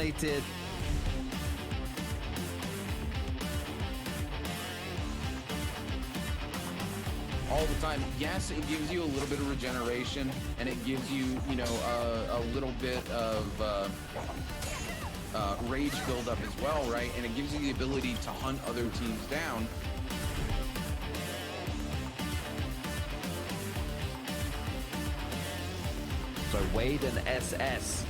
isolated. All the time. Yes, it gives you a little bit of regeneration, and it gives you, you know, a little bit of rage buildup as well, right? And it gives you the ability to hunt other teams down. So Wade and SS.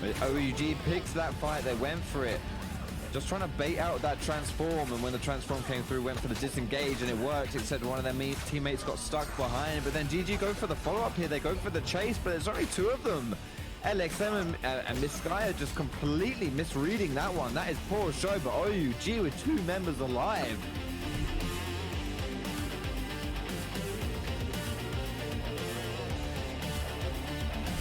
OUG picks that fight, they went for it. Just trying to bait out that transform, and when the transform came through, went for the disengage, and it worked, except one of their teammates got stuck behind. But then GG go for the follow-up here, they go for the chase, but there's only two of them. LXM and Miss Sky are just completely misreading that one. That is poor show, but OUG with two members alive.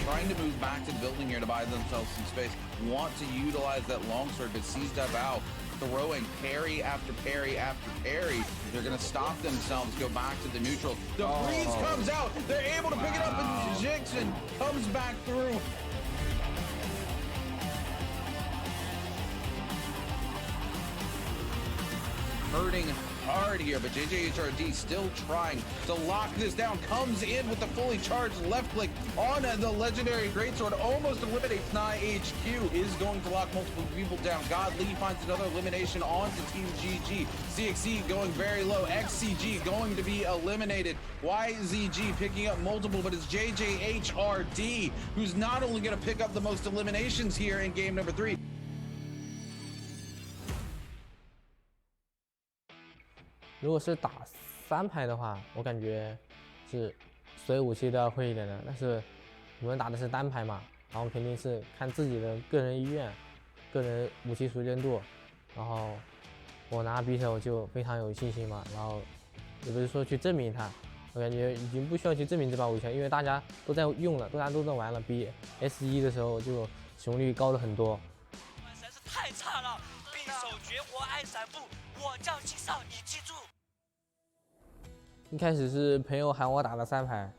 Trying to move back to the building here to buy themselves some space. Want to utilize that longsword, but sees that out. Throwing parry after parry after parry. They're going to stop themselves, go back to the neutral. The freeze comes out. They're able to pick it up, and Jixon comes back through. Hurting hard here, but JJHRD still trying to lock this down. Comes in with the fully charged left click on the legendary greatsword. Almost eliminates HQ. Is going to lock multiple people down. Godly finds another elimination onto Team GG. CXC going very low. XCG going to be eliminated. YZG picking up multiple, but it's JJHRD who's not only going to pick up the most eliminations here in game number 3. 如果是打3排的话，我感觉是所有武器都要会一点的。但是我们打的是单排嘛，然后肯定是看自己的个人意愿、个人武器熟练度。然后我拿匕首就非常有信心嘛，然后也不是说去证明它，我感觉已经不需要去证明这把武器了，因为大家都在用了，大家都在玩了，比 S1 的时候就使用率高了很多。实在是太差了，匕首绝活爱闪步。 我叫青少，你记住。一开始是朋友喊我打的3排，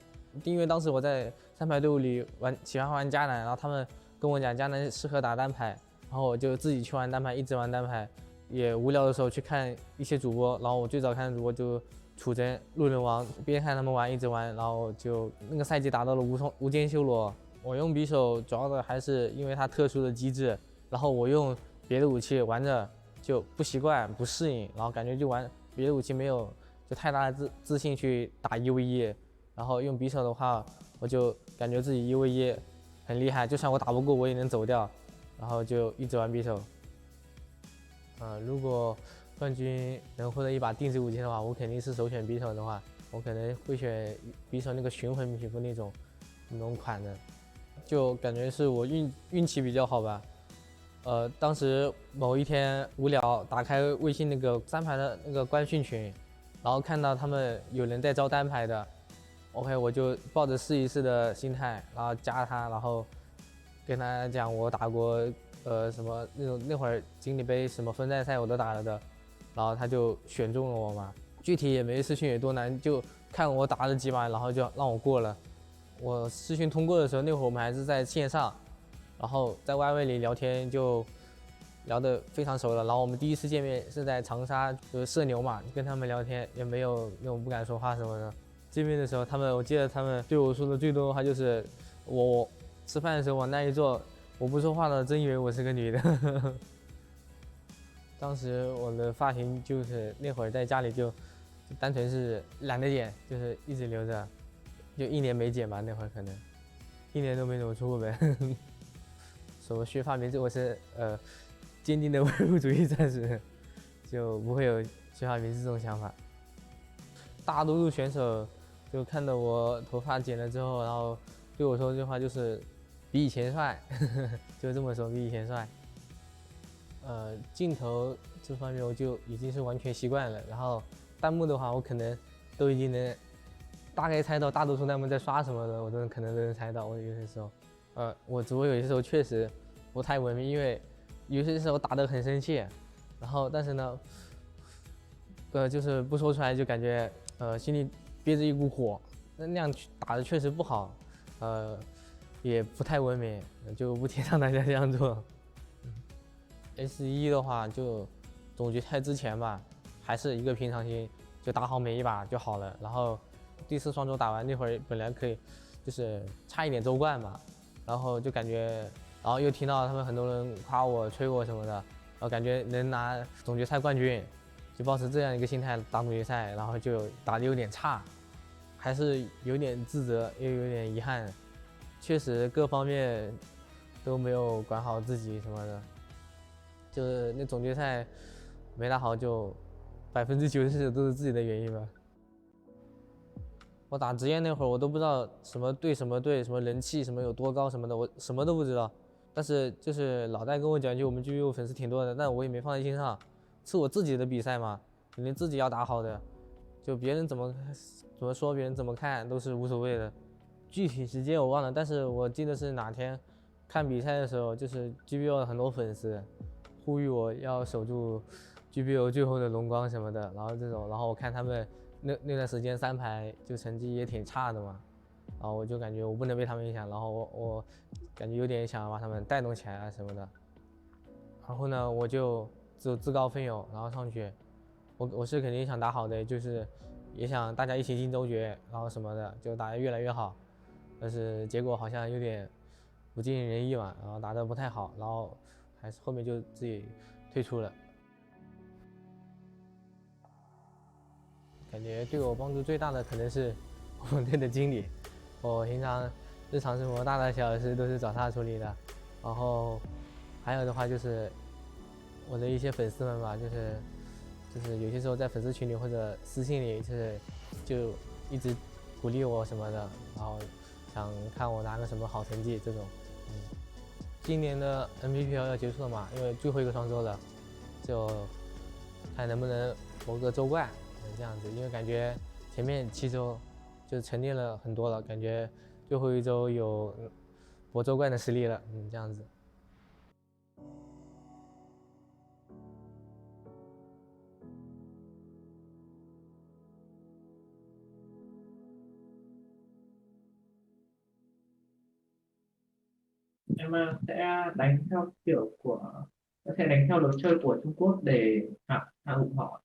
因为当时我在3排队伍里喜欢玩迦南，然后他们跟我讲迦南适合打单排，然后我就自己去玩单排，一直玩单排。也无聊的时候去看一些主播，然后我最早看的主播就楚真、路人王，边看他们玩一直玩，然后就那个赛季达到了无间修罗。我用匕首主要的还是因为它特殊的机制，然后我用别的武器玩着。 就不习惯、不适应，然后感觉就玩别的武器没有就太大的自信去打1v1，然后用匕首的话，我就感觉自己1v1很厉害，就算我打不过我也能走掉，然后就一直玩匕首。如果冠军能获得一把定制武器的话，我肯定是首选匕首的话，我可能会选匕首那个寻魂皮肤那种款的，就感觉是我运气比较好吧。 当时某一天无聊，打开微信那个3排的那个官训群，然后看到他们有人在招单排的 ，OK， 我就抱着试一试的心态，然后加他，然后跟他讲我打过什么那会儿锦鲤杯什么分站赛我都打了的，然后他就选中了我嘛，具体也没试训有多难，就看我打了几把，然后就让我过了。我试训通过的时候，那会儿我们还是在线上。 然后在外位里聊天就聊得非常熟了，然后我们第一次见面是在长沙，就是社牛嘛，跟他们聊天也没有那种不敢说话什么的。见面的时候，我记得他们对我说的最多的话就是我吃饭的时候往那一坐，我不说话了，真以为我是个女的。当时我的发型就是那会儿在家里就单纯是懒得剪，就是一直留着，就1年没剪吧，那会儿可能1年都没怎么出过门。什么学发明，我是坚定的唯物主义战士，就不会有学发明这种想法。大多数选手就看到我头发剪了之后，然后对我说这句话就是比以前帅，就这么说，比以前帅。镜头这方面我就已经是完全习惯了，然后弹幕的话，我可能都已经能大概猜到大多数弹幕在刷什么的，我可能都能猜到。我有些时候。 我直播有些时候确实不太文明，因为有些时候打得很生气，然后但是呢，就是不说出来就感觉心里憋着一股火，那样打的确实不好，也不太文明，就不提倡大家这样做。S1的话，就总决赛之前吧，还是一个平常心，就打好每一把就好了。然后第4双周打完那会儿，本来可以就是差一点周冠嘛，然后就感觉，然后又听到他们很多人夸我、吹我什么的，然后感觉能拿总决赛冠军，就抱持这样一个心态打总决赛，然后就打得有点差，还是有点自责，又有点遗憾，确实各方面都没有管好自己什么的，就是那总决赛没打好，就90%都是自己的原因吧。我打职业那会儿，我都不知道什么队、什么人气什么有多高什么的，我什么都不知道。但是就是老戴跟我讲，就我们GBO粉丝挺多的，但我也没放在心上，是我自己的比赛嘛，肯定自己要打好的，就别人怎么说，别人怎么看都是无所谓的。具体时间我忘了，但是我记得是哪天看比赛的时候，就是 GBO 的很多粉丝呼吁我要守住 GBO 最后的荣光什么的，然后我看他们那段时间3排就成绩也挺差的嘛，然后我就感觉我不能被他们影响，然后我感觉有点想把他们带动起来啊什么的。然后呢，我就自告奋勇，然后上去，我是肯定想打好的，就是也想大家一起进周决，然后什么的，就打得越来越好。但是结果好像有点不尽人意嘛，然后打得不太好，然后还是后面就自己退出了。感觉对我帮助最大的可能是我们队的经理，我平常日常生活大大小小的事都是找他处理的。然后还有的话就是我的一些粉丝们吧，就是有些时候在粉丝群里或者私信里，就一直鼓励我什么的，然后想看我拿个什么好成绩这种。今年的 Nbpl 要结束了嘛，因为最后一个双周了，就看能不能夺个周冠。这样子，因为感觉前面7周就沉淀了很多了，感觉最后1周有夺周冠的实力了，这样子。Em sẽ đánh theo kiểu của sẽ đánh theo lối chơi của Trung Quốc để hạ gục họ.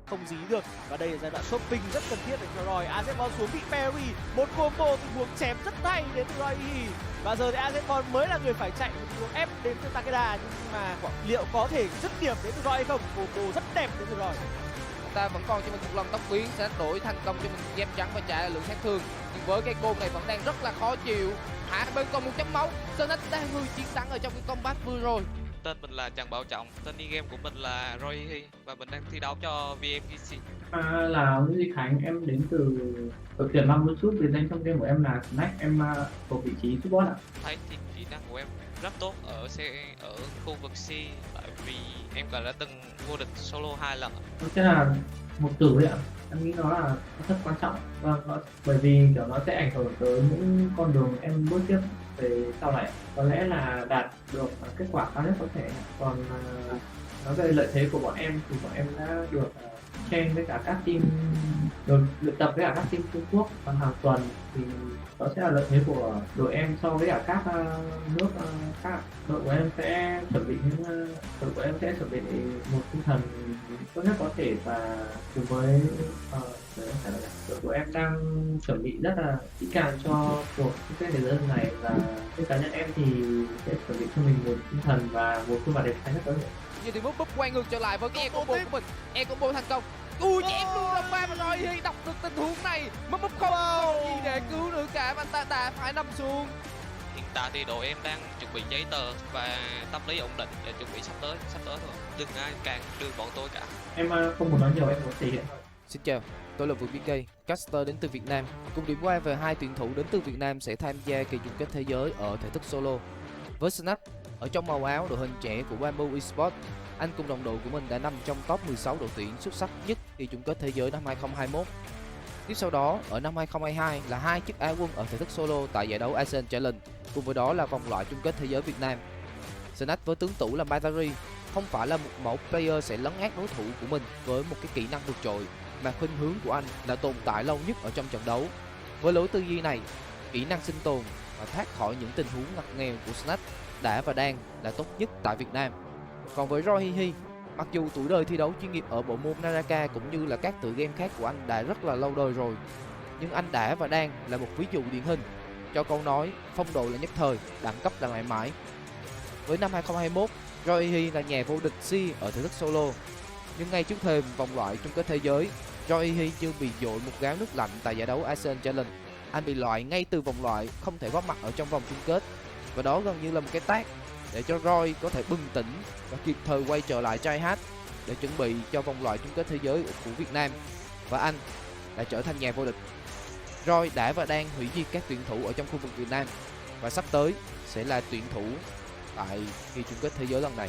Không dí được, và đây là giai đoạn shopping rất cần thiết để cho Roy. AZBON xuống bị parry, một combo tình huống chém rất hay đến từ Roy. Và giờ thì AZBON mới là người phải chạy một tình huống ép đến từ Takeda, nhưng mà liệu có thể dứt điểm đến từ Roy hay không? Combo rất đẹp đến từ Roy. Ta vẫn còn cho mình một lần tốc biến sẽ đổi thành công cho mình gem trắng và trả lượng sát thương, nhưng với cái côn này vẫn đang rất là khó chịu. Hạ bên còn một chấm máu, Snake đang hư chiến thắng ở trong cái combat vừa rồi. Tên mình là Trần Bảo Trọng, tên đi game của mình là Roy và mình đang thi đấu cho VMPC. Là Nguyễn Duy Khánh, em đến từ đội tuyển 50 chút, biệt danh trong game của em là Snake, em thuộc vị trí support ạ. Thấy thì kỹ năng của em rất tốt ở khu vực C, tại vì em còn đã từng vô địch solo 2 lần. Thế là một từ đấy ạ. Em nghĩ nó là rất quan trọng, bởi vì kiểu nó sẽ ảnh hưởng tới những con đường em bước tiếp về sau này, có lẽ là đạt được kết quả cao nhất có thể. Còn nói về lợi thế của bọn em thì bọn em đã được train với cả các team, được luyện tập với cả các team Trung Quốc hàng tuần, thì đó sẽ là lợi thế của đội em so với cả các nước khác. Đội của em sẽ chuẩn bị một tinh thần tốt nhất có thể, và cùng với đội của em đang chuẩn bị rất là kỹ càng cho cuộc chung kết thế giới lần này, và với cá nhân em thì sẽ chuẩn bị cho mình một tinh thần và một phiên bản đẹp nhất có thể. Như thì búp quay ngược trở lại với cái combo của mình, combo thành công. Chém luôn đồng ba, và rồi Hy đọc được tình huống này, mất không còn gì để cứu nữa cả, mà ta phải nằm xuống. Hiện tại thì đội em đang chuẩn bị giấy tờ và tâm lý ổn định để chuẩn bị sắp tới thôi. Đừng ai càng đưa bọn tôi cả. Em không muốn nói nhiều, em muốn thể hiện thôi. Xin chào, tôi là BIWEEKLY4, caster đến từ Việt Nam. Cùng điểm qua về 2 tuyển thủ đến từ Việt Nam sẽ tham gia kỳ chung kết thế giới ở thể thức solo. Với Snake, ở trong màu áo đội hình trẻ của Bamboo Esports, anh cùng đồng đội của mình đã nằm trong top 16 đội tuyển xuất sắc nhất kỳ chung kết thế giới năm 2021. Tiếp sau đó, ở năm 2022 là 2 chiếc Á quân ở thể thức solo tại giải đấu Asian Challenge, cùng với đó là vòng loại chung kết thế giới Việt Nam. Snake với tướng tủ là Battery không phải là một mẫu player sẽ lấn át đối thủ của mình với một cái kỹ năng vượt trội, mà khuynh hướng của anh là tồn tại lâu nhất ở trong trận đấu. Với lối tư duy này, kỹ năng sinh tồn và thoát khỏi những tình huống ngặt nghèo của Snatch đã và đang là tốt nhất tại Việt Nam. Còn với Roy, mặc dù tuổi đời thi đấu chuyên nghiệp ở bộ môn Naraka cũng như là các tựa game khác của anh đã rất là lâu đời rồi, nhưng anh đã và đang là một ví dụ điển hình cho câu nói phong độ là nhất thời, đẳng cấp là mãi mãi. Với năm 2021, Roy là nhà vô địch C ở thể thức solo, nhưng ngay trước thềm vòng loại chung kết thế giới, Roy chưa bị dội một gáo nước lạnh tại giải đấu Asian Challenge. Anh bị loại ngay từ vòng loại, không thể góp mặt ở trong vòng chung kết, và đó gần như là một cái tát để cho Roy có thể bừng tỉnh và kịp thời quay trở lại try hard để chuẩn bị cho vòng loại chung kết thế giới của Việt Nam, và anh đã trở thành nhà vô địch. Roy đã và đang hủy diệt các tuyển thủ ở trong khu vực Việt Nam, và sắp tới sẽ là tuyển thủ tại kỳ chung kết thế giới lần này.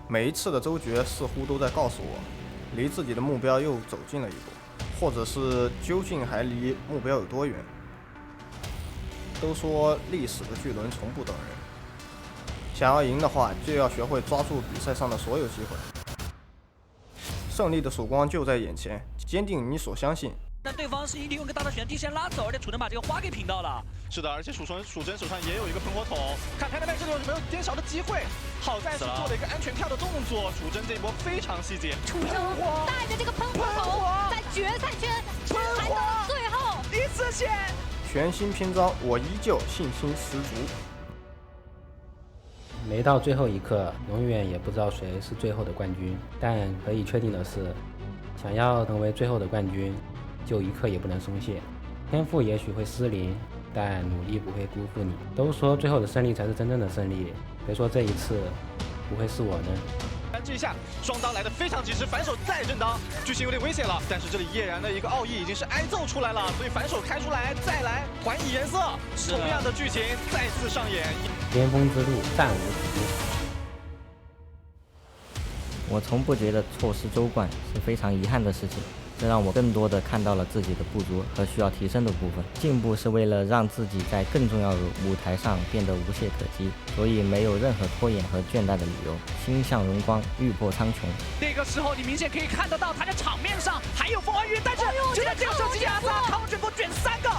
每一次的周决似乎都在告诉我，离自己的目标又走近了一步，或者是究竟还离目标有多远。都说历史的巨轮从不等人，想要赢的话，就要学会抓住比赛上的所有机会。胜利的曙光就在眼前，坚定你所相信。但对方是利用一个大的旋地先拉走，而且楚真把这个花给平到了。是的，而且蜀真手上也有一个喷火筒，看拍那边这里有没有颠勺的机会。好在是做了一个安全跳的动作，楚真这一波非常细节。楚真带着这个喷火筒在决赛圈撑还到最后一次线。全新篇章，我依旧信心十足。没到最后一刻，永远也不知道谁是最后的冠军。但可以确定的是，想要成为最后的冠军，就一刻也不能松懈。天赋也许会失灵，但努力不会辜负你。都说最后的胜利才是真正的胜利，别说这一次不会是我呢？这下双刀来的非常及时，反手再震刀，剧情有点危险了。但是这里叶然的一个奥义已经是挨揍出来了，所以反手开出来，再来还以颜色，同样的剧情再次上演。巅峰之路暂无止境。我从不觉得错失周冠是非常遗憾的事情，这让我更多的看到了自己的不足和需要提升的部分。进步是为了让自己在更重要的舞台上变得无懈可击，所以没有任何拖延和倦怠的理由。心向荣光，欲破苍穹。那个时候你明显可以看得到他在场面上还有风花雨，但是就在这个时候，吉亚萨康卷波卷3个。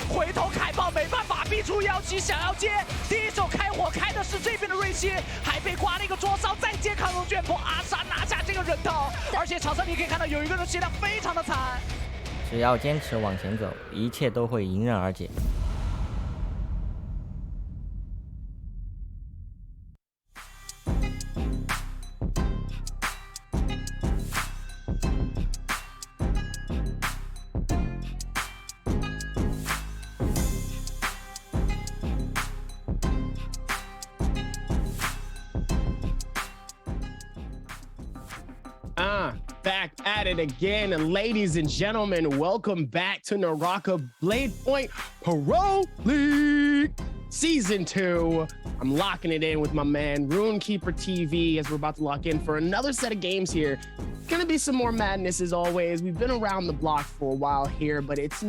回头凯豹没办法逼出117想要接，第一手开火开的是这边的瑞希，还被刮了一个灼烧，再接康龙卷破，阿莎拿下这个人头，而且场上你可以看到有一个人血量非常的惨。只要坚持往前走，一切都会迎刃而解。back at it again. And ladies and gentlemen, welcome back to Naraka Blade Point Pro League Season 2. I'm locking it in with my man, RuneKeeper TV, as we're about to lock in for another set of games here. Gonna be some more madness as always. We've been around the block for a while here, but it's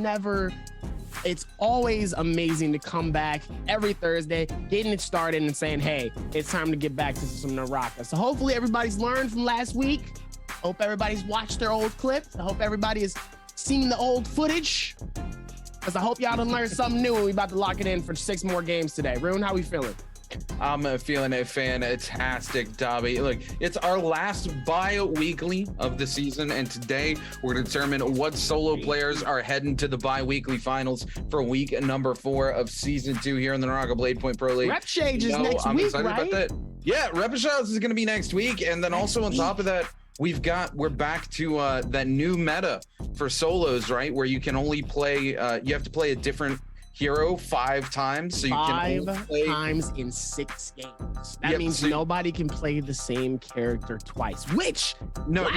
always amazing to come back every Thursday, getting it started and saying, hey, it's time to get back to some Naraka. So hopefully everybody's learned from last week. Hope everybody's watched their old clips. I hope everybody has seen the old footage. Because I hope y'all done learned something new, and we about to lock it in for 6 more games today. Rune, how we feeling? I'm feeling it fantastic, Dobby. Look, it's our last bi-weekly of the season, and today we're going to determine what solo players are heading to the bi-weekly finals for week number 4 of season 2 here in the Naraka Blade Point Pro League. Rep Change is next I'm week, excited right? about that. Yeah, Repetitions is going to be next week, and then also on top of that, we're back to that new meta for solos, right? Where you can only play, you have to play a different hero 5 times, so you can only play 5 times in 6 games. That means nobody can play the same character twice. Which no.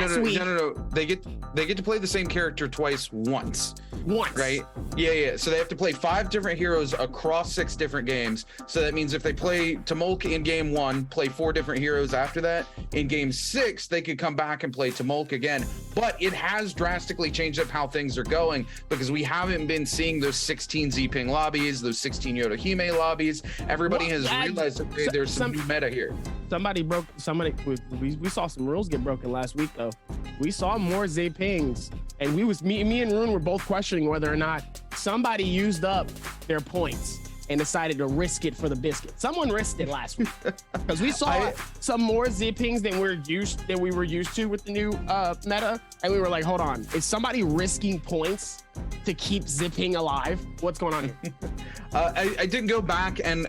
They get to play the same character once. Right? Yeah. So they have to play 5 different heroes across 6 different games. So that means if they play Tumulk in game 1, play 4 different heroes after that, in game 6 they could come back and play Tumulk again. But it has drastically changed up how things are going, because we haven't been seeing those 16 Z-Ping lobbies, those 16 Yodohime lobbies. Everybody has realized that there's some new meta here. We saw some rules get broken last week though. We saw more Z-Pings, and me and Rune were both questioning whether or not somebody used up their points and decided to risk it for the biscuit. Someone risked it last week because we saw some more Z-Pings than we were used to with the new meta, and we were like, hold on, is somebody risking points to keep Zipping alive? What's going on here? I didn't go back and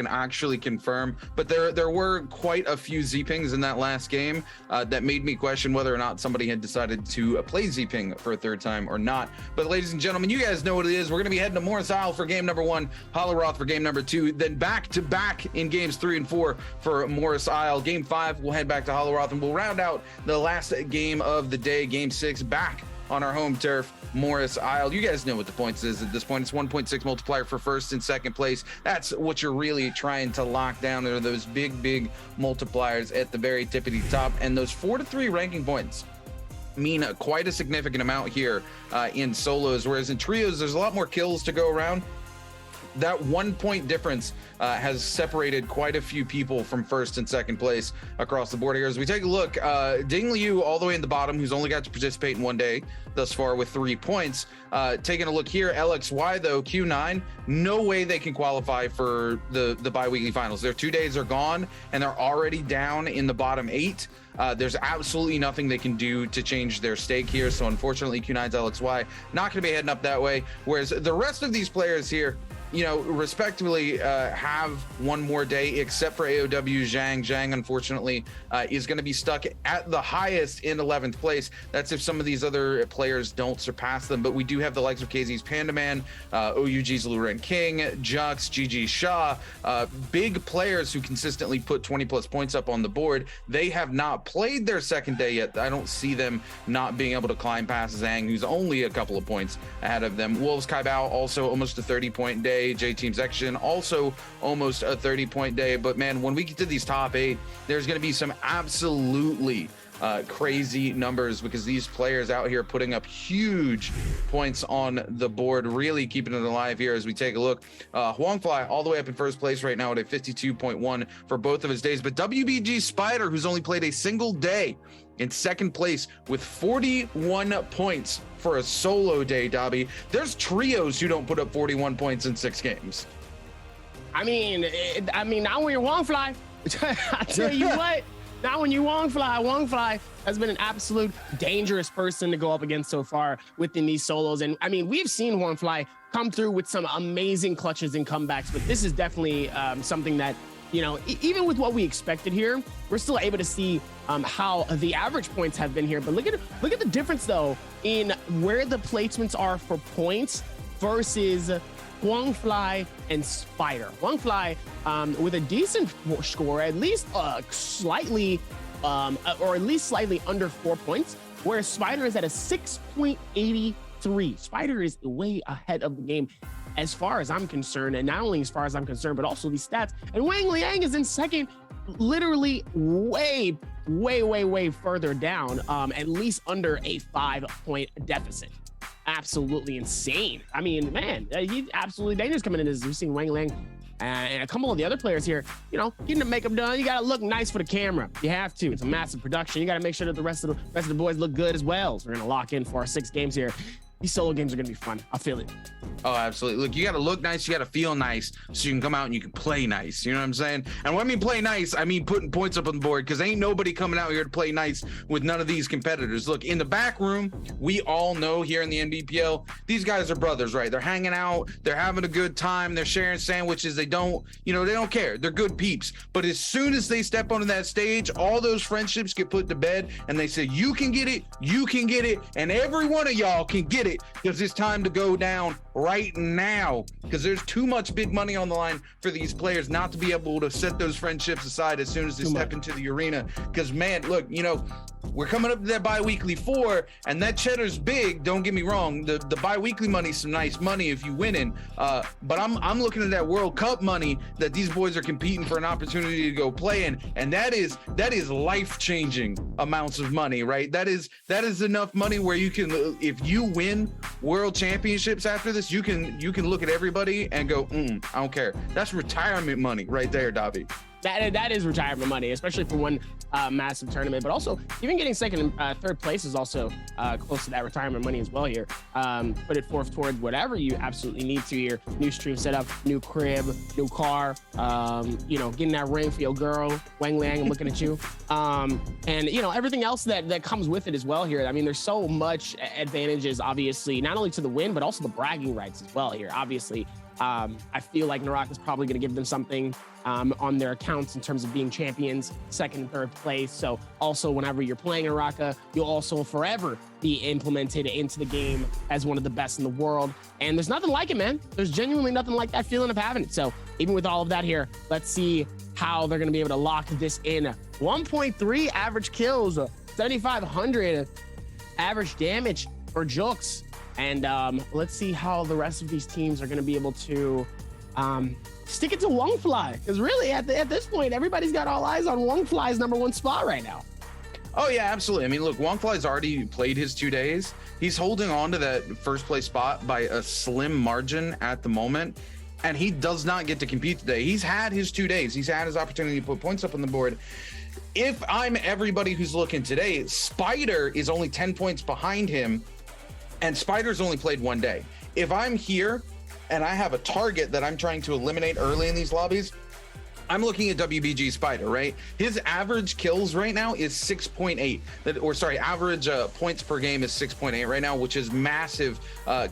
actually confirm, but there were quite a few Z-Pings in that last game that made me question whether or not somebody had decided to play Z-Ping for a 3rd time or not. But ladies and gentlemen, you guys know what it is. We're going to be heading to Morris Isle for game number 1, Holoroth for game number 2, then back to back in games 3 and 4 for Morris Isle. Game 5, we'll head back to Holoroth, and we'll round out the last game of the day, game 6, back on our home turf, Morris Isle. You guys know what the points is at this point. It's 1.6 multiplier for 1st and 2nd place. That's what you're really trying to lock down. There are those big multipliers at the very tippity top, and those 4 to 3 ranking points mean quite a significant amount here in solos, whereas in trios there's a lot more kills to go around. That 1 point difference has separated quite a few people from 1st and 2nd place across the board here. As we take a look, Ding Liu all the way in the bottom, who's only got to participate in 1 day thus far with 3 points. Taking a look here, LXY though, Q9, no way they can qualify for the bi-weekly finals. Their 2 days are gone, and they're already down in the bottom 8. There's absolutely nothing they can do to change their stake here. So unfortunately, Q9's LXY not going to be heading up that way. Whereas the rest of these players here, you know, respectively have 1 more day, except for AOW Zhang. Zhang, unfortunately, is going to be stuck at the highest in 11th place. That's if some of these other players don't surpass them. But we do have the likes of KZ's Pandaman, OUG's Luren King, Jux, GG Shaw, big players who consistently put 20+ points up on the board. They have not played their 2nd day yet. I don't see them not being able to climb past Zhang, who's only a couple of points ahead of them. Wolves Kai Bao also almost a 30-point day. J-Team Section also almost a 30-point day. But man, when we get to these top 8, there's going to be some absolutely crazy numbers, because these players out here putting up huge points on the board, really keeping it alive here. As we take a look, Huangfly all the way up in 1st place right now at a 52.1 for both of his days. But WBG Spider, who's only played a single day, in 2nd place with 41 points for a solo day, Dobby. There's trios who don't put up 41 points in 6 games. I mean, now when you're Huangfly, I tell you what, now when you Huangfly has been an absolute dangerous person to go up against so far within these solos. And I mean, we've seen Huangfly come through with some amazing clutches and comebacks, but this is definitely something that, you know, even with what we expected here, we're still able to see how the average points have been here. But look at the difference though in where the placements are for points versus Huangfly and Spider. Huangfly with a decent score, at least slightly or at least slightly under 4 points. where Spider is at a 6.83. Spider is way ahead of the game as far as I'm concerned, and not only as far as I'm concerned, but also these stats. And Wang Liang is in second, literally way further down, at least under a 5-point deficit. Absolutely insane. I mean, man, he's absolutely dangerous coming in as we've seen Wang Liang and a couple of the other players here, you know, getting the makeup done. You got to look nice for the camera. You have to. It's a massive production. You got to make sure that the rest of the boys look good as well. So we're going to lock in for our 6 games here. These solo games are going to be fun. I feel it. Oh, absolutely. Look, you got to look nice. You got to feel nice so you can come out and you can play nice. You know what I'm saying? And when I mean play nice, I mean putting points up on the board, because ain't nobody coming out here to play nice with none of these competitors. Look, in the back room, we all know here in the NBPL, these guys are brothers, right? They're hanging out. They're having a good time. They're sharing sandwiches. They don't care. They're good peeps. But as soon as they step onto that stage, all those friendships get put to bed and they say, you can get it, and every one of y'all can get it, because it's time to go down right now, because there's too much big money on the line for these players not to be able to set those friendships aside as soon as they step into the arena. Because, man, look, you know, we're coming up to that bi-weekly 4, and that cheddar's big. Don't get me wrong. The bi-weekly money's some nice money if you winning. But I'm looking at that World Cup money that these boys are competing for an opportunity to go play in, and that is life-changing amounts of money, right? That is enough money where you can, if you win world championships after this, you can look at everybody and go, I don't care. That's retirement money right there, Davi. That is retirement money, especially for one massive tournament. But also, even getting second and third place is also close to that retirement money as well here. Put it forth towards whatever you absolutely need to here. New stream setup, new crib, new car, you know, getting that ring for your girl, Wang Liang, I'm looking at you. And, you know, everything else that comes with it as well here. I mean, there's so much advantages, obviously, not only to the win, but also the bragging rights as well here, obviously. I feel like Naraka is probably going to give them something on their accounts in terms of being champions, second and third place. So also, whenever you're playing Naraka, you'll also forever be implemented into the game as one of the best in the world. And there's nothing like it, man. There's genuinely nothing like that feeling of having it. So even with all of that here, let's see how they're going to be able to lock this in. 1.3 average kills, 7,500 average damage for Jux. And let's see how the rest of these teams are going to be able to stick it to Wongfly. Because really, at this point, everybody's got all eyes on Wongfly's #1 spot right now. Oh, yeah, absolutely. I mean, look, Wongfly's already played his 2 days. He's holding on to that first place spot by a slim margin at the moment. And he does not get to compete today. He's had his 2 days. He's had his opportunity to put points up on the board. If I'm everybody who's looking today, Spider is only 10 points behind him, and Spider's only played 1 day. If I'm here and I have a target that I'm trying to eliminate early in these lobbies, I'm looking at WBG Spider, right? His average kills right now is 6.8. Average points per game is 6.8 right now, which is massive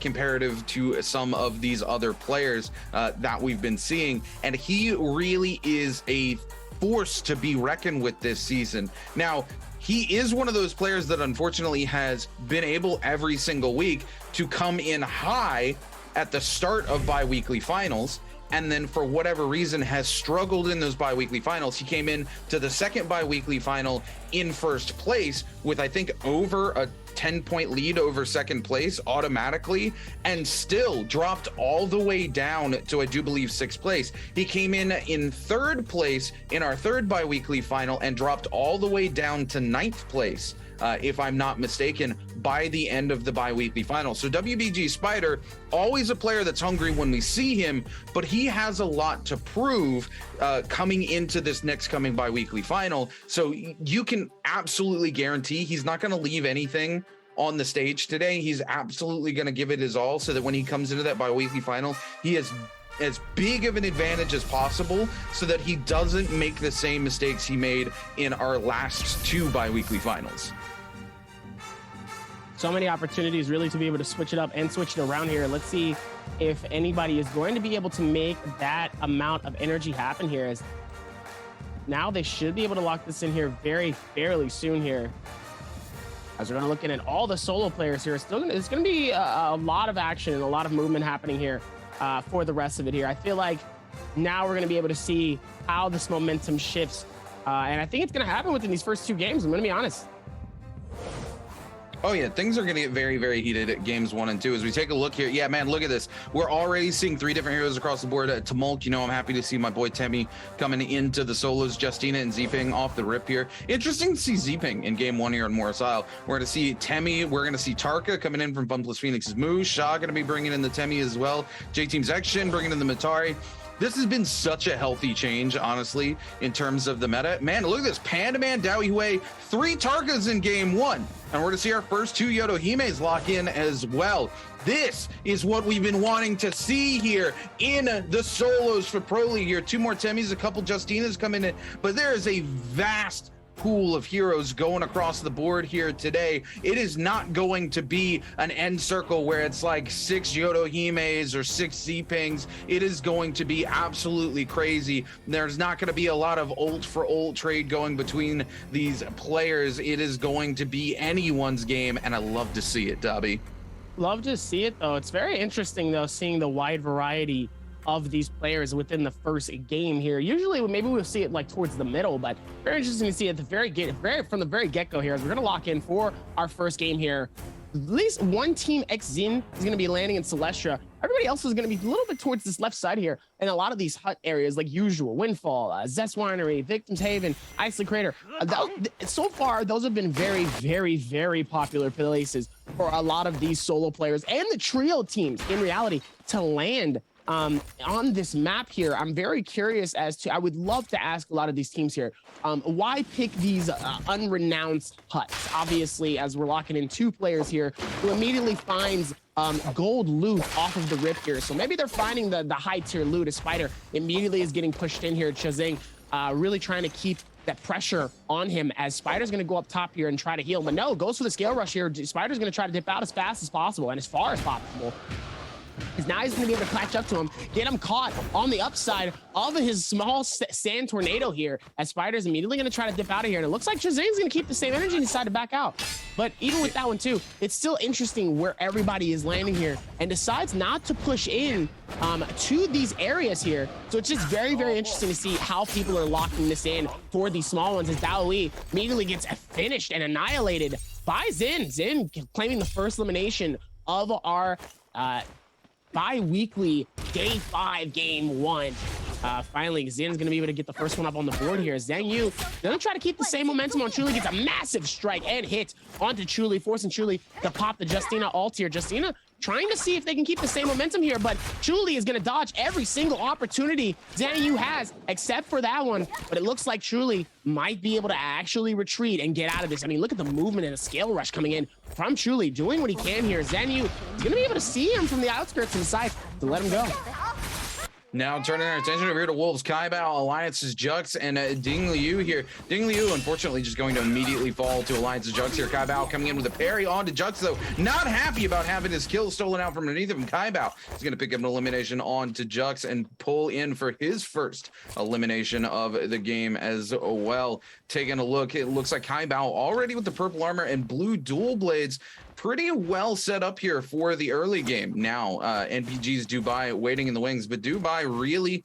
comparative to some of these other players that we've been seeing. And he really is a force to be reckoned with this season. Now, he is one of those players that unfortunately has been able every single week to come in high at the start of bi-weekly finals, and then for whatever reason has struggled in those bi-weekly finals. He came in to the second bi-weekly final in first place with, I think, over a 10-point lead over second place automatically, and still dropped all the way down to, I do believe, 6th place. He came in third place in our third bi-weekly final and dropped all the way down to 9th place, if I'm not mistaken, by the end of the bi-weekly final. So WBG Spider, always a player that's hungry when we see him, but he has a lot to prove coming into this next coming bi-weekly final. So you can absolutely guarantee he's not going to leave anything on the stage today. He's absolutely going to give it his all so that when he comes into that bi-weekly final, he has as big of an advantage as possible so that he doesn't make the same mistakes he made in our last 2 bi-weekly finals. So many opportunities really to be able to switch it up and switch it around here. Let's see if anybody is going to be able to make that amount of energy happen here. As now they should be able to lock this in here very fairly soon here. As we're going to look at all the solo players here, it's going to be a lot of action and a lot of movement happening here for the rest of it here. I feel like now we're going to be able to see how this momentum shifts. And I think it's going to happen within these first 2 games. I'm going to be honest. Oh yeah, things are going to get very, very heated at games 1 and 2. As we take a look here, yeah, man, look at this. We're already seeing 3 different heroes across the board. Tumult, you know, I'm happy to see my boy Temmie coming into the solos. Justina and Zping off the rip here. Interesting to see Zping in game 1 here on Morrisile. We're going to see Temmie. We're going to see Tarka coming in from Bumpless Phoenix's Moo. Shaw going to be bringing in the Temmie as well. J-Team's Action bringing in the Matari. This has been such a healthy change, honestly, in terms of the meta. Man, look at this. Pandaman, DAY5-SOLO, 3 Tarkas in game 1. And we're going to see our first 2 Yodohimes lock in as well. This is what we've been wanting to see here in the solos for Pro League here. 2 more Temmies, a couple Justinas coming in. But there is a vast pool of heroes going across the board here today. It is not going to be an end circle where it's like 6 Yodohimes or 6 Zpings. It is going to be absolutely crazy. There's not going to be a lot of ult for ult trade going between these players. It is going to be anyone's game, and I love to see it, Dobby. Love to see it, though. It's very interesting, though, seeing the wide variety of these players within the first game here. Usually maybe we'll see it like towards the middle, but very interesting to see at the from the very get-go here, as we're going to lock in for our first game here. At least one team Xin is going to be landing in Celestia. Everybody else is going to be a little bit towards this left side here, and a lot of these hut areas like usual, Windfall, Zest Winery, Victim's Haven, Iceland Crater. So far, those have been very, very, very popular places for a lot of these solo players and the trio teams in reality to land on this map here. I'm very curious as to, I would love to ask a lot of these teams here, why pick these unrenounced huts? Obviously, as we're locking in 2 players here, who immediately finds gold loot off of the rip here. So maybe they're finding the high tier loot as Spider immediately is getting pushed in here. Chazing really trying to keep that pressure on him as Spider's going to go up top here and try to heal. But no, goes for the scale rush here. Spider's going to try to dip out as fast as possible and as far as possible. Because now he's going to be able to catch up to him, get him caught on the upside of his small sand tornado here, as Spider's immediately going to try to dip out of here. And it looks like Shazam's going to keep the same energy and decide to back out. But even with that one too, it's still interesting where everybody is landing here and decides not to push in to these areas here. So it's just very, very interesting to see how people are locking this in for these small ones, as DAY5-SOLO immediately gets finished and annihilated by Xin. Xin claiming the first elimination of our bi-weekly day 5 game 1. Finally, Zin's gonna be able to get the first one up on the board here. Zhang Yu gonna try to keep the same momentum on Chuli, gets a massive strike and hit onto Chuli, forcing Chuli to pop the Justina ult here. Justina trying to see if they can keep the same momentum here, but Chuli is gonna dodge every single opportunity Zhang Yu has, except for that one. But it looks like Chuli might be able to actually retreat and get out of this. I mean, look at the movement and the scale rush coming in from Chuli, doing what he can here. Zhang Yu is gonna be able to see him from the outskirts and decide to let him go. Now turning our attention over here to Wolves, Kaibao, Alliance's Jux, and Ding Liu here. Ding Liu, unfortunately, just going to immediately fall to Alliance's Jux here. Kaibao coming in with a parry onto Jux, though. Not happy about having his kill stolen out from underneath him. Kaibao is going to pick up an elimination onto Jux and pull in for his first elimination of the game as well. Taking a look, it looks like Kaibao already with the purple armor and blue dual blades. Pretty well set up here for the early game. Now, NPG's Dubai waiting in the wings, but Dubai really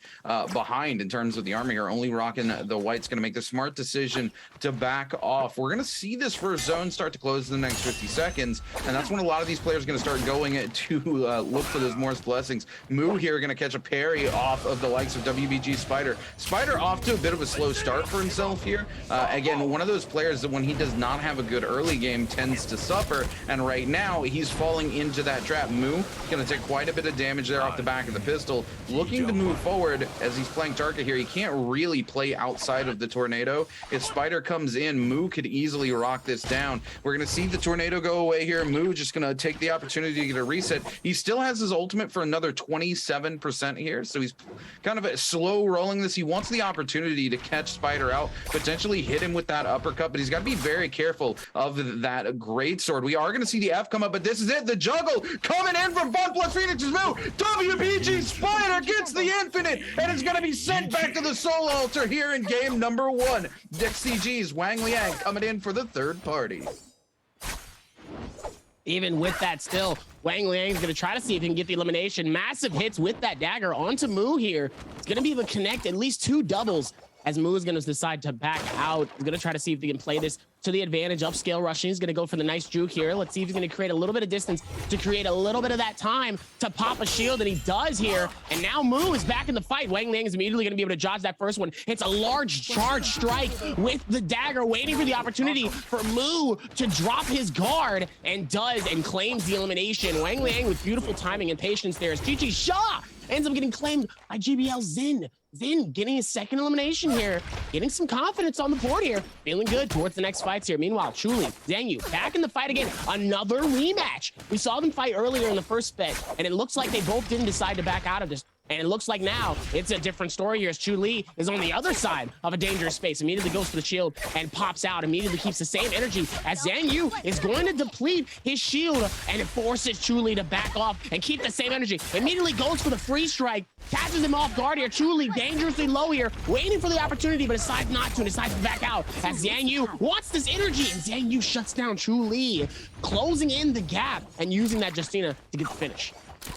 behind in terms of the armor here. Only rocking the white's going to make the smart decision to back off. We're going to see this first zone start to close in the next 50 seconds, and that's when a lot of these players are going to start going to look for those Morris blessings. Moo here going to catch a parry off of the likes of WBG Spider. Spider off to a bit of a slow start for himself here. Again, one of those players that when he does not have a good early game tends to suffer, and right now he's falling into that trap. Moo gonna take quite a bit of damage there off the back of the pistol, looking to move forward as he's playing Tarka here. He can't really play outside of the tornado. If Spider comes in, Moo could easily rock this down. We're gonna see the tornado go away here. Moo just gonna take the opportunity to get a reset. He still has his ultimate for another 27% here, so he's kind of slow rolling this. He wants the opportunity to catch Spider out, potentially hit him with that uppercut, but he's got to be very careful of that great sword. We are going to see the F come up, but this is it. The juggle coming in from Fun Plus Phoenix's Moo. WBG Spider gets the infinite, and it's going to be sent back to the solo altar here in game number 1. DexCG's Wang Liang coming in for the third party. Even with that still, Wang Liang's going to try to see if he can get the elimination. Massive hits with that dagger onto Moo here. It's going to be able to connect at least 2 doubles as Moo is going to decide to back out. He's going to try to see if he can play this to the advantage of scale rushing. He's going to go for the nice juke here. Let's see if he's going to create a little bit of distance to create a little bit of that time to pop a shield, and he does here. And now Moo is back in the fight. Wang Liang is immediately going to be able to dodge that first one. It's a large charge strike with the dagger, waiting for the opportunity for Moo to drop his guard, and does, and claims the elimination. Wang Liang with beautiful timing and patience there as GG Shaw ends up getting claimed by GBL Zin. Zin getting his second elimination here, getting some confidence on the board here, feeling good towards the next fights here. Meanwhile, Chuli, Zhang Yu back in the fight again, another rematch. We saw them fight earlier in the first bet, and it looks like they both didn't decide to back out of this. And it looks like now it's a different story here as Chu Li is on the other side of a dangerous space. Immediately goes for the shield and pops out. Immediately keeps the same energy as Zhang Yu is going to deplete his shield, and it forces Chu Li to back off and keep the same energy. Immediately goes for the freeze strike, catches him off guard here. Chu Li dangerously low here, waiting for the opportunity, but decides not to and decides to back out as Zhang Yu wants this energy, and Zhang Yu shuts down Chu Li, closing in the gap and using that Justina to get the finish.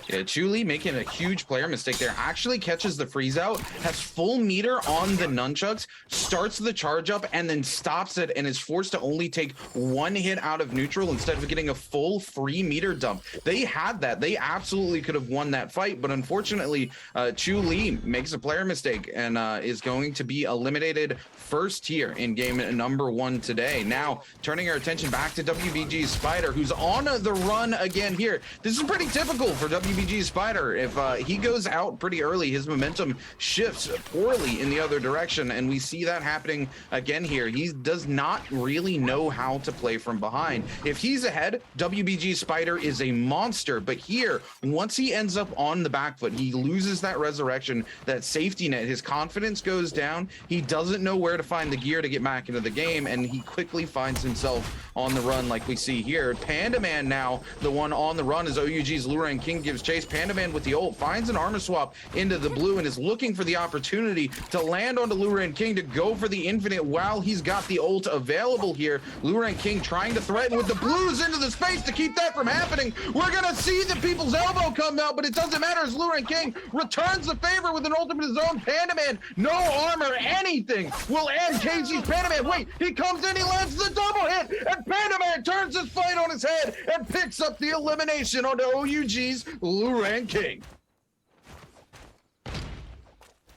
Yeah, Chuli making a huge player mistake there. Actually catches the freeze out, has full meter on the nunchucks, starts the charge up, and then stops it and is forced to only take one hit out of neutral instead of getting a full 3 meter dump. They had that. They absolutely could have won that fight, but unfortunately, Chu Li makes a player mistake and is going to be eliminated first here in game number 1 today. Now, turning our attention back to WBG Spider, who's on the run again here. This is pretty typical for WBG Spider. If he goes out pretty early, his momentum shifts poorly in the other direction, and we see that happening again here. He does not really know how to play from behind. If he's ahead, WBG Spider is a monster, but here, once he ends up on the back foot, he loses that resurrection, that safety net. His confidence goes down. He doesn't know where to find the gear to get back into the game, and he quickly finds himself on the run like we see here. Panda Man now, the one on the run, as OUG's Luran King gives chase. Panda Man with the ult finds an armor swap into the blue and is looking for the opportunity to land onto Luran King to go for the infinite while he's got the ult available here. Luran King trying to threaten with the blues into the space to keep that from happening. We're gonna see the people's elbow come out, but it doesn't matter as Luran King returns the favor with an ultimate of his own. Panda Man, no armor, anything will end KZ's Panda Man. Wait, he comes in, he lands the double hit, and Panda Man turns his fight on his head and picks up the elimination onto OUG's Luran King.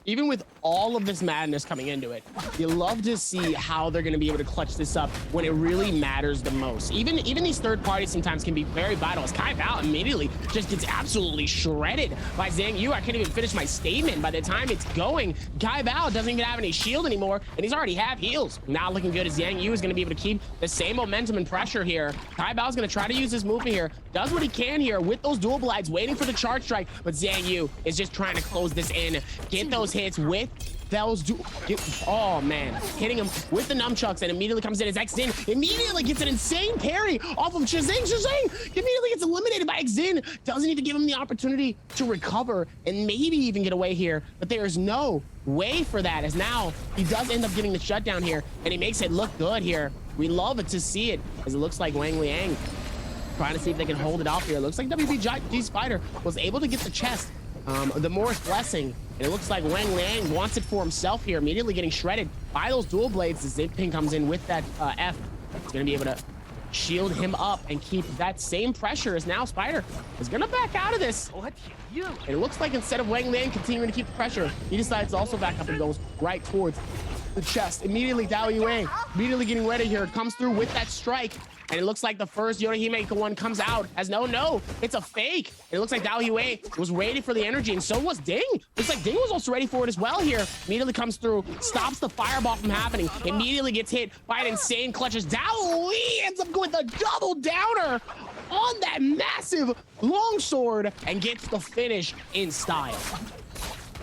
Even with all of this madness coming into it, you love to see how they're going to be able to clutch this up when it really matters the most. Even these third parties sometimes can be very vital, as Kai Bao immediately just gets absolutely shredded by Zhang Yu. I can't even finish my statement. By the time it's going, Kai Bao doesn't even have any shield anymore, and he's already half heals. Not looking good as Zhang Yu is going to be able to keep the same momentum and pressure here. Kai Bao is going to try to use his movement here, does what he can here with those dual blights, waiting for the charge strike, but Zhang Yu is just trying to close this in, get those hits with those oh man, hitting him with the nunchucks, and immediately comes in as Xin immediately gets an insane parry off of Shazing. Immediately gets eliminated by Xin. Doesn't even give him the opportunity to recover and maybe even get away here, but there is no way for that, as now he does end up getting the shutdown here, and he makes it look good here. We love it to see it, as it looks like Wang Liang trying to see if they can hold it off here. It looks like WBG Spider was able to get the chest, the Morris Blessing, and it looks like Wang Liang wants it for himself here, immediately getting shredded by those dual blades as Zigping comes in with that F. It's going to be able to shield him up and keep that same pressure, as now Spider is going to back out of this. And it looks like instead of Wang Liang continuing to keep the pressure, he decides to also back up and goes right towards the chest. Immediately, Dao Yue immediately getting ready here, comes through with that strike. And it looks like the first Yorihime one comes out as no, it's a fake. And it looks like Dao Yue was ready for the energy, and so was Ding. Looks like Ding was also ready for it as well here. Immediately comes through, stops the fireball from happening, immediately gets hit by an insane clutches. Dao Yue ends up going the double downer on that massive longsword and gets the finish in style.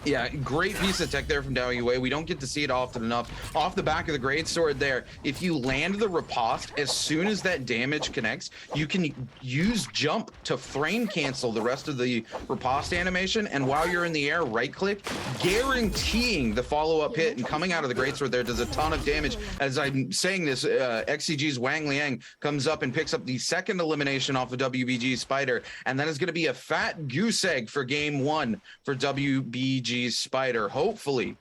Yeah, great piece of tech there from Dao Yue. We don't get to see it often enough. Off the back of the great sword there, if you land the riposte, as soon as that damage connects, you can use jump to frame cancel the rest of the riposte animation, and while you're in the air, right click, guaranteeing the follow-up hit, and coming out of the great sword there does a ton of damage. As I'm saying this, XCG's Wang Liang comes up and picks up the second elimination off of WBG Spider, and that is going to be a fat goose egg for game 1 for WBG GG Spider. Hopefully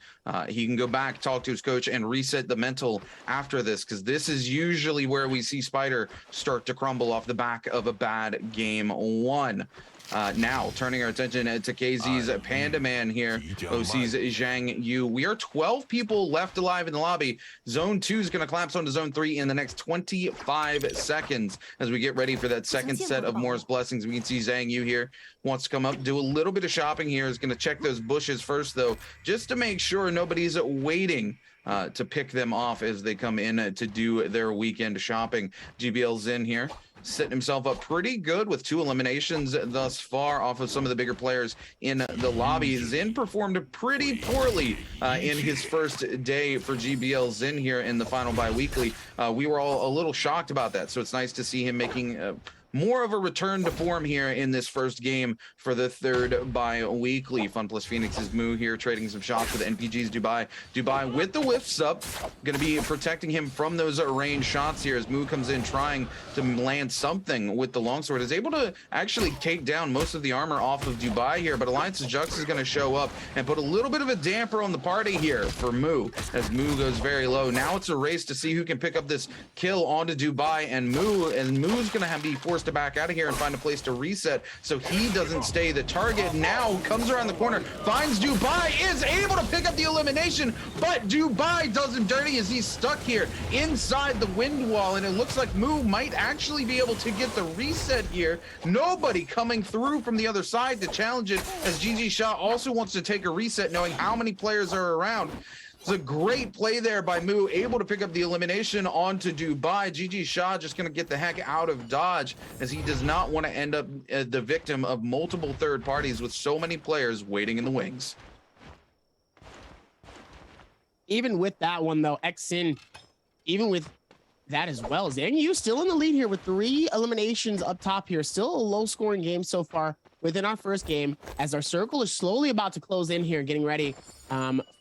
he can go back, talk to his coach, and reset the mental after this, because this is usually where we see Spider start to crumble off the back of a bad game one. Now turning our attention to KZ's Panda Man here, OC's Zhang Yu. We are 12 people left alive in the lobby. Zone 2 is going to collapse onto Zone 3 in the next 25 seconds as we get ready for that second set of Moore's Blessings. We can see Zhang Yu here wants to come up, do a little bit of shopping here. Is going to check those bushes first, though, just to make sure nobody's waiting to pick them off as they come in to do their weekend shopping. GBL's in here, setting himself up pretty good with 2 eliminations thus far off of some of the bigger players in the lobby. Zin performed pretty poorly in his first day for GBL Zin here in the final bi-weekly. We were all a little shocked about that, so it's nice to see him making more of a return to form here in this first game for the third bi-weekly. Fun plus Phoenix's Moo here trading some shots with NPG's Dubai. Dubai with the whiffs up, going to be protecting him from those range shots here as Moo comes in trying to land something with the longsword. Is able to actually take down most of the armor off of Dubai here, but Alliance's Jux is going to show up and put a little bit of a damper on the party here for Moo as Moo goes very low. Now it's a race to see who can pick up this kill onto Dubai and Moo's going to be forced to back out of here and find a place to reset so he doesn't stay the target. Now comes around the corner, finds Dubai, is able to pick up the elimination, but Dubai does him dirty as he's stuck here inside the wind wall, and it looks like Moo might actually be able to get the reset here. Nobody coming through from the other side to challenge it as GG Shah also wants to take a reset knowing how many players are around. It's a great play there by Moo, able to pick up the elimination onto Dubai. GG Shah just going to get the heck out of Dodge as he does not want to end up the victim of multiple third parties with so many players waiting in the wings. Even with that one, though, Xin, even with that as well, Zhang Yu still in the lead here with 3 eliminations up top here. Still a low-scoring game so far within our first game as our circle is slowly about to close in here, getting ready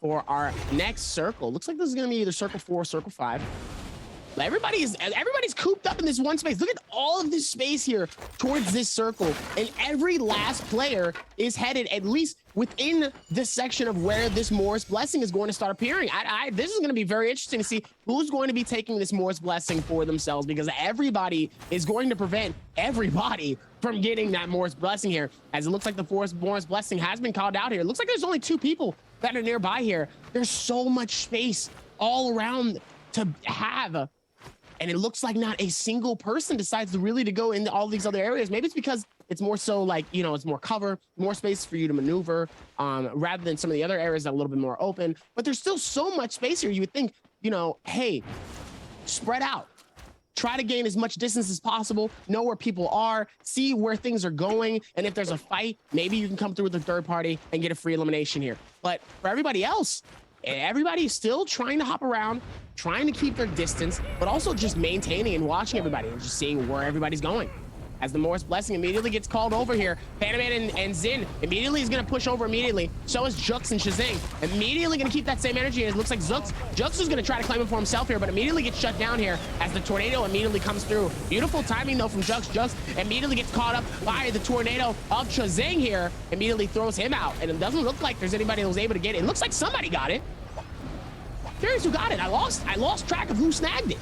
for our next circle. Looks like this is going to be either circle 4 or circle 5. But everybody's cooped up in this one space. Look at all of this space here towards this circle, and every last player is headed at least within this section of where this Moore's Blessing is going to start appearing. This is going to be very interesting to see who's going to be taking this Moore's Blessing for themselves, because everybody is going to prevent everybody from getting that Moore's Blessing here, as it looks like the Moore's Blessing has been called out here. It looks like there's only 2 people that are nearby here. There's so much space all around to have, and it looks like not a single person decides to go into all these other areas. Maybe it's because it's more so like, you know, it's more cover, more space for you to maneuver, rather than some of the other areas that are a little bit more open. But there's still so much space here. You would think, you know, hey, spread out. Try to gain as much distance as possible, know where people are, see where things are going, and if there's a fight, maybe you can come through with a third party and get a free elimination here. But for everybody else, everybody's still trying to hop around, trying to keep their distance, but also just maintaining and watching everybody and just seeing where everybody's going. As the Moore's Blessing immediately gets called over here, Panaman and Zin immediately is going to push over immediately. So is Jux and Shazing. Immediately going to keep that same energy. And it looks like Jux is going to try to claim it for himself here, but immediately gets shut down here as the tornado immediately comes through. Beautiful timing, though, from Jux. Jux immediately gets caught up by the tornado of Shazing here. Immediately throws him out. And it doesn't look like there's anybody that was able to get it. It looks like somebody got it. Curious who got it. I lost track of who snagged it.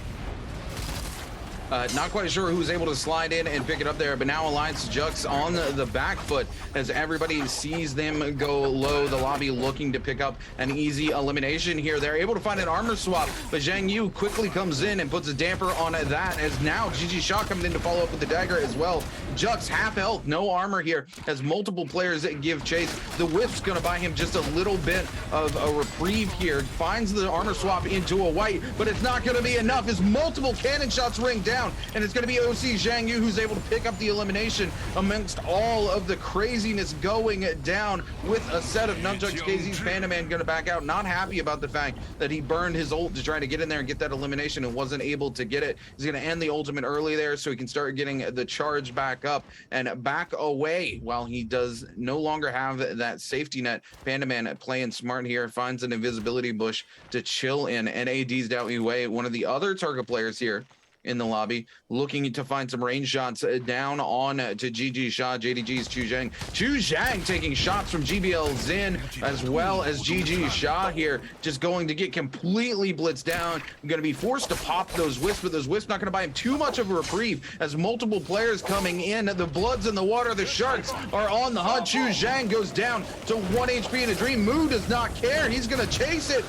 Not quite sure who's able to slide in and pick it up there, but now Alliance Jux on the back foot as everybody sees them go low. The lobby looking to pick up an easy elimination here. They're able to find an armor swap, but Zhang Yu quickly comes in and puts a damper on that as now GG Shah coming in to follow up with the dagger as well. Jux half health, no armor here as multiple players give chase. The whiff's going to buy him just a little bit of a reprieve here. Finds the armor swap into a white, but it's not going to be enough as multiple cannon shots ring down. And it's going to be OC Zhang Yu who's able to pick up the elimination amongst all of the craziness going down with a set of nunchucks. KZ's Panda Man going to back out, not happy about the fact that he burned his ult to try to get in there and get that elimination and wasn't able to get it. He's going to end the ultimate early there so he can start getting the charge back up and back away while he does no longer have that safety net. Panda Man playing smart here, finds an invisibility bush to chill in. NAD's Doubt Way, one of the other target players here, in the lobby, looking to find some range shots down on to GG Sha. JDG's Chu Zhang. Chu Zhang taking shots from GBL Zin as well as GG Sha here, just going to get completely blitzed down. Going to be forced to pop those wisps, but those wisps not going to buy him too much of a reprieve as multiple players coming in. The Bloods in the water, the Sharks are on the hunt. Chu Zhang goes down to 1 HP in a dream. Moo does not care. He's going to chase it.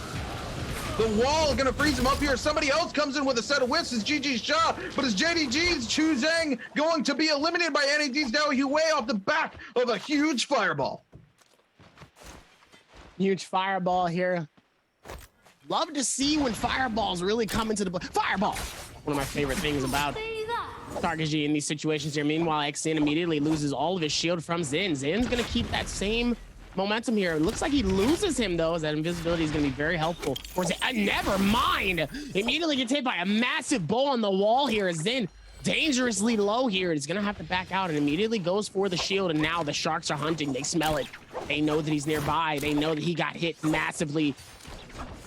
The wall is going to freeze him up here. Somebody else comes in with a set of wisps. It's GG Sha, but is JDG's Chu Zhang going to be eliminated by NAD's Dao Yue off the back of a huge fireball? Huge fireball here. Love to see when fireballs really come into the fireball. One of my favorite things about Tarkaji in these situations here. Meanwhile, XN immediately loses all of his shield from Zin. Zin's going to keep that same momentum here. It looks like he loses him though, as that invisibility is going to be very helpful. Or never mind. Immediately gets hit by a massive bow on the wall here. Zin dangerously low here. He's going to have to back out and immediately goes for the shield. And now the Sharks are hunting. They smell it. They know that he's nearby. They know that he got hit massively.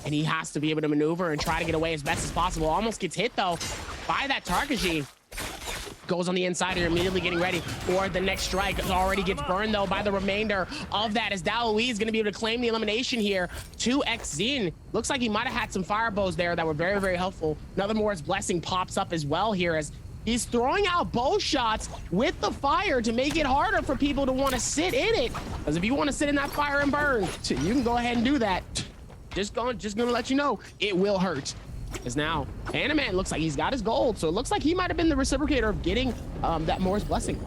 And he has to be able to maneuver and try to get away as best as possible. Almost gets hit though by that Tarkaji. Goes on the inside here, immediately getting ready for the next strike. Already gets burned though by the remainder of that, as Dao Yue is going to be able to claim the elimination here. 2x Zin. Looks like he might have had some fire bows there that were very, very helpful. Another Morris Blessing pops up as well here, as he's throwing out bow shots with the fire to make it harder for people to want to sit in it. Because if you want to sit in that fire and burn, you can go ahead and do that. Just gonna let you know, it will hurt. Because now Panaman looks like he's got his gold, so it looks like he might have been the reciprocator of getting that Morris Blessing.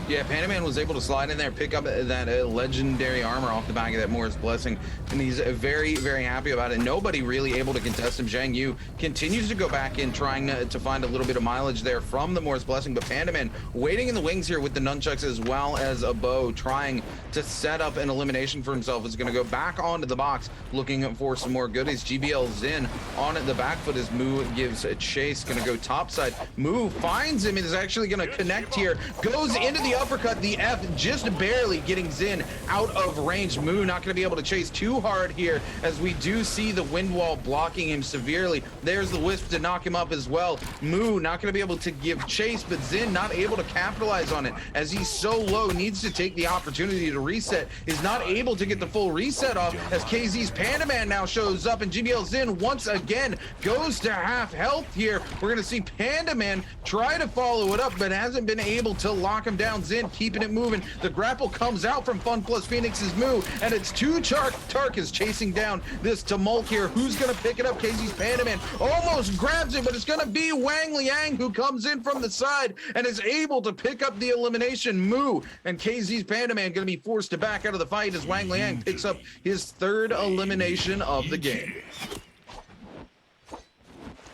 Yeah, Panaman was able to slide in there, pick up that legendary armor off the back of that Morris Blessing, and he's very, very happy about it. Nobody really able to contest him. Zhang Yu continues to go back in, trying to find a little bit of mileage there from the Morris Blessing, but Panaman waiting in the wings here with the nunchucks as well as a bow, trying to set up an elimination for himself. Is going to go back onto the box, looking for some more goodies. GBL Zin on the back foot as Moo gives a chase, going to go topside. Moo finds him and is actually going to connect here, goes into the uppercut, the F just barely getting Zin out of range. Moo not going to be able to chase too hard here, as we do see the wind wall blocking him severely. There's the wisp to knock him up as well. Moo not going to be able to give chase, but Zin not able to capitalize on it, as he's so low, needs to take the opportunity to reset, is not able to get the full reset off, as KZ's Panaman now shows up, and GBL Zin once again goes to half health here. We're going to see Pandaman try to follow it up, but hasn't been able to lock him down. Zin keeping it moving. The grapple comes out from Fun Plus Phoenix's Moo, and it's two Tarkas chasing down this tumult here. Who's going to pick it up? KZ's Pandaman almost grabs it, but it's going to be Wang Liang who comes in from the side and is able to pick up the elimination. Moo and KZ's Pandaman going to be forced to back out of the fight as Wang Liang picks up his third elimination of the game.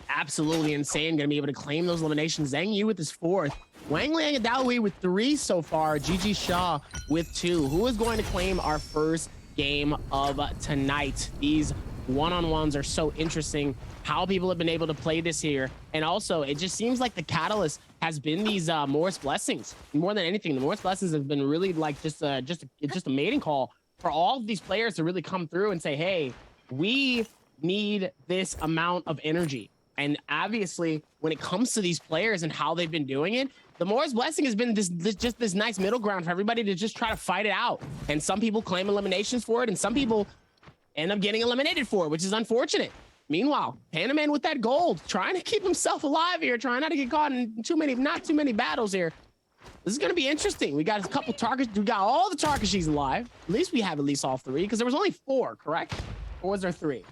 Absolutely insane. Going to be able to claim those eliminations. Zhang Yu with his fourth. Wang Liang and Dao Yue with 3 so far. GG Sha with 2. Who is going to claim our first game of tonight? These one-on-ones are so interesting. How people have been able to play this here. And also, it just seems like the catalyst has been these Morris Blessings. More than anything, the Morris Blessings have been really like just a mating call for all of these players to really come through and say, hey, we need this amount of energy. And obviously, when it comes to these players and how they've been doing it, the Morris Blessing has been this nice middle ground for everybody to just try to fight it out. And some people claim eliminations for it, and some people end up getting eliminated for it, which is unfortunate. Meanwhile, Panaman with that gold, trying to keep himself alive here, trying not to get caught in not too many battles here. This is going to be interesting. We got a couple Tarkas. We got all the Tarkashis alive. At least we have at least all 3, because there was only 4, correct? Or was there 3?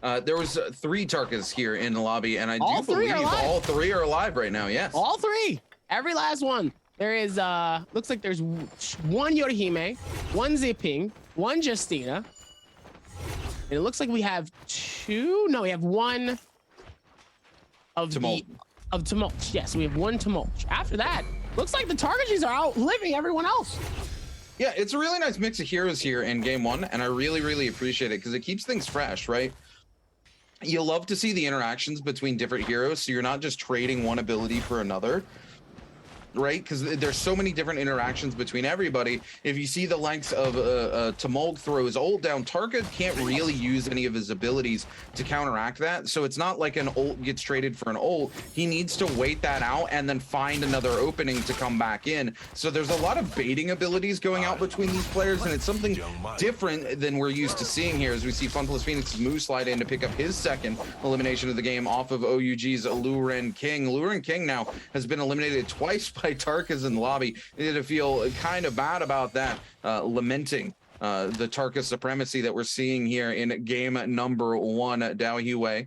There was 3 Tarkas here in the lobby, and I all do believe all 3 are alive right now. Yes, all 3, every last one. There is looks like there's 1 Yorihime, 1 Ziping, 1 Justina, and it looks like we have 2. No, we have 1 of Tumult. Of Tumult. Yes, we have 1 Tumult. After that, looks like the Tarkashis are outliving everyone else. Yeah, it's a really nice mix of heroes here in game 1, and I really, really appreciate it because it keeps things fresh, right? You love to see the interactions between different heroes, so you're not just trading one ability for another. right? Because there's so many different interactions between everybody. If you see the likes of Tumult throw his ult down, Tarka can't really use any of his abilities to counteract that. So it's not like an ult gets traded for an ult. He needs to wait that out and then find another opening to come back in. So there's a lot of baiting abilities going out between these players, and it's something different than we're used to seeing here, as we see FunPlus Phoenix's Moo slide in to pick up his second elimination of the game off of OUG's Luren King. Luren King now has been eliminated twice by Tarkas in the lobby. They need to feel kind of bad about that, lamenting the Tarka supremacy that we're seeing here in game number 1. DAY5-SOLO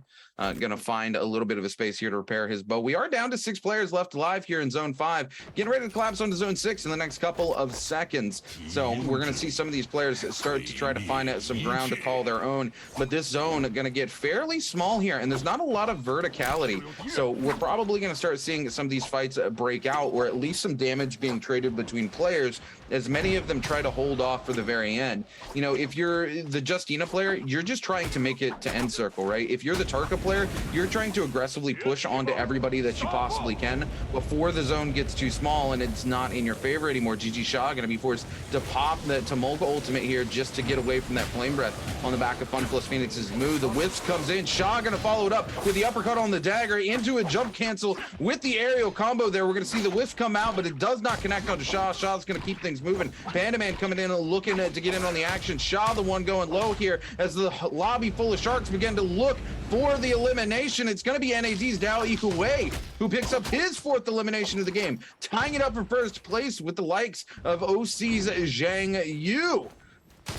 gonna find a little bit of a space here to repair his bow. We are down to 6 players left alive here in zone 5, getting ready to collapse onto zone 6 in the next couple of seconds. So we're gonna see some of these players start to try to find some ground to call their own, but this zone gonna get fairly small here, and there's not a lot of verticality. So we're probably gonna start seeing some of these fights break out, or at least some damage being traded between players, as many of them try to hold off for the very end. You know, if you're the Justina player, you're just trying to make it to end circle, right? If you're the Tarka player, you're trying to aggressively push onto everybody that you possibly can before the zone gets too small and it's not in your favor anymore. GG Shaw gonna be forced to pop the Tumulka ultimate here just to get away from that flame breath on the back of FunPlus Phoenix's Moo. The Wisp comes in, Shaw gonna follow it up with the uppercut on the dagger into a jump cancel with the aerial combo there. We're gonna see the Wisp come out, but it does not connect onto Shaw. Shaw's gonna keep things moving. Panda Man coming in looking to get in on the action. Shaw the one going low here as the lobby full of sharks begin to look for the elimination. It's going to be NAD's DAY5-SOLO who picks up his 4th elimination of the game, tying it up for first place with the likes of OC's Zhang Yu.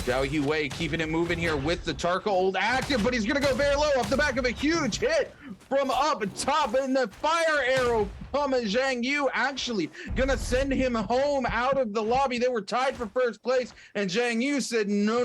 DAY5-SOLO keeping it moving here with the Tarka ult active, but he's going to go very low off the back of a huge hit from up top, and the fire arrow from Zhang Yu actually gonna send him home out of the lobby. They were tied for first place, and Zhang Yu said, no,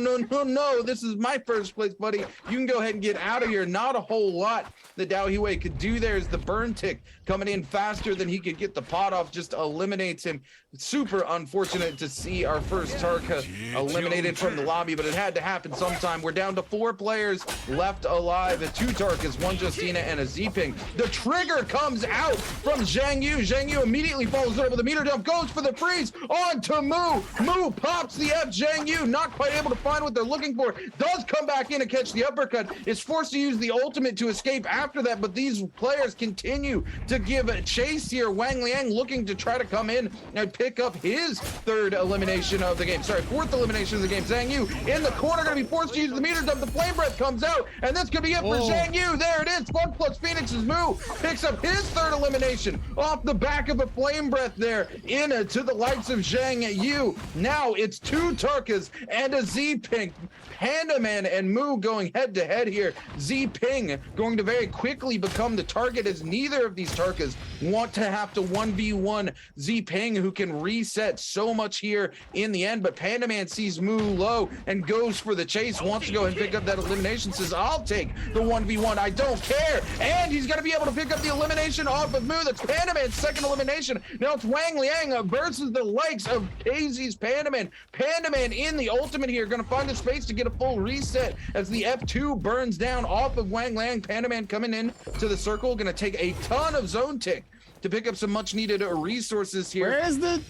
this is my first place, buddy. You can go ahead and get out of here. Not a whole lot that DAY5-SOLO could do there, as the burn tick coming in faster than he could get the pot off just eliminates him. Super unfortunate to see our first Tarka eliminated from the lobby, but it had to happen sometime. We're down to 4 players left alive, 2 Tarkas, 1 Justina, and a Z-Ping. The trigger comes out from Zhang Yu. Zhang Yu immediately follows it up with a meter dump, goes for the freeze on to Moo. Moo pops the F. Zhang Yu not quite able to find what they're looking for. Does come back in to catch the uppercut. Is forced to use the ultimate to escape after that, but these players continue to give chase here. Wang Liang looking to try to come in and pick up his 3rd elimination of the game. Sorry, 4th elimination of the game. Zhang Yu in the corner, going to be forced to use the meter dump. The flame breath comes out, and this could be it for Zhang Yu. There it is. FunPlus Phoenix's Moo picks up his 3rd elimination off the back of a flame breath there into the likes of Zhang Yu. Now it's 2 Tarkas and a Z-Ping. Panda Man and Moo going head to head here. Z-Ping going to very quickly become the target, as neither of these Tarkas want to have to 1v1 Z-Ping, who can reset so much here in the end. But Panda Man sees Moo low and goes for the chase, wants to go ahead and pick up that elimination, says, I'll take the 1v1, I don't care. And he's going to be able to pick up the elimination off of Moo. That's Panda Man's 2nd elimination. Now it's Wang Liang versus the likes of KZ's Panda Man. Panda Man in the ultimate here, going to find the space to get a full reset as the F2 burns down off of Wang Liang. Panda Man coming in to the circle, going to take a ton of zone tick to pick up some much needed resources here. Where is the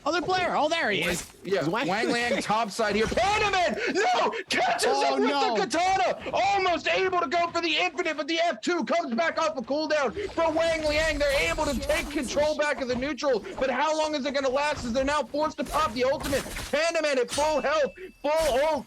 other player? Oh, there he is. Yeah, Wang Liang top side here. Panda Man, no! Catches up with the katana! Almost able to go for the infinite, but the F2 comes back off a cooldown for Wang Liang. They're able to take control back of the neutral, but how long is it going to last, as they're now forced to pop the ultimate? Panda Man at full health, full ult.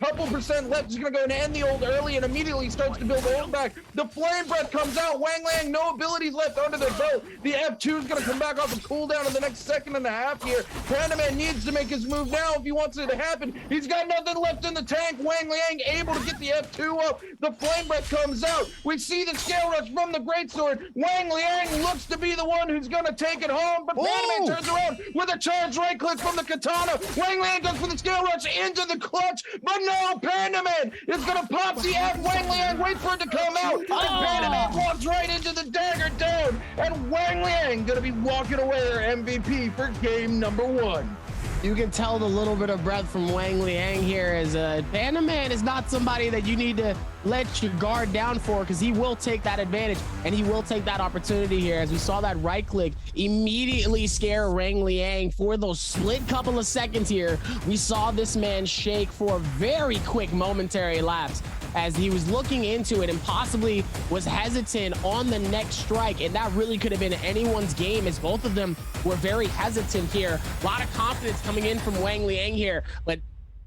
Couple percent left. He's going to go and end the ult early and immediately starts to build the ult back. The flame breath comes out. Wang Liang, no abilities left under their belt. The F2 is going to come back off a cooldown in the next 1.5 seconds here. Panda Man needs to make his move now if he wants it to happen. He's got nothing left in the tank. Wang Liang able to get the F2 up. The flame breath comes out. We see the scale rush from the greatsword. Wang Liang looks to be the one who's going to take it home, but Panda Man turns around with a charge right click from the katana. Wang Liang goes for the scale rush into the clutch, but no, Panda Man is going to pop the F. Wang Liang waits for it to come out, and Panda Man walks right into the dagger down, and Wang Liang going to be walking away their MVP for game number 1. You can tell the little bit of breath from Wang Liang here, as Panda Man is not somebody that you need to let your guard down for, because he will take that advantage and he will take that opportunity here. As we saw that right click immediately scare Wang Liang for those split couple of seconds here. We saw this man shake for a very quick momentary lapse as he was looking into it and possibly was hesitant on the next strike, and that really could have been anyone's game, as both of them were very hesitant here. A lot of confidence coming in from Wang Liang here, but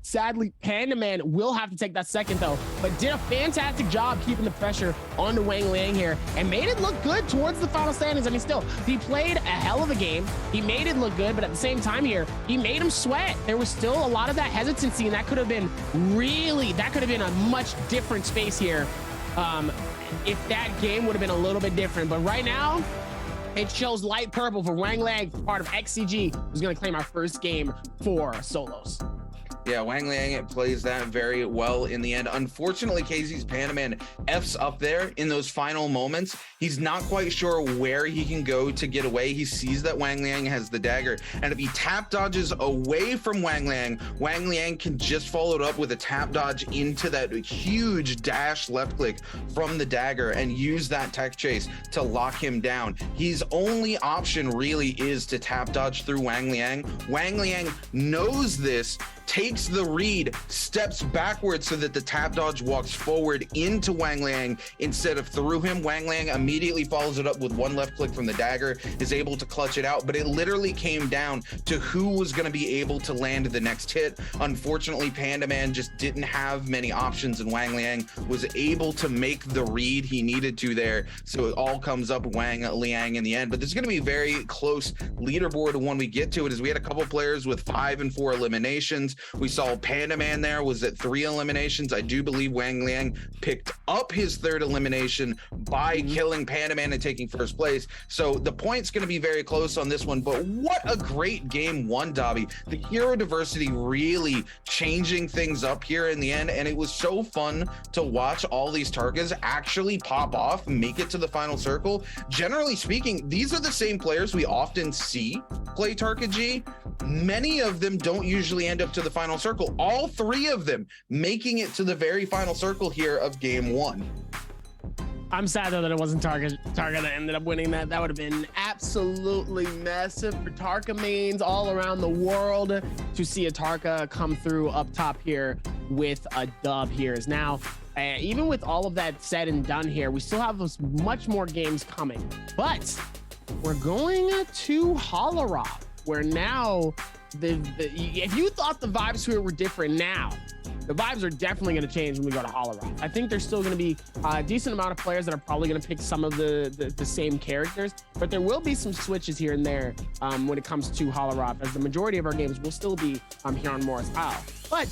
sadly Panda Man will have to take that second though, but did a fantastic job keeping the pressure onto Wang Liang here and made it look good towards the final standings. I mean, still, he played a hell of a game. He made it look good, but at the same time here, he made him sweat. There was still a lot of that hesitancy, and that could have been a much different space here if that game would have been a little bit different. But right now, it shows light purple for Wang Liang, part of XCG, who's going to claim our first game for solos. Yeah, Wang Liang plays that very well in the end. Unfortunately, KZ's Panda Man F's up there in those final moments. He's not quite sure where he can go to get away. He sees that Wang Liang has the dagger, and if he tap dodges away from Wang Liang can just follow it up with a tap dodge into that huge dash left click from the dagger and use that tech chase to lock him down. His only option really is to tap dodge through Wang Liang. Wang Liang knows this, takes the read, steps backwards so that the tap dodge walks forward into Wang Liang instead of through him. Wang Liang immediately follows it up with one left click from the dagger, is able to clutch it out, but it literally came down to who was going to be able to land the next hit. Unfortunately, Panda Man just didn't have many options, and Wang Liang was able to make the read he needed to there, so it all comes up Wang Liang in the end. But this is going to be a very close leaderboard when we get to it, as we had a couple players with 5 and 4 eliminations. We saw Panda Man there was at 3 eliminations. I do believe Wang Liang picked up his 3rd elimination by killing Panda Man and taking 1st place. So the point's going to be very close on this one, but what a great game one, Dobby. The hero diversity really changing things up here in the end, and it was so fun to watch all these Tarkas actually pop off, make it to the final circle. Generally speaking, these are the same players we often see play Tarka G. Many of them don't usually end up to the final circle. All 3 of them making it to the very final circle here of game 1. I'm sad though that it wasn't Tarka that ended up winning that. That would have been absolutely massive for Tarka mains all around the world to see a Tarka come through up top here with a dub here. Is now even with all of that said and done here, we still have much more games coming, but we're going to Holorop, where now if you thought the vibes here were different, now the vibes are definitely going to change when we go to Holorop. I think there's still going to be a decent amount of players that are probably going to pick some of the same characters, but there will be some switches here and there when it comes to Holorop, as the majority of our games will still be here on Morris Isle. But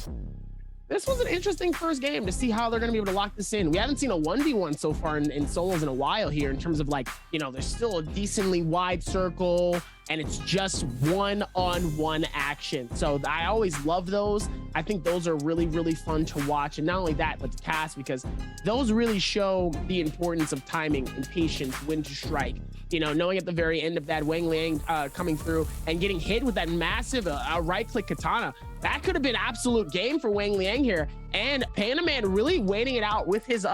this was an interesting first game to see how they're going to be able to lock this in. We haven't seen a 1v1 so far in solos in a while here, in terms of, like, you know, there's still a decently wide circle and it's just one-on-one action. So I always love those. I think those are really, really fun to watch. And not only that, but to cast, because those really show the importance of timing and patience, when to strike. You know, knowing at the very end of that Wang Liang coming through and getting hit with that massive right-click katana, that could have been absolute game for Wang Liang here. And Panda Man really waiting it out with his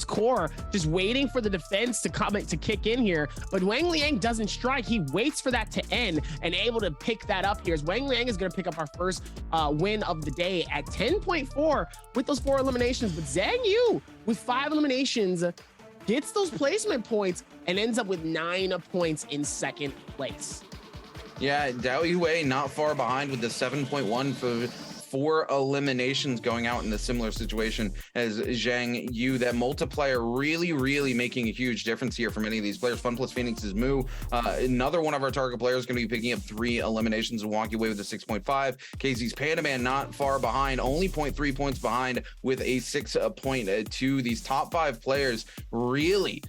core, just waiting for the defense to come to kick in here. But Wang Liang doesn't strike. He waits for that to end and able to pick that up here, as Wang Liang is going to pick up our first win of the day at 10.4 with those 4 eliminations. But Zhang Yu with 5 eliminations gets those placement points and ends up with 9 points in 2nd place. Yeah, Dao Yue not far behind with the 7.1 for 4 eliminations, going out in a similar situation as Zhang Yu. That multiplier really making a huge difference here for many of these players. Fun plus Phoenix's Moo, another one of our target players, going to be picking up 3 eliminations and walking away with a 6.5. KZ's Panda Man not far behind, only 0.3 points behind with a 6.2. These top 5 players really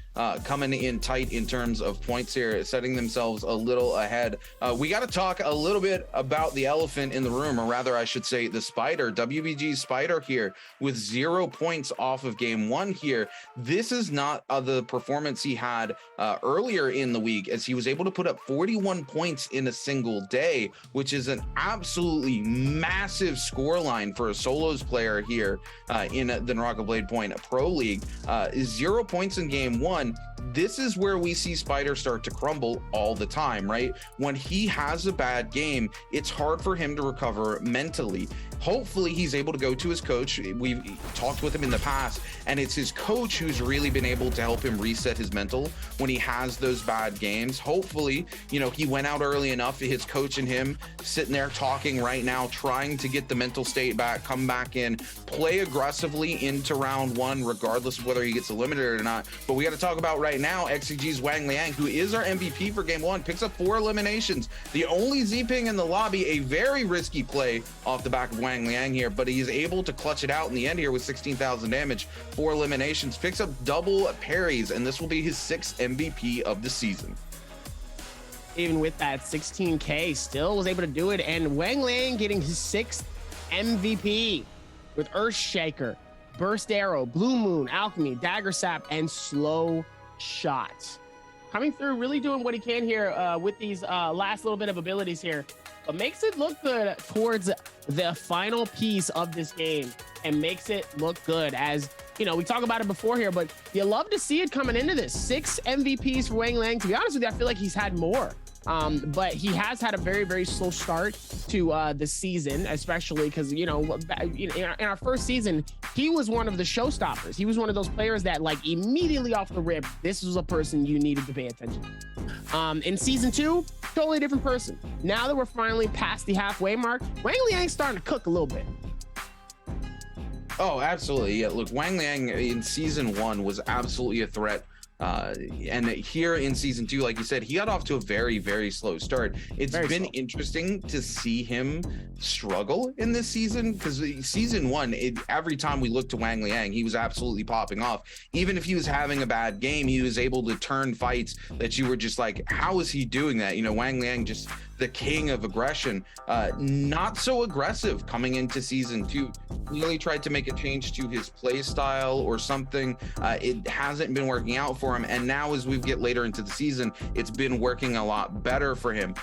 coming in tight in terms of points here, setting themselves a little ahead. We got to talk a little bit about the elephant in the room, or rather I should say the Spider. WBG's Spider here with 0 points off of game 1 here. This is not the performance he had earlier in the week, as he was able to put up 41 points in a single day, which is an absolutely massive scoreline for a solos player here in the Naraka Blade Point Pro League. 0 points in game 1. This is where we see Spider start to crumble all the time, right? When he has a bad game, it's hard for him to recover mentally. Hopefully he's able to go to his coach. We've talked with him in the past, and it's his coach who's really been able to help him reset his mental when he has those bad games. Hopefully, you know, he went out early enough, his coach and him sitting there talking right now, trying to get the mental state back, come back in, play aggressively into round 1, regardless of whether he gets eliminated or not. But we got to talk about right now, XCG's Wang Liang, who is our MVP for game 1, picks up 4 eliminations. The only Z-ping in the lobby, a very risky play off the back of Wang Liang here, but he's able to clutch it out in the end here with 16,000 damage, 4 eliminations, picks up double parries, and this will be his 6th MVP of the season. Even with that 16K, still was able to do it, and Wang Liang getting his 6th MVP with Earthshaker, Burst Arrow, Blue Moon, Alchemy, Dagger Sap, and Slow Shot. Coming through, really doing what he can here with these last little bit of abilities here, but makes it look good towards the final piece of this game and makes it look good. As you know, we talk about it before here, but you love to see it coming into this. 6 MVPs for Wang Liang. To be honest with you, I feel like he's had more. But he has had a very, very slow start to the season, especially because, you know, in our first season, he was one of the showstoppers. He was one of those players that, like, immediately off the rip, this was a person you needed to pay attention to. In season 2, totally different person. Now that we're finally past the halfway mark, Wang Liang's starting to cook a little bit. Oh, absolutely. Yeah, look, Wang Liang in season 1 was absolutely a threat. And here in season 2, like you said, he got off to a very, very slow start. It's been interesting to see him struggle in this season, because season 1, every time we looked to Wang Liang, he was absolutely popping off. Even if he was having a bad game, he was able to turn fights that you were just like, how is he doing that? You know, Wang Liang, just the king of aggression. Not so aggressive coming into season 2. Really tried to make a change to his play style or something. It hasn't been working out for him, and now as we get later into the season, it's been working a lot better for him.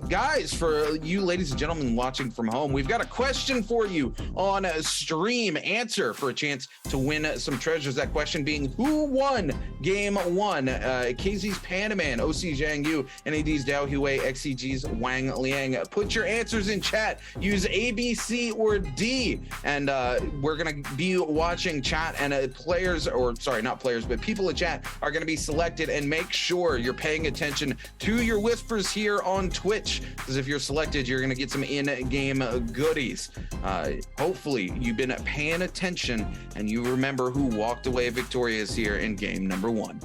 Guys, for you ladies and gentlemen watching from home, we've got a question for you on stream. Answer for a chance to win some treasures. That question being, who won game 1? KZ's Panaman, OC Zhang Yu, NAD's Dao Hui, XCG's Wang Liang. Put your answers in chat. Use A, B, C, or D, and we're gonna be watching chat, and players, or sorry, not players, but people in chat are going to be selected, and make sure you're paying attention to your whispers here on Twitch, because if you're selected, you're going to get some in-game goodies. Hopefully you've been paying attention and you remember who walked away victorious here in game number 1.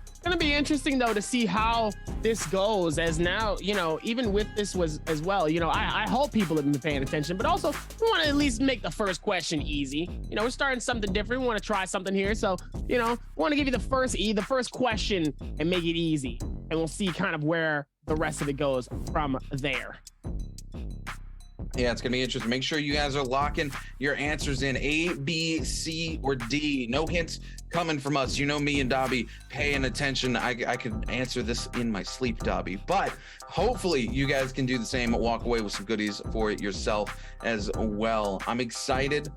It's going to be interesting, though, to see how this goes, as now, you know, even with this was as well, you know, I hope people have been paying attention, but also we want to at least make the first question easy. You know, we're starting something different. We want to try something here. So, you know, we want to give you the first question and make it easy. And we'll see kind of where the rest of it goes from there. Yeah, it's going to be interesting. Make sure you guys are locking your answers in A, B, C, or D. No hints coming from us. You know me and Dobby paying attention. I could answer this in my sleep, Dobby. But hopefully you guys can do the same. Walk away with some goodies for yourself as well. I'm excited.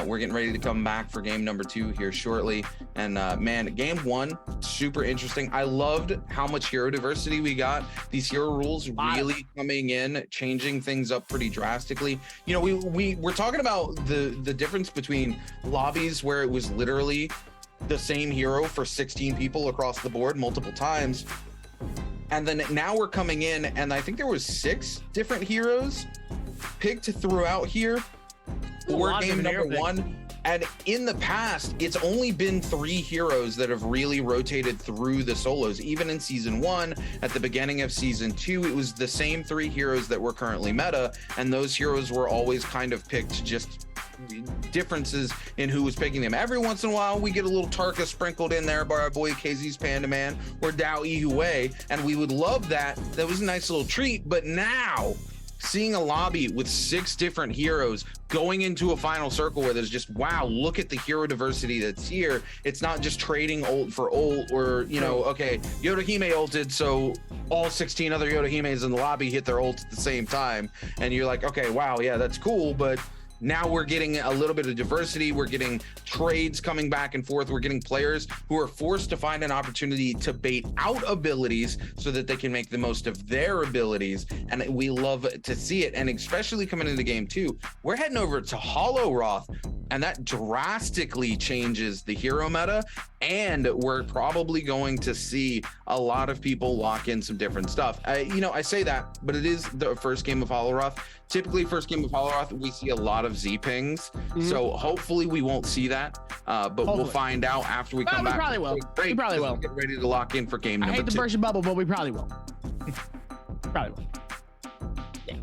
We're getting ready to come back for game number 2 here shortly. And man, game 1, super interesting. I loved how much hero diversity we got. These hero rules really coming in, changing things up pretty drastically. You know, we're talking about the difference between lobbies where it was literally the same hero for 16 people across the board multiple times, and then now we're coming in, and I think there was 6 different heroes picked throughout here for game number 1. And in the past, it's only been 3 heroes that have really rotated through the solos. Even in season 1, at the beginning of season 2, it was the same 3 heroes that were currently meta, and those heroes were always kind of picked, just differences in who was picking them. Every once in a while, we get a little Tarka sprinkled in there by our boy KZ's Panda Man or Dao Hui, and we would love that. That was a nice little treat. But now, seeing a lobby with 6 different heroes going into a final circle where there's just, wow, look at the hero diversity that's here. It's not just trading ult for ult, or, you know, okay, Yodohime ulted, so all 16 other Yodohimes in the lobby hit their ult at the same time. And you're like, okay, wow, yeah, that's cool, but now we're getting a little bit of diversity. We're getting trades coming back and forth. We're getting players who are forced to find an opportunity to bait out abilities so that they can make the most of their abilities. And we love to see it. And especially coming into game 2, we're heading over to Hollow Roth, and that drastically changes the hero meta. And we're probably going to see a lot of people lock in some different stuff. You know, I say that, but it is the first game of Hollow Roth. Typically, first game of Hollow Roth, we see a lot of Z pings. So hopefully we won't see that, but we'll find out after we come back. We probably will. Great, we probably will. Get ready to lock in for game number 2. I hate to burst your bubble, but we probably will. Probably will. Yeah.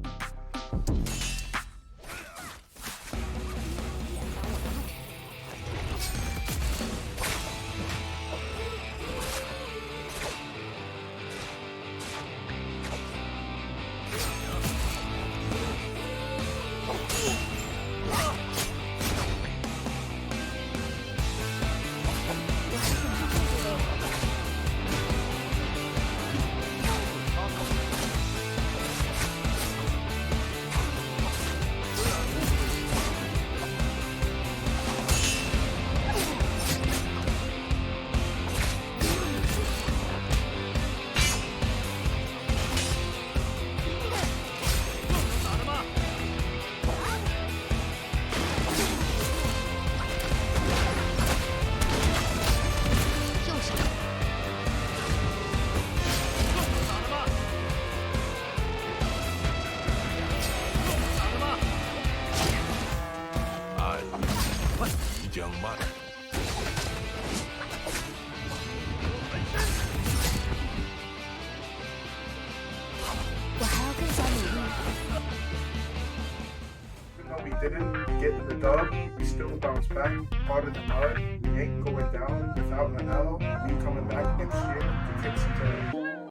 Didn't get the dub, we still bounce back harder than hard. We ain't going down without an L. We coming back next year to kick some tail.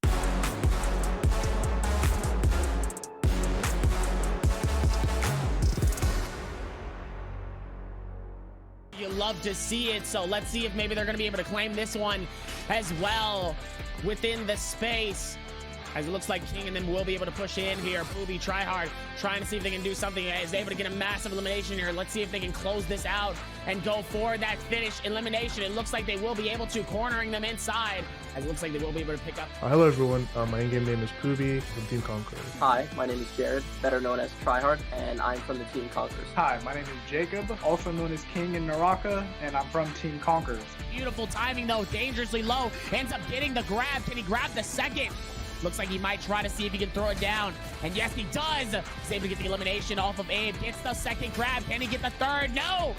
You love to see it, so let's see if maybe they're going to be able to claim this one as well within the space. As it looks like King and them will be able to push in here. Poobie, Tryhard, trying to see if they can do something. Is able to get a massive elimination here. Let's see if they can close this out and go for that finish elimination. It looks like they will be able to, cornering them inside. As it looks like they will be able to pick up. Hello everyone, my in-game name is Poobie from Team Conquerors. Hi, my name is Jared, better known as Tryhard, and I'm from the Team Conquerors. Hi, my name is Jacob, also known as King in Naraka, and I'm from Team Conquerors. Beautiful timing though, dangerously low. Ends up getting the grab. Can he grab the second? Looks like he might try to see if he can throw it down. And yes, he does. He's able to get the elimination off of Abe. Gets the second grab. Can he get the third? No!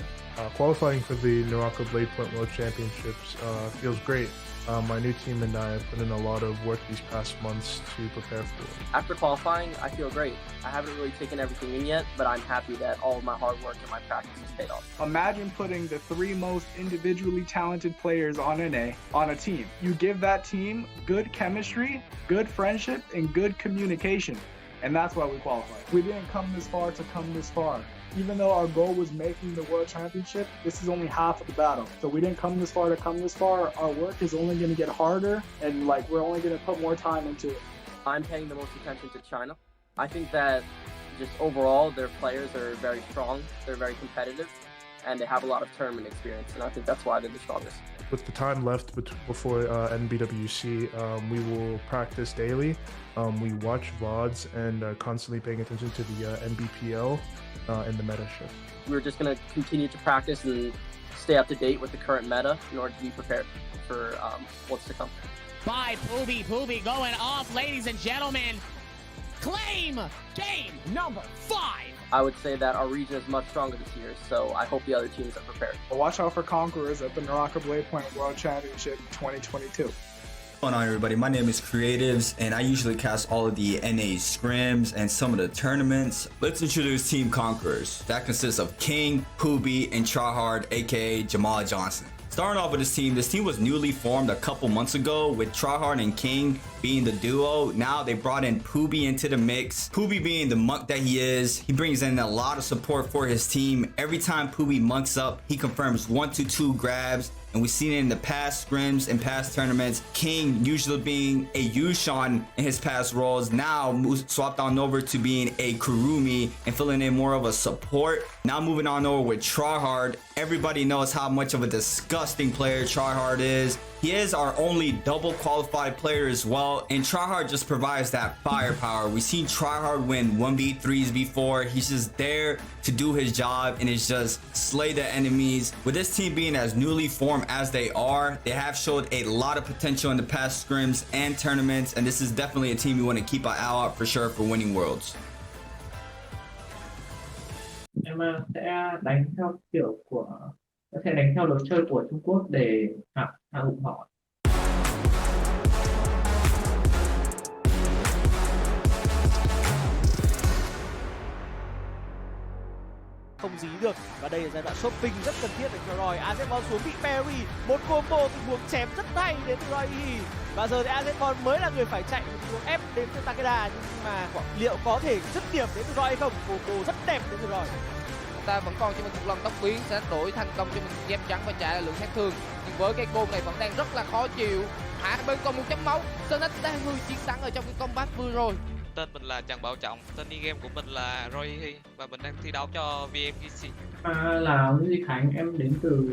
Qualifying for the Naraka Blade Point World Championships feels great. My new team and I have put in a lot of work these past months to prepare for it. After qualifying, I feel great. I haven't really taken everything in yet, but I'm happy that all of my hard work and my practice has paid off. Imagine putting the 3 most individually talented players on NA on a team. You give that team good chemistry, good friendship, and good communication. And that's why we qualified. We didn't come this far to come this far. Even though our goal was making the World Championship, this is only half of the battle. So we didn't come this far to come this far. Our work is only going to get harder, and we're only going to put more time into it. I'm paying the most attention to China. I think that just overall, their players are very strong. They're very competitive, and they have a lot of tournament experience, and I think that's why they're the strongest. With the time left before NBWC, we will practice daily. We watch VODs and constantly paying attention to the Nbpl and the meta shift. We're just going to continue to practice and stay up to date with the current meta in order to be prepared for what's to come. By Poobie. Poobie going off, ladies and gentlemen. Claim game number 5. I would say that our region is much stronger this year, so I hope the other teams are prepared. Watch out for Conquerors at the Naraka Blade Point World Championship 2022. What's going on, everybody? My name is Creatives, and I usually cast all of the NA scrims and some of the tournaments. Let's introduce Team Conquerors. That consists of King, Poobie, and Tryhard, aka Jamal Johnson. Starting off with this team was newly formed a couple months ago with Tryhard and King being the duo. Now they brought in Poobie into the mix. Poobie being the monk that he is, he brings in a lot of support for his team. Every time Poobie monks up, he confirms 1 to 2 grabs. And we've seen it in the past scrims and past tournaments. King usually being a Yushan in his past roles, now swapped on over to being a Kurumi and filling in more of a support. Now moving on over with Tryhard. Everybody knows how much of a disgusting player Tryhard is. He is our only double qualified player as well, and Tryhard just provides that firepower. We've seen Tryhard win 1v3s before. He's just there to do his job and it's just slay the enemies. With this team being as newly formed as they are, they have showed a lot of potential in the past scrims and tournaments, and this is definitely a team you want to keep an eye out for sure for winning worlds. Em sẽ đánh theo kiểu của sẽ đánh theo lối chơi của Trung Quốc để hạ gục họ. Không dí được, và đây là giai đoạn shopping rất cần thiết để cho Roy. AZ xuống bị parry, một combo tình huống chém rất hay đến từ Roy. Và giờ thì AZ mới là người phải chạy một tình huống ép đến từ Takeda, nhưng mà liệu có thể dứt điểm đến từ Roy hay không? Combo rất đẹp đến từ Roy. Ta vẫn còn cho mình một lần tốc biến sẽ đổi thành công cho mình dép trắng và trả lại lượng sát thương, nhưng với cái côn này vẫn đang rất là khó chịu. Hạ bên còn một chấm máu, Snake đang hư chiến thắng ở trong cái combat vừa rồi. Tên mình là Trần Bảo Trọng, tên đi game của mình là Roy và mình đang thi đấu cho VMGC. Là Duy Khánh, em đến từ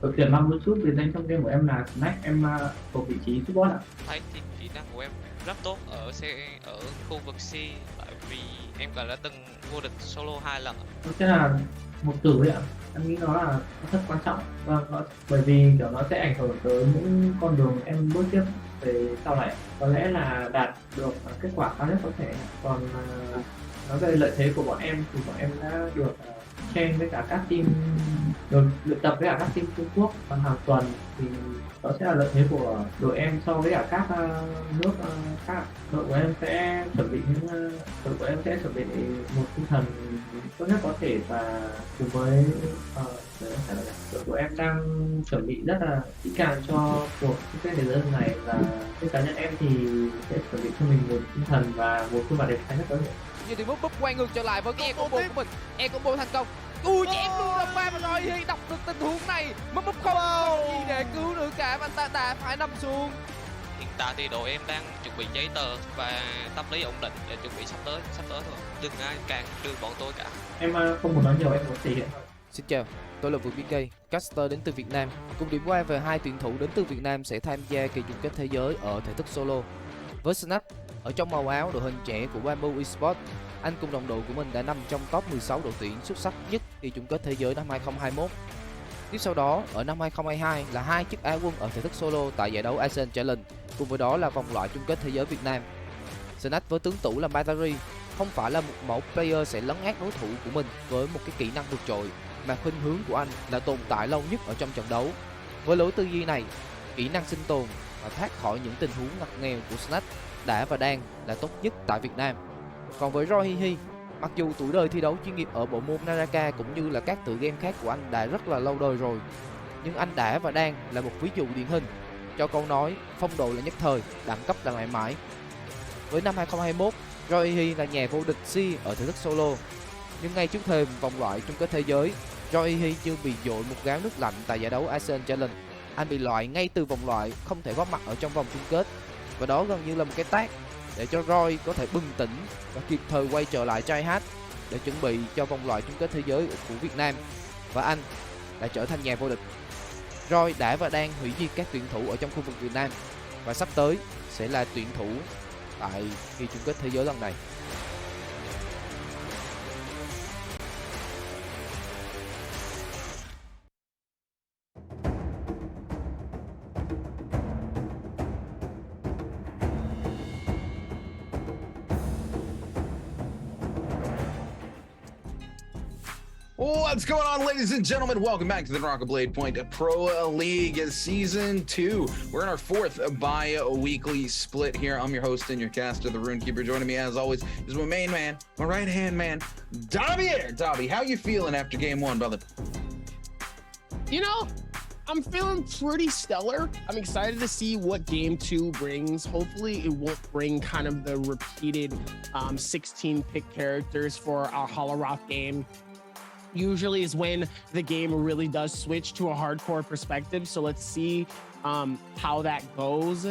đội tuyển 50 chút, biệt danh trong game của em là Snack, em thuộc vị trí support ạ. Thấy thì kỹ năng của em rất tốt ở khu vực C, bởi vì em còn đã từng vô địch solo 2 lần. Nó sẽ là một từ ấy ạ. Em nghĩ nó là rất quan trọng, và bởi vì kiểu nó sẽ ảnh hưởng tới những con đường em bước tiếp về sau này. Có lẽ là đạt được kết quả cao nhất có thể. Còn nói về lợi thế của bọn em thì bọn em đã được train với cả các team, được luyện tập với cả các team Trung Quốc hàng tuần, thì đó sẽ là lợi thế của đội em so với cả các nước khác. Đội của em sẽ chuẩn bị một tinh thần tốt nhất có thể, và cùng với đội của em đang chuẩn bị rất là kỹ càng cho cuộc chung kết thế giới lần này, và với cá nhân em thì sẽ chuẩn bị cho mình một tinh thần và một phiên bản đẹp nhất có thể. Như thì búp quay ngược trở lại với cái combo của mình, combo thành công. Chém luôn là pha và rồi Hy đọc được tình huống này, búp không còn gì để cứu nữa cả, và ta đã phải nằm xuống. Hiện tại thì đội em đang chuẩn bị giấy tờ và tâm lý ổn định để chuẩn bị sắp tới thôi. Đừng ai càng đưa bọn tôi cả. Em không muốn nói nhiều, em muốn thể hiện. Xin chào, tôi là BIWEEKly4, caster đến từ Việt Nam. Cùng điểm qua về 2 tuyển thủ đến từ Việt Nam sẽ tham gia kỳ chung kết thế giới ở thể thức solo. Với Snake ở trong màu áo đội hình trẻ của Bamboo Esports, anh cùng đồng đội của mình đã nằm trong top 16 đội tuyển xuất sắc nhất kỳ chung kết thế giới năm 2021. Tiếp sau đó, ở năm 2022 là 2 chiếc Á quân ở thể thức solo tại giải đấu Asian Challenge, cùng với đó là vòng loại chung kết thế giới Việt Nam. Snake với tướng tủ là Matari không phải là một mẫu player sẽ lấn át đối thủ của mình với một cái kỹ năng vượt trội, mà khuynh hướng của anh là tồn tại lâu nhất ở trong trận đấu. Với lối tư duy này, kỹ năng sinh tồn và thoát khỏi những tình huống ngặt nghèo của Snake đã và đang là tốt nhất tại Việt Nam. Còn với Roy, mặc dù tuổi đời thi đấu chuyên nghiệp ở bộ môn Naraka cũng như là các tựa game khác của anh đã rất là lâu đời rồi, nhưng anh đã và đang là một ví dụ điển hình cho câu nói phong độ là nhất thời, đẳng cấp là mãi mãi. Với năm 2021, Roy là nhà vô địch C ở thể thức solo, nhưng ngay trước thềm vòng loại chung kết thế giới, Roy chưa bị dội một gáo nước lạnh tại giải đấu Asian Challenge. Anh bị loại ngay từ vòng loại, không thể góp mặt ở trong vòng chung kết, và đó gần như là một cái tát để cho Roy có thể bừng tỉnh và kịp thời quay trở lại try hard để chuẩn bị cho vòng loại chung kết thế giới của Việt Nam, và anh đã trở thành nhà vô địch. Roy đã và đang hủy diệt các tuyển thủ ở trong khu vực Việt Nam, và sắp tới sẽ là tuyển thủ tại kỳ chung kết thế giới lần này. What's going on, ladies and gentlemen? Welcome back to the Naraka Blade Pro League Season 2. We're in our 4th bi-weekly split here. I'm your host and your caster, the Runekeeper. Joining me, as always, is my main man, my right-hand man, Dobby here. Dobby, how you feeling after game 1, brother? You know, I'm feeling pretty stellar. I'm excited to see what game 2 brings. Hopefully it won't bring kind of the repeated 16 pick characters for our Holoroth game. Usually is when the game really does switch to a hardcore perspective. So let's see how that goes.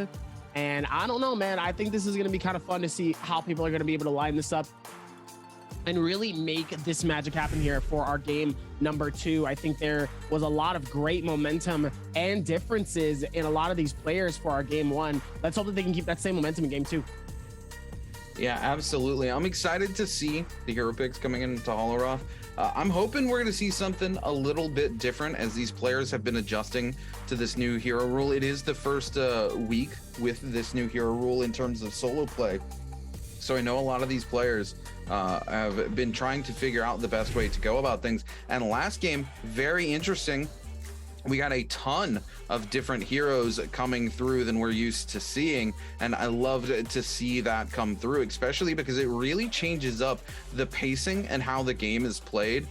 And I don't know, man. I think this is going to be kind of fun to see how people are going to be able to line this up and really make this magic happen here for our game number 2. I think there was a lot of great momentum and differences in a lot of these players for our game 1. Let's hope that they can keep that same momentum in game 2. Yeah, absolutely. I'm excited to see the hero picks coming into Holoroth. I'm hoping we're going to see something a little bit different as these players have been adjusting to this new hero rule. It is the first week with this new hero rule in terms of solo play. So I know a lot of these players have been trying to figure out the best way to go about things. And last game, very interesting. We got a ton of different heroes coming through than we're used to seeing. And I love to see that come through, especially because it really changes up the pacing and how the game is played.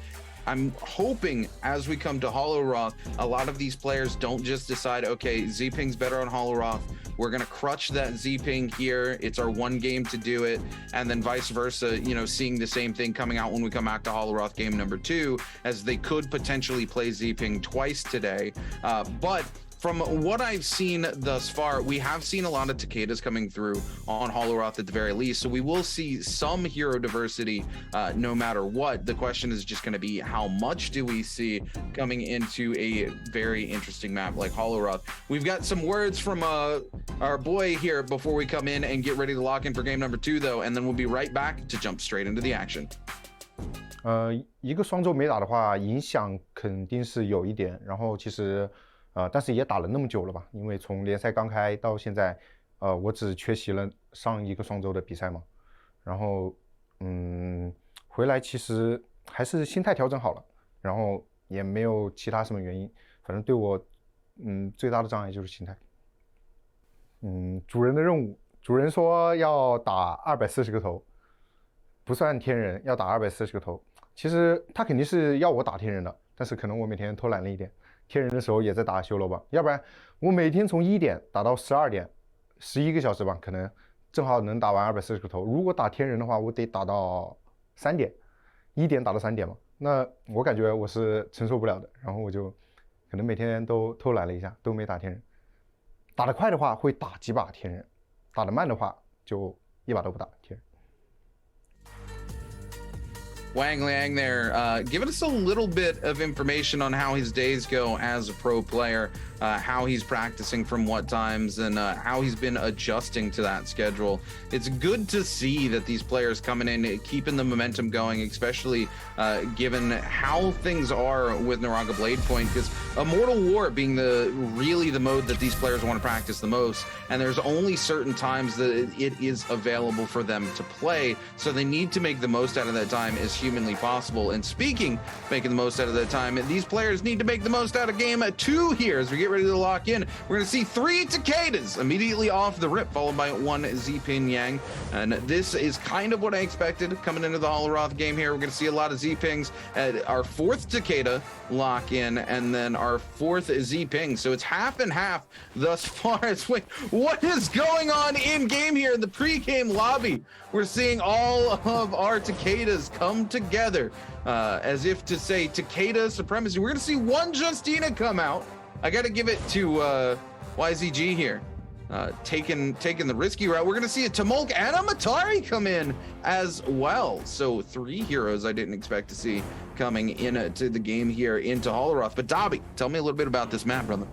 I'm hoping as we come to Holoroth, a lot of these players don't just decide, okay, Z-Ping's better on Holoroth. We're going to crutch that Z-Ping here. It's our one game to do it. And then vice versa, you know, seeing the same thing coming out when we come back to Holoroth game number 2, as they could potentially play Z-Ping twice today. But from what I've seen thus far, we have seen a lot of Takedas coming through on Holoroth at the very least. So we will see some hero diversity no matter what. The question is just going to be how much do we see coming into a very interesting map like Holoroth. We've got some words from our boy here before we come in and get ready to lock in for game number 2 though, and then we'll be right back to jump straight into the action. 一个双周没打的话，影响肯定是有一点。然后其实但是也打了那么久了吧，因为从联赛刚开到现在，我只缺席了上一个双周的比赛嘛。然后回来其实还是心态调整好了，然后也没有其他什么原因，反正对我最大的障碍就是心态。主人的任务，主人说要打240个头，不算天人，要打240个头。其实他肯定是要我打天人的，但是可能我每天偷懒了一点。天人的时候也在打修罗吧，要不然我每天从1点打到12点，11个小时吧，可能正好能打完240个头。如果打天人的话，我得打到3点，1点打到3点嘛，那我感觉我是承受不了的。然后我就可能每天都偷懒了一下，都没打天人。打得快的话会打几把天人，打得慢的话就一把都不打天人。Wang Liang there, giving us a little bit of information on how his days go as a pro player, how he's practicing from what times, and how he's been adjusting to that schedule. It's good to see that these players coming in, keeping the momentum going, especially given how things are with Naraka Blade Point, because Immortal War being really the mode that these players want to practice the most, and there's only certain times that it is available for them to play, so they need to make the most out of that time as humanly possible. And speaking making the most out of that time, these players need to make the most out of game 2 here as we get ready to lock in. We're going to see 3 Takedas immediately off the rip, followed by 1 Z-Ping Yang, and this is kind of what I expected coming into the Holoroth game here. We're going to see a lot of Z-Pings at our 4th Takeda lock in, and then our 4th Z-Ping, so it's half and half thus far. Wait, what is going on in game here in the pre-game lobby? We're seeing all of our Takedas come together as if to say Takeda supremacy. We're gonna see 1 Justina come out. I gotta give it to YZG here, taking the risky route. We're gonna see a Tumulk and a Matari come in as well. So 3 heroes I didn't expect to see coming into the game here into Holoroth. But Dobby, tell me a little bit about this map, brother.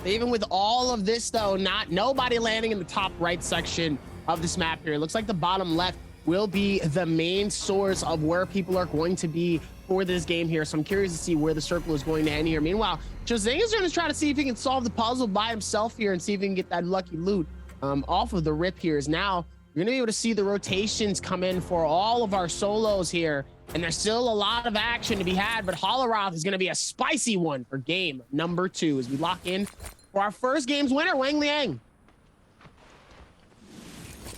Even with all of this though, nobody landing in the top right section of this map here. It looks like the bottom left will be the main source of where people are going to be for this game here. So I'm curious to see where the circle is going to end here. Meanwhile, Jose is going to try to see if he can solve the puzzle by himself here and see if he can get that lucky loot off of the rip here. Is now you're going to be able to see the rotations come in for all of our solos here. And there's still a lot of action to be had, but Holoroth is going to be a spicy one for game number 2 as we lock in for our first game's winner, Wang Liang.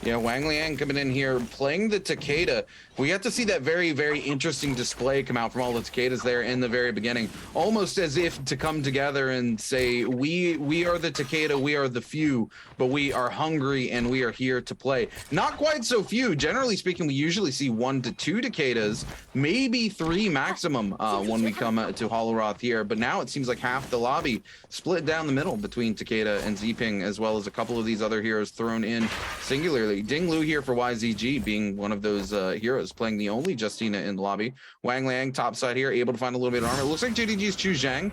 Yeah, Wang Liang coming in here, playing the Takeda. We got to see that very, very interesting display come out from all the Takedas there in the very beginning. Almost as if to come together and say, we are the Takeda, we are the few, but we are hungry and we are here to play. Not quite so few. Generally speaking, we usually see 1 to 2 Takedas, maybe 3 maximum when we come to Holoroth here. But now it seems like half the lobby split down the middle between Takeda and Zping, as well as a couple of these other heroes thrown in singularly. Ding Lu here for YZG, being one of those heroes, playing the only Justina in the lobby. Wang Liang top side here, able to find a little bit of armor. It looks like JDG's Chu Zhang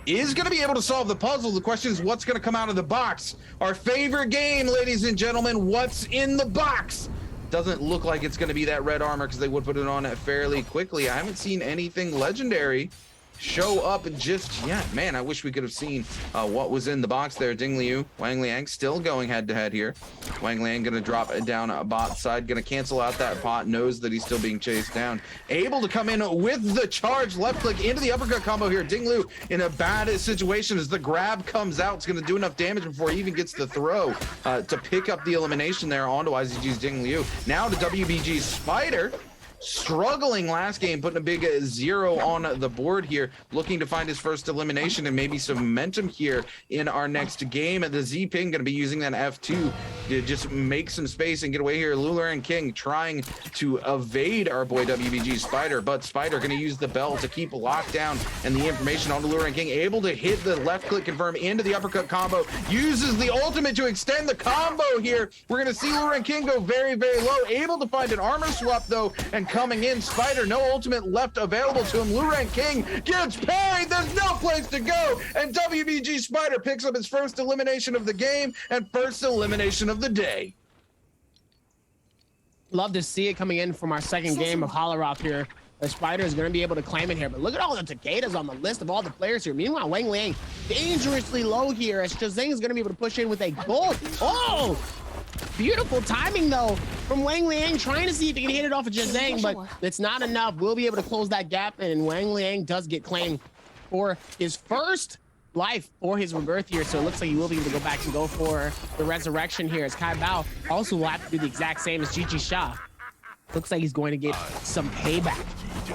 is going to be able to solve the puzzle. The question is, what's going to come out of the box? Our favorite game, ladies and gentlemen, what's in the box? Doesn't look like it's going to be that red armor, because they would put it on fairly quickly. I haven't seen anything legendary show up just yet. Man, I wish we could have seen what was in the box there. Ding Liu, Wang Liang still going head to head here. Wang Liang gonna drop it down a bot side, gonna cancel out that pot, knows that he's still being chased down. Able to come in with the charge, left click into the uppercut combo here. Ding Liu in a bad situation as the grab comes out. It's gonna do enough damage before he even gets the throw to pick up the elimination there onto IZG's Ding Liu. Now to WBG's Spider. Struggling last game, putting a big 0 on the board here, looking to find his first elimination and maybe some momentum here in our next game. The Zping going to be using that F2 to just make some space and get away here. Lular and King trying to evade our boy WBG Spider, but Spider going to use the bell to keep locked down and the information on Lular and King, able to hit the left click confirm into the uppercut combo, uses the ultimate to extend the combo here. We're going to see Lular and King go very, very low, able to find an armor swap though, and coming in, Spider, no ultimate left available to him. Luran King gets parried. There's no place to go. And WBG Spider picks up his first elimination of the game and first elimination of the day. Love to see it coming in from our second game of Holoroth here. The Spider is going to be able to claim it here, but look at all the Takedas on the list of all the players here. Meanwhile, Wang Liang dangerously low here as Chazeng is going to be able to push in with a gold. Oh! Beautiful timing though from Wang Liang, trying to see if he can hit it off of Chazeng, but it's not enough. We'll be able to close that gap, and Wang Liang does get claimed for his first life or his rebirth here, so it looks like he will be able to go back and go for the resurrection here, as Kai Bao also will have to do the exact same as GG Sha. Looks like he's going to get some payback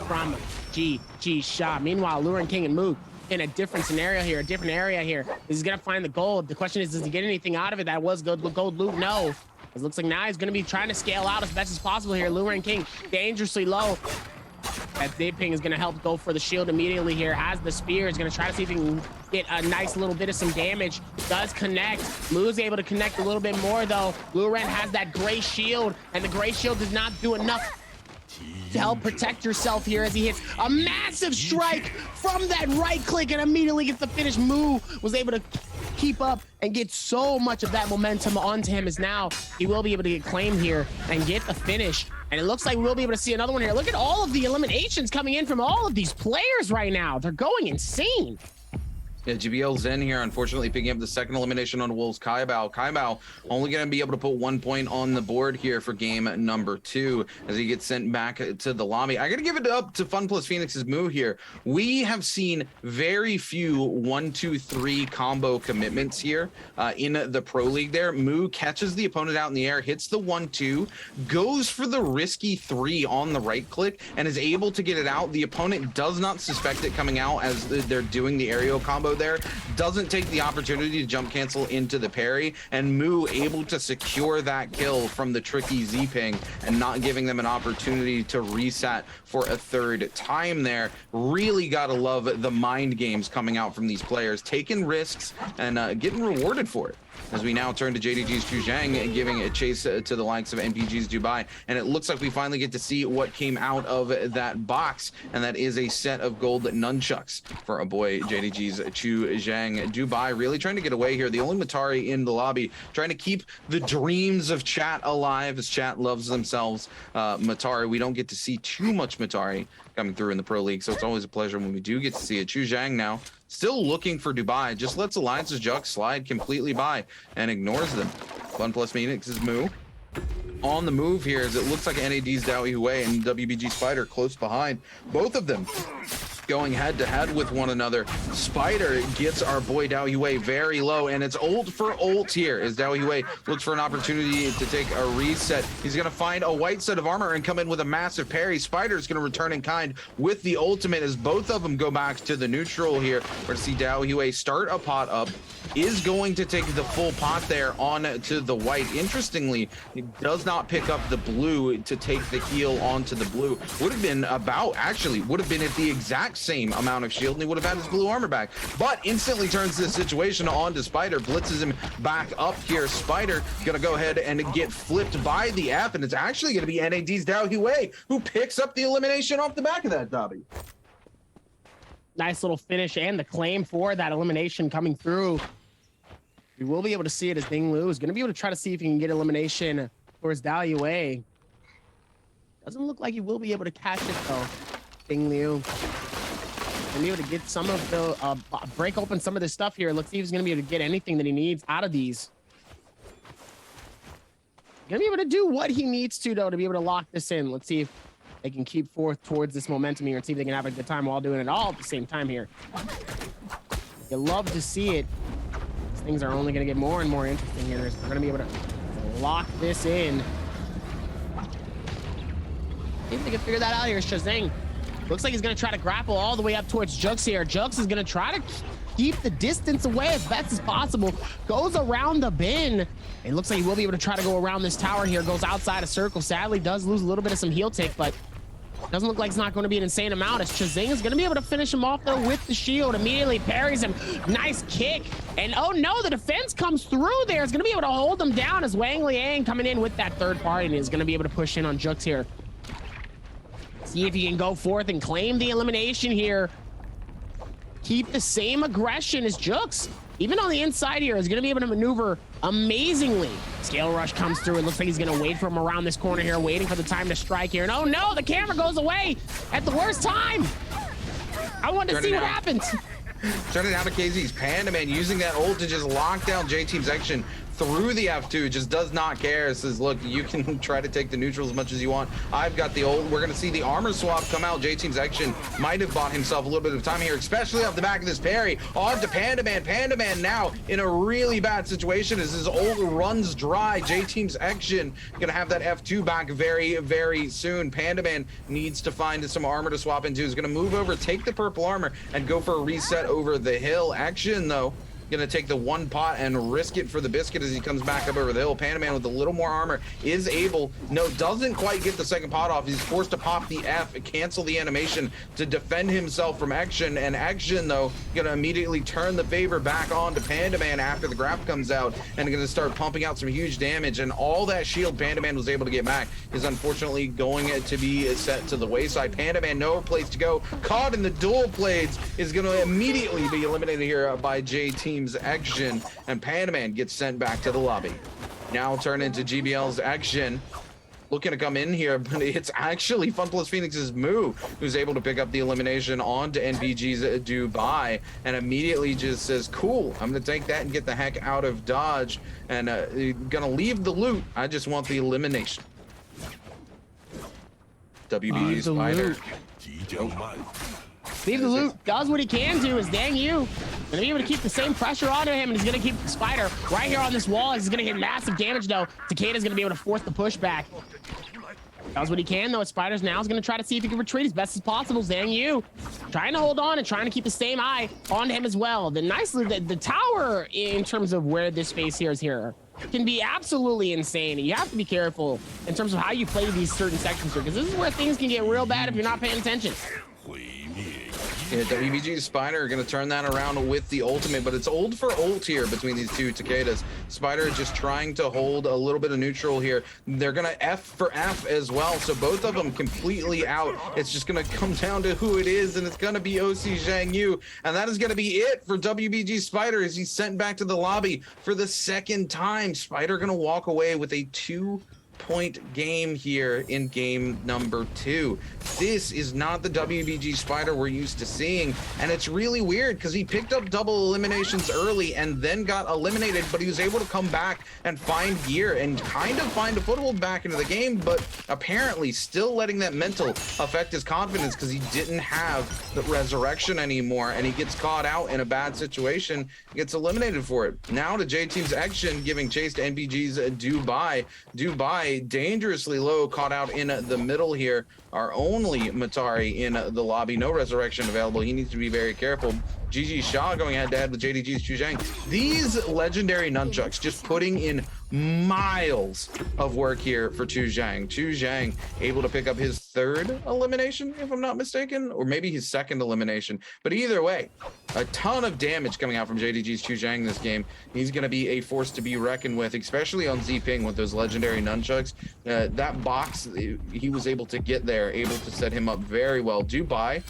from GG Sha. Meanwhile, Luren King and Moog in a different scenario here, a different area here. He's gonna find the gold. The question is, does he get anything out of it? That was gold loot. No. It looks like now he's gonna be trying to scale out as best as possible here. Luren King dangerously low. That Zping is gonna help go for the shield immediately here. Has the spear, is gonna try to see if he can get a nice little bit of some damage. Does connect. Lu's able to connect a little bit more though. Luren has that gray shield, and the gray shield does not do enough to help protect yourself here as he hits a massive strike from that right click and immediately gets the finish. Moo was able to keep up and get so much of that momentum onto him, as now he will be able to get claimed here and get the finish. And it looks like we'll be able to see another one here. Look at all of the eliminations coming in from all of these players right now. They're going insane. Yeah, GBL Zen here, unfortunately picking up the second elimination on Wolves. Kai Bao only going to be able to put 1 point on the board here for game number 2 as he gets sent back to the lobby. I got to give it up to Fun Plus Phoenix's Moo here. We have seen very few 1-2-3 combo commitments here in the Pro League there. Moo catches the opponent out in the air, hits the 1-2, goes for the risky 3 on the right click, and is able to get it out. The opponent does not suspect it coming out as they're doing the aerial combo there, doesn't take the opportunity to jump cancel into the parry, and Moo able to secure that kill from the tricky Zping and not giving them an opportunity to reset for a third time there. Really gotta love the mind games coming out from these players, taking risks and getting rewarded for it. As we now turn to JDG's Chu Zhang, giving a chase to the likes of NPG's Dubai. And it looks like we finally get to see what came out of that box. And that is a set of gold nunchucks for a boy, JDG's Chu Zhang. Dubai really trying to get away here. The only Matari in the lobby, trying to keep the dreams of chat alive, as chat loves themselves. Matari, we don't get to see too much Matari coming through in the Pro League, so it's always a pleasure when we do get to see it. Chu Zhang now still looking for Dubai, just lets Alliance's Jux slide completely by and ignores them. Fun Plus Phoenix's Moo on the move here, as it looks like NAD's Dowie Hui and WBG Spider close behind. Both of them going head to head with one another. Spider gets our boy DAY5 very low, and it's ult for ult here as DAY5 looks for an opportunity to take a reset. He's going to find a white set of armor and come in with a massive parry. Spider's going to return in kind with the ultimate as both of them go back to the neutral here. We're going to see DAY5 start a pot up, is going to take the full pot there on to the white. Interestingly, he does not pick up the blue to take the heal onto the blue. Would have been at the exact same amount of shield, and he would have had his blue armor back, but instantly turns this situation on to Spider, blitzes him back up here. Spider gonna go ahead and get flipped by the F, and it's actually gonna be NAD's DAY5 who picks up the elimination off the back of that W. Nice little finish and the claim for that elimination coming through. We will be able to see it as Ding Lu is going to be able to try to see if he can get elimination towards DAY5. Doesn't look like he will be able to catch it though. Ding Lu going to be able to get some of the break open some of this stuff here. Let's see if he's going to be able to get anything that he needs out of these. Going to be able to do what he needs to though to be able to lock this in. Let's see if they can keep forth towards this momentum here and see if they can have a good time while doing it all at the same time here. You love to see it. Things are only going to get more and more interesting here. We're going to be able to lock this in. See if they can figure that out here. Shazang looks like he's going to try to grapple all the way up towards Jux here. Jux is going to try to keep the distance away as best as possible. Goes around the bin. It looks like he will be able to try to go around this tower here. Goes outside of circle. Sadly, does lose a little bit of some heal take, but doesn't look like it's not going to be an insane amount as Shazing is going to be able to finish him off though with the shield. Immediately parries him. Nice kick. And oh no, the defense comes through there. It's going to be able to hold him down as Wang Liang coming in with that third party and is going to be able to push in on Jux here. See if he can go forth and claim the elimination here. Keep the same aggression as Jux. Even on the inside here, is going to be able to maneuver amazingly. Scale Rush comes through. It looks like he's going to wait for him around this corner here, waiting for the time to strike here. And oh no, the camera goes away at the worst time. I wanted to see what happens. Turning out to KZ's Panda Man using that ult to just lock down J-Team's action through the F2, just does not care. It says, look, you can try to take the neutral as much as you want. I've got the ult. We're going to see the armor swap come out. J-Team's action might have bought himself a little bit of time here, especially off the back of this parry. On to Panda Man. Panda Man now in a really bad situation as his ult runs dry. J-Team's action going to have that F2 back very, very soon. Panda Man needs to find some armor to swap into. He's going to move over, take the purple armor, and go for a reset over the hill. Action, though, gonna take the one pot and risk it for the biscuit as he comes back up over the hill. Panda Man with a little more armor is able, doesn't quite get the second pot off. He's forced to pop the F, cancel the animation to defend himself from action, and action though gonna immediately turn the favor back on to Panda Man after the graph comes out and gonna start pumping out some huge damage, and all that shield Panda Man was able to get back is unfortunately going to be set to the wayside. Panda Man no place to go, caught in the dual blades, is gonna immediately be eliminated here by J-Team's action, and Panda Man gets sent back to the lobby. Now turn into GBL's action, looking to come in here, but it's actually Fun Plus Phoenix's Moo who's able to pick up the elimination onto NBG's Dubai, and immediately just says, cool, I'm gonna take that and get the heck out of Dodge, and gonna leave the loot. I just want the elimination. WBG Spider. Leave the loot. Does what he can do is dang you. Gonna be able to keep the same pressure onto him, and he's gonna keep the Spider right here on this wall. He's gonna hit massive damage though. Takeda's gonna be able to force the pushback. Does what he can though. Spider's now is gonna try to see if he can retreat as best as possible. Dang you. Trying to hold on and trying to keep the same eye on him as well. The tower in terms of where this space here is here can be absolutely insane. You have to be careful in terms of how you play these certain sections here, because this is where things can get real bad if you're not paying attention. Yeah, WBG's Spider are going to turn that around with the ultimate, but it's ult for ult here between these two Takedas. Spider just trying to hold a little bit of neutral here. They're going to F for F as well, so both of them completely out. It's just going to come down to who it is, and it's going to be OC Zhang Yu, and that is going to be it for WBG Spider as he's sent back to the lobby for the second time. Spider going to walk away with a 2-1 point game here in game number 2. This is not the WBG Spider we're used to seeing, and it's really weird because he picked up double eliminations early and then got eliminated, but he was able to come back and find gear and kind of find a foothold back into the game, but apparently still letting that mental affect his confidence because he didn't have the resurrection anymore, and he gets caught out in a bad situation, gets eliminated for it. Now to J Team's action, giving chase to NBG's Dubai. Dubai dangerously low, caught out in the middle here. Our only Matari in the lobby, no resurrection available. He needs to be very careful. GG Shaw going head to head with JDG's Chu Zhang. These legendary nunchucks just putting in miles of work here for Chu Zhang. Chu Zhang able to pick up his 3rd elimination, if I'm not mistaken, or maybe his 2nd elimination. But either way, a ton of damage coming out from JDG's Chu Zhang this game. He's going to be a force to be reckoned with, especially on Z-Ping with those legendary nunchucks. That box, he was able to get there, able to set him up very well. Dubai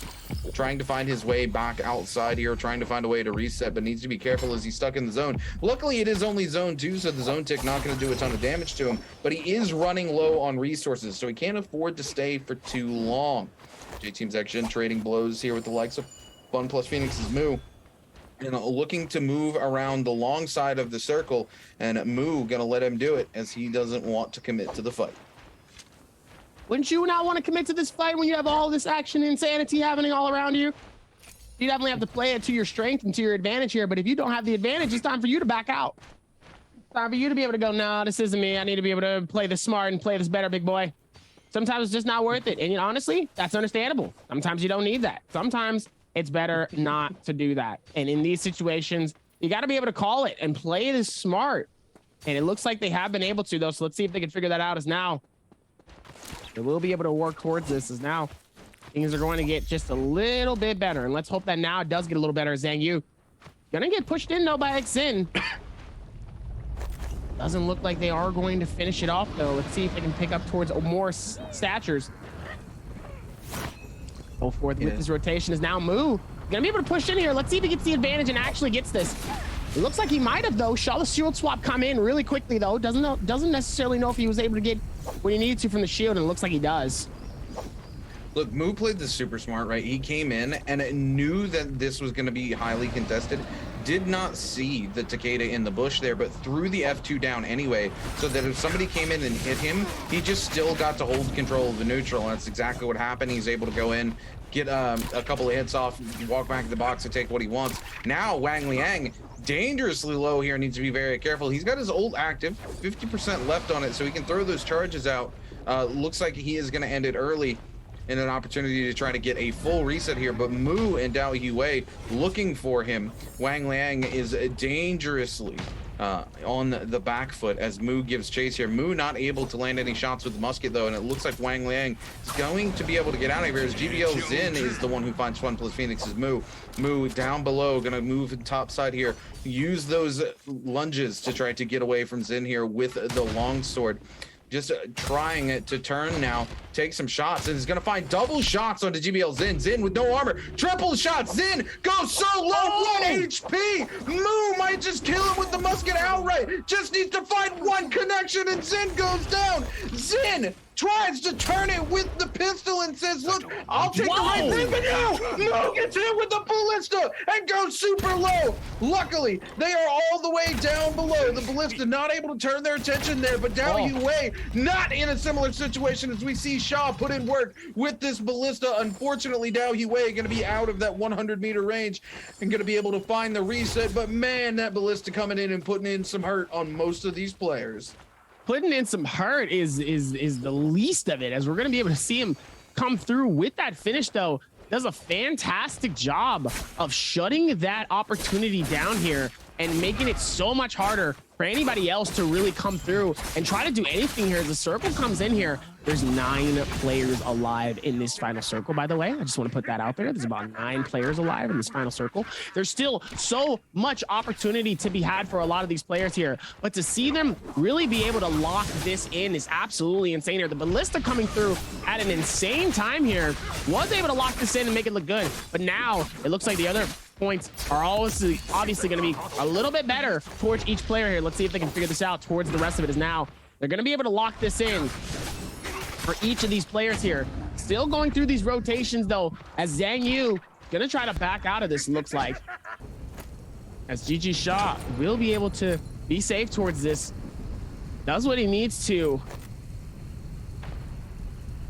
trying to find his way back outside here, trying to find a way to reset, but needs to be careful as he's stuck in the zone. Luckily, it is only zone 2, so the zone tick not going to do a ton of damage to him, but he is running low on resources, so he can't afford to stay for too long. J-Team's action trading blows here with the likes of Fun plus Phoenix's Moo, and looking to move around the long side of the circle, and Moo gonna let him do it as he doesn't want to commit to the fight. Wouldn't you not want to commit to this fight when you have all this action insanity happening all around you? You definitely have to play it to your strength and to your advantage here, but if you don't have the advantage, it's time for you to back out. It's time for you to be able to go, no, this isn't me. I need to be able to play this smart and play this better, big boy. Sometimes it's just not worth it. And honestly, that's understandable. Sometimes you don't need that. Sometimes it's better not to do that. And in these situations, you got to be able to call it and play this smart. And it looks like they have been able to, though. So let's see if they can figure that out as now. They will be able to work towards this as now things are going to get just a little bit better. And let's hope that now it does get a little better. Zhang Yu gonna get pushed in, though, by Xin. Doesn't look like they are going to finish it off, though. Let's see if they can pick up towards more statures. Go forth with this rotation is now Moo. Gonna be able to push in here. Let's see if he gets the advantage and actually gets this. It looks like he might have, though. Saw the shield swap come in really quickly, though. Doesn't necessarily know if he was able to get what he needed to from the shield, and it looks like he does. Look, Moo played this super smart, right? He came in and knew that this was going to be highly contested. Did not see the Takeda in the bush there, but threw the F2 down anyway, so that if somebody came in and hit him, he just still got to hold control of the neutral, and that's exactly what happened. He's able to go in, get a couple of hits off, walk back to the box and take what he wants. Now Wang Liang dangerously low here, needs to be very careful. He's got his ult active, 50% left on it, so he can throw those charges out. Looks like he is going to end it early in an opportunity to try to get a full reset here, but Moo and Dao Yue looking for him. Wang Liang is dangerously on the back foot as Moo gives chase here. Moo not able to land any shots with the musket, though, and it looks like Wang Liang is going to be able to get out of here as GBL Xin is the one who finds Fun plus Phoenix's Moo. Moo down below, gonna move top side here, use those lunges to try to get away from Xin here with the longsword. Just trying to turn now, take some shots, and he's gonna find double shots onto GBL Xin. Xin with no armor, triple shots. Xin goes so low, 1 HP. Moo might just kill him with the musket outright. Just needs to find one connection, and Xin goes down. Xin tries to turn it with the pistol and says, look, I'll take the right thing for you. Moo gets hit with the ballista and goes super low. Luckily, they are all the way down below. The ballista not able to turn their attention there, but Dao Yue not in a similar situation as we see Shaw put in work with this ballista. Unfortunately, Dao Yue going to be out of that 100-meter range and going to be able to find the reset, but man, that ballista coming in and putting in some hurt on most of these players. Putting in some hurt is the least of it, as we're going to be able to see him come through with that finish, though. Does a fantastic job of shutting that opportunity down here and making it so much harder for anybody else to really come through and try to do anything here. As the circle comes in here, there's 9 players alive in this final circle, by the way. I just want to put that out there. There's about 9 players alive in this final circle. There's still so much opportunity to be had for a lot of these players here, but to see them really be able to lock this in is absolutely insane here. The ballista coming through at an insane time here was able to lock this in and make it look good, but now it looks like the other points are obviously going to be a little bit better towards each player here. Let's see if they can figure this out towards the rest of it. Is now They're going to be able to lock this in for each of these players here. Still going through these rotations, though, as Zhang Yu going to try to back out of this, looks like. As GG Shaw will be able to be safe towards this. Does what he needs to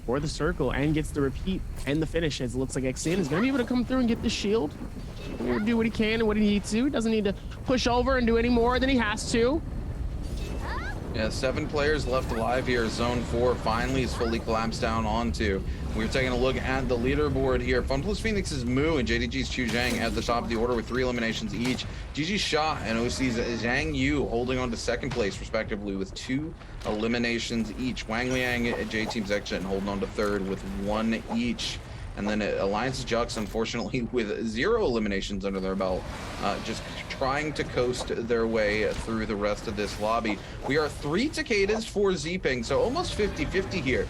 for the circle and gets the repeat and the finish, as it looks like Xin is going to be able to come through and get the shield. He's going to do what he can and what he needs to. He doesn't need to push over and do any more than he has to. Yeah, 7 players left alive here. Zone 4 finally is fully collapsed down onto. We're taking a look at the leaderboard here. FunPlus Phoenix's Moo and JDG's Chu Zhang at the top of the order with 3 eliminations each. GG Sha and OC's Zhang Yu holding on to 2nd place respectively with 2 eliminations each. Wang Liang at J-Team's X-Gen holding on to 3rd with 1 each. And then Alliance's Jux, unfortunately, with 0 eliminations under their belt, just trying to coast their way through the rest of this lobby. We are 3 Takedas for Zping, so almost 50-50 here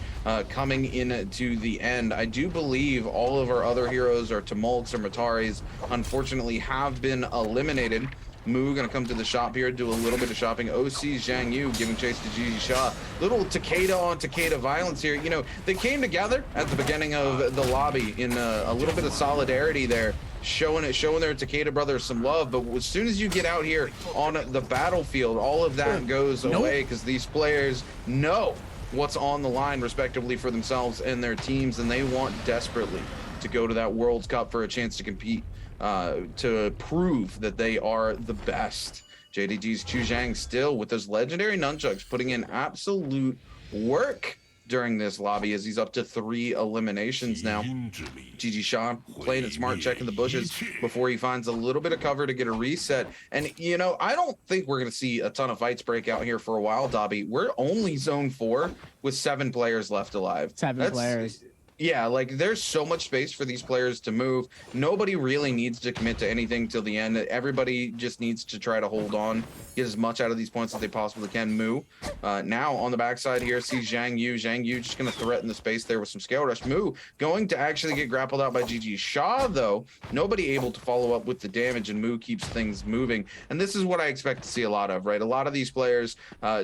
coming into the end. I do believe all of our other heroes, our Tumulks or Mataris, unfortunately have been eliminated. Moo gonna come to the shop here, do a little bit of shopping. OC's Zhang Yu giving chase to GG Sha. Little Takeda on Takeda violence here. You know, they came together at the beginning of the lobby in a little bit of solidarity there, showing their Takeda brothers some love. But as soon as you get out here on the battlefield, all of that goes away because these players know what's on the line respectively for themselves and their teams, and they want desperately to go to that World Cup for a chance to compete, to prove that they are the best. JDG's Chu Zhang still with those legendary nunchucks putting in absolute work during this lobby as he's up to 3 eliminations now. GG Sha playing it smart, checking the bushes before he finds a little bit of cover to get a reset. And, you know, I don't think we're going to see a ton of fights break out here for a while, Dobby. We're only zone 4 with 7 players left alive. 7 players. Yeah, like there's so much space for these players to move. Nobody really needs to commit to anything till the end. Everybody just needs to try to hold on, get as much out of these points as they possibly can. Moo now on the backside here sees Zhang Yu. Zhang Yu just going to threaten the space there with some scale rush. Moo going to actually get grappled out by GG Sha, though. Nobody able to follow up with the damage, and Moo keeps things moving. And this is what I expect to see a lot of, right? A lot of these players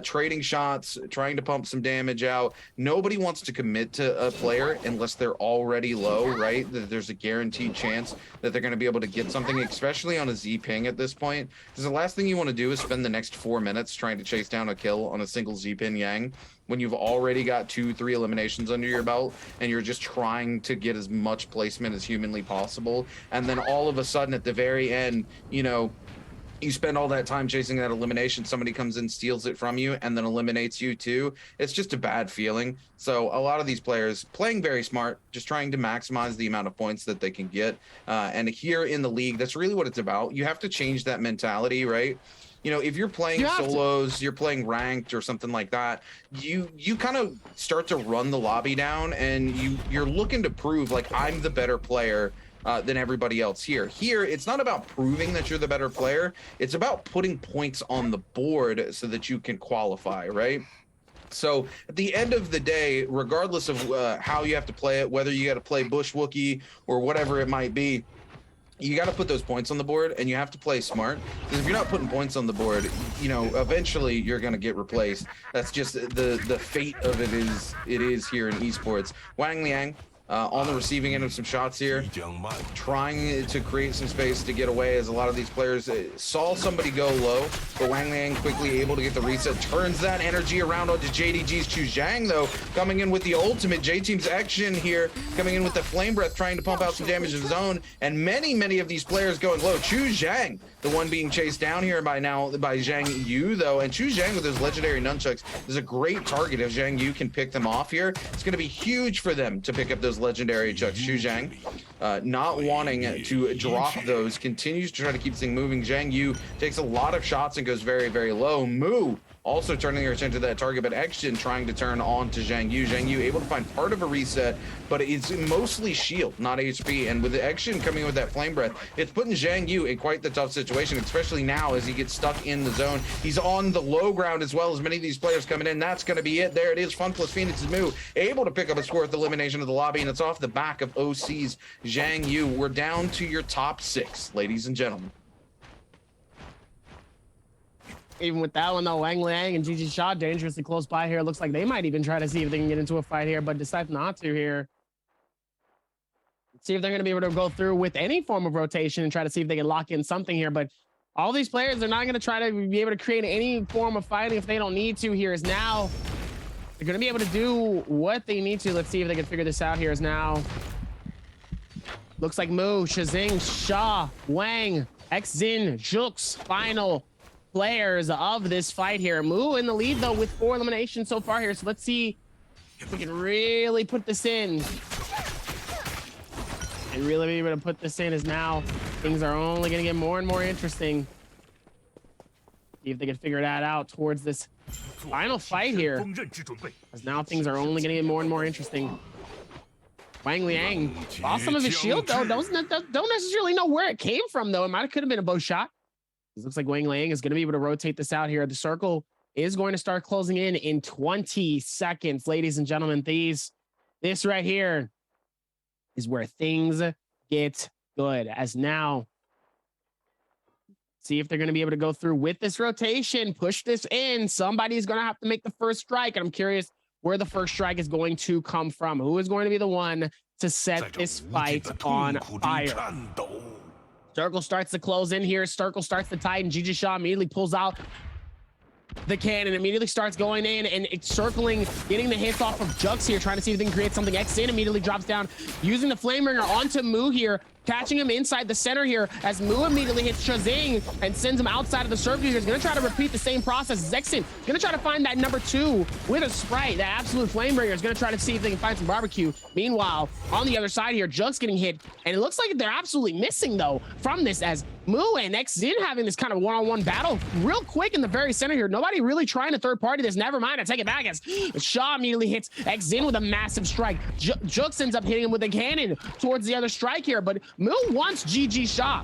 trading shots, trying to pump some damage out. Nobody wants to commit to a player unless they're already low, right? That there's a guaranteed chance that they're going to be able to get something, especially on a Zping at this point. Because the last thing you want to do is spend the next 4 minutes trying to chase down a kill on a single Zping Yang when you've already got 2-3 eliminations under your belt and you're just trying to get as much placement as humanly possible. And then all of a sudden at the very end, you know, you spend all that time chasing that elimination, somebody comes in, steals it from you, and then eliminates you too. It's just a bad feeling. So a lot of these players playing very smart, just trying to maximize the amount of points that they can get. And here in the league, that's really what it's about. You have to change that mentality, right? You know, if you're playing solos, you're playing ranked or something like that, you kind of start to run the lobby down, and you're looking to prove like I'm the better player than everybody else here. Here, it's not about proving that you're the better player. It's about putting points on the board so that you can qualify, right? So at the end of the day, regardless of how you have to play it, whether you got to play Bush Wookiee or whatever it might be, you got to put those points on the board, and you have to play smart. Because if you're not putting points on the board, you know, eventually you're going to get replaced. That's just the fate of it is here in esports. Wang Liang on the receiving end of some shots here, trying to create some space to get away, as a lot of these players saw somebody go low, but Wang Liang quickly able to get the reset, turns that energy around onto JDG's Chu Zhang, though, coming in with the ultimate. J-Team's action here, coming in with the flame breath, trying to pump out some damage of his own, and many of these players going low. Chu Zhang, the one being chased down here by Zhang Yu, though, and Chu Zhang with his legendary nunchucks is a great target. If Zhang Yu can pick them off here, it's going to be huge for them to pick up those legendary chucks. Chu Zhang not wanting to drop those, continues to try to keep things moving. Zhang Yu takes a lot of shots and goes very low. Moo also turning her attention to that target, but X-Gen trying to turn on to Zhang Yu. Zhang Yu able to find part of a reset, but it's mostly shield, not HP. And with the X-Gen coming in with that flame breath, it's putting Zhang Yu in quite the tough situation, especially now as he gets stuck in the zone. He's on the low ground as well as many of these players coming in. That's going to be it. There it is. FunPlus Phoenix's Moo able to pick up a score with elimination of the lobby, and it's off the back of OC's Zhang Yu. We're down to your top 6, ladies and gentlemen. Even with that one though, Wang Liang and GG Shaw dangerously close by here. Looks like they might even try to see if they can get into a fight here, but decide not to here. See if they're going to be able to go through with any form of rotation and try to see if they can lock in something here. But all these players are not going to try to be able to create any form of fighting if they don't need to. Here is now they're going to be able to do what they need to. Let's see if they can figure this out. Here is now. Looks like Mu, Shazing, Shaw, Wang, XZin, Jux, final players of this fight here. Mu in the lead though with 4 eliminations so far here. So let's see if we can really put this in. And really be able to put this in as now things are only going to get more and more interesting. See if they can figure that out towards this final fight here. As now things are only going to get more and more interesting. Wang Liang lost some of his shield though. Don't necessarily know where it came from though. It could have been a bow shot. It looks like Wang Liang is going to be able to rotate this out here. The circle is going to start closing in 20 seconds, ladies and gentlemen. This right here is where things get good. As now, see if they're going to be able to go through with this rotation, push this in. Somebody's going to have to make the first strike. And I'm curious where the first strike is going to come from. Who is going to be the one to set this fight on fire? Circle starts to close in here. Circle starts to tighten. GG Shaw immediately pulls out the cannon, immediately starts going in and it's circling, getting the hits off of Jux here, trying to see if they can create something. XZin immediately drops down, using the Flame Ringer onto Mu here, catching him inside the center here as Mu immediately hits Shazing and sends him outside of the circle here. He's going to try to repeat the same process. XZin going to try to find that number 2 with a Sprite. That absolute Flame Ringer is going to try to see if they can find some barbecue. Meanwhile, on the other side here, Jux getting hit, and it looks like they're absolutely missing though from this, as Mu and XZin having this kind of one-on-one battle real quick in the very center here. Nobody really trying to third party this. Never mind, I take it back as Shaw immediately hits XZin with a massive strike. Jux ends up hitting him with a cannon towards the other strike here, but Mu wants GG Shaw.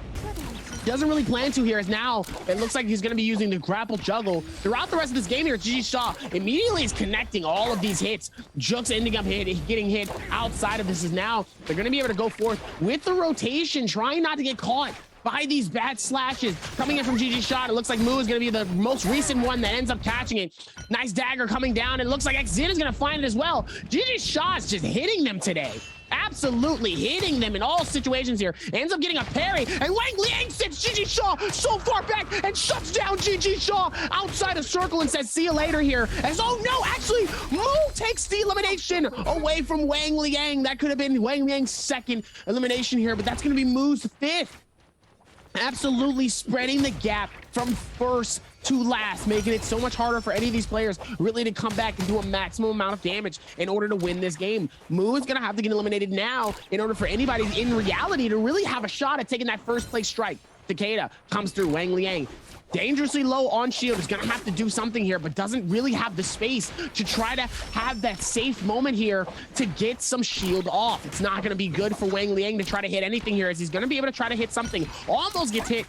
Doesn't really plan to here, as now it looks like he's going to be using the grapple juggle throughout the rest of this game here. GG Shaw immediately is connecting all of these hits. Jux ending up getting hit outside of this. Is now they're going to be able to go forth with the rotation, trying not to get caught by these bad slashes coming in from GG Shaw. It looks like Mu is going to be the most recent one that ends up catching it. Nice dagger coming down. It looks like XZin is going to find it as well. GG Shaw is just hitting them today. Absolutely hitting them in all situations here. Ends up getting a parry, and Wang Liang sends GG Shaw so far back and shuts down GG Shaw outside of circle and says, see you later here. As, oh no, actually, Mu takes the elimination away from Wang Liang. That could have been Wang Liang's second elimination here, but that's going to be Mu's 5th. Absolutely spreading the gap from first to last, making it so much harder for any of these players really to come back and do a maximum amount of damage in order to win this game. Mu is going to have to get eliminated now in order for anybody in reality to really have a shot at taking that first place strike. Takeda comes through. Wang Liang dangerously low on shield, is going to have to do something here, but doesn't really have the space to try to have that safe moment here to get some shield off. It's not going to be good for Wang Liang to try to hit anything here, as he's going to be able to try to hit something. Almost gets hit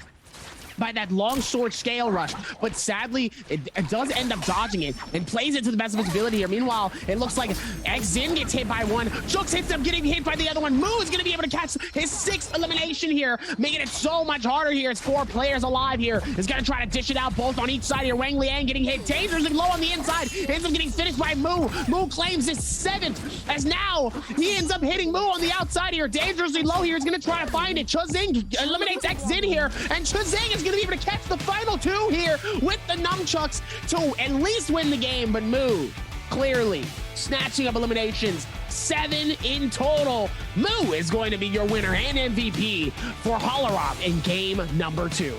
by that long sword scale rush, but sadly it does end up dodging it and plays it to the best of its ability here. Meanwhile, it looks like XZin gets hit by one, Jux hits him getting hit by the other one. Mu is going to be able to catch his 6th elimination here, making it so much harder here. It's 4 players alive here. Is going to try to dish it out both on each side here. Wang Liang getting hit dangerously low on the inside, ends up getting finished by Mu. Mu claims his 7th, as now he ends up hitting Mu on the outside here, dangerously low here. He's going to try to find it. Shazing eliminates XZin here, and Shazing is going to be able to catch the final 2 here with the nunchucks to at least win the game. But Mu clearly snatching up eliminations, 7 in total. Mu is going to be your winner and MVP for Hollerop in game number 2.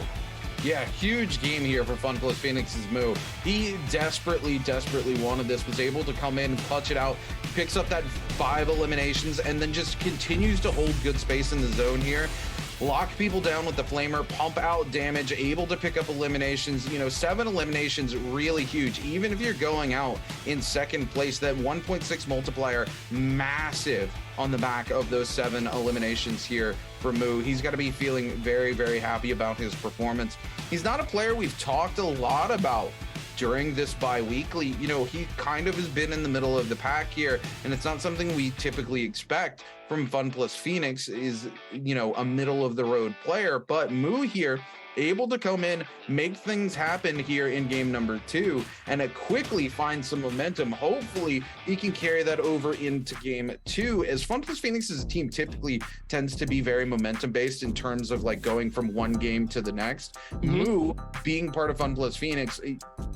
Yeah, huge game here for FunPlus Phoenix's Mu. He desperately wanted this, was able to come in, clutch it out, picks up that 5 eliminations, and then just continues to hold good space in the zone here. Lock people down with the Flamer, pump out damage, able to pick up eliminations. You know, 7 eliminations, really huge. Even if you're going out in 2nd place, that 1.6 multiplier, massive on the back of those 7 eliminations here for Mu. He's got to be feeling very happy about his performance. He's not a player we've talked a lot about during this bi-weekly. You know, he kind of has been in the middle of the pack here, and it's not something we typically expect from FunPlus Phoenix, is, you know, a middle of the road player. But Mu here able to come in, make things happen here in game number 2, and quickly find some momentum. Hopefully he can carry that over into game 2, as FunPlus Phoenix's team typically tends to be very momentum based in terms of like going from one game to the next. Moo, being part of FunPlus Phoenix,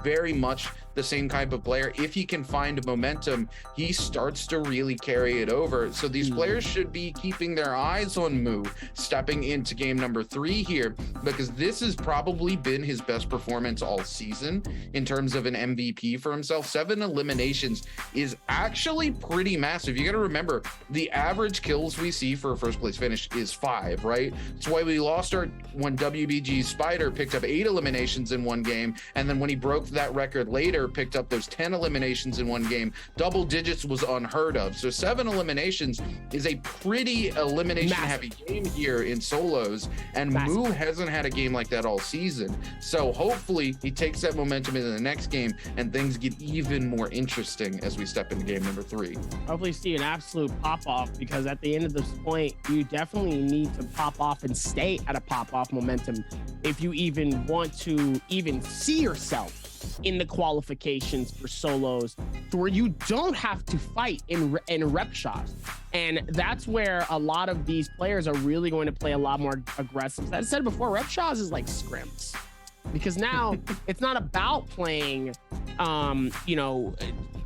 very much the same type of player. If he can find momentum, he starts to really carry it over. So these players should be keeping their eyes on Moo stepping into game number 3 here, because this has probably been his best performance all season in terms of an MVP for himself. 7 eliminations is actually pretty massive. You got to remember, the average kills we see for a first place finish is 5, right? That's why we lost our when WBG Spider picked up 8 eliminations in one game, and then when he broke that record later, picked up those 10 eliminations in one game. Double digits was unheard of. So 7 eliminations is a pretty elimination heavy game here in solos, and Moo hasn't had a game like that all season. So hopefully he takes that momentum into the next game and things get even more interesting as we step into game number 3. Hopefully see an absolute pop-off, because at the end of this point, you definitely need to pop off and stay at a pop-off momentum if you even want to even see yourself in the qualifications for solos, to where you don't have to fight in rep shots. And that's where a lot of these players are really going to play a lot more aggressive. As I said before, rep shots is like scrims, because now it's not about playing you know,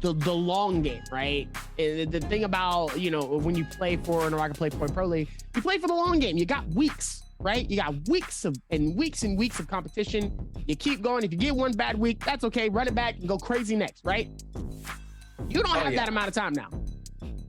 the long game, right? The thing about, you know, when you play for Naraka Play Point Pro League, you play for the long game. You got weeks, right? You got weeks and weeks of competition. You keep going. If you get one bad week, that's okay. Run it back and go crazy next, right? You don't have that amount of time now.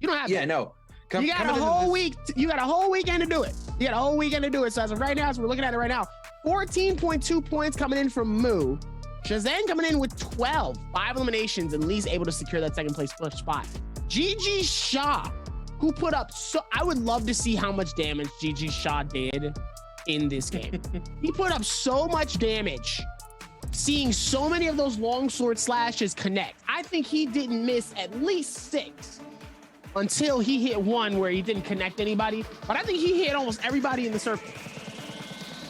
You don't have that. No. You got a whole week. You got a whole weekend to do it. You got a whole weekend to do it. So as of right now, as we're looking at it right now, 14.2 points coming in from Moo. Shazam coming in with 12, 5 eliminations, and Lee's able to secure that second place spot. GG Shaw, who put up I would love to see how much damage GG Shaw did in this game. He put up so much damage, seeing so many of those longsword slashes connect. I think he didn't miss at least 6 until he hit one where he didn't connect anybody. But I think he hit almost everybody in the circle.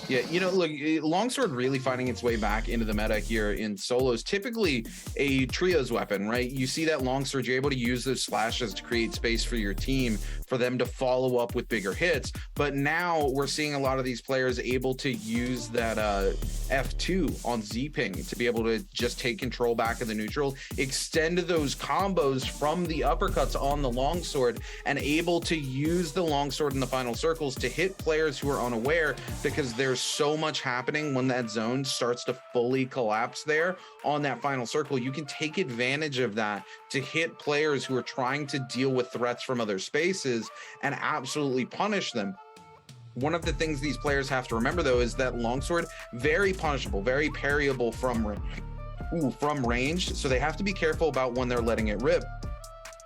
Yeah, you know, look, longsword really finding its way back into the meta here in solos. Typically a trios weapon, right? You see that longsword, you're able to use those slashes to create space for your team, for them to follow up with bigger hits. But now we're seeing a lot of these players able to use that F2 on Z-Ping to be able to just take control back of the neutral, extend those combos from the uppercuts on the longsword, and able to use the longsword in the final circles to hit players who are unaware, because there's so much happening when that zone starts to fully collapse there on that final circle. You can take advantage of that to hit players who are trying to deal with threats from other spaces and absolutely punish them. One of the things these players have to remember, though, is that longsword, very punishable, very parryable from range. So they have to be careful about when they're letting it rip.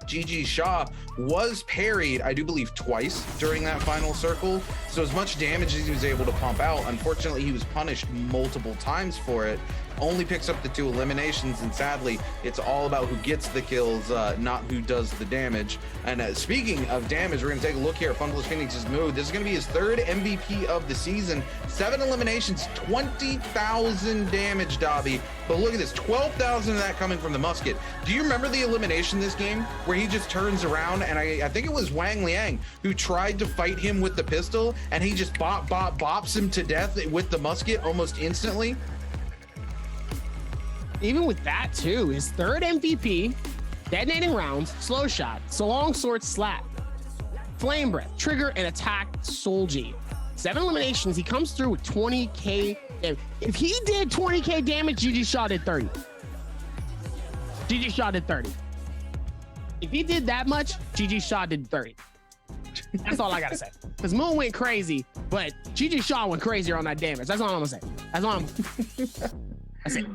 GG Shaw was parried, I do believe, twice during that final circle. So as much damage as he was able to pump out, unfortunately, he was punished multiple times for it. Only picks up the 2 eliminations, and sadly, it's all about who gets the kills, not who does the damage. And speaking of damage, we're going to take a look here at FunPlus Phoenix's move. This is going to be his 3rd MVP of the season. 7 eliminations, 20,000 damage, Dobby. But look at this, 12,000 of that coming from the musket. Do you remember the elimination this game where he just turns around, and I think it was Wang Liang who tried to fight him with the pistol, and he just bops him to death with the musket almost instantly? Even with that too, his 3rd MVP, detonating rounds, slow shot, longsword slap, flame breath, trigger, and attack Soul G. 7 eliminations, he comes through with 20k. If he did 20k damage, GG Shaw did 30. GG Shaw did 30. If he did that much, GG Shaw did 30. That's all I gotta say. Because Moon went crazy, but GG Shaw went crazier on that damage. That's all I'm gonna say. That's it.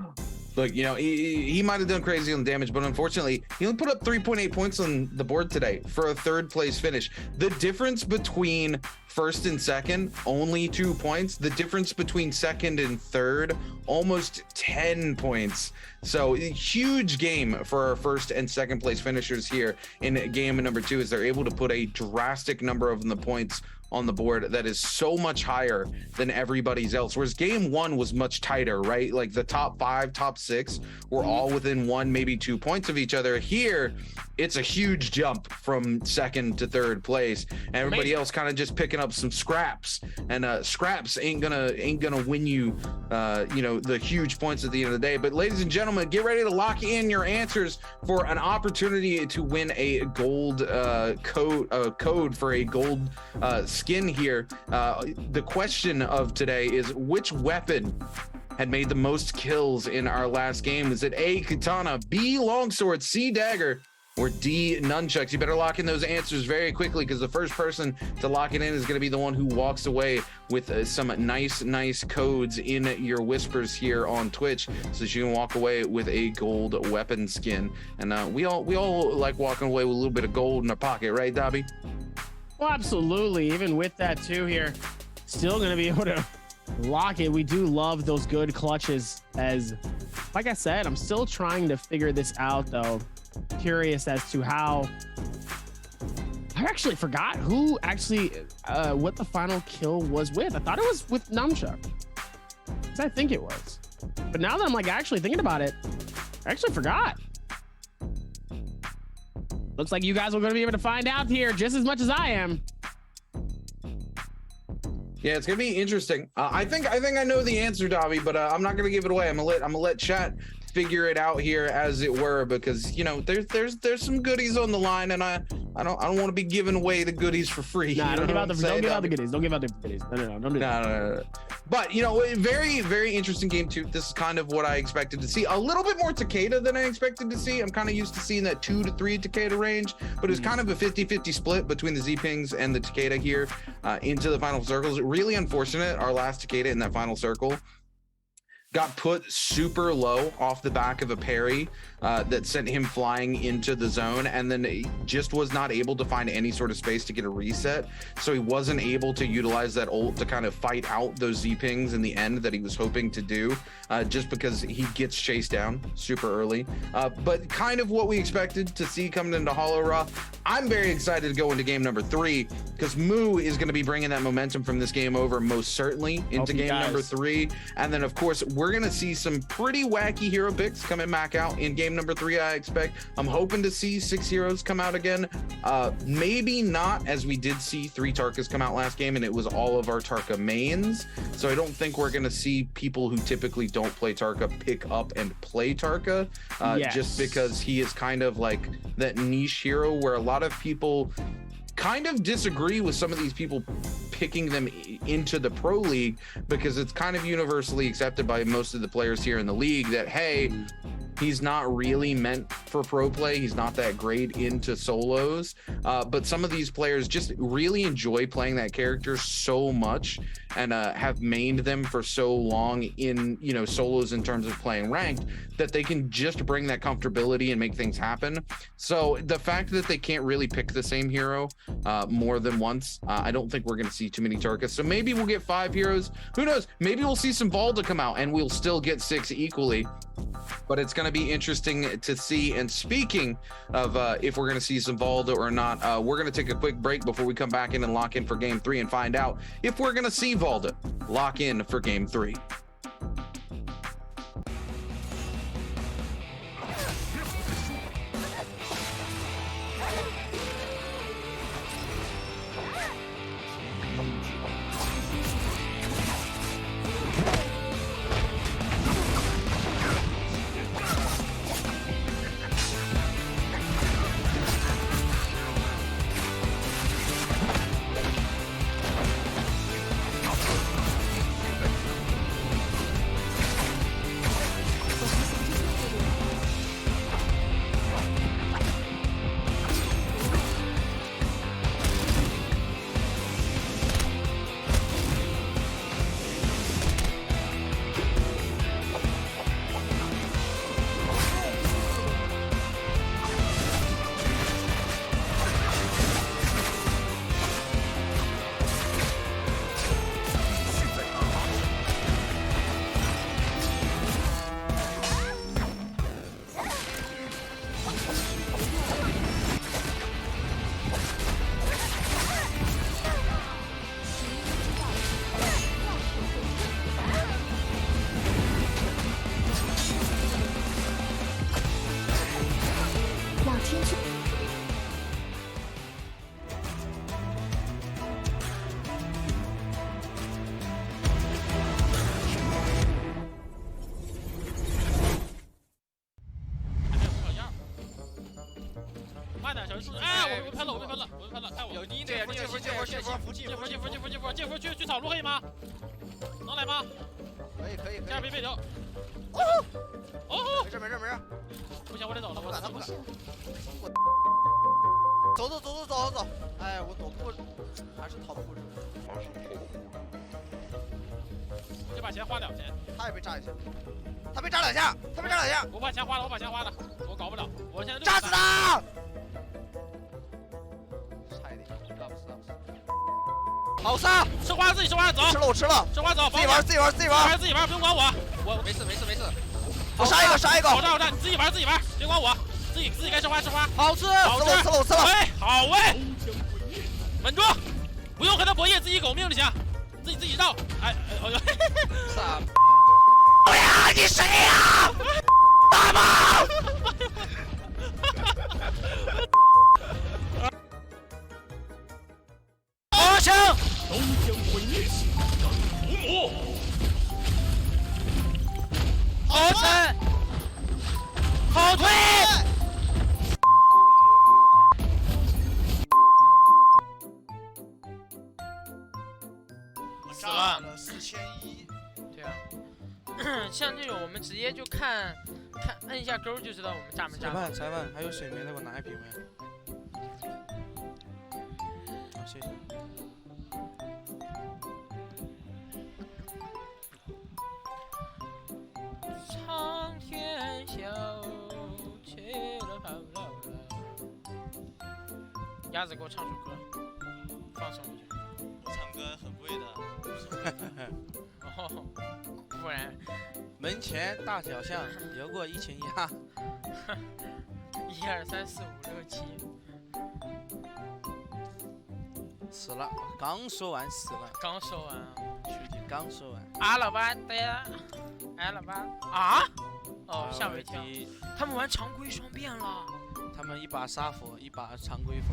Look, you know, he might have done crazy on the damage, but unfortunately, he only put up 3.8 points on the board today for a 3rd place finish. The difference between 1st and 2nd, only 2 points. The difference between 2nd and 3rd, almost 10 points. So huge game for our 1st and 2nd place finishers here in game number 2, as they're able to put a drastic number of the points on the board that is so much higher than everybody's else. Whereas game 1 was much tighter, right? Like the top 5, top 6 were all within 1, maybe 2 points of each other. Here, it's a huge jump from 2nd to 3rd place. And everybody else kind of just picking up some scraps, and scraps ain't gonna win you, the huge points at the end of the day. But ladies and gentlemen, get ready to lock in your answers for an opportunity to win a gold code for a gold skin here. The question of today is, which weapon had made the most kills in our last game? Was it A, katana, B, longsword, C, dagger, or D, nunchucks? You better lock in those answers very quickly, because the first person to lock it in is going to be the one who walks away with some nice codes in your whispers here on Twitch, so that you can walk away with a gold weapon skin. And we all like walking away with a little bit of gold in our pocket, right, Dobby? Well, absolutely. Even with that too here, still going to be able to lock it. We do love those good clutches. As like I said, I'm still trying to figure this out though. Curious as to how. I actually forgot who actually what the final kill was with. I thought it was with Nunchuck, because I think it was, but now that I'm like actually thinking about it, I actually forgot. Looks like you guys are going to be able to find out here just as much as I am. Yeah, it's gonna be interesting. I think I know the answer, Dobby, but I'm not gonna give it away. I'm gonna let chat figure it out here, as it were, because there's some goodies on the line, and I don't want to be giving away the goodies for free. Nah, don't give out the goodies. Don't give out the goodies. No, don't do that. No. But very, very interesting game too. This is kind of what I expected to see. A little bit more Takeda than I expected to see. I'm kind of used to seeing that 2 to 3 Takeda range, but it was kind of a 50-50 split between the Z-Pings and the Takeda here into the final circles. Really unfortunate. Our last Takeda in that final circle got put super low off the back of a parry that sent him flying into the zone, and then he just was not able to find any sort of space to get a reset. So he wasn't able to utilize that ult to kind of fight out those Z-Pings in the end that he was hoping to do, just because he gets chased down super early. But kind of what we expected to see coming into Hollow Raw. I'm very excited to go into game number 3, because Moo is going to be bringing that momentum from this game over most certainly into game number 3. And then, of course, we're going to see some pretty wacky hero picks coming back out in game number 3, I expect. I'm hoping to see 6 heroes come out again. Maybe not, as we did see 3 Tarkas come out last game, and it was all of our Tarka mains. So I don't think we're going to see people who typically don't play Tarka pick up and play Tarka, just because he is kind of like that niche hero where a lot of people kind of disagree with some of these people picking them into the pro league, because it's kind of universally accepted by most of the players here in the league that, hey, he's not really meant for pro play. He's not that great into solos. But some of these players just really enjoy playing that character so much, and have mained them for so long in, solos in terms of playing ranked, that they can just bring that comfortability and make things happen. So the fact that they can't really pick the same hero more than once, I don't think we're going to see too many Tarkas. So maybe we'll get 5 heroes. Who knows? Maybe we'll see some Valda come out and we'll still get 6 equally. But it's going to be interesting to see. And speaking of if we're going to see some Valda or not, we're going to take a quick break before we come back in and lock in for game 3 and find out if we're going to see Valda lock in for game 3. 喷了，我被喷了，看我。有你这接符去草路可以吗？能来吗？可以。加别球。哦，没事。不行，我得走了，我他不行。走。哎，我躲不，还是逃不过去。我就把钱花2钱。他也被炸一下。他被炸2下。我把钱花了，我搞不了，我现在炸死他！差一点，打不死。好杀！吃花自己吃花走。我吃了。吃花走。自己玩，不用管我。我没事。我杀一个。我炸，你自己玩，别管我。自己该吃花。好吃。我吃了。哎，好喂。稳住，不用和他博弈，自己狗命就行。自己绕。哎呦。傻。哎呀，你谁呀？大妈！阿强，都将毁灭性感涂抹。好踩，好推。死了4100。对啊，像这种我们直接就看摁一下勾就知道我们炸没炸。裁判，还有水没的，给我拿一瓶呗。好，谢谢。苍天笑，切了跑了。鸭子给我唱首歌，放松一下。我唱歌很贵的。哦，不然。门前大小巷，流过一群鸭。1、2、3、4、5、6、7。死了，刚说完死了。刚说完。兄弟，刚说完。啊，老八，对呀。哎，老八。啊？哦，吓我一跳。他们玩常规双变了。他们一把杀佛，一把常规佛。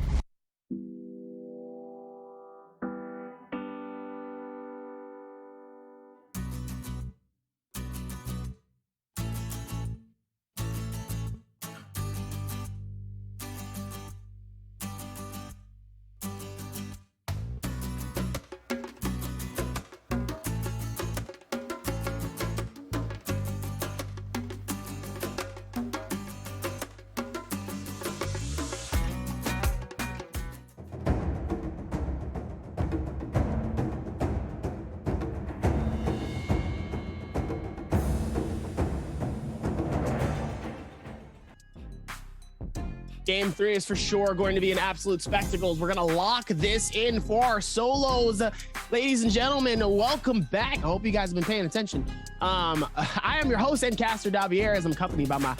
Game 3 is for sure going to be an absolute spectacle. We're going to lock this in for our solos. Ladies and gentlemen, welcome back. I hope you guys have been paying attention. I am your host, Ncaster Davieres. I'm accompanied by my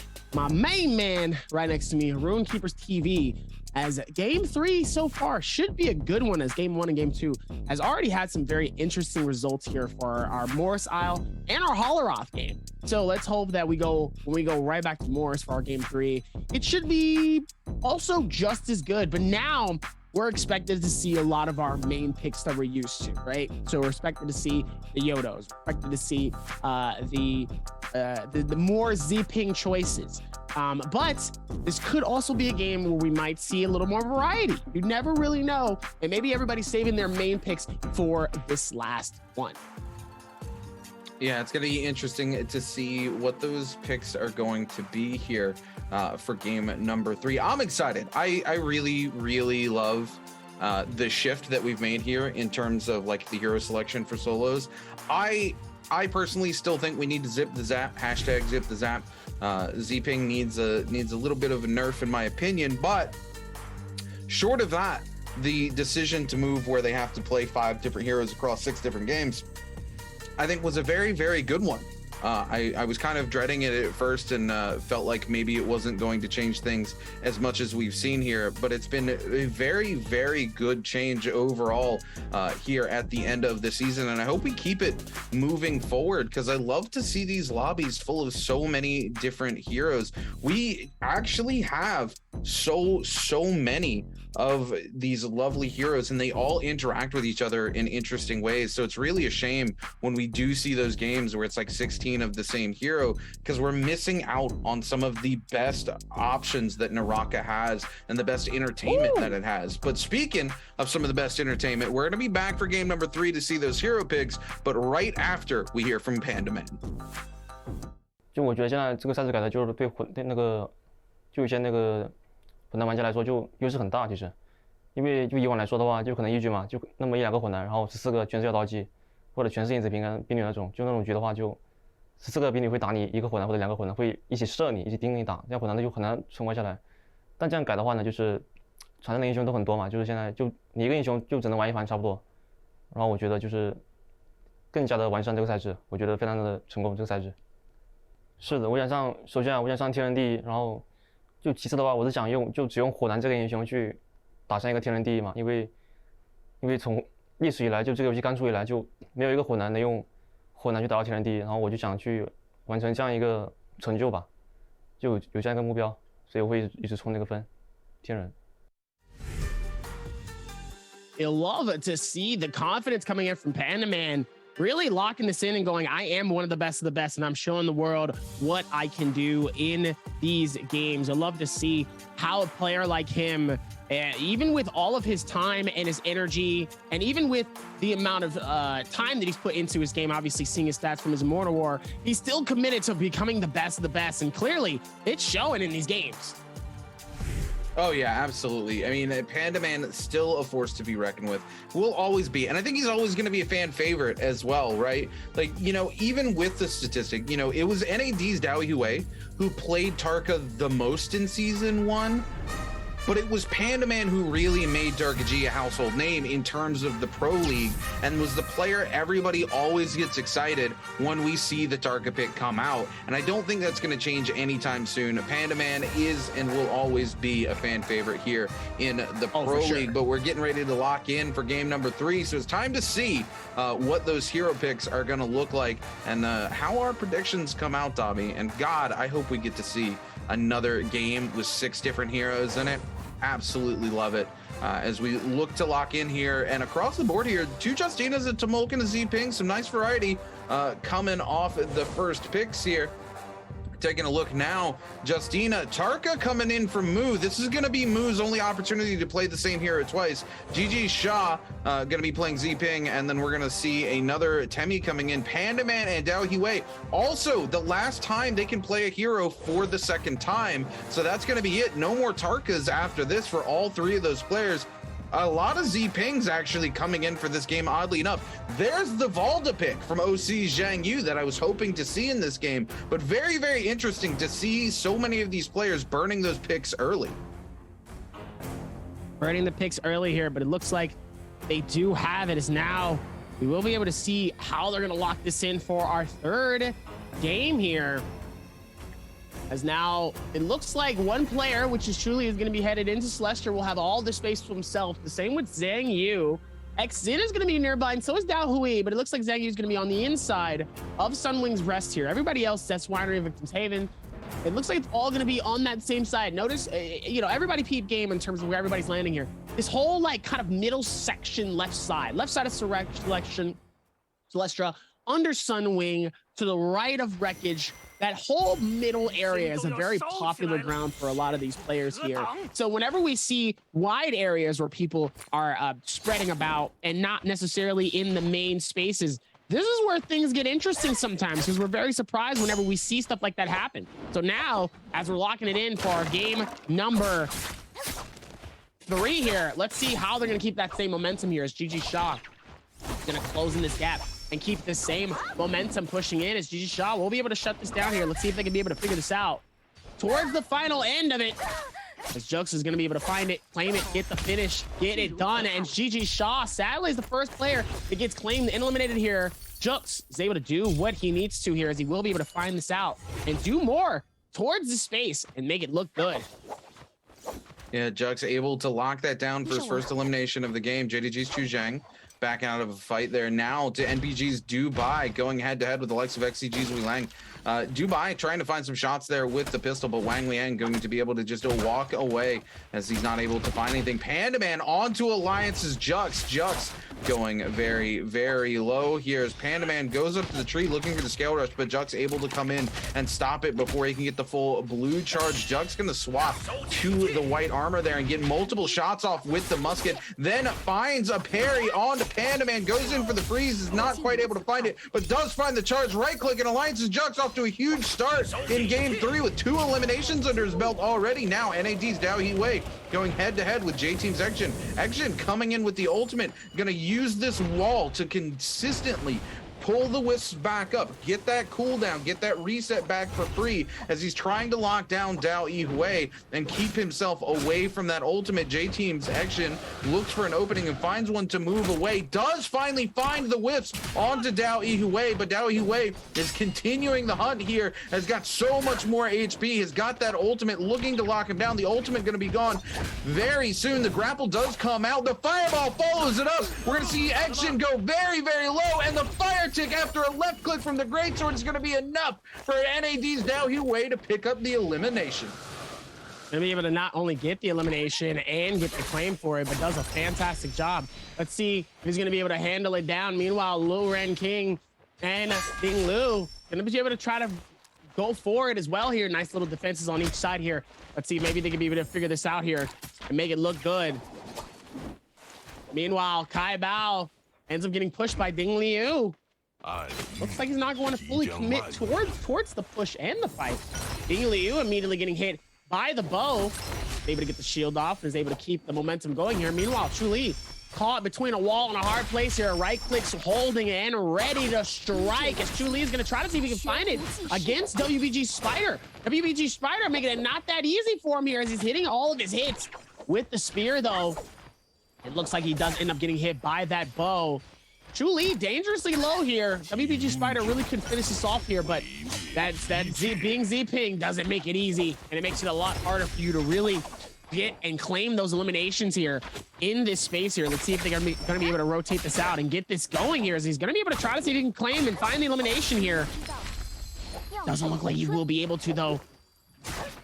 main man right next to me, RuneKeepers TV. As Game 3 so far should be a good one, as Game 1 and Game 2 has already had some very interesting results here for our Morris Isle and our Holleroth game. So let's hope that when we go right back to Morris for our Game 3, it should be also just as good. But now we're expected to see a lot of our main picks that we're used to, right? So we're expected to see the Yodos, we're expected to see the more Z-ping choices. But this could also be a game where we might see a little more variety. You never really know. And maybe everybody's saving their main picks for this last one. Yeah, it's going to be interesting to see what those picks are going to be here for game number 3. I'm excited. I really love the shift that we've made here in terms of like the hero selection for solos. I personally still think we need to zip the zap, hashtag zip the zap. Z-ping needs a little bit of a nerf in my opinion, but short of that, the decision to move where they have to play 5 different heroes across 6 different games, I think was a very, very good one. I was kind of dreading it at first and felt like maybe it wasn't going to change things as much as we've seen here, but it's been a very, very good change overall here at the end of the season, and I hope we keep it moving forward because I love to see these lobbies full of so many different heroes. We actually have so many of these lovely heroes and they all interact with each other in interesting ways, so it's really a shame when we do see those games where it's like 16 14 of the same hero, because we're missing out on some of the best options that Naraka has and the best entertainment that it has. But speaking of some of the best entertainment, we're going to be back for game number 3 to see those hero picks, but right after we hear from Pandaman. 就我觉得现在这个赛制改的就是对那个就有些那个混男玩家来说就优势很大，其实，因为就以往来说的话，就可能一局嘛，就那么1-2个混男，然后14个全是药刀技，或者全是影子兵侣那种，就那种局的话，就14个兵侣会打你1个混男或者2个混男会一起射你，一起盯你打，这样混男的就很难存活下来。但这样改的话呢，就是船上的英雄都很多嘛，就是现在就你一个英雄就只能玩一盘差不多，然后我觉得就是更加的完善这个赛制，我觉得非常的成功这个赛制。是的，我想上，首先我想上天人第一，然后就其次的话，我是想只用火男这个英雄去打上一个天人第一嘛，因为从历史以来，就这个游戏刚出以来就没有一个火男能用火男去打到天人第一，然后我就想去完成这样一个成就吧，就有这样一个目标，所以我会一直冲那个分，天人。You'll love to see the confidence coming in from Pandaman. Really locking this in and going, I am one of the best, and I'm showing the world what I can do in these games. I love to see how a player like him, even with all of his time and his energy, and even with the amount of time that he's put into his game, obviously seeing his stats from his Immortal War, he's still committed to becoming the best of the best, and clearly it's showing in these games. Oh yeah, absolutely. I mean, Pandaman is still a force to be reckoned with. Will always be, and I think he's always going to be a fan favorite as well, right? Like, you know, even with the statistic, you know, it was NAD's DAY5-SOLO who played Tarka the most in season 1. But it was Pandaman who really made Darka G a household name in terms of the Pro League, and was the player everybody always gets excited when we see the Darka pick come out. And I don't think that's going to change anytime soon. Pandaman is and will always be a fan favorite here in the Pro League. But we're getting ready to lock in for game number 3, so it's time to see what those hero picks are going to look like and how our predictions come out, Dobby. And God, I hope we get to see another game with 6 different heroes in it. Absolutely love it. As we look to lock in here, and across the board here, 2 Justinas, a Tomolk, and a Z-Ping, some nice variety coming off the first picks here. Taking a look now, Justina, Tarka coming in from Moo. This is going to be Moo's only opportunity to play the same hero twice. GG Shaw going to be playing Z-Ping, and then we're going to see another Temi coming in. Pandaman and DAY5-SOLO. Also, the last time they can play a hero for the second time. So that's going to be it. No more Tarkas after this for all 3 of those players. A lot of Z-Pings actually coming in for this game, oddly enough. There's the Valda pick from OC Zhang Yu that I was hoping to see in this game, but very, very interesting to see so many of these players burning those picks early. Burning the picks early here, but it looks like they do have it. As now we will be able to see how they're going to lock this in for our 3rd game here. As now it looks like one player, which is truly is going to be headed into Celestia, will have all the space to himself. The same with Zhang Yu. Xin is going to be nearby, and so is DAY5-SOLO, but it looks like Zhang Yu is going to be on the inside of Sunwing's rest here. Everybody else, that's Winery, Victim's Haven. It looks like it's all going to be on that same side. Notice, you know, everybody peep game in terms of where everybody's landing here. This whole like kind of middle section left side of Celestia, under Sunwing, to the right of Wreckage. That whole middle area is a very popular ground for a lot of these players here. So whenever we see wide areas where people are spreading about and not necessarily in the main spaces, this is where things get interesting sometimes, because we're very surprised whenever we see stuff like that happen. So now, as we're locking it in for our game number 3 here, let's see how they're going to keep that same momentum here as GG Shaw is going to close in this gap and keep the same momentum pushing in as GG Shaw will be able to shut this down here. Let's see if they can be able to figure this out. Towards the final end of it, as Jux is going to be able to find it, claim it, get the finish, get it done. And GG Shaw, sadly, is the first player that gets claimed and eliminated here. Jux is able to do what he needs to here, as he will be able to find this out and do more towards the space and make it look good. Yeah, Jux able to lock that down for his first elimination of the game. JDG's Chu Zhang back out of a fight there now to NBG's Dubai, going head-to-head with the likes of XCG's Wei Lang. Dubai trying to find some shots there with the pistol, but Wang Liang going to be able to just walk away as he's not able to find anything. Pandaman onto Alliance's Jux. Jux going very, very low here as Panda Man goes up to the tree looking for the scale rush, but Juck's able to come in and stop it before he can get the full blue charge. Juck's gonna swap to the white armor there and get multiple shots off with the musket, then finds a parry onto Panda Man, goes in for the freeze, is not quite able to find it, but does find the charge. Right click and Alliance's Juck's off to a huge start in game 3 with 2 eliminations under his belt already. Now NAD's DAY5-SOLO going head to head with J-Team's Action. Action coming in with the ultimate, gonna use this wall to consistently pull the Wisps back up, get that cooldown, get that reset back for free as he's trying to lock down DAY5-SOLO and keep himself away from that ultimate. J-Team's Action looks for an opening and finds one to move away, does finally find the Wisps onto DAY5-SOLO, but DAY5-SOLO is continuing the hunt here, has got so much more HP, has got that ultimate looking to lock him down. The ultimate going to be gone very soon. The grapple does come out, the fireball follows it up. We're going to see Action go very, very low, and the fire tick after a left click from the greatsword is going to be enough for NAD's DAY5-SOLO to pick up the elimination. Gonna be able to not only get the elimination and get the claim for it, but does a fantastic job. Let's see if he's gonna be able to handle it down. Meanwhile, Luren King and Ding Lu gonna be able to try to go for it as well here. Nice little defenses on each side here. Let's see, maybe they can be able to figure this out here and make it look good. Meanwhile, Kai Bao ends up getting pushed by Ding Liu. Looks like he's not going to fully commit towards the push and the fight. Ding Liu immediately getting hit by the bow, able to get the shield off and is able to keep the momentum going here. Meanwhile, Chuli caught between a wall and a hard place here. Right clicks holding and ready to strike as Chuli is going to try to see if he can find it against WBG Spider. WBG Spider making it not that easy for him here as he's hitting all of his hits with the spear though. It looks like he does end up getting hit by that bow. Chuli dangerously low here. WBG Spider really could finish this off here, but being Z-Ping doesn't make it easy, and it makes it a lot harder for you to really get and claim those eliminations here in this space here. Let's see if they're gonna be able to rotate this out and get this going here, as he's gonna be able to try to see if he can claim and find the elimination here. Doesn't look like he will be able to though.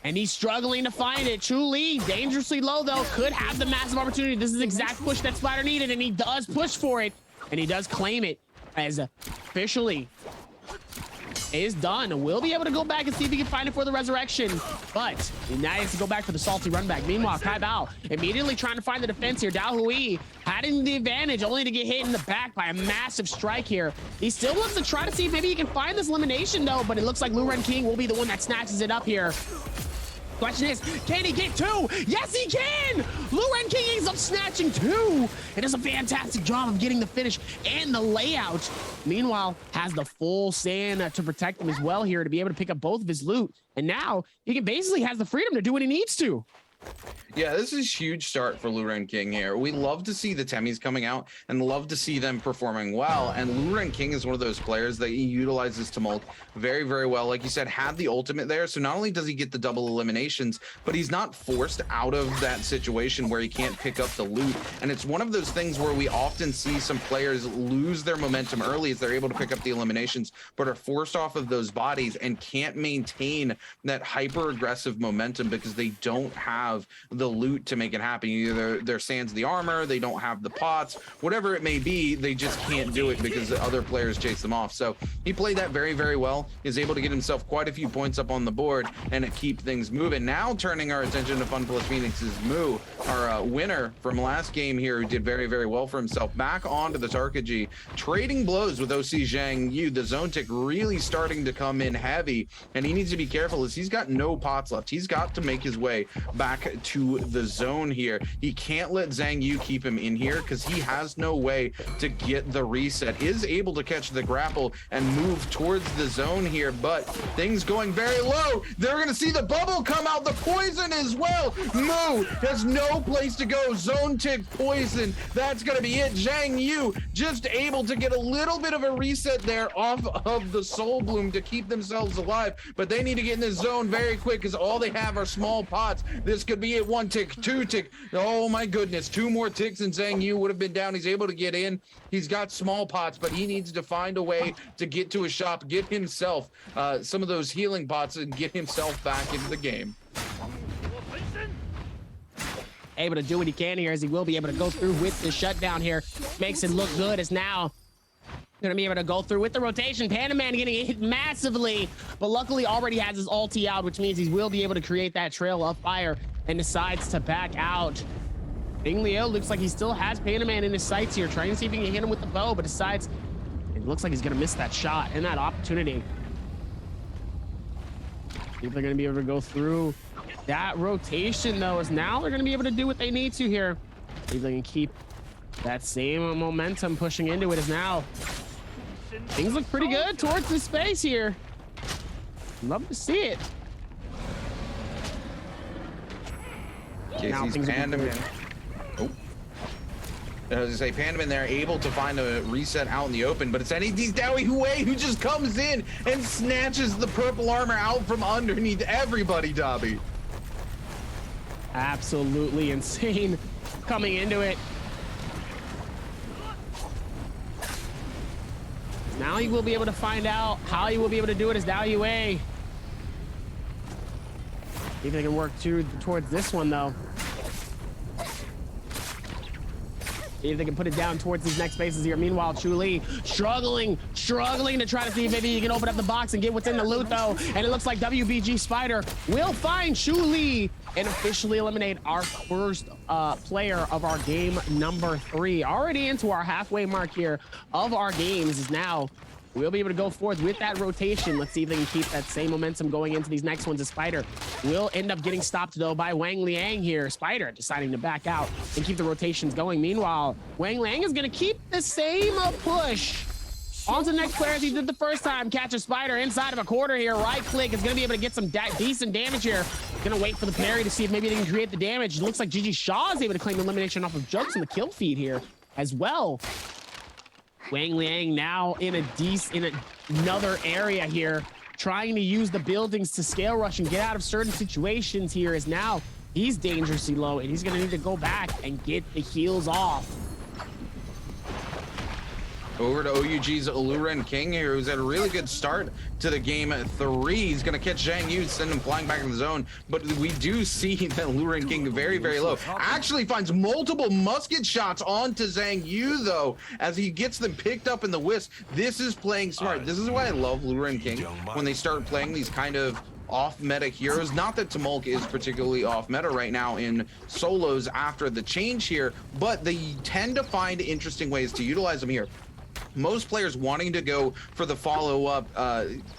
And he's struggling to find it. Chuli, dangerously low though, could have the massive opportunity. This is the exact push that Spider needed, and he does push for it. And he does claim it as officially is done. We'll be able to go back and see if he can find it for the resurrection, but he needs to go back for the salty run back. Meanwhile, Kai Bao immediately trying to find the defense here. DAY5-SOLO having the advantage, only to get hit in the back by a massive strike here. He still wants to try to see if maybe he can find this elimination though, but it looks like Luren King will be the one that snatches it up here. Question is, can he get 2? Yes, he can! Luren King ends up snatching 2. It does a fantastic job of getting the finish and the layout. Meanwhile, has the full sand to protect him as well here to be able to pick up both of his loot. And now he can basically has the freedom to do what he needs to. Yeah, this is a huge start for Luren King here. We love to see the Temis coming out and love to see them performing well. And Luren King is one of those players that he utilizes Tumult very, very well. Like you said, had the ultimate there. So not only does he get the double eliminations, but he's not forced out of that situation where he can't pick up the loot. And it's one of those things where we often see some players lose their momentum early as they're able to pick up the eliminations, but are forced off of those bodies and can't maintain that hyper aggressive momentum because they don't have the loot to make it happen. Either they're sans the armor, they don't have the pots, whatever it may be, they just can't do it because the other players chase them off. So he played that very, very well. Is able to get himself quite a few points up on the board and keep things moving. Now turning our attention to Fun Plus Phoenix's Moo, our winner from last game here, who did very, very well for himself. Back onto the Tarkaji, trading blows with OC Zhang Yu. The zone tick really starting to come in heavy, and he needs to be careful as he's got no pots left. He's got to make his way back to the zone here. He can't let Zhang Yu keep him in here because he has no way to get the reset. Is able to catch the grapple and move towards the zone here, but things going very low. They're gonna see the bubble come out, the poison as well. Moo has no place to go. Zone tick poison, that's gonna be it. Zhang Yu just able to get a little bit of a reset there off of the Soul Bloom to keep themselves alive, but they need to get in this zone very quick because all they have are small pots. This could be it. 1 tick, 2 tick. Oh my goodness, 2 more ticks and Zhang Yu would have been down. He's able to get in. He's got small pots, but he needs to find a way to get to a shop, get himself some of those healing pots and get himself back into the game. able to do what he can here, as he will be able to go through with the shutdown here. Makes it look good, as now gonna be able to go through with the rotation. Pandaman getting hit massively, but luckily already has his ulti out, which means he will be able to create that trail of fire, and decides to back out. BIWEEKLY4 looks like he still has Pandaman in his sights here, trying to see if he can hit him with the bow, but decides it looks like he's gonna miss that shot and that opportunity. See if they're gonna be able to go through that rotation, though, as now they're gonna be able to do what they need to here. See if they can keep that same momentum pushing into it, as now things look pretty good towards the space here. Love to see it. Casey's Pandaman. Oh. As I say, Pandaman there able to find a reset out in the open, but it's NAD's DAY5-SOLO who just comes in and snatches the purple armor out from underneath everybody, Dobby. Absolutely insane coming into it. Now he will be able to find out how he will be able to do it as DAY5-SOLO. See if they can work towards this one, though. See if they can put it down towards these next spaces here. Meanwhile, Chuli struggling to try to see if maybe he can open up the box and get what's in the loot, though. And it looks like WBG Spider will find Chuli and officially eliminate our first player of our game number 3. Already into our halfway mark here of our games, is now we'll be able to go forth with that rotation. Let's see if they can keep that same momentum going into these next ones. As Spider will end up getting stopped, though, by Wangliang here. Spider deciding to back out and keep the rotations going. Meanwhile, Wangliang is going to keep the same push on to the next player as he did the first time. Catches Spider inside of a quarter here. Right click is going to be able to get some decent damage here. Going to wait for the parry to see if maybe they can create the damage. It looks like GG Shaw is able to claim elimination off of Jokes in the kill feed here as well. Wangliang now in another area here, trying to use the buildings to scale rush and get out of certain situations here, as now he's dangerously low and he's going to need to go back and get the heals off. Over to OUG's Luren King here, who's had a really good start to the game 3. He's going to catch Zhang Yu, send him flying back in the zone. But we do see that Luren King very, very low. Actually finds multiple musket shots onto Zhang Yu, though, as he gets them picked up in the wisp. This is playing smart. This is why I love Luren King, when they start playing these kind of off-meta heroes. Not that Tumulk is particularly off-meta right now in solos after the change here, but they tend to find interesting ways to utilize them here. Most players wanting to go for the follow-up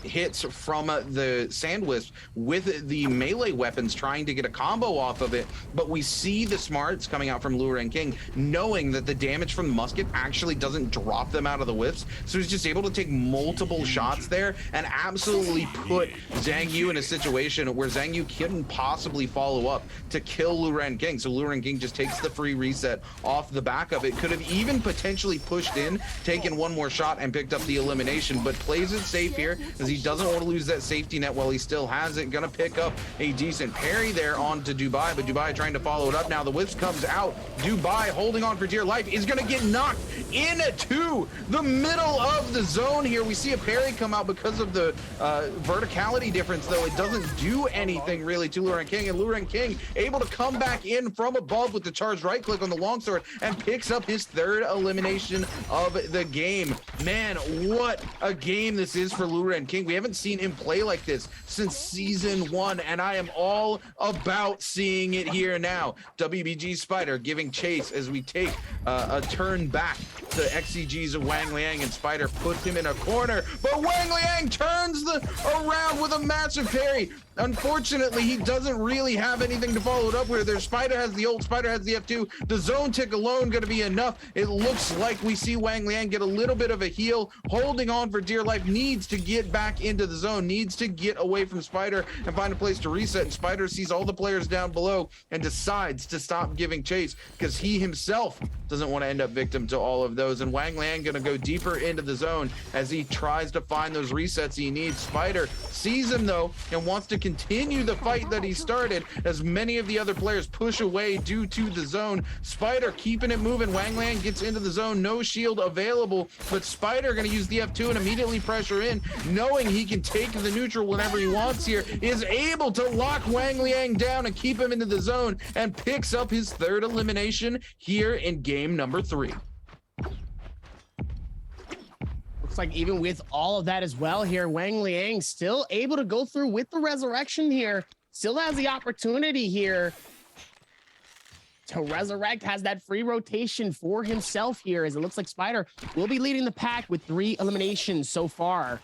hits from the Sandwisp with the melee weapons, trying to get a combo off of it, but we see the smarts coming out from Luren King, knowing that the damage from the musket actually doesn't drop them out of the whips, so he's just able to take multiple shots there and absolutely put Zhang Yu in a situation where Zhang Yu couldn't possibly follow up to kill Luren King, so Luren King just takes the free reset off the back of it. Could have even potentially pushed in, taken one more shot and picked up the elimination, but plays it safe here as he doesn't want to lose that safety net while he still has it. Gonna pick up a decent parry there onto Dubai, but Dubai trying to follow it up now. The wisp comes out. Dubai holding on for dear life is gonna get knocked into the middle of the zone here. We see a parry come out because of the verticality difference, though it doesn't do anything really to Luren King, and Luren King able to come back in from above with the charged right click on the longsword and picks up his 3rd elimination of the game. Man, what a game this is for Luren King. We haven't seen him play like this since season 1, and I am all about seeing it here now. WBG Spider giving chase as we take a turn back to XCG's Wangliang, and Spider puts him in a corner, but Wangliang turns around with a massive parry. Unfortunately, he doesn't really have anything to follow it up with. Their Spider has the ult, Spider has the F2. The zone tick alone going to be enough. It looks like we see Wangliang get a little bit of a heal, holding on for dear life, needs to get back into the zone, needs to get away from Spider and find a place to reset. And Spider sees all the players down below and decides to stop giving chase because he himself doesn't want to end up victim to all of those. those, and Wang Liang gonna go deeper into the zone as he tries to find those resets he needs. Spider sees him though and wants to continue the fight that he started as many of the other players push away due to the zone. Spider keeping it moving. Wang Liang gets into the zone, no shield available, but Spider gonna use the F2 and immediately pressure in, knowing he can take the neutral whenever he wants here, is able to lock Wang Liang down and keep him into the zone, and picks up his third elimination here in game number 3. Looks like even with all of that as well here, Wang Liang still able to go through with the resurrection here, still has the opportunity here to resurrect, has that free rotation for himself here, as it looks like Spider will be leading the pack with 3 eliminations so far.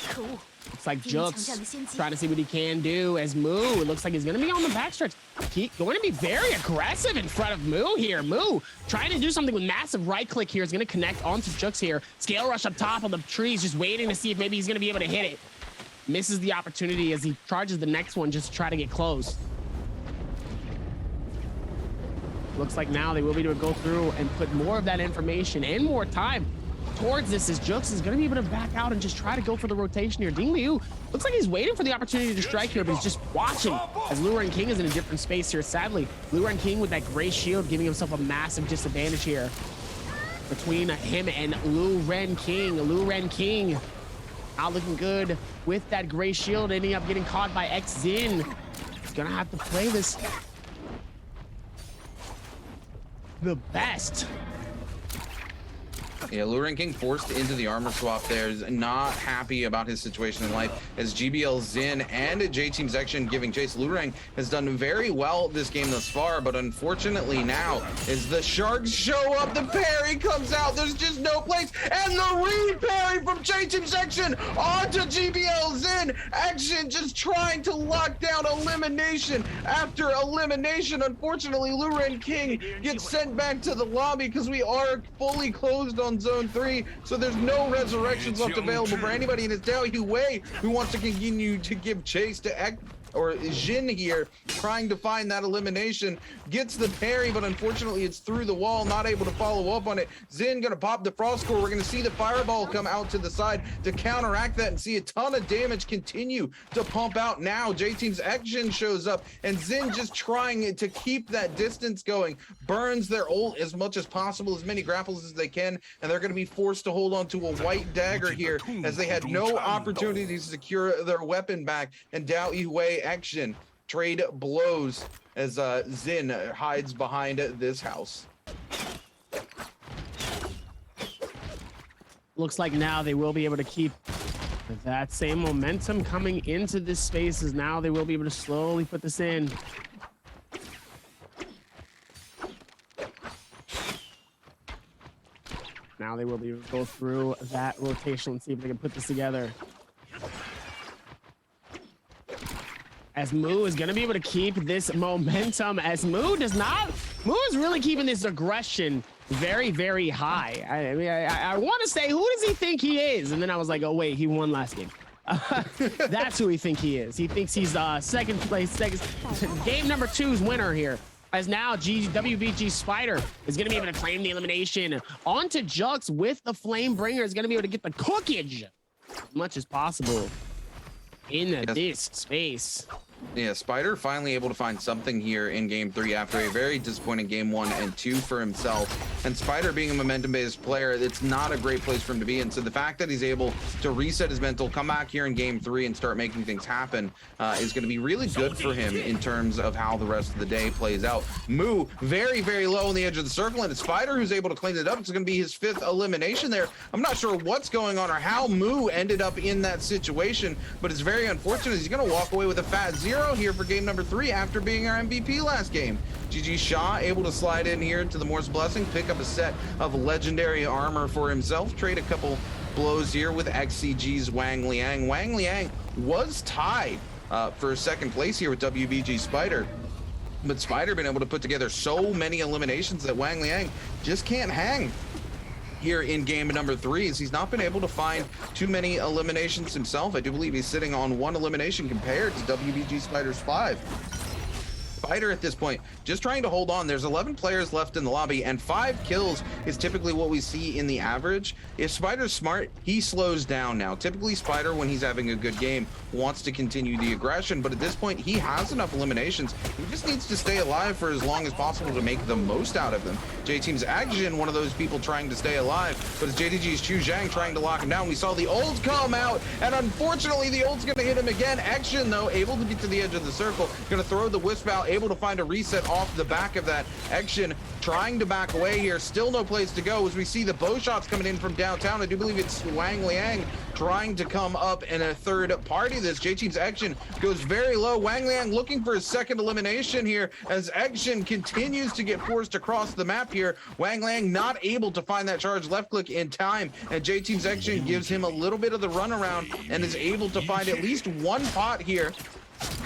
Cool. Looks like Jux trying to see what he can do as Moo, it looks like he's going to be on the backstretch. He's going to be very aggressive in front of Moo here. Moo trying to do something with massive right click here. Is going to connect onto Jux here. Scale rush up top of the trees, just waiting to see if maybe he's going to be able to hit it. Misses the opportunity as he charges the next one just to try to get close. Looks like now they will be able to go through and put more of that information and more time towards this, as Jux is going to be able to back out and just try to go for the rotation here. Ding Liu looks like he's waiting for the opportunity to strike here, but he's just watching as Lu Ren King is in a different space here. Sadly, Lu Ren King with that gray shield giving himself a massive disadvantage here between him and Lu Ren King. Lu Ren King not looking good with that gray shield, ending up getting caught by Xin. He's going to have to play this the best. Yeah, Lu Ren King forced into the armor swap there, is not happy about his situation in life, as GBL Xin and J-Team's action giving chase. Lu Ren has done very well this game thus far, but unfortunately now, as the Sharks show up, the parry comes out, there's just no place, and the re-parry from J-Team's action onto GBL Xin. Action just trying to lock down elimination after elimination. Unfortunately, Lu Ren King gets sent back to the lobby because we are fully closed on Zone 3, so there's no resurrections left available for anybody, and it's DAY5-SOLO who wants to continue to give chase to Jin here, trying to find that elimination. Gets the parry, but unfortunately it's through the wall, not able to follow up on it. Xin gonna pop the frost core. We're gonna see the fireball come out to the side to counteract that and see a ton of damage continue to pump out. Now J-Team's action shows up, and Xin just trying to keep that distance going, burns their ult as much as possible, as many grapples as they can, and they're gonna be forced to hold on to a white dagger here, as they had no opportunity to secure their weapon back, and DAY5-SOLO action trade blows as Xin hides behind this house. Looks like now they will be able to keep that same momentum coming into this space, as now they will be able to slowly put this in. Now they will be able to go through that rotation and see if they can put this together. As Moo is going to be able to keep this momentum, as Moo is really keeping this aggression very, very high. I mean, I want to say, who does he think he is? And then I was like, oh, wait, he won last game. That's who he thinks he is. He thinks he's second place, game number 2's winner here. As now WBG Spider is going to be able to claim the elimination onto Jux with the Flamebringer, is going to be able to get the cookage as much as possible in this space. Yeah, Spider finally able to find something here in game 3 after a very disappointing game 1 and 2 for himself. And Spider being a momentum-based player, it's not a great place for him to be in. So the fact that he's able to reset his mental, come back here in game 3 and start making things happen is going to be really good for him in terms of how the rest of the day plays out. Moo very, very low on the edge of the circle, and it's Spider who's able to clean it up. It's going to be his 5th elimination there. I'm not sure what's going on or how Moo ended up in that situation, but it's very unfortunate. He's going to walk away with a fat 0 here for game number 3 after being our MVP last game. GG Shaw able to slide in here to the Morse Blessing, pick up a set of legendary armor for himself, trade a couple blows here with XCG's Wang Liang. Wang Liang was tied for 2nd place here with WBG Spider, but Spider been able to put together so many eliminations that Wang Liang just can't hang here in game number 3, as he's not been able to find too many eliminations himself. I do believe he's sitting on 1 elimination compared to WBG Spider's 5. Spider at this point, just trying to hold on. There's 11 players left in the lobby, and 5 kills is typically what we see in the average. If Spider's smart, he slows down now. Typically, Spider, when he's having a good game, wants to continue the aggression, but at this point, he has enough eliminations. He just needs to stay alive for as long as possible to make the most out of them. J-Team's Action, one of those people trying to stay alive, but it's JDG's Chu Zhang trying to lock him down. We saw the ult come out, and unfortunately, the ult's gonna hit him again. Action, though, able to get to the edge of the circle, gonna throw the Wisp out, able to find a reset off the back of that. Action trying to back away here, still no place to go as we see the bow shots coming in from downtown. I do believe it's Wang Liang trying to come up in a third party. This J-Team's Action goes very low. Wang Liang looking for his second elimination here as Action continues to get forced across the map here. Wang Liang not able to find that charge left click in time, and J-Team's Action gives him a little bit of the runaround and is able to find at least one pot here.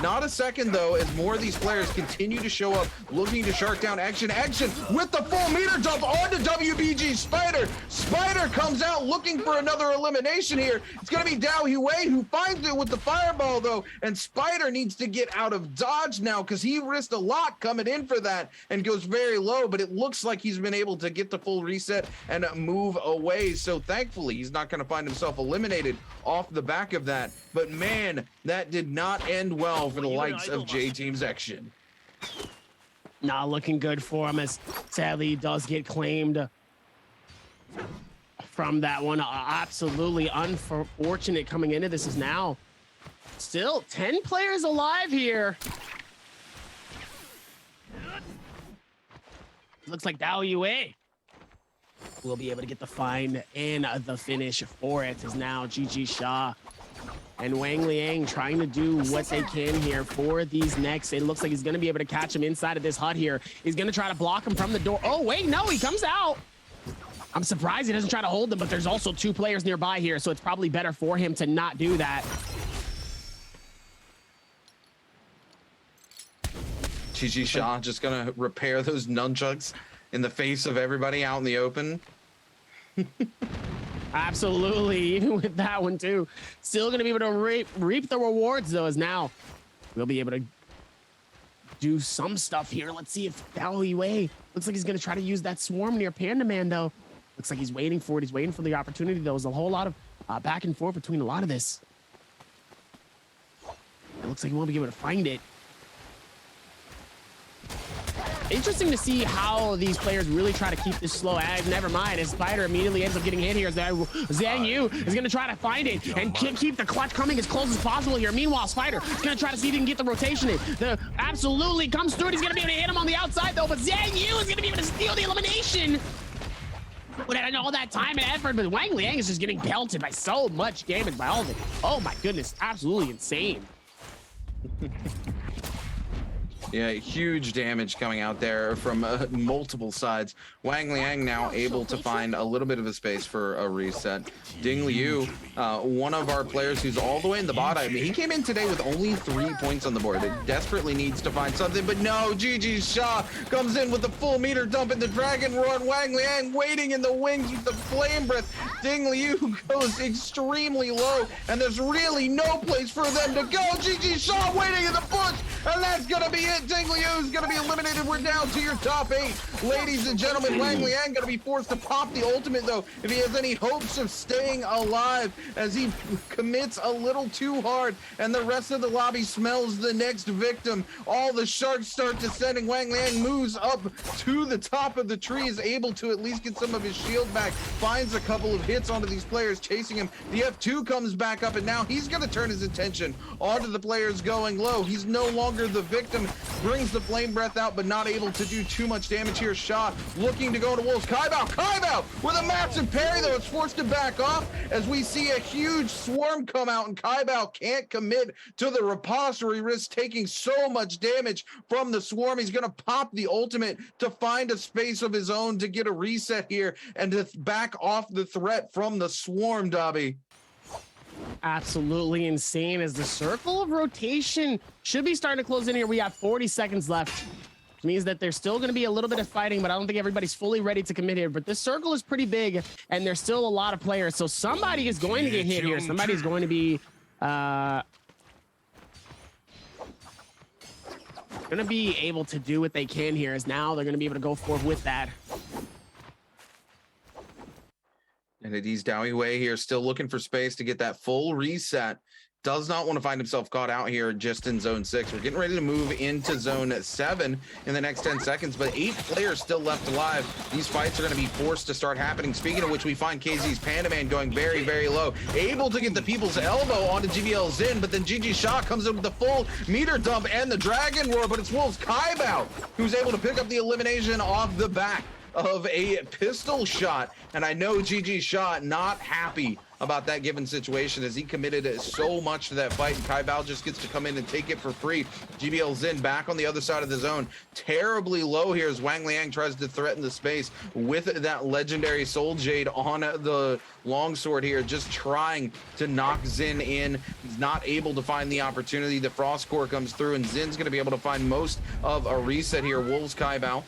Not a second, though, as more of these players continue to show up, looking to shark down Action. Action with the full meter dump onto WBG Spider. Spider comes out looking for another elimination here. It's going to be Dao Huey who finds it with the fireball, though, and Spider needs to get out of dodge now because he risked a lot coming in for that and goes very low, but it looks like he's been able to get the full reset and move away. So thankfully, he's not going to find himself eliminated off the back of that. But man, that did not end well for the likes of J-Team's Action. Not looking good for him as sadly he does get claimed from that one. Absolutely unfortunate coming into this is now still 10 players alive here. Looks like Dao Yue will be able to get the find and the finish for it as now GG Shah and Wang Liang trying to do what they can here for these next. It looks like he's going to be able to catch him inside of this hut here. He's going to try to block him from the door. Oh, wait, no, he comes out. I'm surprised he doesn't try to hold them, but there's also 2 players nearby here, so it's probably better for him to not do that. GG Shah just going to repair those nunchucks in the face of everybody out in the open. Absolutely, even with that one too. Still gonna be able to reap the rewards though, as now we'll be able to do some stuff here. Let's see if Dao Yue looks like he's gonna try to use that swarm near Panda Man though. Looks like he's waiting for it. He's waiting for the opportunity. There was a whole lot of back and forth between a lot of this. It looks like he won't be able to find it. Interesting to see how these players really try to keep this slow. Never mind, as Spider immediately ends up getting hit here. Zhang Yu is going to try to find it and keep the clutch coming as close as possible here. Meanwhile, Spider is going to try to see if he can get the rotation in. The absolutely comes through. He's going to be able to hit him on the outside, though, but Zhang Yu is going to be able to steal the elimination. Without all that time and effort, but Wang Liang is just getting pelted by so much damage by all of it. Oh, my goodness. Absolutely insane. Yeah, huge damage coming out there from multiple sides. Wang Liang now able to find a little bit of a space for a reset. Ding Liu, one of our players who's all the way in the bot. I mean, he came in today with only 3 points on the board. It desperately needs to find something, but no, GG Shah comes in with the full meter dump in the Dragon Roar. Wang Liang waiting in the wings with the Flame Breath. Ding Liu goes extremely low, and there's really no place for them to go. GG Shah waiting in the bush, and that's gonna be it. Ding Liu is going to be eliminated. We're down to your top 8. Ladies and gentlemen, Wang Liang going to be forced to pop the ultimate, though, if he has any hopes of staying alive, as he commits a little too hard, and the rest of the lobby smells the next victim. All the sharks start descending. Wang Liang moves up to the top of the tree, is able to at least get some of his shield back, finds a couple of hits onto these players chasing him. The F2 comes back up, and now he's going to turn his attention onto the players going low. He's no longer the victim. Brings the Flame Breath out, but not able to do too much damage here. Shah looking to go to Wolves. Kaibao with a massive parry, though. It's forced to back off as we see a huge swarm come out, and Kaibao can't commit to the repository, risks taking so much damage from the swarm. He's going to pop the ultimate to find a space of his own to get a reset here and to back off the threat from the swarm, Dobby. Absolutely insane as the circle of rotation should be starting to close in here. We have 40 seconds left, which means that there's still going to be a little bit of fighting, but I don't think everybody's fully ready to commit here. But this circle is pretty big, and there's still a lot of players, so somebody is going to get hit here. Somebody's going to be gonna be able to do what they can here, as now they're gonna be able to go forward with that. And Ad's DAY5-SOLO here still looking for space to get that full reset. Does not want to find himself caught out here just in zone 6. We're getting ready to move into zone 7 in the next 10 seconds, but 8 players still left alive. These fights are going to be forced to start happening. Speaking of which, we find KZ's Panda Man going very, very low. Able to get the people's elbow onto GBL Zin, but then GG Shaw comes in with the full meter dump and the Dragon Roar, but it's Wolves Kaibao who's able to pick up the elimination off the back of a pistol shot. And I know GG Shaw not happy about that given situation, as he committed so much to that fight, and Kaibao just gets to come in and take it for free. GBL Zin back on the other side of the zone, terribly low here as Wang Liang tries to threaten the space with that legendary Soul Jade on the longsword here, just trying to knock Zin in. He's not able to find the opportunity. The Frost Core comes through, and Zin's going to be able to find most of a reset here. Wolves Kaibao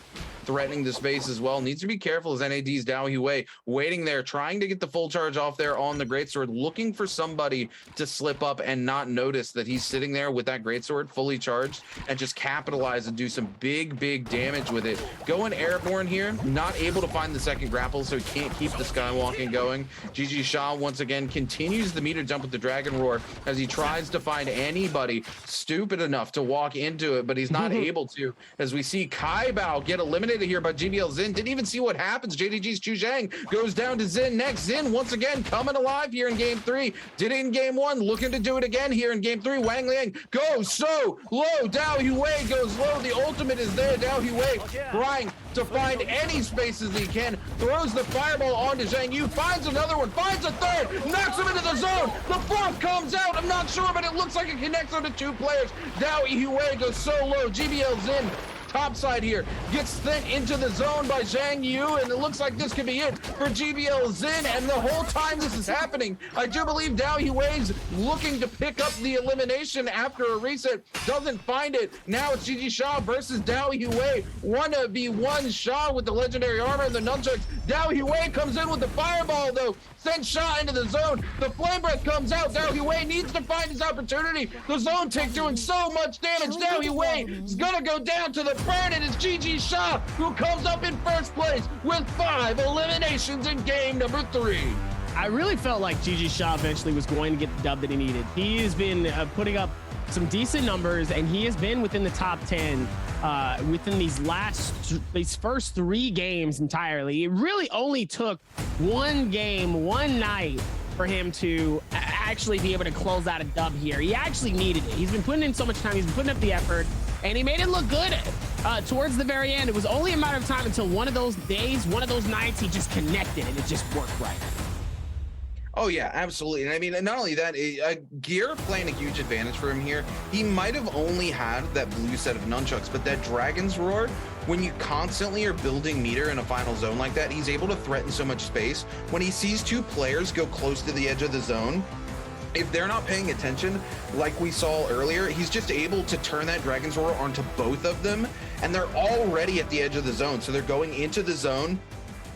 threatening the space as well. Needs to be careful as NAD's DAY5-SOLO waiting there, trying to get the full charge off there on the greatsword, looking for somebody to slip up and not notice that he's sitting there with that greatsword fully charged and just capitalize and do some big, big damage with it. Going airborne here, not able to find the second grapple, so he can't keep the skywalking going. GG Shaw once again continues the meter jump with the Dragon Roar as he tries to find anybody stupid enough to walk into it, but he's not able to, as we see Kaibao get eliminated here by GBL Zin. Didn't even see what happens. JDG's Chu Zhang goes down to Zin next. Zin once again coming alive here in game 3. Did it in game 1, looking to do it again here in game 3. Wang Liang goes so low. DAY5-SOLO goes low. The ultimate is there. DAY5-SOLO trying to find any spaces he can. Throws the fireball onto Zhang Yu. Finds another one. Finds a third. Knocks him into the zone. The fourth comes out. I'm not sure, but it looks like it connects onto 2 players. DAY5-SOLO goes so low. GBL Zin topside here gets sent into the zone by Zhang Yu, and it looks like this could be it for GBL Zin. And the whole time this is happening, I do believe DAY5-SOLO's looking to pick up the elimination after a reset, doesn't find it. Now it's GG Shaw versus DAY5-SOLO. 1v1 Shaw with the legendary armor and the nunchucks. DAY5-SOLO comes in with the fireball though, sends Shaw into the zone. The flame breath comes out. DAY5-SOLO needs to find his opportunity. The zone tick doing so much damage. DAY5-SOLO is gonna go down to the burn. It is GG Shaw who comes up in first place with 5 eliminations in game number 3. I really felt like GG Shaw eventually was going to get the dub that he needed. He has been putting up some decent numbers, and he has been within the top 10 within these first 3 games entirely. It really only took 1 game, 1 night for him to actually be able to close out a dub here. He actually needed it. He's been putting in so much time. He's been putting up the effort, and he made it look good towards the very end. It was only a matter of time until one of those days, one of those nights, he just connected, and it just worked right. Oh yeah, absolutely. And I mean, not only that, gear playing a huge advantage for him here. He might have only had that blue set of nunchucks, but that Dragon's Roar, when you constantly are building meter in a final zone like that, he's able to threaten so much space. When he sees 2 players go close to the edge of the zone, if they're not paying attention, like we saw earlier, he's just able to turn that Dragon's Roar onto both of them, and they're already at the edge of the zone. So they're going into the zone.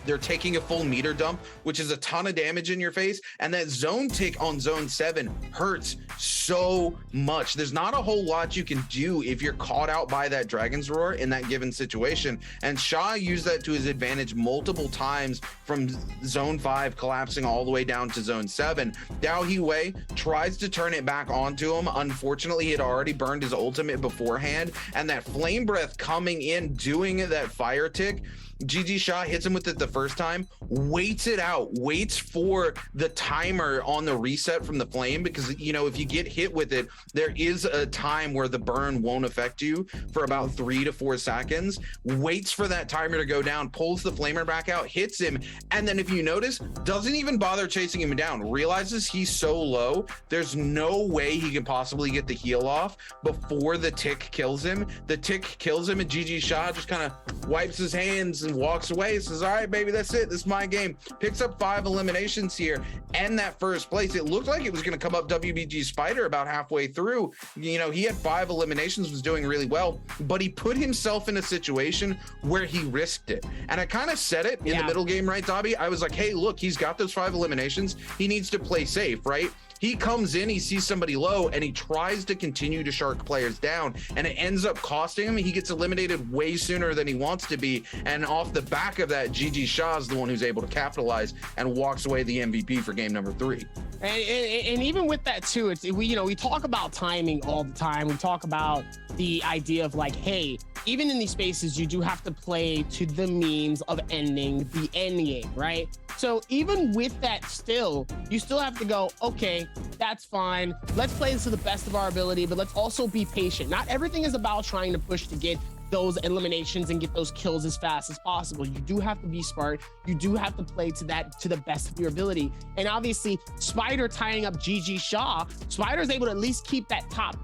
They're taking a full meter dump, which is a ton of damage in your face. And that zone tick on zone 7 hurts so much. There's not a whole lot you can do if you're caught out by that Dragon's Roar in that given situation. And Shaw used that to his advantage multiple times from zone 5 collapsing all the way down to zone 7. DAY5-SOLO tries to turn it back onto him. Unfortunately, he had already burned his ultimate beforehand. And that flame breath coming in, doing that fire tick, GG Shaw hits him with it the first time, waits it out, waits for the timer on the reset from the flame, because, you know, if you get hit with it, there is a time where the burn won't affect you for about 3 to 4 seconds, waits for that timer to go down, pulls the flamer back out, hits him, and then if you notice, doesn't even bother chasing him down, realizes he's so low, there's no way he can possibly get the heal off before the tick kills him. The tick kills him, and GG Shaw just kind of wipes his hands and walks away, says, all right, baby, that's it, this is my game. Picks up 5 eliminations here and that first place. It looked like it was going to come up WBG Spider about halfway through. You know, he had 5 eliminations, was doing really well, but he put himself in a situation where he risked it. And I kind of said it in the middle game, right, Dobby? I was like, hey, look, he's got those 5 eliminations. He needs to play safe, right? He comes in, he sees somebody low, and he tries to continue to shark players down, and it ends up costing him. He gets eliminated way sooner than he wants to be, and off the back of that, GG Shaw is the one who's able to capitalize and walks away the MVP for game number 3. And even with that too, we talk about timing all the time. We talk about the idea of like, hey, even in these spaces, you do have to play to the means of ending the end game, right? So even with that still, you still have to go, okay, that's fine. Let's play this to the best of our ability, but let's also be patient. Not everything is about trying to push to get those eliminations and get those kills as fast as possible. You do have to be smart. You do have to play to the best of your ability. And obviously, Spider tying up GG Shaw, Spider is able to at least keep that top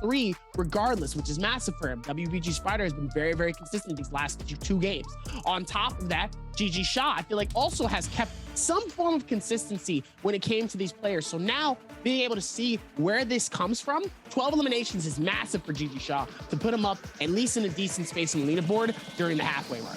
3 regardless, which is massive for him. WBG Spider has been very, very consistent these last 2 games. On top of that, GG Shaw, I feel like also has kept some form of consistency when it came to these players. So now being able to see where this comes from, 12 eliminations is massive for GG Shaw to put him up at least in a decent space in the leaderboard during the halfway mark.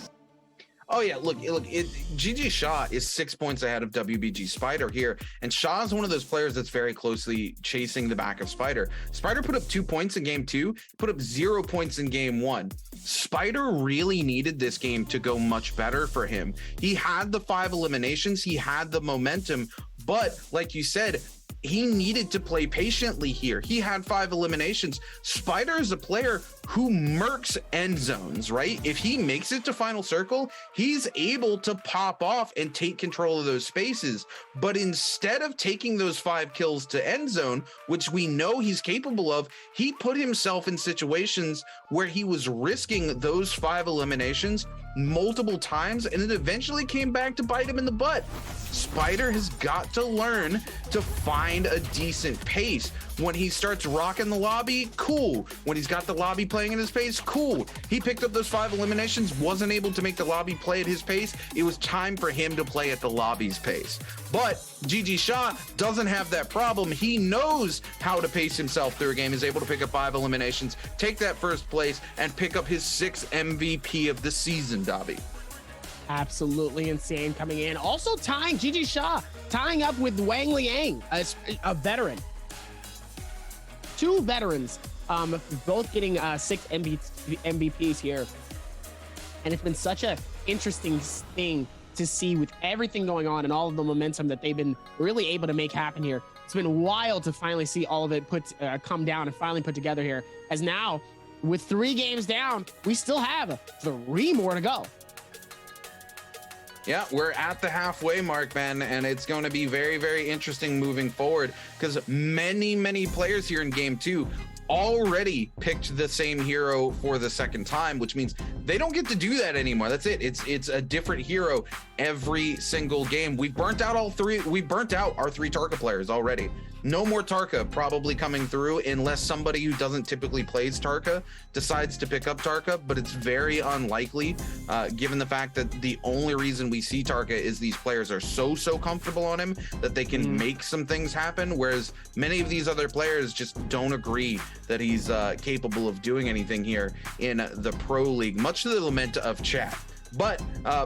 Oh yeah, look, GG Shaw is 6 points ahead of WBG Spider here, and Shaw is one of those players that's very closely chasing the back of Spider. Spider put up 2 points in game 2, put up 0 points in game 1. Spider really needed this game to go much better for him. He had the 5 eliminations, he had the momentum, but like you said, he needed to play patiently here. He had 5 eliminations. Spider is a player who murks end zones, right? If he makes it to final circle, he's able to pop off and take control of those spaces. But instead of taking those 5 kills to end zone, which we know he's capable of, he put himself in situations where he was risking those 5 eliminations multiple times, and it eventually came back to bite him in the butt. Spider has got to learn to find a decent pace. When he starts rocking the lobby, cool. When he's got the lobby playing at his pace, cool. He picked up those 5 eliminations, wasn't able to make the lobby play at his pace. It was time for him to play at the lobby's pace. But GG Shaw doesn't have that problem. He knows how to pace himself through a game. He's able to pick up 5 eliminations, take that first place, and pick up his 6th MVP of the season, Dobby. Absolutely insane coming in. Also tying GG Shaw, tying up with Wang Liang, a veteran. 2 veterans, both getting 6 MVPs here. And it's been such a interesting thing to see with everything going on and all of the momentum that they've been really able to make happen here. It's been wild to finally see all of it come down and finally put together here. As now, with 3 games down, we still have 3 more to go. Yeah, we're at the halfway mark, man, and it's going to be very, very interesting moving forward because many players here in game 2 already picked the same hero for the second time, which means they don't get to do that anymore. That's it. It's a different hero every single game. We burnt out our 3 Tarka players already. No more Tarka probably coming through unless somebody who doesn't typically plays Tarka decides to pick up Tarka, but it's very unlikely given the fact that the only reason we see Tarka is these players are so comfortable on him that they can make some things happen, whereas many of these other players just don't agree that he's capable of doing anything here in the Pro League, much to the lament of chat. But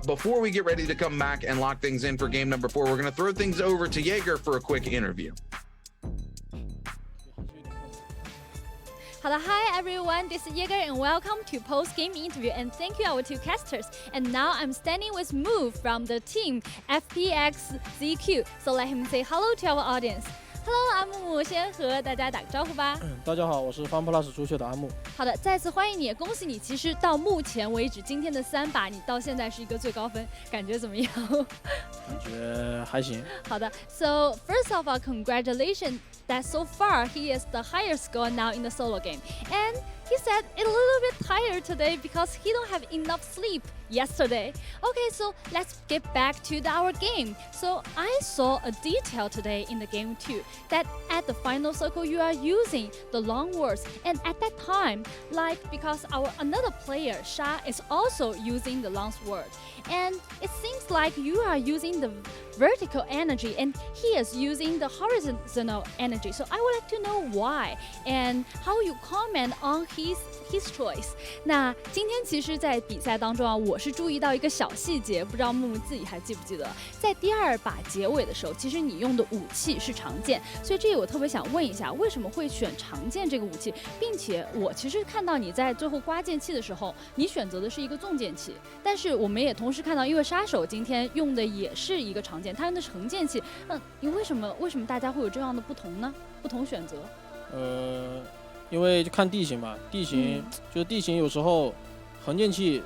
before we get ready to come back and lock things in for game number 4, we're going to throw things over to Jaeger for a quick interview. Hello, hi everyone, this is Jaeger and welcome to post-game interview, and thank you our 2 casters. And now I'm standing with Move from the team FPX-ZQ, so let him say hello to our audience. Hello， 阿木，先和大家打个招呼吧。大家好，我是 FunPlus 出血的阿木。好的，再次欢迎你，也恭喜你。其实到目前为止，今天的3把你到现在是一个最高分，感觉怎么样？感觉还行。好的 ，So first of all, congratulations that so far he is the highest score now in the solo game, and he said a little bit tired today because he don't have enough sleep yesterday. Okay, so let's get back to our game. So I saw a detail today in the game too, that at the final circle you are using the long words, and at that time, like because our another player Sha is also using the long word, and it seems like you are using the vertical energy and he is using the horizontal energy. So I would like to know why and how you comment on his choice. 那今天其实在比赛当中啊，我是注意到一个小细节，不知道木木自己还记不记得，在第2把结尾的时候，其实你用的武器是长剑，所以这里我特别想问一下，为什么会选长剑这个武器，并且我其实看到你在最后刮剑气的时候，你选择的是一个重剑气，但是我们也同时看到，因为杀手今天用的也是一个长剑，他用的是横剑气，你为什么大家会有这样的不同呢？不同选择？因为就看地形吧，地形有时候横剑气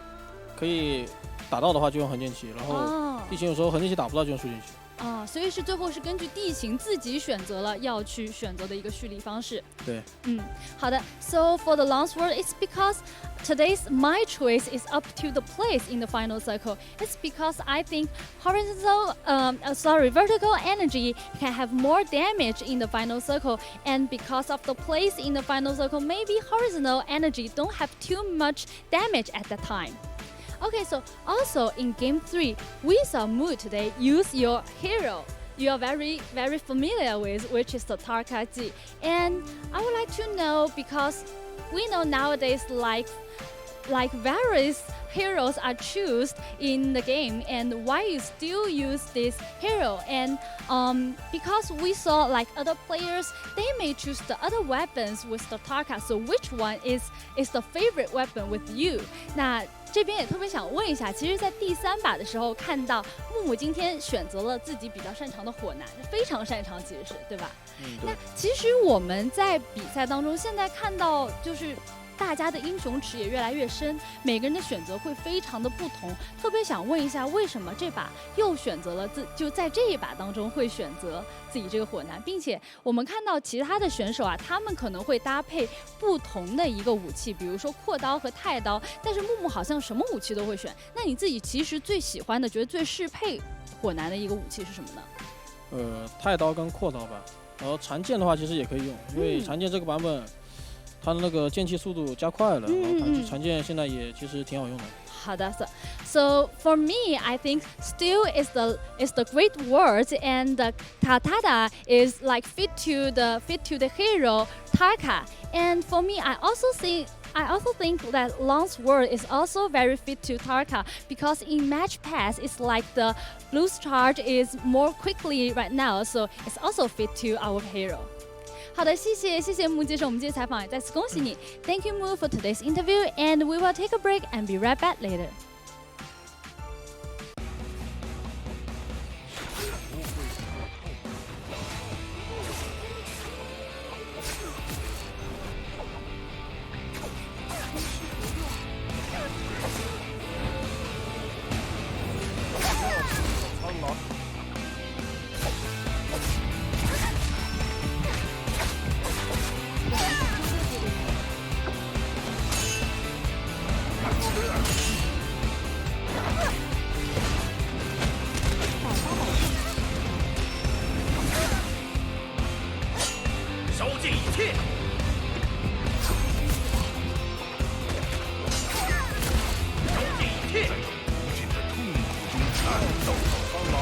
可以打到的话就用横剑气，然后地形有时候横剑气打不到就用竖剑气。所以是最后是根据地形自己选择了要去选择的一个蓄力方式。对，好的。So for the long sword, it's because today's my choice is up to the place in the final circle. It's because I think vertical energy can have more damage in the final circle, and because of the place in the final circle, maybe horizontal energy don't have too much damage at that time. Okay, so also in game 3, we saw Mu today use your hero you are very familiar with, which is the Naraka. And I would like to know, because we know nowadays like various heroes are chosen in the game, and why you still use this hero. And because we saw like other players, they may choose the other weapons with the Naraka. So which one is the favorite weapon with you? 那这边也特别想问一下，其实，在第3把的时候，看到木木今天选择了自己比较擅长的火男，非常擅长，其实是对吧？那其实我们在比赛当中，现在看到就是大家的英雄池也越来越深，每个人的选择会非常的不同。特别想问一下，为什么这把又选择了就在这一把当中会选择自己这个火男，并且我们看到其他的选手啊，他们可能会搭配不同的一个武器，比如说阔刀和太刀，但是木木好像什么武器都会选。那你自己其实最喜欢的，觉得最适配火男的一个武器是什么呢？太刀跟阔刀吧。然后长剑的话其实也可以用，因为长剑这个版本它的那个剑气速度加快了，然后长剑现在也其实挺好用的。好的 ，so for me, I think still is the great word, and the Tatada is like fit to the hero Naraka. And for me, I also think that long sword is also very fit to Naraka, because in match pass, it's like the blue charge is more quickly right now, so it's also fit to our hero. 好的，谢谢木接受我们这次采访，也再次恭喜你。Thank you, Mu, for today's interview, and we will take a break and be right back later. 烧尽一切。烧尽一切。在无尽的痛苦中战斗的苍狼。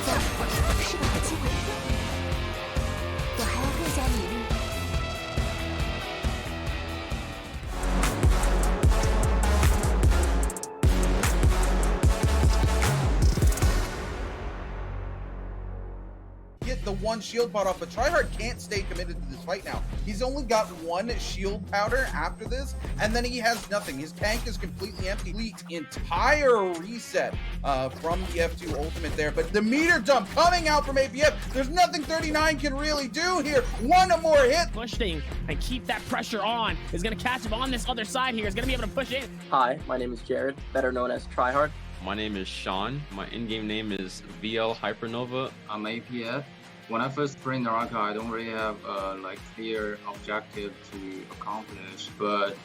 再或者是个好机会，我还要更加努力。Get the one shield pot off, but Tryhard can't stay committed to this fight now. He's only got one shield powder after this, and then he has nothing. His tank is completely empty. Complete entire reset from the F2 ultimate there, but the meter dump coming out from APF. There's nothing 39 can really do here. One more hit. Pushing and keep that pressure on. Is going to catch him on this other side here. Is going to be able to push in. Hi, my name is Jared, better known as Tryhard. My name is Sean. My in-game name is VL Hypernova. I'm APF. When I first play Naraka, I don't really have like clear objective to accomplish. But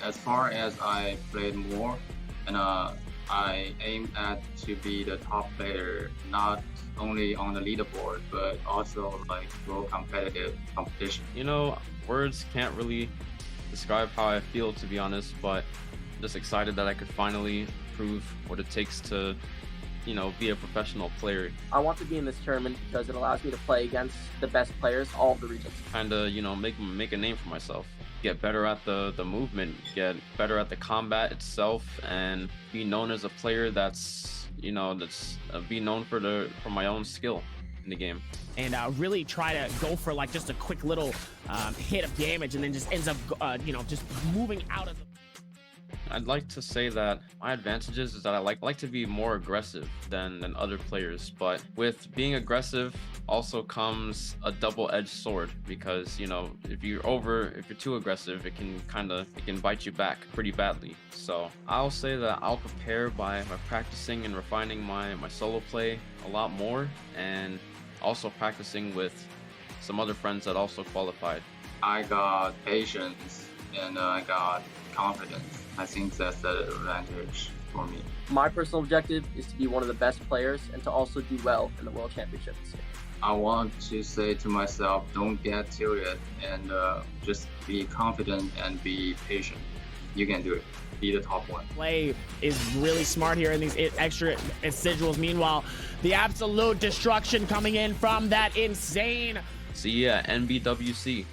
as far as I played more, and I aim at to be the top player, not only on the leaderboard, but also like pro competitive competition. You know, words can't really describe how I feel, to be honest, but just excited that I could finally prove what it takes to, you know, be a professional player. I want to be in this tournament because it allows me to play against the best players, all of the regions. Kind of, you know, make a name for myself. Get better at the movement, get better at the combat itself, and be known as a player that's, you know, be known for my own skill in the game. And really try to go for like just a quick little hit of damage, and then just ends up, you know, just moving out of the... I'd like to say that my advantages is that I like to be more aggressive than other players, but with being aggressive also comes a double-edged sword, because, you know, if you're too aggressive, it can bite you back pretty badly. So I'll say that I'll prepare by practicing and refining my solo play a lot more, and also practicing with some other friends that also qualified. I got patience and I got confidence. I think that's the advantage for me. My personal objective is to be one of the best players and to also do well in the World Championship this year. I want to say to myself, don't get tilted, and just be confident and be patient. You can do it. Be the top one. Play is really smart here in these extra residuals. Meanwhile, the absolute destruction coming in from that insane... See ya, NBWC.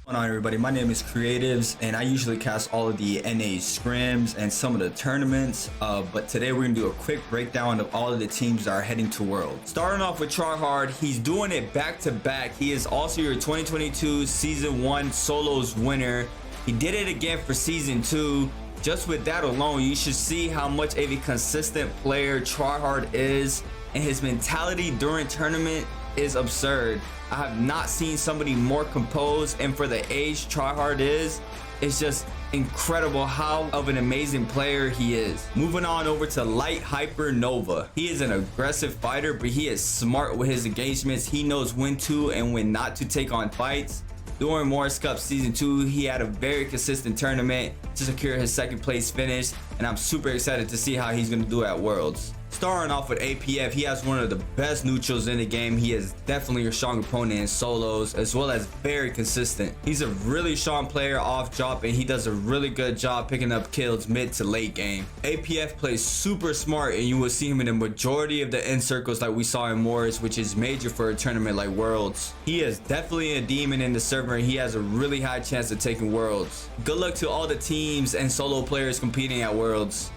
What's going on, everybody? My name is Creatives, and I usually cast all of the NA scrims and some of the tournaments, but today we're gonna do a quick breakdown of all of the teams that are heading to Worlds. Starting off with Tryhard, he's doing it back to back. He is also your 2022 Season 1 Solos winner. He did it again for Season 2. Just with that alone, you should see how much of a consistent player Tryhard is, and his mentality during tournament is absurd. I have not seen somebody more composed, and for the age Tryhard is, it's just incredible how of an amazing player he is. Moving on over to Light Hypernova. He is an aggressive fighter, but he is smart with his engagements. He knows when to and when not to take on fights. During Morris Cup Season 2, he had a very consistent tournament to secure his second place finish, and I'm super excited to see how he's going to do at Worlds. Starting off with APF, he has one of the best neutrals in the game. He is definitely a strong opponent in solos, as well as very consistent. He's a really strong player off drop, and he does a really good job picking up kills mid to late game. APF plays super smart, and you will see him in the majority of the end circles like we saw in Morris, which is major for a tournament like Worlds. He is definitely a demon in the server, and he has a really high chance of taking Worlds. Good luck to all the teams and solo players competing at Worlds.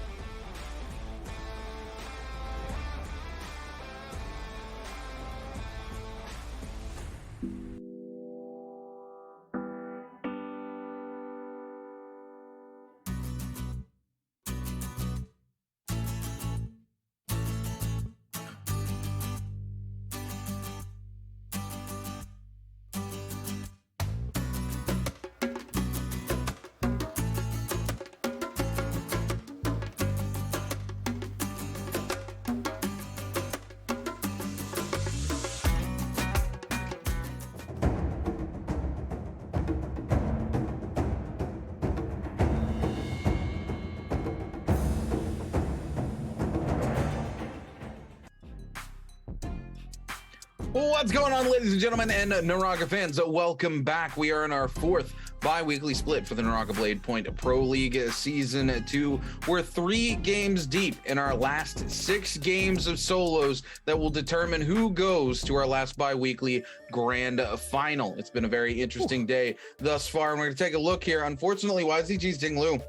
What's going on, ladies and gentlemen, and Naraka fans? Welcome back. We are in our fourth bi-weekly split for the Naraka Blade Point Pro League Season 2. We're 3 games deep in our last 6 games of solos that will determine who goes to our last bi-weekly grand final. It's been a very interesting day thus far, and we're going to take a look here. Unfortunately, YZG's Dinglu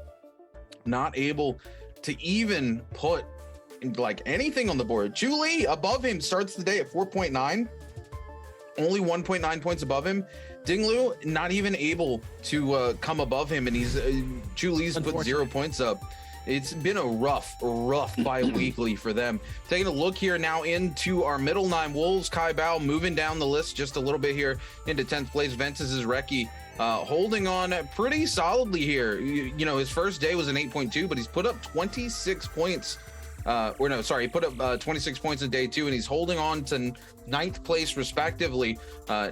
not able to even put like anything on the board. Julie above him starts the day at 4.9, only 1.9 points above him. Dinglu not even able to come above him, and he's Julie's put 0 points up. It's been a rough bi-weekly for them. Taking a look here now into our middle 9 Wolves. Kai Bao moving down the list just a little bit here into 10th place. Ventus is Reki holding on pretty solidly here. You know, his first day was an 8.2, but he's put up 26 points. He put up 26 points in day 2, and he's holding on to 9th place respectively.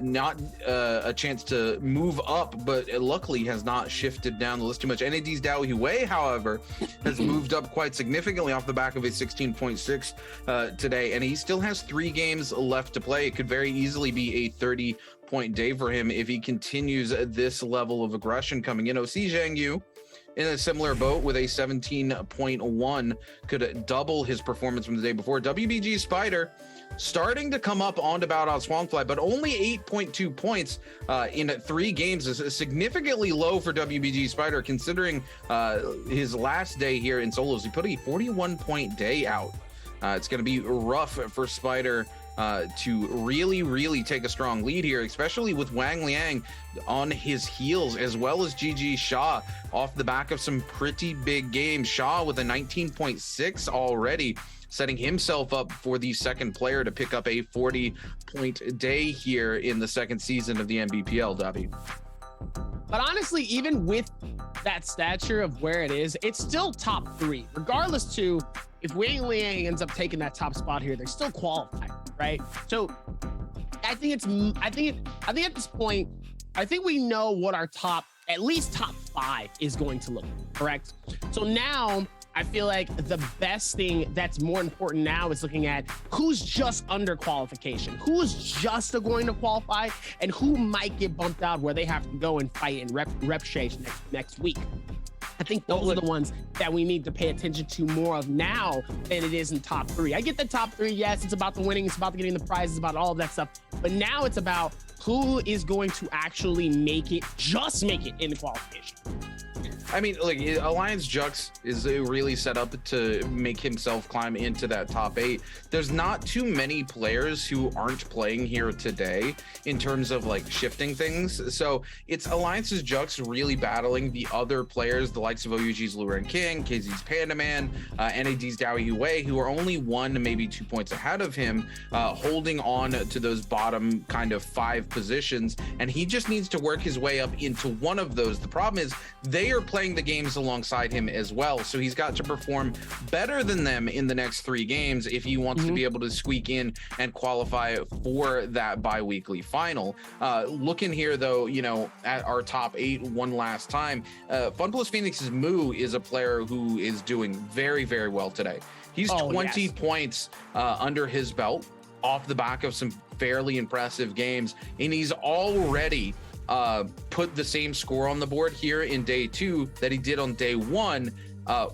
Not a chance to move up, but luckily has not shifted down the list too much. NAD's Dao Hue, however, has moved up quite significantly off the back of a 16.6 today, and he still has 3 games left to play. It could very easily be a 30-point day for him if he continues this level of aggression coming in. OC Zhang Yu in a similar boat with a 17.1, could double his performance from the day before. WBG Spider starting to come up on to bow out Swangfly, but only 8.2 points in 3 games is significantly low for WBG Spider, considering his last day here in solos. He put a 41-point day out. It's going to be rough for Spider to really take a strong lead here, especially with Wang Liang on his heels, as well as GG Shaw off the back of some pretty big games. Shaw with a 19.6 already, setting himself up for the second player to pick up a 40-point day here in the second season of the NBPL, W. But honestly, even with that stature of where it is, it's still top 3, regardless to if Wang Liang ends up taking that top spot here, they're still qualified, right? So I think at this point, I think we know what our at least top 5 is going to look like, correct? So now I feel like the best thing that's more important now is looking at who's just under qualification, who's just going to qualify, and who might get bumped out where they have to go and fight in rep shades next week. I think those are the ones that we need to pay attention to more of now than it is in top 3. I get the top 3. Yes, it's about the winning. It's about getting the prizes, about all of that stuff. But now it's about who is going to actually just make it in the qualification. I mean, like, Alliance Jux is really set up to make himself climb into that top 8. There's not too many players who aren't playing here today in terms of like shifting things. So it's Alliance's Jux really battling the other players, the likes of OUG's Luren King, KZ's Pandaman, NAD's Dowie Wei, who are only 1, maybe 2 points ahead of him, holding on to those bottom kind of 5 positions. And he just needs to work his way up into one of those. The problem is they are playing the games alongside him as well, so he's got to perform better than them in the next 3 games if he wants to be able to squeak in and qualify for that bi-weekly final. Looking here though, you know, at our top 8 one last time, FunPlus Phoenix's Moo is a player who is doing very well today. He's 20 points under his belt off the back of some fairly impressive games, and he's already put the same score on the board here in day 2 that he did on day 1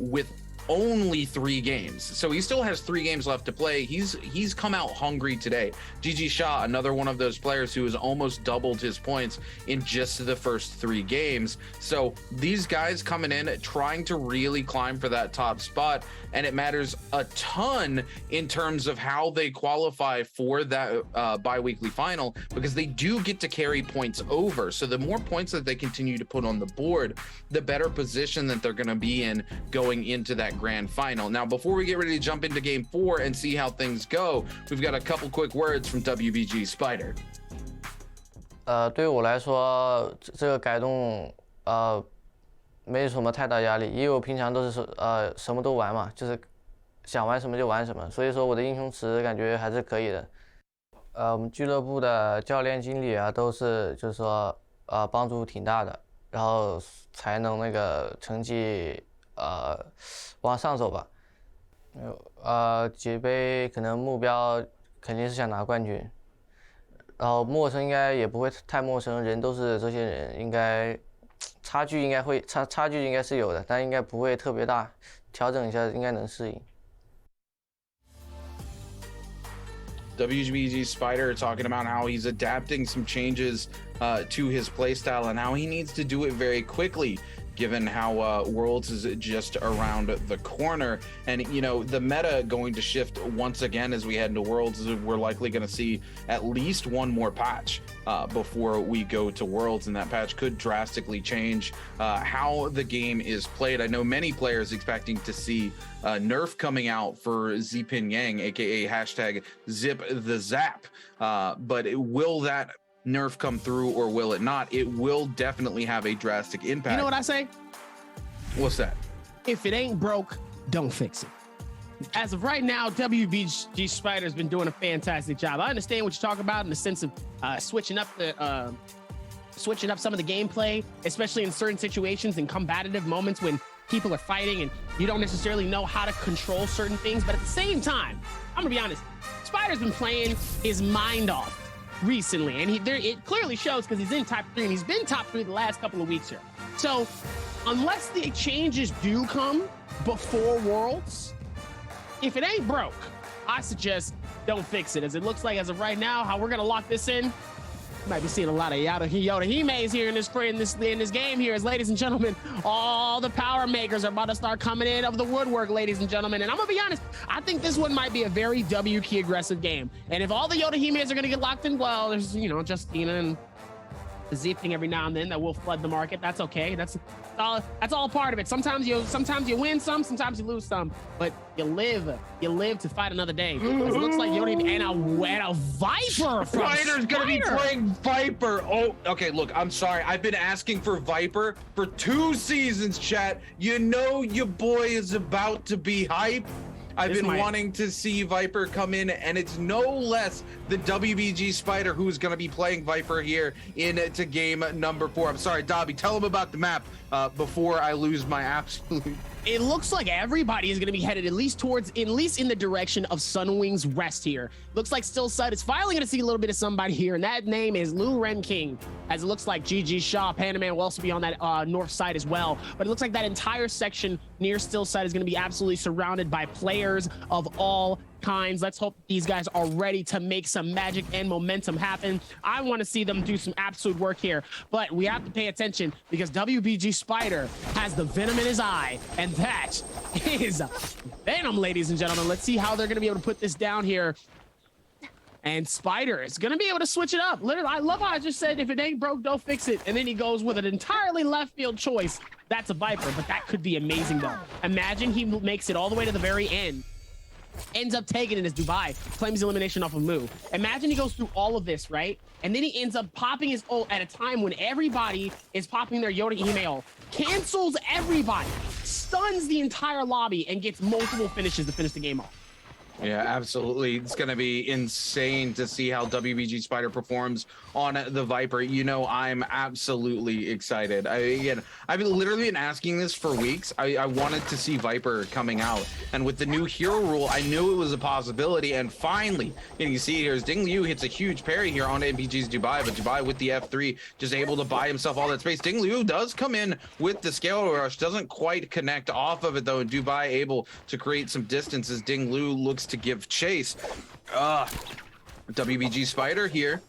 with only 3 games. So he still has 3 games left to play. He's come out hungry today. GG Shaw, another one of those players who has almost doubled his points in just the first 3 games. So these guys coming in trying to really climb for that top spot, and it matters a ton in terms of how they qualify for that bi-weekly final, because they do get to carry points over. So the more points that they continue to put on the board, the better position that they're going to be in going into that grand final. Now, before we get ready to jump into game 4 and see how things go, we've got a couple quick words from WBG Spider. 对我来说，这个改动没什么太大压力，因为我平常都是什么都玩嘛，就是想玩什么就玩什么，所以说我的英雄池感觉还是可以的。我们俱乐部的教练经理啊，都是就是说帮助挺大的，然后才能那个成绩往上走吧。级杯可能目标肯定是想拿冠军，然后陌生应该也不会太陌生，人都是这些人，应该差距应该会差距应该是有的，但应该不会特别大，调整一下应该能适应。WBG Spider talking about how he's adapting some changes to his playstyle and how he needs to do it very quickly, given how Worlds is just around the corner. And, you know, the meta going to shift once again as we head into Worlds. We're likely going to see at least one more patch before we go to Worlds, and that patch could drastically change how the game is played. I know many players expecting to see nerf coming out for Zipin Yang, aka hashtag Zip the Zap, but will that nerf come through or will it not? It will definitely have a drastic impact. You know what I say? What's that? If it ain't broke, don't fix it. As of right now, WBG Spider's been doing a fantastic job. I understand what you're talking about in the sense of switching up some of the gameplay, especially in certain situations and combative moments when people are fighting and you don't necessarily know how to control certain things. But at the same time, I'm gonna be honest, Spider's been playing his mind off recently, and it clearly shows because he's in top 3, and he's been top 3 the last couple of weeks here. So unless the changes do come before Worlds, if it ain't broke, I suggest don't fix it. As it looks like as of right now, how we're gonna lock this in, you might be seeing a lot of Yoda Himes here in this game here, as ladies and gentlemen, all the power makers are about to start coming in of the woodwork, ladies and gentlemen. And I'm gonna be honest, I think this one might be a very W key aggressive game. And if all the Yoda Himes are gonna get locked in, well, there's Justina and the Z thing every now and then that will flood the market. That's okay. That's all part of it. Sometimes you win some, sometimes you lose some, but you live to fight another day. It looks like Yoda and a Viper. Spider's gonna be playing Viper. Oh, okay. Look, I'm sorry. I've been asking for Viper for 2 seasons, chat. You know your boy is about to be hype. I've been wanting to see Viper come in, and it's no less the WBG Spider who's going to be playing Viper here into game number 4. I'm sorry, Dobby, tell him about the map before I lose my absolute... It looks like everybody is going to be headed at least in the direction of Sunwing's Rest here. Looks like Stillside is finally going to see a little bit of somebody here, and that name is Lou Ren King, as it looks like GG Shaw, Panda Man will also be on that north side as well. But it looks like that entire section near Stillside is going to be absolutely surrounded by players of all kinds. Let's hope these guys are ready to make some magic and momentum happen. I want to see them do some absolute work here, but we have to pay attention because WBG Spider has the venom in his eye, and that is venom, ladies and gentlemen. Let's see how they're going to be able to put this down here. And Spider is going to be able to switch it up. Literally, I love how I just said, if it ain't broke, don't fix it. And then he goes with an entirely left field choice. That's a Viper, but that could be amazing, though. Imagine he makes it all the way to the very end, ends up taking it as Dubai, claims elimination off of Moo. Imagine he goes through all of this, right? And then he ends up popping his ult at a time when everybody is popping their Yoda email, cancels everybody, stuns the entire lobby, and gets multiple finishes to finish the game off. Yeah, absolutely. It's going to be insane to see how WBG Spider performs on the Viper. You know, I'm absolutely excited. I've literally been asking this for weeks. I wanted to see Viper coming out. And with the new hero rule, I knew it was a possibility. And finally, and you see here, Ding Liu hits a huge parry here on MPG's Dubai. But Dubai with the F3 just able to buy himself all that space. Ding Liu does come in with the scale rush. Doesn't quite connect off of it, though. And Dubai able to create some distance as Ding Liu looks to give chase. WBG Spider here.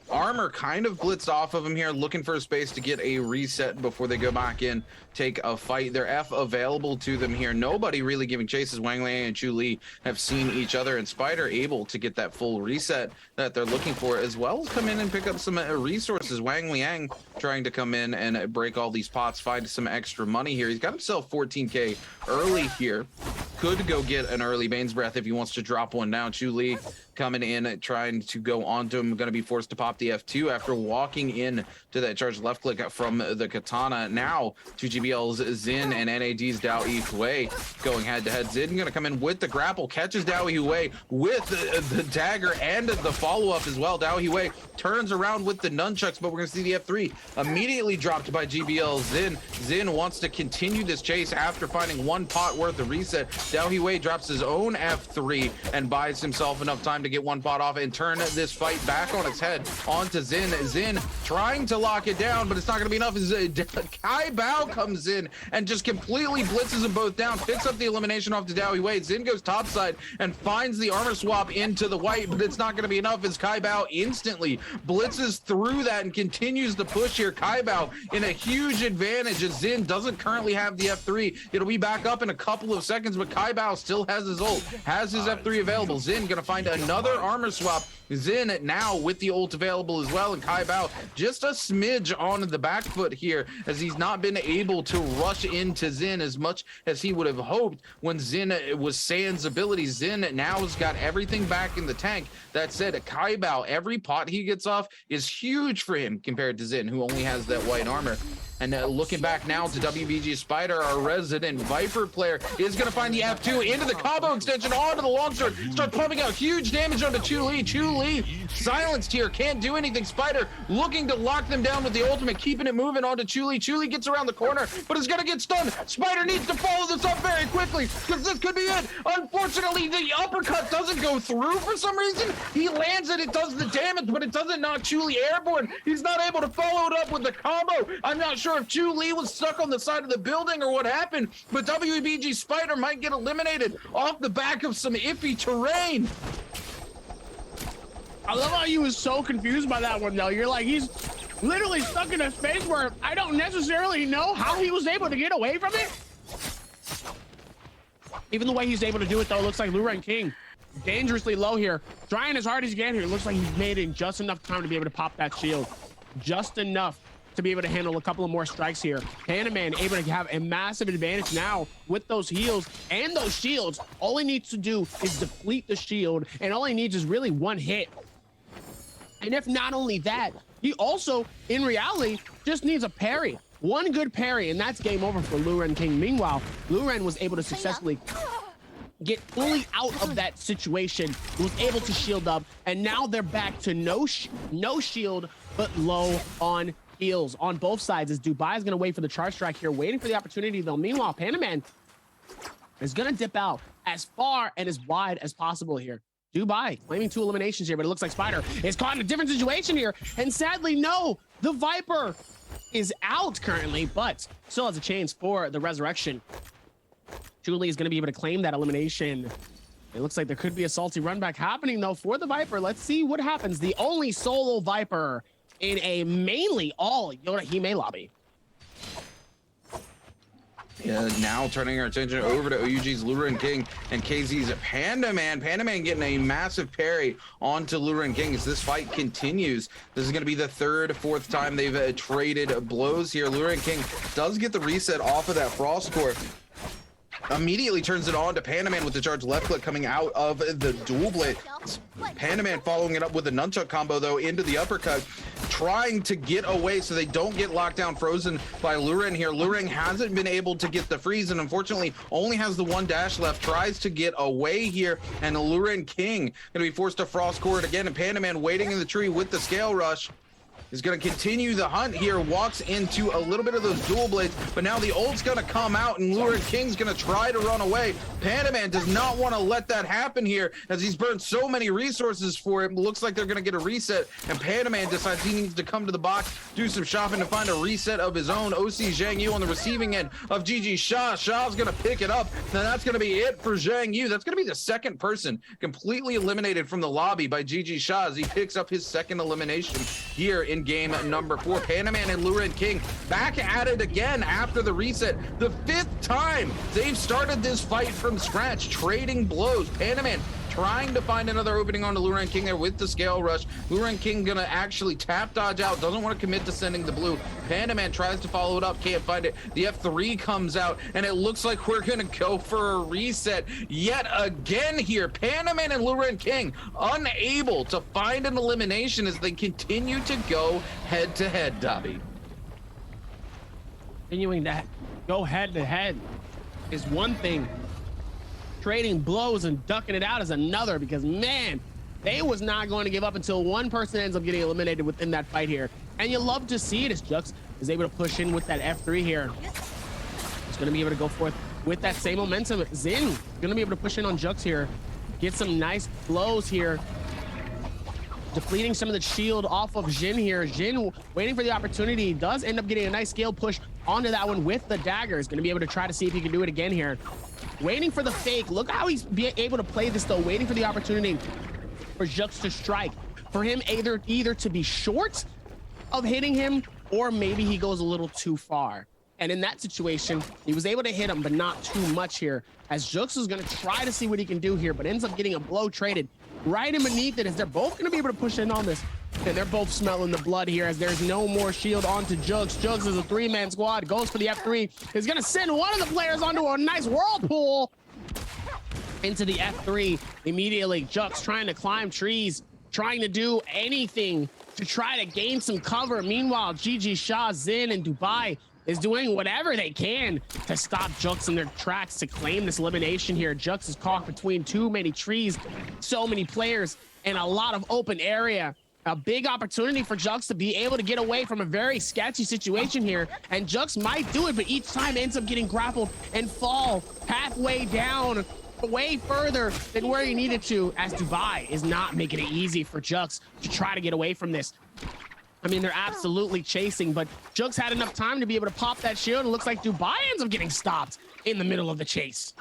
Armor kind of blitzed off of him here, looking for a space to get a reset before they go back in, take a fight. They're F available to them here. Nobody really giving chases. Wang Liang and Chu Li have seen each other, and Spider able to get that full reset that they're looking for, as well as come in and pick up some resources. Wang Liang trying to come in and break all these pots, find some extra money here. He's got himself 14K early here. Could go get an early Bane's Breath if he wants to drop one now. Chu Li coming in, trying to go onto him, going to be forced to pop the F2 after walking in to that charge left click from the Katana. Now to GBL's Xin and NAD's Dao Yihui going head to head. Xin going to come in with the grapple, catches Dao Yihui with the dagger and the follow-up as well. Dao Yihui turns around with the nunchucks, but we're going to see the F3 immediately dropped by GBL Xin. Xin wants to continue this chase after finding one pot worth of reset. Dao Yihui drops his own F3 and buys himself enough time to get one pot off and turn this fight back on its head onto Xin. Xin trying to lock it down, but it's not going to be enough as Kai Bao comes in and just completely blitzes them both down, picks up the elimination off to Dao Yihui. Xin goes topside and finds the armor swap into the white, but it's not going to be enough as Kai Bao instantly blitzes through that and continues to push here. Kai Bao in a huge advantage as Xin doesn't currently have the F3. It'll be back up in a couple of seconds, but Kai Bao still has his ult, has his F3 available. Xin going to find another armor swap. Xin now with the ult available as well, and Kai Bao just a smidge on the back foot here as he's not been able to rush into Xin as much as he would have hoped when Xin was Sand's ability. Xin now has got everything back in the tank. That said, Kai Bao, every pot he gets off is huge for him compared to Xin, who only has that white armor. And looking back now to WBG Spider, our resident Viper player is going to find the F2 into the combo extension onto the long sword, start pumping out huge damage onto Chu Li. Chu Li silenced here, can't do anything. Spider looking to lock them down with the ultimate, keeping it moving onto Chu Li. Chu Li gets around the corner, but is going to get stunned. Spider needs to follow this up very quickly because this could be it. Unfortunately, the uppercut doesn't go through for some reason. He lands it, it does the damage, but it doesn't knock Chu Li airborne. He's not able to follow it up with the combo. I'm not sure sure if Chu Lee was stuck on the side of the building or what happened, but WBG Spider might get eliminated off the back of some iffy terrain. I love how you was so confused by that one, though. You're like, he's literally stuck in a space where I don't necessarily know how he was able to get away from it. Even the way he's able to do it, though, looks like Luren King dangerously low here. Trying as hard as he can here. Looks like he's made it in just enough time to be able to pop that shield. Just enough to be able to handle a couple of more strikes here. Panaman able to have a massive advantage now with those heals and those shields. All he needs to do is deplete the shield, and all he needs is really one hit. And if not only that, he also, in reality, just needs a parry. One good parry, and that's game over for Luren King. Meanwhile, Luren was able to successfully get fully out of that situation, was able to shield up, and now they're back to no shield, but low on heals on both sides, as Dubai is going to wait for the charge strike here, waiting for the opportunity, though. Meanwhile, Panaman is going to dip out as far and as wide as possible here. Dubai claiming 2 eliminations here, but it looks like Spider is caught in a different situation here. And sadly, no, the Viper is out currently, but still has a chance for the resurrection. Julie is going to be able to claim that elimination. It looks like there could be a salty run back happening, though, for the Viper. Let's see what happens. The only solo Viper in a mainly all Yoda-Hime lobby. Yeah, now turning our attention over to OUG's Luren King and KZ's Pandaman. Pandaman getting a massive parry onto Luren King as this fight continues. This is going to be the 3rd, 4th time they've traded blows here. Luren King does get the reset off of that Frost Core. Immediately turns it on to Pandaman with the charge left click coming out of the dual blade. Pandaman following it up with a nunchuck combo, though, into the uppercut, trying to get away so they don't get locked down frozen by Luren here. Luren hasn't been able to get the freeze and unfortunately only has the 1 dash left, tries to get away here, and Luren King gonna be forced to frost core it again, and Pandaman waiting in the tree with the scale rush. Is going to continue the hunt here, walks into a little bit of those dual blades, but now the ult's going to come out and Luren King's going to try to run away. Pandaman does not want to let that happen here as he's burned so many resources for it. Looks like they're going to get a reset, and Pandaman decides he needs to come to the box, do some shopping to find a reset of his own. OC Zhang Yu on the receiving end of GG Sha. Sha's going to pick it up, and that's going to be it for Zhang Yu. That's going to be the 2nd person completely eliminated from the lobby by GG Sha as he picks up his 2nd elimination here in game number 4. Panaman and Luren King back at it again after the reset. The 5th time they've started this fight from scratch, trading blows. Panaman trying to find another opening onto Luren King there with the scale rush. Luren King gonna actually tap dodge out, doesn't want to commit to sending the blue. Pandaman tries to follow it up, can't find it. The F3 comes out, and it looks like we're gonna go for a reset yet again here. Pandaman and Luren King unable to find an elimination as they continue to go head to head, Dobby. Continuing to go head to head is one thing. Trading blows and ducking it out is another, because man, they was not going to give up until one person ends up getting eliminated within that fight here. And you love to see it as Jux is able to push in with that F3 here. He's going to be able to go forth with that same momentum. Zin going to be able to push in on Jux here, get some nice blows here, depleting some of the shield off of Jin here. Jin waiting for the opportunity, does end up getting a nice scale push onto that one with the dagger. Is going to be able to try to see if he can do it again here. Waiting for the fake. Look how he's able to play this, though. Waiting for the opportunity for Jux to strike. For him either to be short of hitting him, or maybe he goes a little too far. And in that situation, he was able to hit him, but not too much here, as Jux is going to try to see what he can do here, but ends up getting a blow traded right in beneath it, as they're both going to be able to push in on this. And they're both smelling the blood here, as there's no more shield onto Jux. Jux is a 3-man squad, goes for the F3, is going to send one of the players onto a nice whirlpool into the F3 immediately. Jux trying to climb trees, trying to do anything to try to gain some cover. Meanwhile, GG Sha, Zin, and Dubai is doing whatever they can to stop Jux in their tracks to claim this elimination here. Jux is caught between too many trees, so many players, and a lot of open area. A big opportunity for Jux to be able to get away from a very sketchy situation here, and Jux might do it, but each time ends up getting grappled and fall halfway down, way further than where he needed to, as Dubai is not making it easy for Jux to try to get away from this. I mean, they're absolutely chasing, but Jux had enough time to be able to pop that shield. It looks like Dubai ends up getting stopped in the middle of the chase.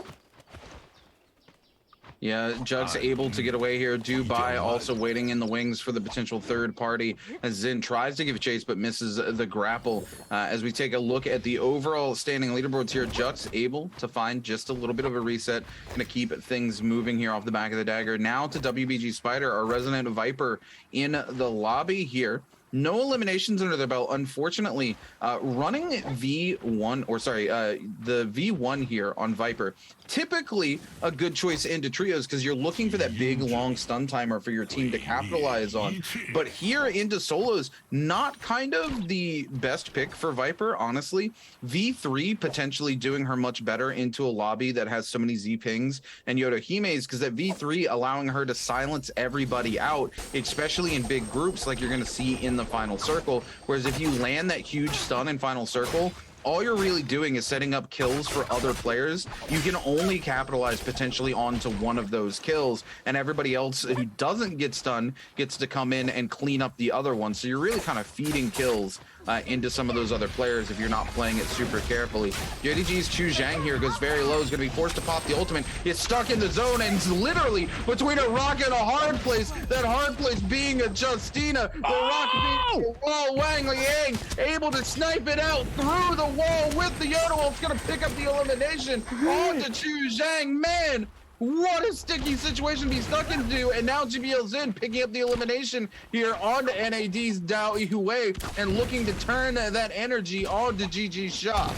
Yeah, Jug's able to get away here. Dubai also waiting in the wings for the potential third party as Zin tries to give chase but misses the grapple. As we take a look at the overall standing leaderboards here, Jug's able to find just a little bit of a reset, gonna keep things moving here off the back of the dagger. Now to WBG Spider, our resident Viper in the lobby here. No eliminations under their belt, unfortunately. Running V1, or sorry, the V1 here on Viper, typically a good choice into trios because you're looking for that big, long stun timer for your team to capitalize on. But here into solos, not kind of the best pick for Viper, honestly. V3 potentially doing her much better into a lobby that has so many Z pings and Yodohime's, because that V3 allowing her to silence everybody out, especially in big groups like you're going to see in the final circle. Whereas if you land that huge stun in final circle, all you're really doing is setting up kills for other players. You can only capitalize potentially onto one of those kills, and everybody else who doesn't get stunned gets to come in and clean up the other one. So you're really kind of feeding kills into some of those other players if you're not playing it super carefully. JDG's Chu Zhang here goes very low, is going to be forced to pop the ultimate. It's stuck in the zone and it's literally between a rock and a hard place. That hard place being a Justina, the rock being a wall. Wang Liang able to snipe it out through the wall with the Yoda. It's going to pick up the elimination on to Chu Zhang. Man, what a sticky situation to be stuck into, and now GBL's in, picking up the elimination here on to NAD's Dao Ihuwei and looking to turn that energy on to GG Shop.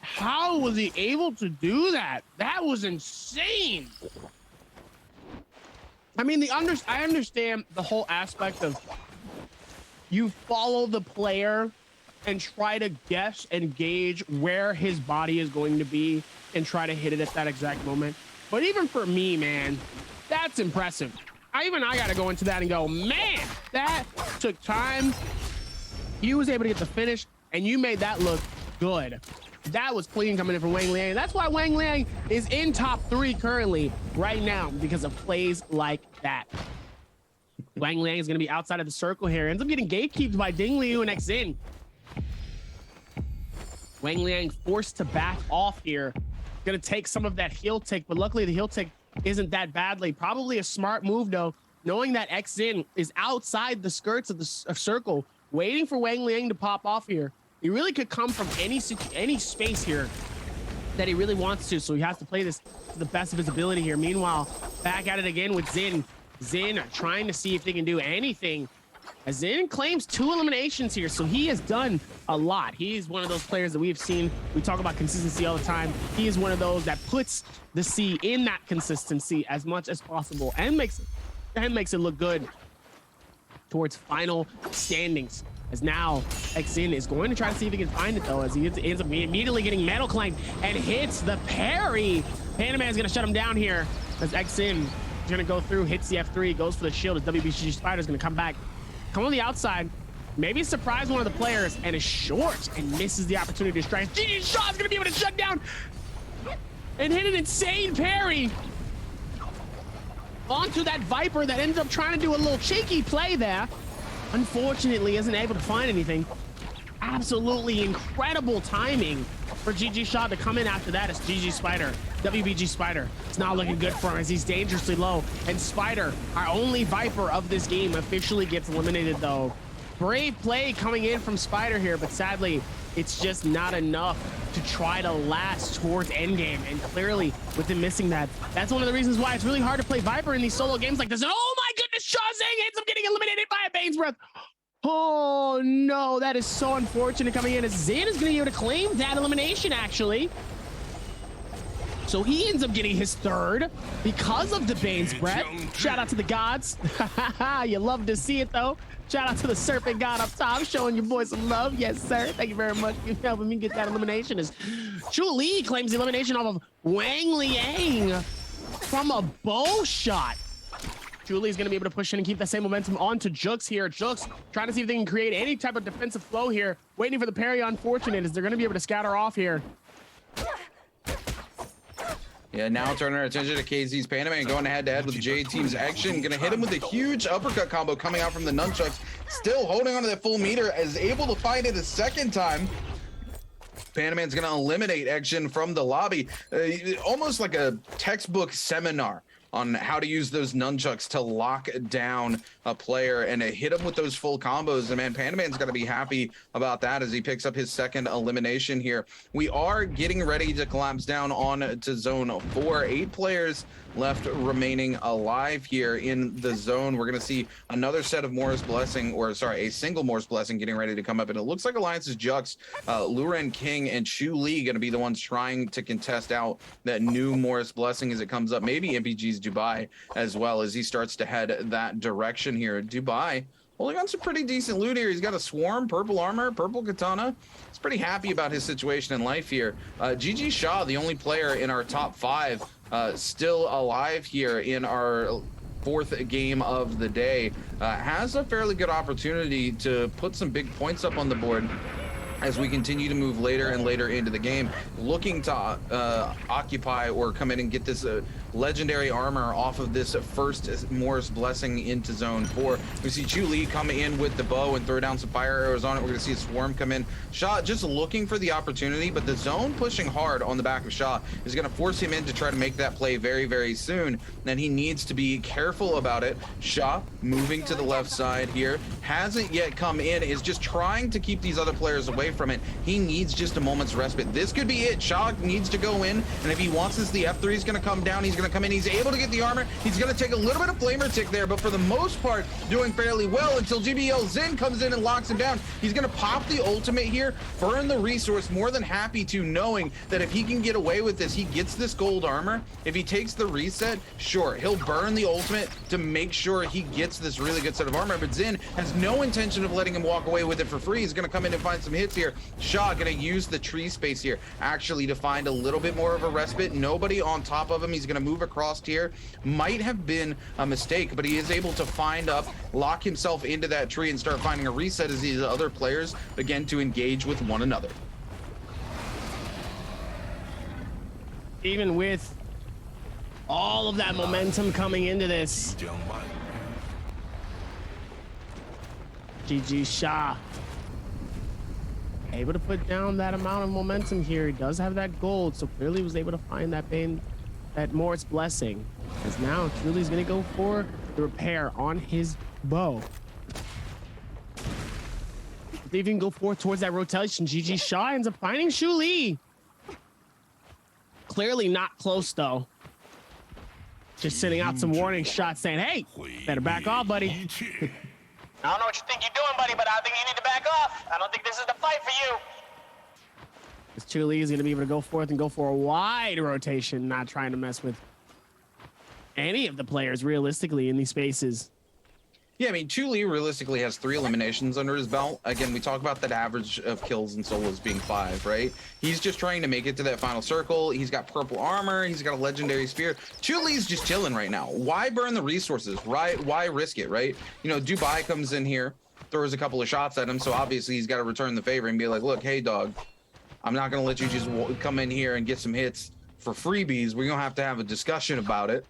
How was he able to do that? That was insane. I mean, I understand the whole aspect of you follow the player and try to guess and gauge where his body is going to be and try to hit it at that exact moment. But even for me, man, that's impressive. I gotta go into that and go, man, that took time. He was able to get the finish, and you made that look good. That was clean coming in from Wang Liang. That's why Wang Liang is in top 3 currently right now, because of plays like that. Wang Liang is gonna be outside of the circle here. Ends up getting gatekeeped by Ding Liu and Xin. Wang Liang forced to back off here. Gonna take some of that heel tick, but luckily the heel tick isn't that badly. Probably a smart move though, knowing that Xin is outside the skirts of the circle, waiting for Wang Liang to pop off here. He really could come from any space here that he really wants to, so he has to play this to the best of his ability here. Meanwhile, back at it again with Xin. Xin trying to see if they can do anything. As Xin claims 2 eliminations here, so he has done a lot. He is one of those players that we've seen. We talk about consistency all the time. He is one of those that puts the C in that consistency as much as possible and makes it look good towards final standings. As now Xin is going to try to see if he can find it though, as he ends up immediately getting metal clanked and hits the parry. Panda is going to shut him down here as Xin is going to go through, hits the F3, goes for the shield as WBG Spider is going to come back. Come on the outside, maybe surprise one of the players, and is short and misses the opportunity to strike. GG Shaw is gonna be able to shut down and hit an insane parry onto that Viper that ends up trying to do a little cheeky play there. Unfortunately, isn't able to find anything. Absolutely incredible timing for GG Shaw to come in after that as GG Spider. WBG Spider. It's not looking good for him as he's dangerously low. And Spider, our only Viper of this game, officially gets eliminated though. Brave play coming in from Spider here, but sadly, it's just not enough to try to last towards endgame. And clearly, with him missing that, that's one of the reasons why it's really hard to play Viper in these solo games like this. And oh my goodness, Shaw Zhang ends up getting eliminated by a Bane's Breath. Oh no, that is so unfortunate coming in as Zin is going to be able to claim that elimination actually. So he ends up getting his 3rd because of the Bane's Breath. Shout out to the gods. You love to see it though. Shout out to the Serpent God up top, showing your boy some love. Yes, sir. Thank you very much for helping me get that elimination. As Chu Li claims the elimination off of Wang Liang from a bow shot. Julie's going to be able to push in and keep that same momentum on to Jux here. Jux trying to see if they can create any type of defensive flow here. Waiting for the parry. Unfortunate as they're going to be able to scatter off here. Yeah, now turning our attention to KZ's Panaman going head-to-head with the J team's action. Gonna hit him with a huge uppercut combo coming out from the nunchucks. Still holding on to that full meter, is able to find it a second time. Panaman's gonna eliminate action from the lobby. Almost like a textbook seminar on how to use those nunchucks to lock down a player and hit him with those full combos. And man, Panaman's got to be happy about that as he picks up his second elimination here. We are getting ready to collapse down on to zone 4. 8 players left remaining alive here in the zone. We're going to see another set of Morris Blessing, or sorry, a single Morris Blessing getting ready to come up. And it looks like Alliance's Jux, Luren King, and Chu Lee going to be the ones trying to contest out that new Morris Blessing as it comes up. Maybe MPG's Dubai as well as he starts to head that direction here. Dubai holding on some pretty decent loot here. He's got a swarm, purple armor, purple katana. He's pretty happy about his situation in life here. GG Shaw, the only player in our top 5 still alive here in our 4th game of the day, has a fairly good opportunity to put some big points up on the board as we continue to move later and later into the game, looking to occupy or come in and get this legendary armor off of this first Morris Blessing into zone 4. We see Chu Lee come in with the bow and throw down some fire arrows on it. We're going to see a swarm come in. Shaw just looking for the opportunity, but the zone pushing hard on the back of Shaw is going to force him in to try to make that play very, very soon. And he needs to be careful about it. Shaw moving to the left side here, hasn't yet come in, is just trying to keep these other players away from it. He needs just a moment's respite. This could be it. Shaw needs to go in, and if he wants this, the F3 is going to come down. He's going to come in. He's able to get the armor. He's going to take a little bit of flamer tick there, but for the most part, doing fairly well until GBL Zin comes in and locks him down. He's going to pop the ultimate here, burn the resource, more than happy to, knowing that if he can get away with this, he gets this gold armor. If he takes the reset, sure, he'll burn the ultimate to make sure he gets this really good set of armor, but Zin has no intention of letting him walk away with it for free. He's going to come in and find some hits here. Shaw going to use the tree space here actually to find a little bit more of a respite. Nobody on top of him. He's going to move across here. Might have been a mistake, but he is able to find up, lock himself into that tree and start finding a reset as these other players begin to engage with one another. Even with all of that momentum coming into this, GG Shaw able to put down that amount of momentum here. He does have that gold, so clearly was able to find that Morris Blessing. As now Truly's gonna go for the repair on his bow. They even go forth towards that rotation. GG Shaw ends up finding Chu Lee. Clearly not close though. Just sending out some warning shots saying, hey, better back off, buddy. I don't know what you think you're doing, buddy, but I think you need to back off. I don't think this is the fight for you. This Chu Lee is going to be able to go forth and go for a wide rotation, not trying to mess with any of the players realistically in these spaces. Yeah, I mean, Chu Lee realistically has 3 eliminations under his belt. Again, we talk about that average of kills and solos being 5, right? He's just trying to make it to that final circle. He's got purple armor. He's got a legendary spear. Chu Lee's just chilling right now. Why burn the resources? Why risk it, right? You know, Dubai comes in here, throws a couple of shots at him, so obviously he's got to return the favor and be like, look, hey, dog, I'm not going to let you just come in here and get some hits for freebies. We're going to have a discussion about it.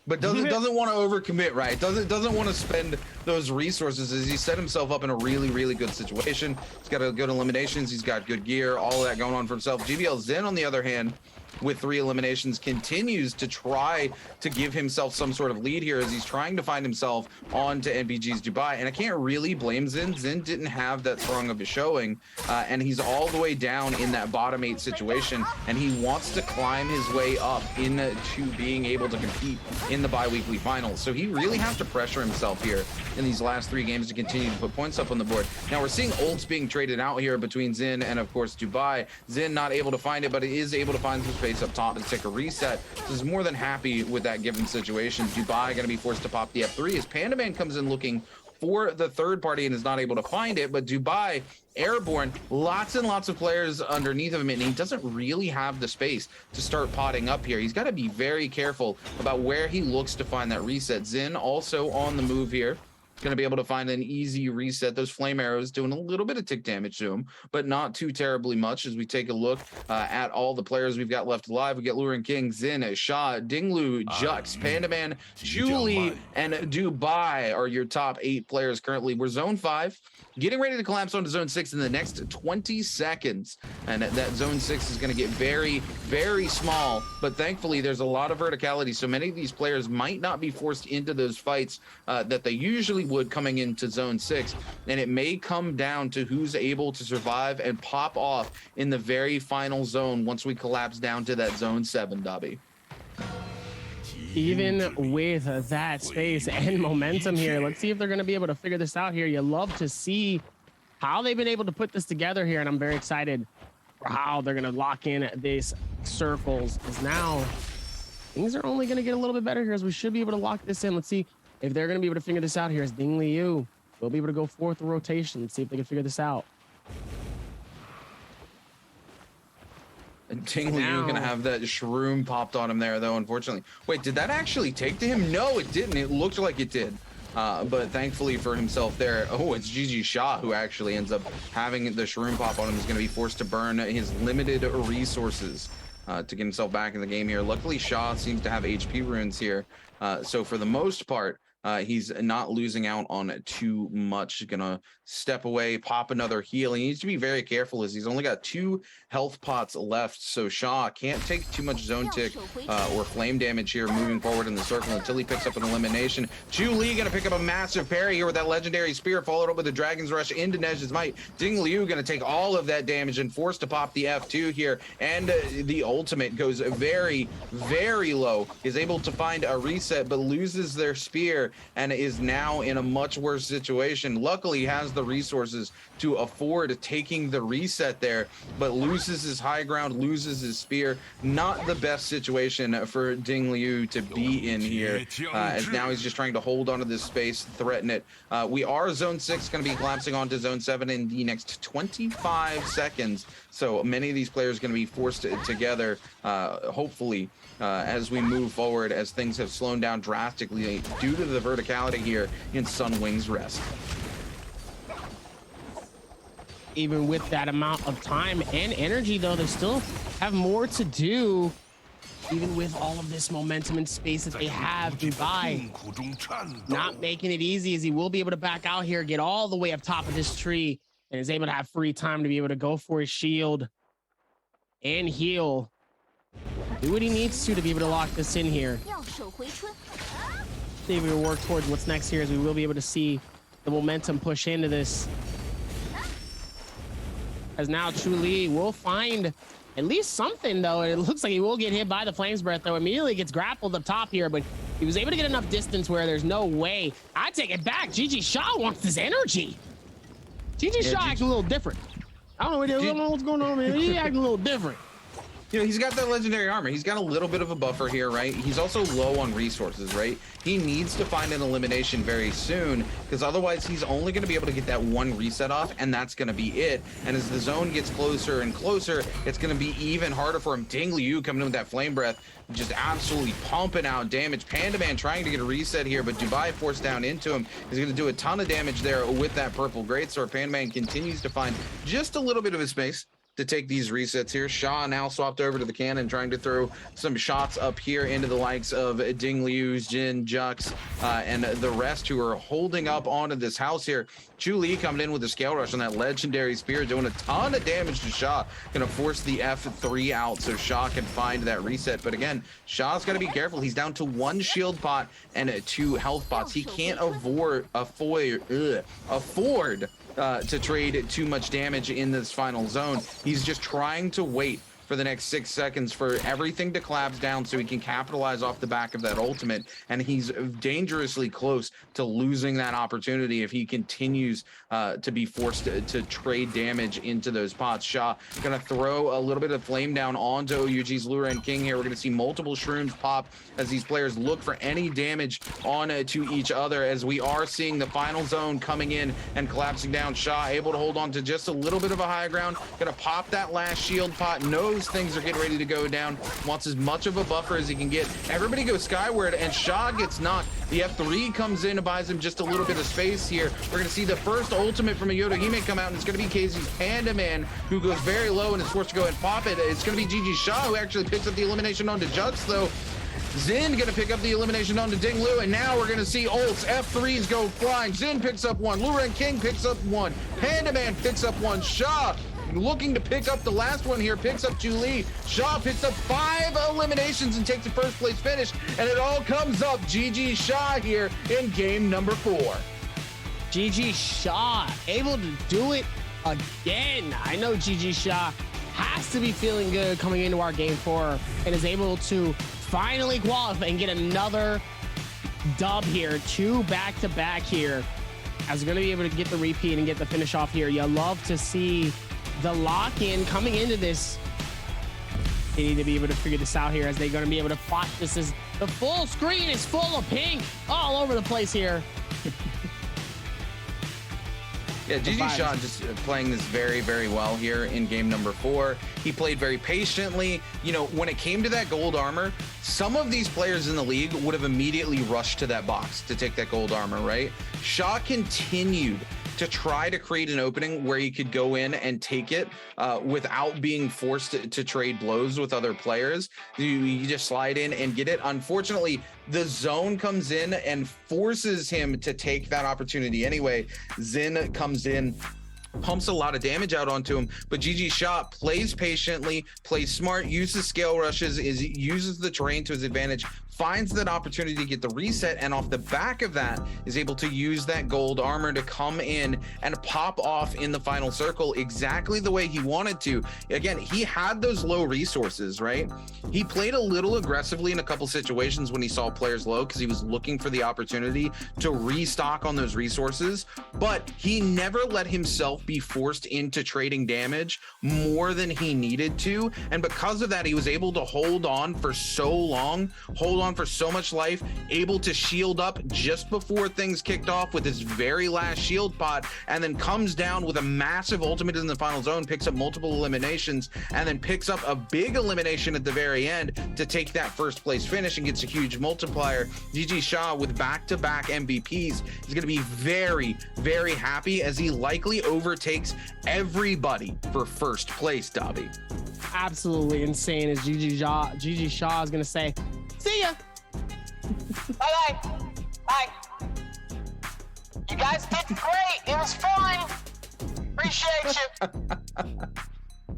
But doesn't want to overcommit, right? Doesn't want to spend those resources as he set himself up in a really good situation. He's got a good eliminations. He's got good gear, all of that going on for himself. GBL Zen, on the other hand, with 3 eliminations, continues to try to give himself some sort of lead here as he's trying to find himself onto NBG's Dubai. And I can't really blame Zen. Zen didn't have that strong of a showing, and he's all the way down in that bottom 8 situation, and he wants to climb his way up into being able to compete in the bi-weekly finals. So he really has to pressure himself here in these last 3 games to continue to put points up on the board. Now we're seeing ults being traded out here between Zen and of course Dubai. Zen not able to find it, but he is able to find some space up top to take a reset. So he's more than happy with that given situation. Dubai going to be forced to pop the F3 as Panda Man comes in looking for the third party and is not able to find it, but Dubai airborne, lots and lots of players underneath of him, and he doesn't really have the space to start potting up here. He's got to be very careful about where he looks to find that reset. Zin also on the move here, going to be able to find an easy reset. Those flame arrows doing a little bit of tick damage to him, but not too terribly much. As we take a look at all the players we've got left alive, we get Luren King, Zin, Sha, Dinglu, Jux, Pandaman, Julie, and Dubai are your top 8 players currently. We're zone 5, getting ready to collapse onto zone 6 in the next 20 seconds. And that zone 6 is going to get very, very small, but thankfully there's a lot of verticality, so many of these players might not be forced into those fights that they usually would coming into zone 6, and it may come down to who's able to survive and pop off in the very final zone once we collapse down to that zone 7, Dobby. Even with that space and momentum here, let's see if they're going to be able to figure this out here. You love to see how they've been able to put this together here, and I'm very excited for how they're going to lock in these circles, because now things are only going to get a little bit better here, as we should be able to lock this in. Let's see if they're going to be able to figure this out here, as Ding Liu will be able to go 4th rotation. Let's see if they can figure this out. And Ding Liu gonna have that shroom popped on him there, though, unfortunately. Wait, did that actually take to him? No, it didn't. It looked like it did. But thankfully for himself there, oh, it's GG Sha who actually ends up having the shroom pop on him. He's gonna be forced to burn his limited resources to get himself back in the game here. Luckily, Sha seems to have HP runes here. So for the most part, he's not losing out on too much. Gonna step away, pop another heal. He needs to be very careful, as he's only got 2 health pots left, so Sha can't take too much zone tick or flame damage here moving forward in the circle until he picks up an elimination. Chu Li gonna pick up a massive parry here with that legendary spear, followed up with the Dragon's Rush into Nej's Might. Ding Liu gonna take all of that damage and forced to pop the F2 here, and the ultimate goes very, very low. Is able to find a reset, but loses their spear and is now in a much worse situation. Luckily, he has the resources to afford taking the reset there, but loses his high ground, loses his spear. Not the best situation for Ding Liu to be in here, as now he's just trying to hold onto this space, threaten it. We are zone 6 going to be collapsing onto zone 7 in the next 25 seconds, so many of these players are going to be forced together, hopefully, as we move forward, as things have slowed down drastically due to the verticality here in Sunwing's Rest. Even with that amount of time and energy, though, they still have more to do. Even with all of this momentum and space that they have, Dubai not making it easy, as he will be able to back out here, get all the way up top of this tree, and is able to have free time to be able to go for his shield and heal. Do what he needs to be able to lock this in here. See if we work towards what's next here, as we will be able to see the momentum push into this. As now Chu Li will find at least something, though. It looks like he will get hit by the Flames Breath, though. Immediately gets grappled up top here, but he was able to get enough distance where there's no way. I take it back. GG Sha wants this energy. GG Sha acts a little different. I don't know what's going on, man. He acts a little different. You know, he's got that legendary armor. He's got a little bit of a buffer here, right? He's also low on resources, right? He needs to find an elimination very soon, because otherwise he's only going to be able to get that 1 reset off, and that's going to be it. And as the zone gets closer and closer, it's going to be even harder for him. Ding Liu coming in with that flame breath, just absolutely pumping out damage. Pandaman trying to get a reset here, but Dubai forced down into him. He's going to do a ton of damage there with that purple greatsword. Pandaman continues to find just a little bit of a space to take these resets here. Sha now swapped over to the cannon, trying to throw some shots up here into the likes of Ding Liu, Jin, Jux, and the rest who are holding up onto this house here. Chu Li coming in with the scale rush on that legendary spear, doing a ton of damage to Sha. Gonna force the F3 out so Sha can find that reset. But again, Sha's got to be careful. He's down to 1 shield pot and 2 health pots. He can't afford to trade too much damage in this final zone. He's just trying to wait for the next 6 seconds for everything to collapse down so he can capitalize off the back of that ultimate, and he's dangerously close to losing that opportunity if he continues to be forced to trade damage into those pots. Sha gonna throw a little bit of flame down onto OUG's Luren King here. We're gonna see multiple shrooms pop as these players look for any damage on to each other, as we are seeing the final zone coming in and collapsing down. Sha able to hold on to just a little bit of a high ground, gonna pop that last shield pot, knows knows things are getting ready to go down, wants as much of a buffer as he can get. Everybody goes skyward, and Shaw gets knocked. The F3 comes in and buys him just a little bit of space here. We're going to see the first ultimate from a Yodohime come out, and it's going to be KZ's Panda Man, who goes very low and is forced to go and pop it. It's going to be GG Shaw, who actually picks up the elimination onto Jux, though. Zin gonna pick up the elimination onto Ding Lu, and now we're gonna see ults. F3s go flying. Zin picks up one. Luren King picks up one. Panda Man picks up one. Shaw looking to pick up the last one here, picks up Julie. Shaw picks up 5 eliminations and takes the first place finish, and it all comes up GG Shaw here in game number 4. GG Shaw able to do it again. I know GG Shaw has to be feeling good coming into our game 4 and is able to finally qualify and get another dub here. 2 back-to-back here, as we're going to be able to get the repeat and get the finish off here. You love to see the lock-in coming into this. They need to be able to figure this out here, as they're going to be able to plot this. As the full screen is full of pink all over the place here. Yeah, GG Shaw just playing this very, very well here in game number 4. He played very patiently. You know, when it came to that gold armor, some of these players in the league would have immediately rushed to that box to take that gold armor, right? Shaw continued to try to create an opening where he could go in and take it without being forced to trade blows with other players. You just slide in and get it. Unfortunately, the zone comes in and forces him to take that opportunity anyway. Zin comes in, pumps a lot of damage out onto him, but GG Shaw plays patiently, plays smart, uses scale rushes, uses the terrain to his advantage, finds that opportunity to get the reset, and off the back of that is able to use that gold armor to come in and pop off in the final circle exactly the way he wanted to. Again, he had those low resources, right? He played a little aggressively in a couple situations when he saw players low, because he was looking for the opportunity to restock on those resources, but he never let himself be forced into trading damage more than he needed to. And because of that, he was able to hold on for so long, hold on for so much life, able to shield up just before things kicked off with his very last shield pot, and then comes down with a massive ultimate in the final zone, picks up multiple eliminations, and then picks up a big elimination at the very end to take that first place finish and gets a huge multiplier. GG Shaw with back-to-back MVPs is going to be very, very happy, as he likely overtakes everybody for first place, Dobby. Absolutely insane, as GG Shaw is going to say, see ya. Bye bye. Bye. You guys did great. It was fun. Appreciate you.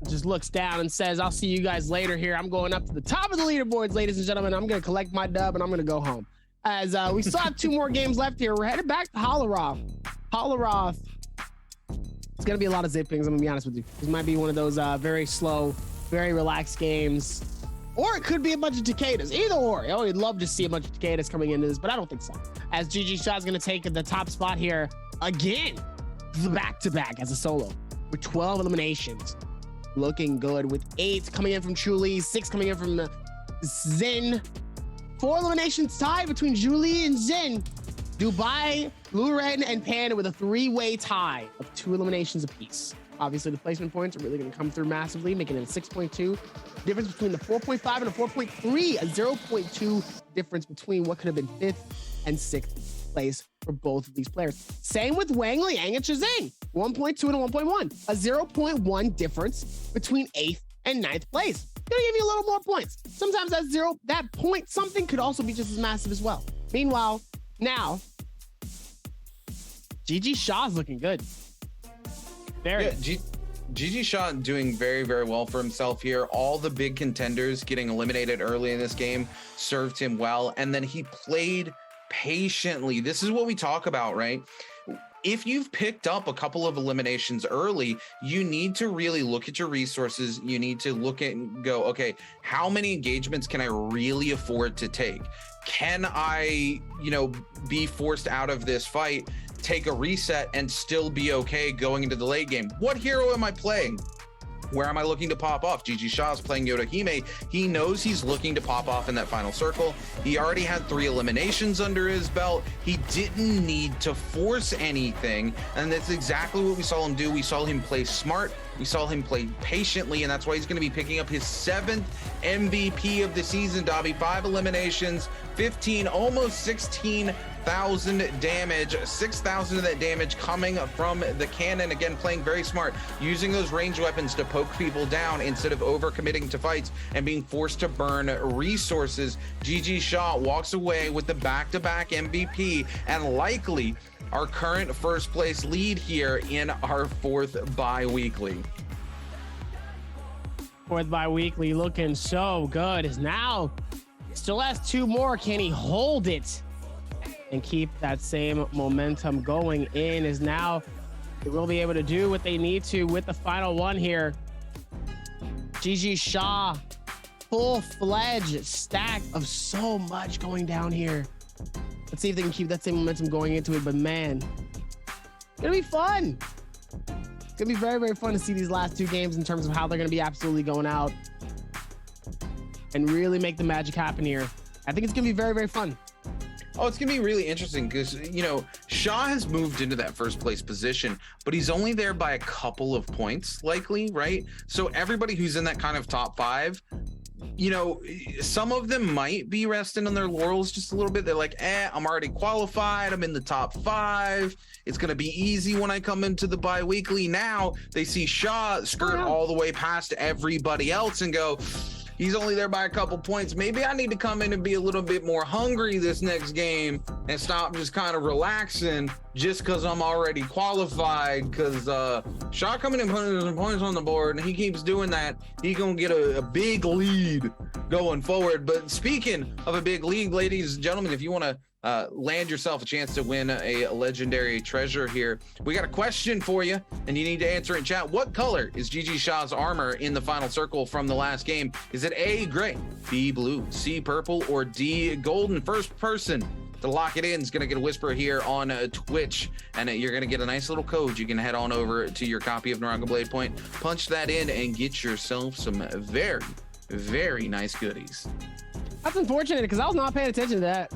Just looks down and says, I'll see you guys later here. I'm going up to the top of the leaderboards, ladies and gentlemen. I'm going to collect my dub and I'm going to go home. As we still have 2 more games left here. We're headed back to Holleroth. Holleroth. It's going to be a lot of zippings, I'm going to be honest with you. This might be one of those very slow, very relaxed games. Or it could be a bunch of Takedas. Either or. I would love to see a bunch of Takedas coming into this, but I don't think so. As GG Shaw is going to take the top spot here again, back-to-back as a solo with 12 eliminations. Looking good with 8 coming in from Julie, 6 coming in from Zin. 4 eliminations tied between Julie and Zin. Dubai, Luren, and Panda with a 3-way tie of 2 eliminations apiece. Obviously, the placement points are really going to come through massively, making it a 6.2 difference between the 4.5 and a 4.3, a 0.2 difference between what could have been 5th and 6th place for both of these players. Same with Wang Liang and Shazing, 1.2 and a 1.1, a 0.1 difference between 8th and 9th place. Gonna give you a little more points. Sometimes that point something could also be just as massive as well. Meanwhile, now, GG Shaw's looking good. GG Shaw doing very, very well for himself here. All the big contenders getting eliminated early in this game served him well, and then he played patiently. This is what we talk about, right? If you've picked up a couple of eliminations early, you need to really look at your resources. You need to look at and go, okay, how many engagements can I really afford to take? Can I, be forced out of this fight, take a reset, and still be okay going into the late game? What hero am I playing? Where am I looking to pop off? GG Shaw's playing Yodohime. He knows he's looking to pop off in that final circle. He already had 3 eliminations under his belt. He didn't need to force anything, and that's exactly what we saw him do. We saw him play smart, We saw him play patiently, and that's why he's going to be picking up his 7th MVP of the season. Dobby, 5 eliminations, 15, almost 16,000 damage, 6,000 of that damage coming from the cannon. Again, playing very smart, using those ranged weapons to poke people down instead of overcommitting to fights and being forced to burn resources. GG Shaw walks away with the back-to-back MVP and likely our current first place lead here in our 4th bi-weekly. 4th bi-weekly looking so good. Is now still has 2 more. Can he hold it and keep that same momentum going in? Is now they will be able to do what they need to with the final one here. GG Shaw, full-fledged stack of so much going down here. Let's see if they can keep that same momentum going into it, but man, it's gonna be fun. It's gonna be very, very fun to see these last 2 games in terms of how they're gonna be absolutely going out and really make the magic happen here. I think it's gonna be very, very fun. Oh, it's gonna be really interesting because, you know, Shaw has moved into that first place position, but he's only there by a couple of points, likely, right? So everybody who's in that kind of top 5, you know, some of them might be resting on their laurels just a little bit. They're like, I'm already qualified. I'm in the top 5. It's going to be easy when I come into the bi-weekly. Now they see Shaw skirt all the way past everybody else and go, he's only there by a couple points. Maybe I need to come in and be a little bit more hungry this next game and stop just kind of relaxing just because I'm already qualified. Because Shaw coming in putting some points on the board, and he keeps doing that, he's going to get a big lead going forward. But speaking of a big lead, ladies and gentlemen, if you want to land yourself a chance to win a legendary treasure here, we got a question for you and you need to answer in chat. What color is GG Shaw's armor in the final circle from the last game? Is it A, gray, B, blue, C, purple, or D, golden? First person to lock it in is going to get a whisper here on Twitch, and you're going to get a nice little code. You can head on over to your copy of Naraka Blade Point, punch that in, and get yourself some very, very nice goodies. That's unfortunate because I was not paying attention to that.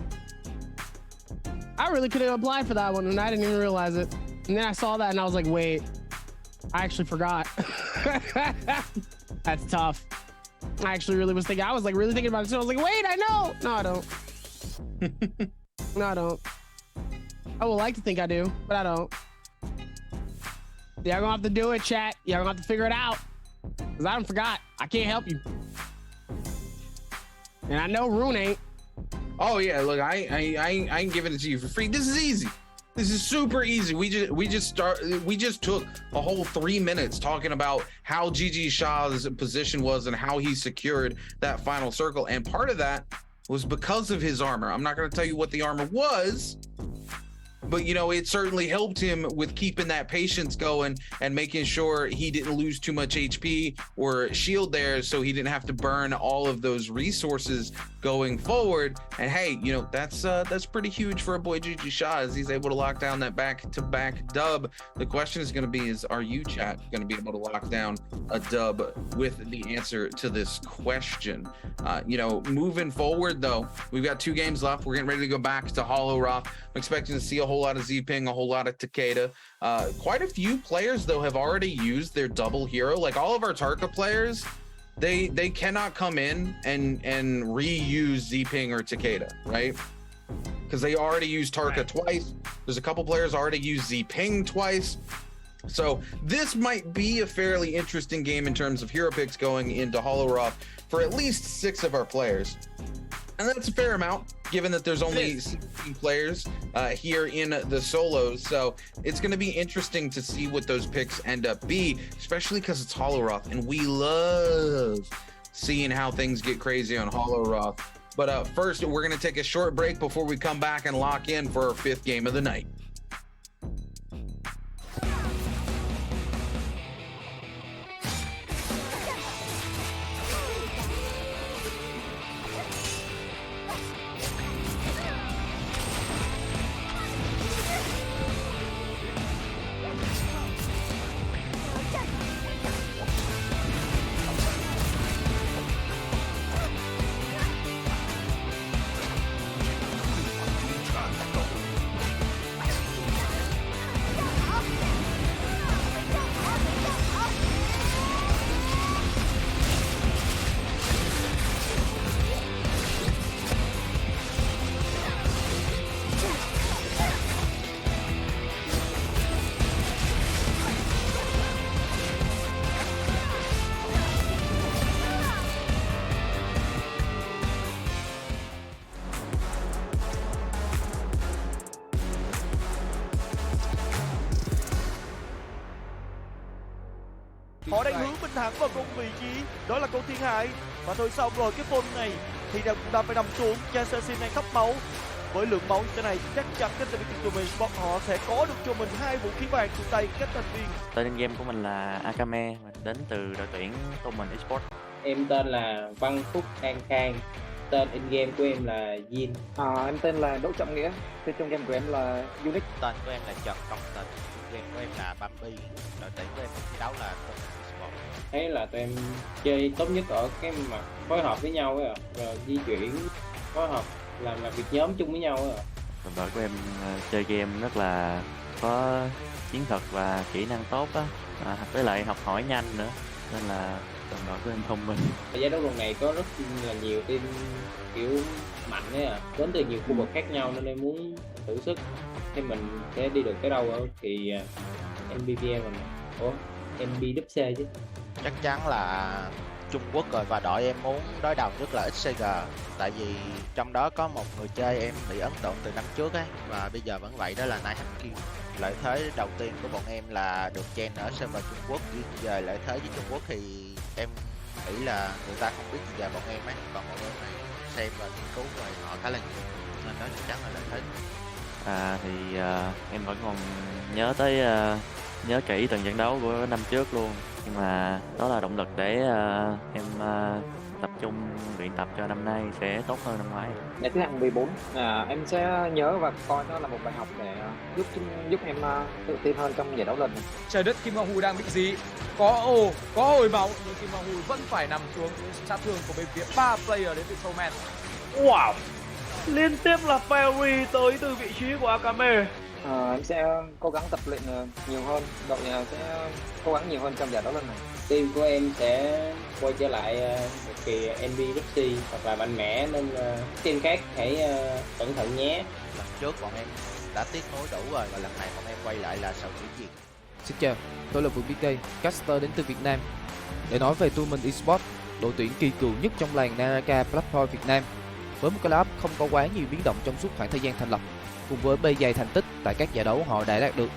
I really could have applied for that one and I didn't even realize it. And then I saw that and I was like, wait, I actually forgot. That's tough. I actually really was thinking, I was like really thinking about it. So I was like, wait, I know. No, I don't. No, I don't. I would like to think I do, but I don't. Y'all gonna have to do it, chat. Y'all gonna have to figure it out. Because I done forgot. I can't help you. And I know Rune ain't. Oh yeah, look, I ain't giving it to you for free. This is easy. This is super easy. We just took a whole 3 minutes talking about how GG Shaw's position was and how he secured that final circle, and part of that was because of his armor. I'm not going to tell you what the armor was, but you know, it certainly helped him with keeping that patience going and making sure he didn't lose too much HP or shield there, so he didn't have to burn all of those resources going forward. And hey, you know, that's pretty huge for a boy GG Shaw, as he's able to lock down that back-to-back dub. The question is going to be, are you, chat, going to be able to lock down a dub with the answer to this question? You know, moving forward though, we've got 2 games left. We're getting ready to go back to Hollow Rock. I'm expecting to see a whole lot of Z-Ping, a whole lot of Takeda. Quite a few players though have already used their double hero. Like all of our Tarka players, they cannot come in and reuse Z-Ping or Takeda, right? Because they already used Tarka twice. There's a couple players already used Z-Ping twice. So this might be a fairly interesting game in terms of hero picks going into Hollow Rock for at least 6 of our players. And that's a fair amount, given that there's only 16 players here in the solos. So it's going to be interesting to see what those picks end up be, especially because it's Hollow Rock, and we love seeing how things get crazy on Hollow Rock. But first, we're going to take a short break before we come back and lock in for our 5th game of the night. Họ đang hướng Minh Thắng vào cùng vị trí, đó là con Thiên Hải. Và thôi xong rồi, cái phone này thì cũng đã phải nằm xuống. Jason đang khắp máu. Với lượng máu như thế này chắc chắn cái team của Esports họ sẽ có được cho mình 2 vũ khí vàng từ tay các thành viên. Tên game của mình là Akame, mình đến từ đội tuyển Toman Esports. Em tên là Văn Phúc Khang Khang. Tên in game của em là Jin. Em tên là Đỗ Trọng Nghĩa. Tên trong game của em là Unique. Tên của em là Trần Công Tình. Game của em là Bambi. Đội tuyển của em thi đấu là Toman Esports. Thấy là tụi em chơi tốt nhất ở cái mặt phối hợp với nhau ấy, rồi di chuyển phối hợp làm việc nhóm chung với nhau ấy. Đội của em chơi game rất là có chiến thuật và kỹ năng tốt á, với lại học hỏi nhanh nữa, nên là đồng đội của em thông minh. Giải đấu lần này có rất là nhiều team kiểu mạnh ấy đến từ nhiều khu vực khác nhau, nên em muốn thử sức xem mình sẽ đi được tới đâu ở thì Nbpl mình. Nbpl chứ. Chắc chắn là Trung Quốc rồi, và đội em muốn đối đầu nhất là XCG, tại vì trong đó có một người chơi em bị ấn tượng từ năm trước ấy, và bây giờ vẫn vậy, đó là Naraka. Lợi thế đầu tiên của bọn em là được chen ở server Trung Quốc, về lợi thế với Trung Quốc thì em nghĩ là người ta không biết về bọn em ấy, còn bọn em này xem và nghiên cứu về họ khá là nhiều, nên đó chắc chắn là lợi thế. Em vẫn còn nhớ kỹ từng trận đấu của năm trước luôn, nhưng mà đó là động lực để em tập trung luyện tập cho năm nay sẽ tốt hơn năm ngoái. Ngày thứ hạng 14, em sẽ nhớ và coi nó là một bài học để giúp em tự tin hơn trong giải đấu lần này. Trời đất, Kim Hoàng Hù đang bị dí, có hồi máu nhưng Kim Hoàng Hù vẫn phải nằm xuống sát thương của bên phía 3 player đến từ Showman. Wow, liên tiếp là parry tới từ vị trí của Akame. Em sẽ cố gắng tập luyện nhiều hơn, đội sẽ cố gắng nhiều hơn trong giải đấu lần này. Team của em sẽ quay trở lại một kỳ Nbpl hoặc là mạnh mẽ, nên team khác hãy cẩn thận nhé. Lần trước bọn em đã tiếc nối đủ rồi, và lần này bọn em quay lại là sợ hủy diệt. Xin chào, tôi là BIWEEKly4, caster đến từ Việt Nam. Để nói về Toman Esports, đội tuyển kỳ cựu nhất trong làng Naraka Platform Việt Nam, với một club không có quá nhiều biến động trong suốt khoảng thời gian thành lập, cùng với bề dày thành tích tại các giải đấu họ đã đạt được,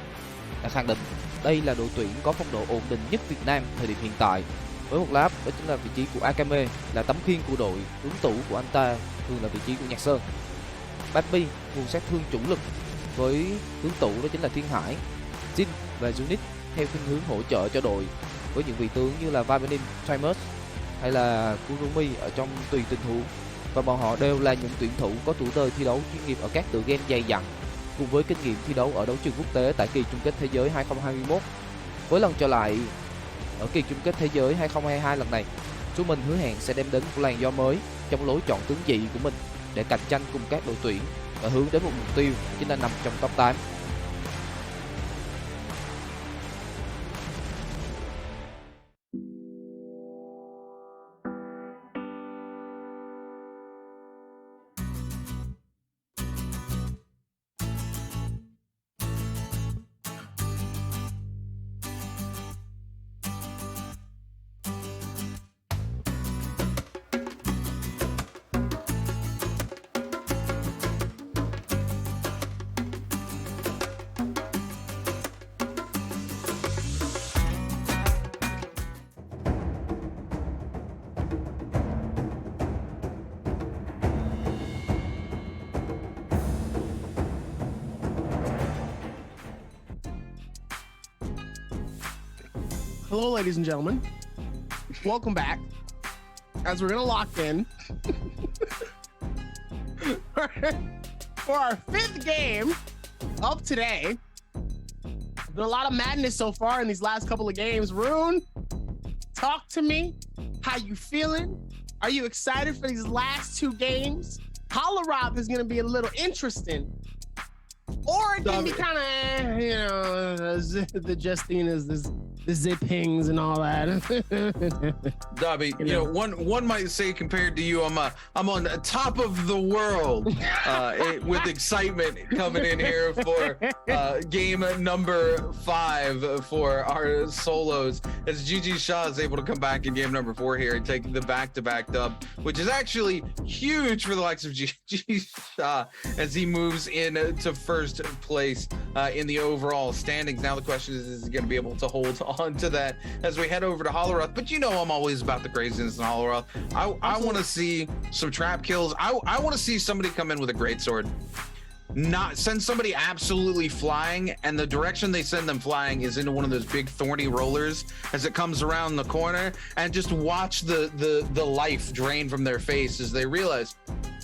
đã khẳng định đây là đội tuyển có phong độ ổn định nhất Việt Nam thời điểm hiện tại. Với một club, đó chính là vị trí của Akame, là tấm khiên của đội, ứng tủ của anh ta thường là vị trí của Nhạc Sơn. Bambi, nguồn sát thương chủ lực, với tướng tủ đó chính là Thiên Hải. Jin và Unique theo khuynh hướng hỗ trợ cho đội, với những vị tướng như là Vibenim, Timus hay là Kurumi ở trong tùy tình huống. Và bọn họ đều là những tuyển thủ có tuổi đời thi đấu chuyên nghiệp ở các tựa game dày dặn, cùng với kinh nghiệm thi đấu ở đấu trường quốc tế tại kỳ chung kết thế giới 2021. Với lần trở lại ở kỳ chung kết thế giới 2022 lần này, chúng mình hứa hẹn sẽ đem đến một làn gió mới trong lối chọn tướng dị của mình để cạnh tranh cùng các đội tuyển và hướng đến một mục tiêu chính là nằm trong top 8. Hello, ladies and gentlemen. Welcome back. As we're gonna lock in for our 5th game of today. There's a lot of madness so far in these last couple of games. Rune, talk to me. How you feeling? Are you excited for these last 2 games? Holorop is gonna be a little interesting. Or it can be kind of, you know, the Justinas, the zippings and all that. Dobby, you know, one might say compared to you, I'm on top of the world with excitement coming in here for game number 5 for our solos, as GG Shaw is able to come back in game number 4 here and take the back-to-back dub, which is actually huge for the likes of GG Shaw as he moves into first place in the overall standings. Now the question is he going to be able to hold onto that as we head over to Holleroth. But you know I'm always about the craziness in Holleroth. I want to see some trap kills. I want to see somebody come in with a greatsword. Not send somebody absolutely flying, and the direction they send them flying is into one of those big thorny rollers as it comes around the corner, and just watch the life drain from their face as they realize,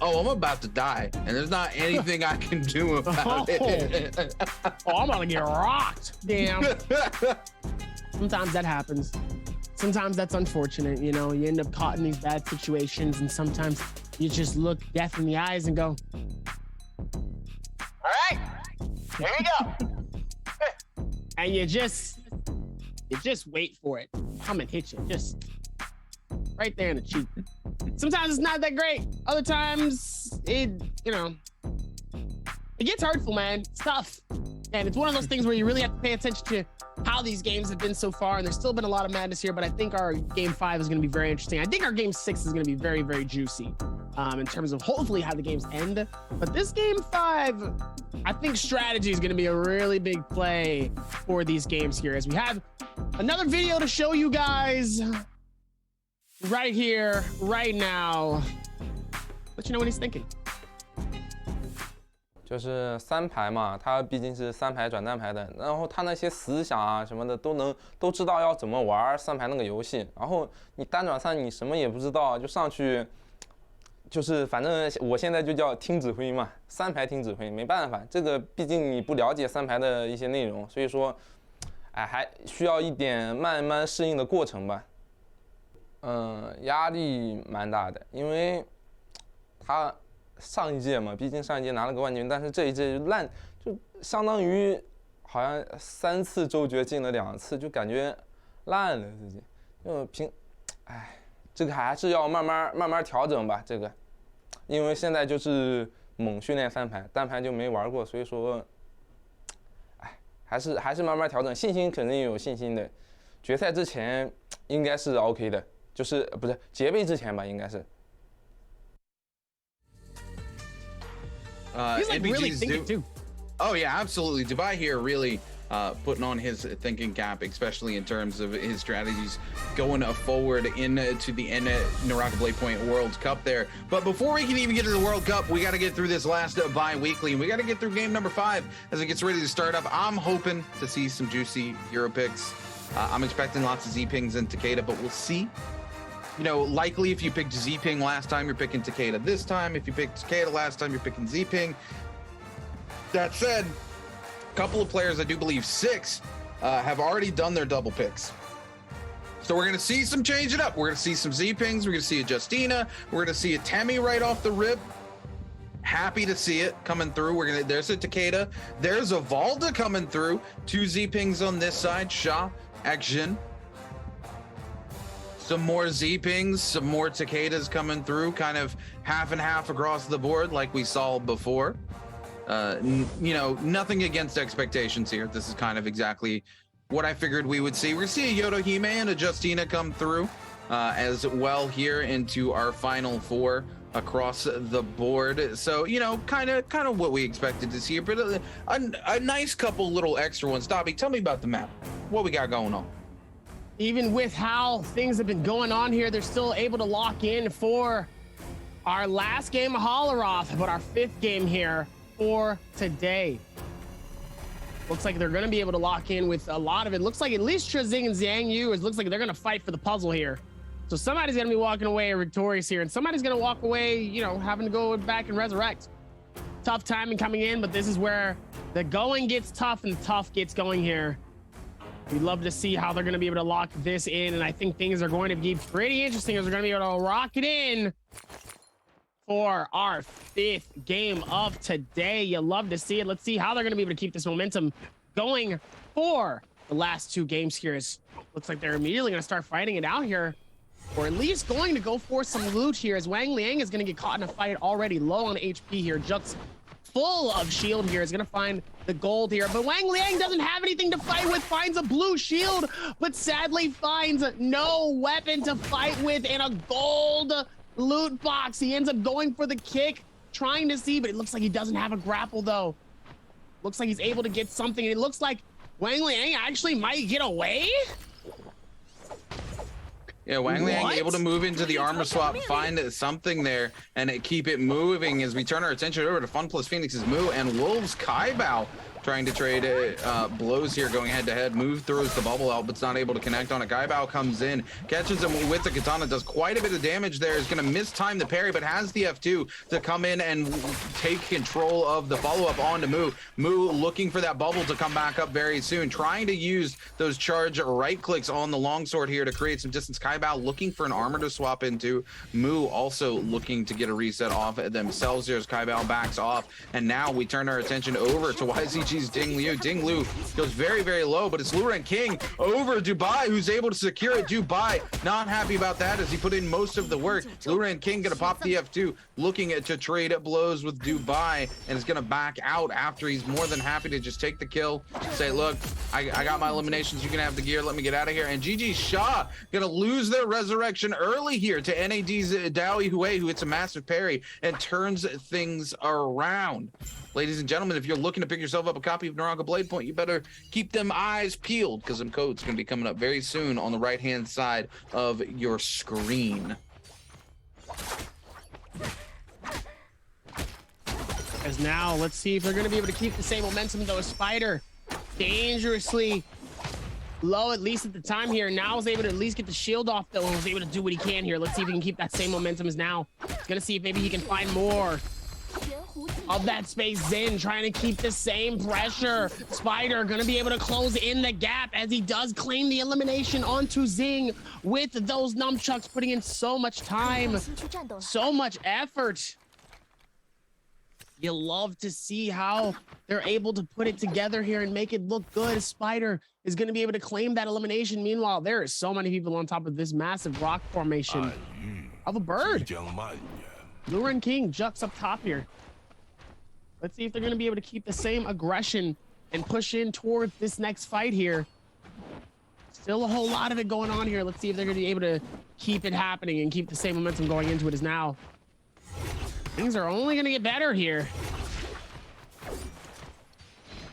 oh, I'm about to die, and there's not anything I can do about it. Oh, I'm about to get rocked. Damn. Sometimes that happens. Sometimes that's unfortunate. You know, you end up caught in these bad situations, and sometimes you just look death in the eyes and go, all right, here we go. And you just wait for it. Come and hit you, just right there in the cheek. Sometimes it's not that great. Other times it gets hurtful, man. It's tough. And it's one of those things where you really have to pay attention to how these games have been so far. And there's still been a lot of madness here, but I think our game 5 is going to be very interesting. I think our game 6 is going to be very, very juicy in terms of hopefully how the games end. But this game 5, I think strategy is going to be a really big play for these games here, as we have another video to show you guys right here, right now. Let you know what he's thinking. 就是3排嘛，它毕竟是3排转蛋排的，然后它那些思想啊什么的都知道要怎么玩3排那个游戏，然后你单转3你什么也不知道，就上去，就是反正我现在就叫听指挥嘛，3排听指挥，没办法，这个毕竟你不了解3排的一些内容，所以说，哎，还需要一点慢慢适应的过程吧。压力蛮大的，因为它。上一届嘛，毕竟上一届拿了个冠军，但是这一届就烂，就相当于好像3次周决进了2次，就感觉烂了自己。哎，这个还是要慢慢调整吧。这个，因为现在就是猛训练3排，单排就没玩过，所以说，哎，还是慢慢调整，信心肯定有信心的。决赛之前应该是 OK 的，就是不是结备之前吧，应该是。He's like really thinking too. Oh yeah, absolutely. Dubai here really putting on his thinking cap, especially in terms of his strategies going forward into the Naraka Blade Point World Cup there. But before we can even get to the World Cup, we got to get through this last bi-weekly, and we got to get through game number 5 as it gets ready to start up. I'm hoping to see some juicy hero picks. I'm expecting lots of Z-Pings and Takeda, but we'll see. You know, likely if you picked Z-Ping last time, you're picking Takeda this time. If you picked Takeda last time, you're picking Z-Ping. That said, a couple of players, I do believe 6, have already done their double picks. So we're going to see some change it up. We're going to see some Z-Pings. We're going to see a Justina. We're going to see a Temi right off the rip. Happy to see it coming through. There's a Takeda. There's a Valda coming through. 2 Z-Pings on this side. Sha, Action. Some more Z-Pings, some more Takedas coming through, kind of half and half across the board like we saw before. You know, nothing against expectations here. This is kind of exactly what I figured we would see. We're going to see a Yodohime and a Justina come through as well here into our final 4 across the board. So, you know, kind of what we expected to see, but a nice couple little extra ones. Dobby, tell me about the map. What we got going on? Even with how things have been going on here, they're still able to lock in for our last game of Holleroth, but our 5th game here for today. Looks like they're going to be able to lock in with a lot of it. Looks like at least Trizing and Zhang Yu, it looks like they're going to fight for the puzzle here. So somebody's going to be walking away victorious here, and somebody's going to walk away, you know, having to go back and resurrect. Tough timing coming in, but this is where the going gets tough and the tough gets going here. We'd love to see how they're going to be able to lock this in, and I think things are going to be pretty interesting as we're going to be able to rock it in for our 5th game of today. You love to see it. Let's see how they're going to be able to keep this momentum going for the last 2 games here. Looks like they're immediately going to start fighting it out here, or at least going to go for some loot here, as Wang Liang is going to get caught in a fight already low on HP here. Just full of shield here is going to find the gold here, but Wang Liang doesn't have anything to fight with, finds a blue shield, but sadly finds no weapon to fight with and a gold loot box. He ends up going for the kick, trying to see, but it looks like he doesn't have a grapple though. Looks like he's able to get something, and it looks like Wang Liang actually might get away? Yeah, Wang Liang able to move into the armor swap, find something there, and keep it moving as we turn our attention over to Fun Plus Phoenix's Moo and Wolves Kaibao trying to trade blows here, going head to head. Move throws the bubble out, but's not able to connect on it. Kaibao comes in, catches him with the katana, does quite a bit of damage there. Is going to mistime the parry, but has the F2 to come in and take control of the follow-up onto Moo. Moo looking for that bubble to come back up very soon, trying to use those charge right clicks on the longsword here to create some distance. Kaibao looking for an armor to swap into. Moo also looking to get a reset off themselves here as Kaibao backs off. And now we turn our attention over to YZG's Ding Liu. Ding Liu goes very, very low, but it's Luren King over Dubai who's able to secure it. Dubai not happy about that as he put in most of the work. Luren King gonna pop the F2, looking to trade blows with Dubai, and is gonna back out after he's more than happy to just take the kill, say, look, I got my eliminations, you can have the gear, let me get out of here. And GG Shaw gonna lose their resurrection early here to NAD's Daoi Hue, who hits a massive parry and turns things around. Ladies and gentlemen, if you're looking to pick yourself up a copy of Naraka Blade Point, you better keep them eyes peeled because them codes are going to be coming up very soon on the right-hand side of your screen. As now, let's see if they're going to be able to keep the same momentum, though. Spider dangerously low, at least at the time here. Now is able to at least get the shield off, though, and was able to do what he can here. Let's see if he can keep that same momentum as now. He's going to see if maybe he can find more of that space. Zen trying to keep the same pressure. Spider gonna be able to close in the gap as he does claim the elimination onto Zing with those nunchucks, putting in so much time, so much effort. You love to see how they're able to put it together here and make it look good. Spider is going to be able to claim that elimination. Meanwhile, there are so many people on top of this massive rock formation of a bird. Luren King juts up top here. Let's see if they're going to be able to keep the same aggression and push in towards this next fight here. Still a whole lot of it going on here. Let's see if they're going to be able to keep it happening and keep the same momentum going into it as now. Things are only going to get better here.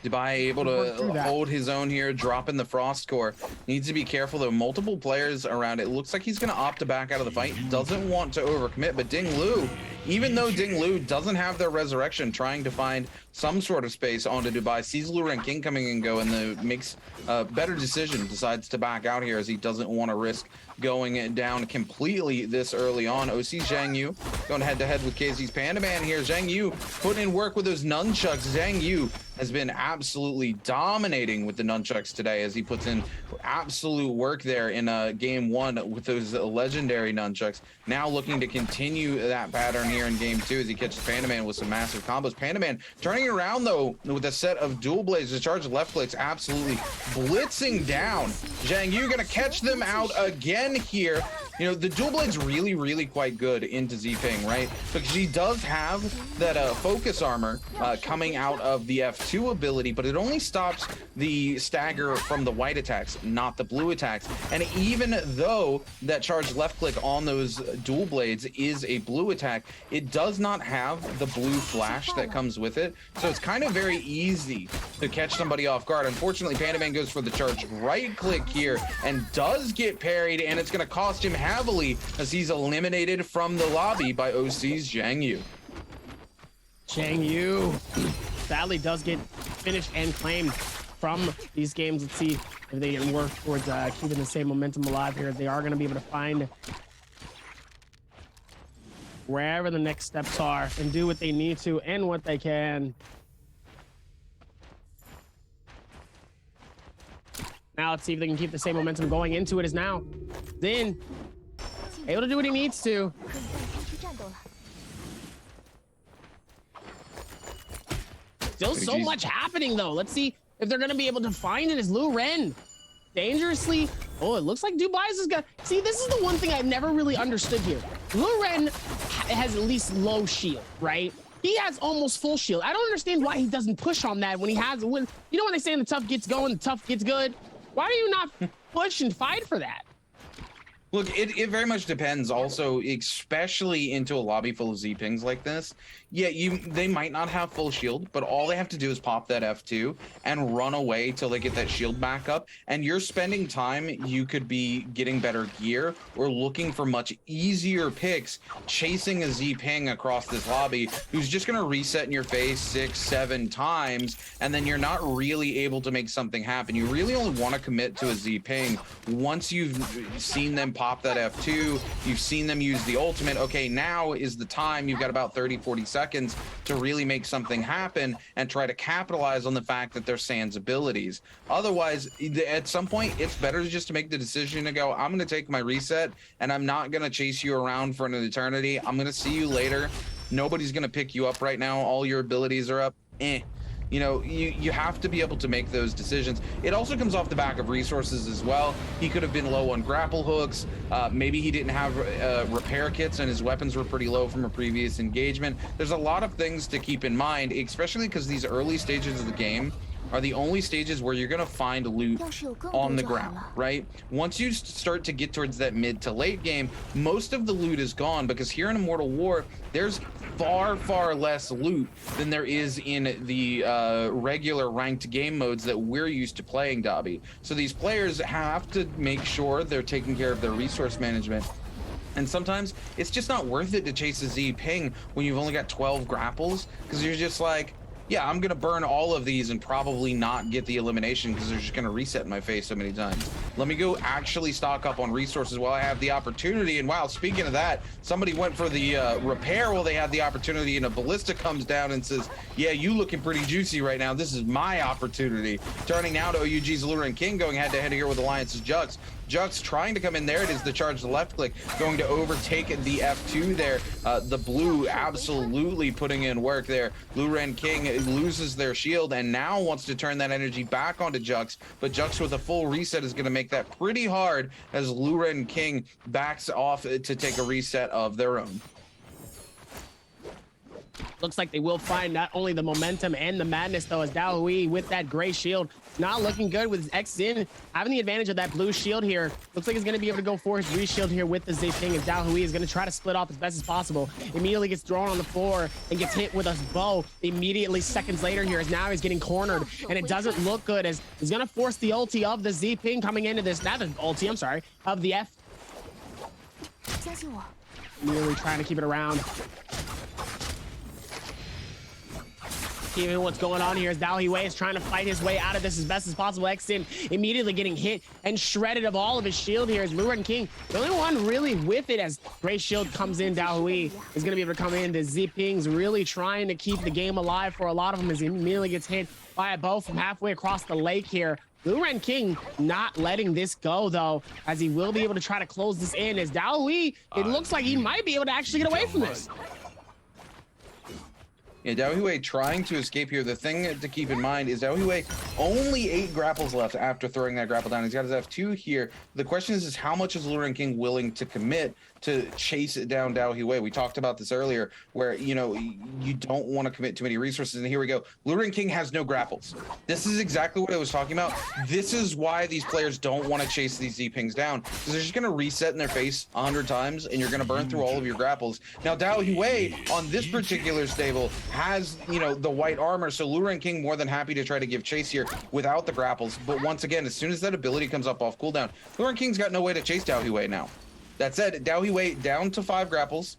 Dubai able to hold his own here, dropping the Frost Core. Needs to be careful though. Multiple players around it. Looks like he's going to opt to back out of the fight. Doesn't want to overcommit, but Ding Liu, even though Ding Liu doesn't have their resurrection, trying to find some sort of space onto Dubai, sees Luren King coming and go, and makes a better decision, decides to back out here as he doesn't want to risk going down completely this early on. OC Zhang Yu going head to head with KZ's Panda Man here. Zhang Yu putting in work with those nunchucks. Zhang Yu has been absolutely dominating with the nunchucks today as he puts in absolute work there in game one with those legendary nunchucks. Now looking to continue that pattern here in game two as he catches Panda Man with some massive combos. Panda Man turning around though with a set of dual blades. The charge of left clicks absolutely blitzing down. Zhang Yu gonna catch them out again here. You know, the dual blade's really quite good into Z-Ping, right? Because she does have that focus armor coming out of the F2 ability, but it only stops the stagger from the white attacks, not the blue attacks. And even though that charged left click on those dual blades is a blue attack, it does not have the blue flash that comes with it. So it's kind of very easy to catch somebody off guard. Unfortunately, Panda Man goes for the charged right click here and does get parried, and it's going to cost him heavily as he's eliminated from the lobby by OC's Zhang Yu. Zhang Yu sadly does get finished and claimed from these games. Let's see if they can work towards keeping the same momentum alive here. They are going to be able to find wherever the next steps are and do what they need to and what they can. Now let's see if they can keep the same momentum going into it as now. Then able to do what he needs to. Still so much happening though. Let's see if they're gonna be able to find it as Lu Ren dangerously. Oh, it looks like Dubai's is gonna see. This is the one thing I've never really understood here. Lu Ren has at least low shield, right? He has almost full shield. I don't understand why he doesn't push on that when he has, when you know, when they say the tough gets going, the tough gets good. Why do you not push and fight for that? Look, it very much depends also, especially into a lobby full of Z-pings like this. Yeah, they might not have full shield, but all they have to do is pop that F2 and run away till they get that shield back up. And you're spending time, you could be getting better gear or looking for much easier picks, chasing a Z-ping across this lobby who's just going to reset in your face 6, 7 times, and then you're not really able to make something happen. You really only want to commit to a Z-ping once you've seen them pop that F2, you've seen them use the ultimate. Okay, now is the time. You've got about 30-40 seconds to really make something happen and try to capitalize on the fact that they're Sand's abilities. Otherwise, at some point, it's better just to make the decision to go, I'm going to take my reset and I'm not going to chase you around for an eternity. I'm going to see you later. Nobody's going to pick you up right now. All your abilities are up. You know, you have to be able to make those decisions. It also comes off the back of resources as well. He could have been low on grapple hooks. Maybe he didn't have repair kits and his weapons were pretty low from a previous engagement. There's a lot of things to keep in mind, especially because these early stages of the game are the only stages where you're going to find loot on the ground, right? Once you start to get towards that mid to late game, most of the loot is gone because here in Immortal War, there's far less loot than there is in the regular ranked game modes that we're used to playing, Dobby. So these players have to make sure they're taking care of their resource management. And sometimes it's just not worth it to chase a Z-ping when you've only got 12 grapples, because you're just like, yeah, I'm gonna burn all of these and probably not get the elimination because they're just gonna reset in my face so many times. Let me go actually stock up on resources while I have the opportunity. And wow, speaking of that, somebody went for the repair while they had the opportunity, and a ballista comes down and says, yeah, you looking pretty juicy right now. This is my opportunity. Turning now to OUG's Luren King, going head to head here with Alliance's Jux. Jux trying to come in. There it is, the charge, the left click, going to overtake the F2 there. The blue absolutely putting in work there. Luren King loses their shield and now wants to turn that energy back onto Jux, but Jux with a full reset is going to make that pretty hard as Luren King backs off to take a reset of their own. Looks like they will find not only the momentum and the madness, though, as DAY5 with that gray shield not looking good with his X in, having the advantage of that blue shield here. Looks like he's going to be able to go for his reshield here with the Z-ping, as DAY5 is going to try to split off as best as possible. Immediately gets thrown on the floor and gets hit with a bow immediately seconds later here, as now he's getting cornered, and it doesn't look good as he's going to force the ulti of the Z-ping coming into this, not the ulti, I'm sorry, of the F. Really trying to keep it around. Even what's going on here is DAY5 is trying to fight his way out of this as best as possible. X-In immediately getting hit and shredded of all of his shield here is Luren King. The only one really with it as gray shield comes in. DAY5 is going to be able to come in. The Z-Ping's really trying to keep the game alive for a lot of them as he immediately gets hit by a bow from halfway across the lake here. Luren King not letting this go, though, as he will be able to try to close this in as DAY5, it looks like he might be able to actually get away from this. Yeah, DAY5 trying to escape here. The thing to keep in mind is DAY5 only 8 grapples left after throwing that grapple down. He's got his F2 here. The question is how much is Luren King willing to commit to chase it down DAY5? We talked about this earlier, where, you know, you don't want to commit too many resources. And here we go. Luren King has no grapples. This is exactly what I was talking about. This is why these players don't want to chase these Z-Pings down, because they're just going to reset in their face 100 times, and you're going to burn through all of your grapples. Now, DAY5 on this particular stable has, you know, the white armor, so Luren King more than happy to try to give chase here without the grapples. But once again, as soon as that ability comes up off cooldown, Luren King's got no way to chase DAY5 now. That said, DAY5 down to 5 grapples.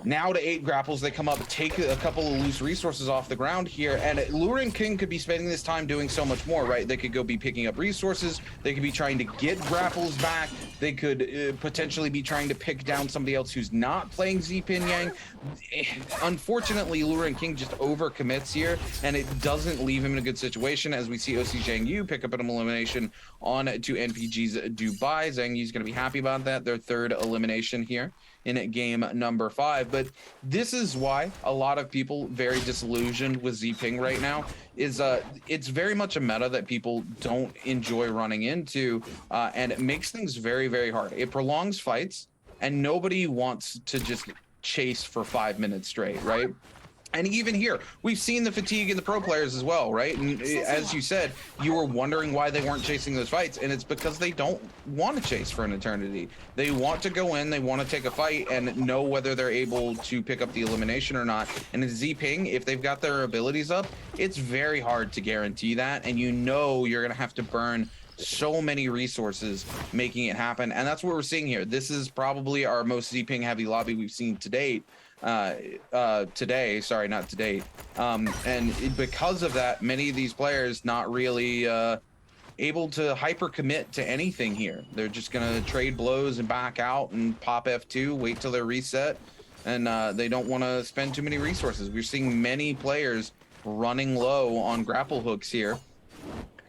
Now to 8 grapples, they come up, take a couple of loose resources off the ground here, and Luren King could be spending this time doing so much more, right? They could go be picking up resources, they could be trying to get grapples back, they could potentially be trying to pick down somebody else who's not playing Z-Pin Yang. Unfortunately, Luren King just overcommits here, and it doesn't leave him in a good situation, as we see OC Zhang Yu pick up an elimination on to NPG's Dubai. Zhang Yu's going to be happy about that, their 3rd elimination here in game number 5. But this is why a lot of people very disillusioned with Z-Ping right now is it's very much a meta that people don't enjoy running into, and it makes things very hard. It prolongs fights, and nobody wants to just chase for 5 minutes straight, right? And even here, we've seen the fatigue in the pro players as well, right? And as you said, you were wondering why they weren't chasing those fights, and it's because they don't want to chase for an eternity. They want to go in, they want to take a fight, and know whether they're able to pick up the elimination or not. And in Z-Ping, if they've got their abilities up, it's very hard to guarantee that, and you know you're going to have to burn so many resources making it happen. And that's what we're seeing here. This is probably our most Z-Ping heavy lobby we've seen to date. Today, sorry, not to date. And because of that, many of these players not really able to hyper commit to anything here. They're just gonna trade blows and back out and pop F2, wait till they're reset, and they don't want to spend too many resources. We're seeing many players running low on grapple hooks here.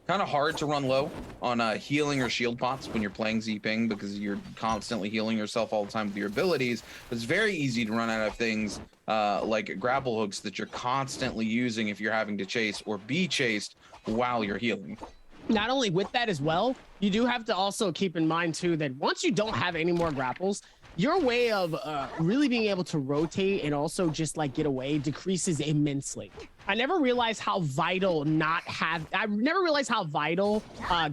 Kind of hard to run low on healing or shield pots when you're playing Z-Ping because you're constantly healing yourself all the time with your abilities. But it's very easy to run out of things like grapple hooks that you're constantly using if you're having to chase or be chased while you're healing. Not only with that as well, you do have to also keep in mind too that once you don't have any more grapples, your way of really being able to rotate and also just like get away decreases immensely. I never realized how vital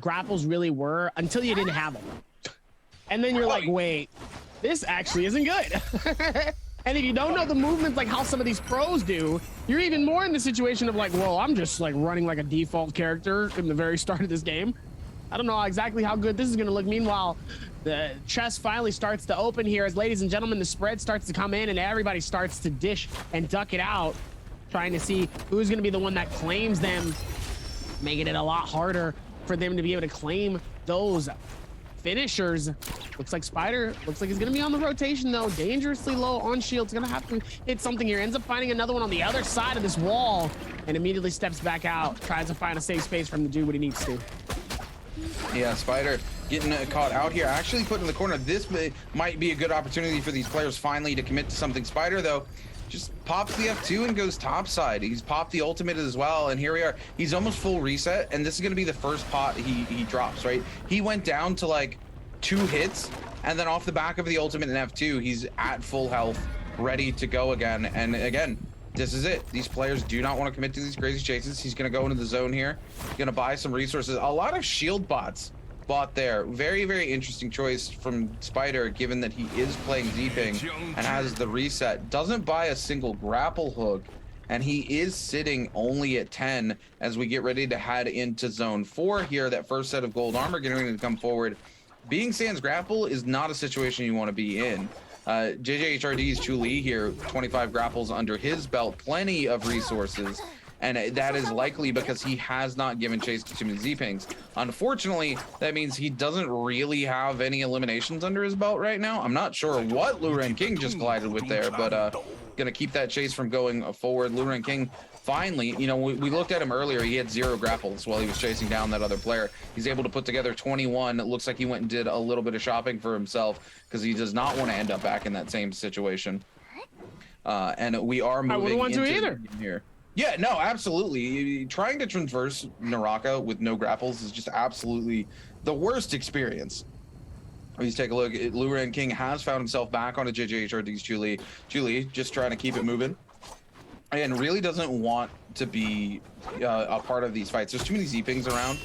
grapples really were until you didn't have them. And then you're like, wait, this actually isn't good. And if you don't know the movements like how some of these pros do, you're even more in the situation of like, well, I'm just like running like a default character in the very start of this game. I don't know exactly how good this is going to look. Meanwhile, the chest finally starts to open here as, ladies and gentlemen, the spread starts to come in and everybody starts to dish and duck it out, trying to see who's going to be the one that claims them, making it a lot harder for them to be able to claim those finishers. Looks like Spider, looks like he's going to be on the rotation, though. Dangerously low on shield. It's going to have to hit something here. Ends up finding another one on the other side of this wall and immediately steps back out, tries to find a safe space for him to do what he needs to. Yeah, Spider getting caught out here, actually put in the corner. This might be a good opportunity for these players finally to commit to something. Spider, though, just pops the F2 and goes topside. He's popped the ultimate as well, and here we are. He's almost full reset, and this is going to be the first pot he drops, right? He went down to like 2 hits, and then off the back of the ultimate and F2, he's at full health, ready to go again. And again, this is it. These players do not want to commit to these crazy chases. He's going to go into the zone here. He's going to buy some resources. A lot of shield bots bought there. Very, very interesting choice from Spider, given that he is playing Z-Ping and has the reset. Doesn't buy a single grapple hook, and he is sitting only at 10 as we get ready to head into zone 4 here. That first set of gold armor getting ready to come forward. Being sans grapple is not a situation you want to be in. JJHRD's Chu-Li here, 25 grapples under his belt, plenty of resources, and that is likely because he has not given chase to too many Z-Pings. Unfortunately, that means he doesn't really have any eliminations under his belt right now. I'm not sure what Luren King just collided with there, but gonna keep that chase from going forward. Luren King finally, you know, we looked at him earlier. He had 0 grapples while he was chasing down that other player. He's able to put together 21. It looks like he went and did a little bit of shopping for himself because he does not want to end up back in that same situation. And we are moving I wouldn't want to either. Here. Yeah, no, absolutely. Trying to traverse Naraka with no grapples is just absolutely the worst experience. Please take a look. Luren King has found himself back on a JJHRD's Chu-Li. Chu-Li just trying to keep it moving. And really doesn't want to be a part of these fights. There's too many Z-Pings around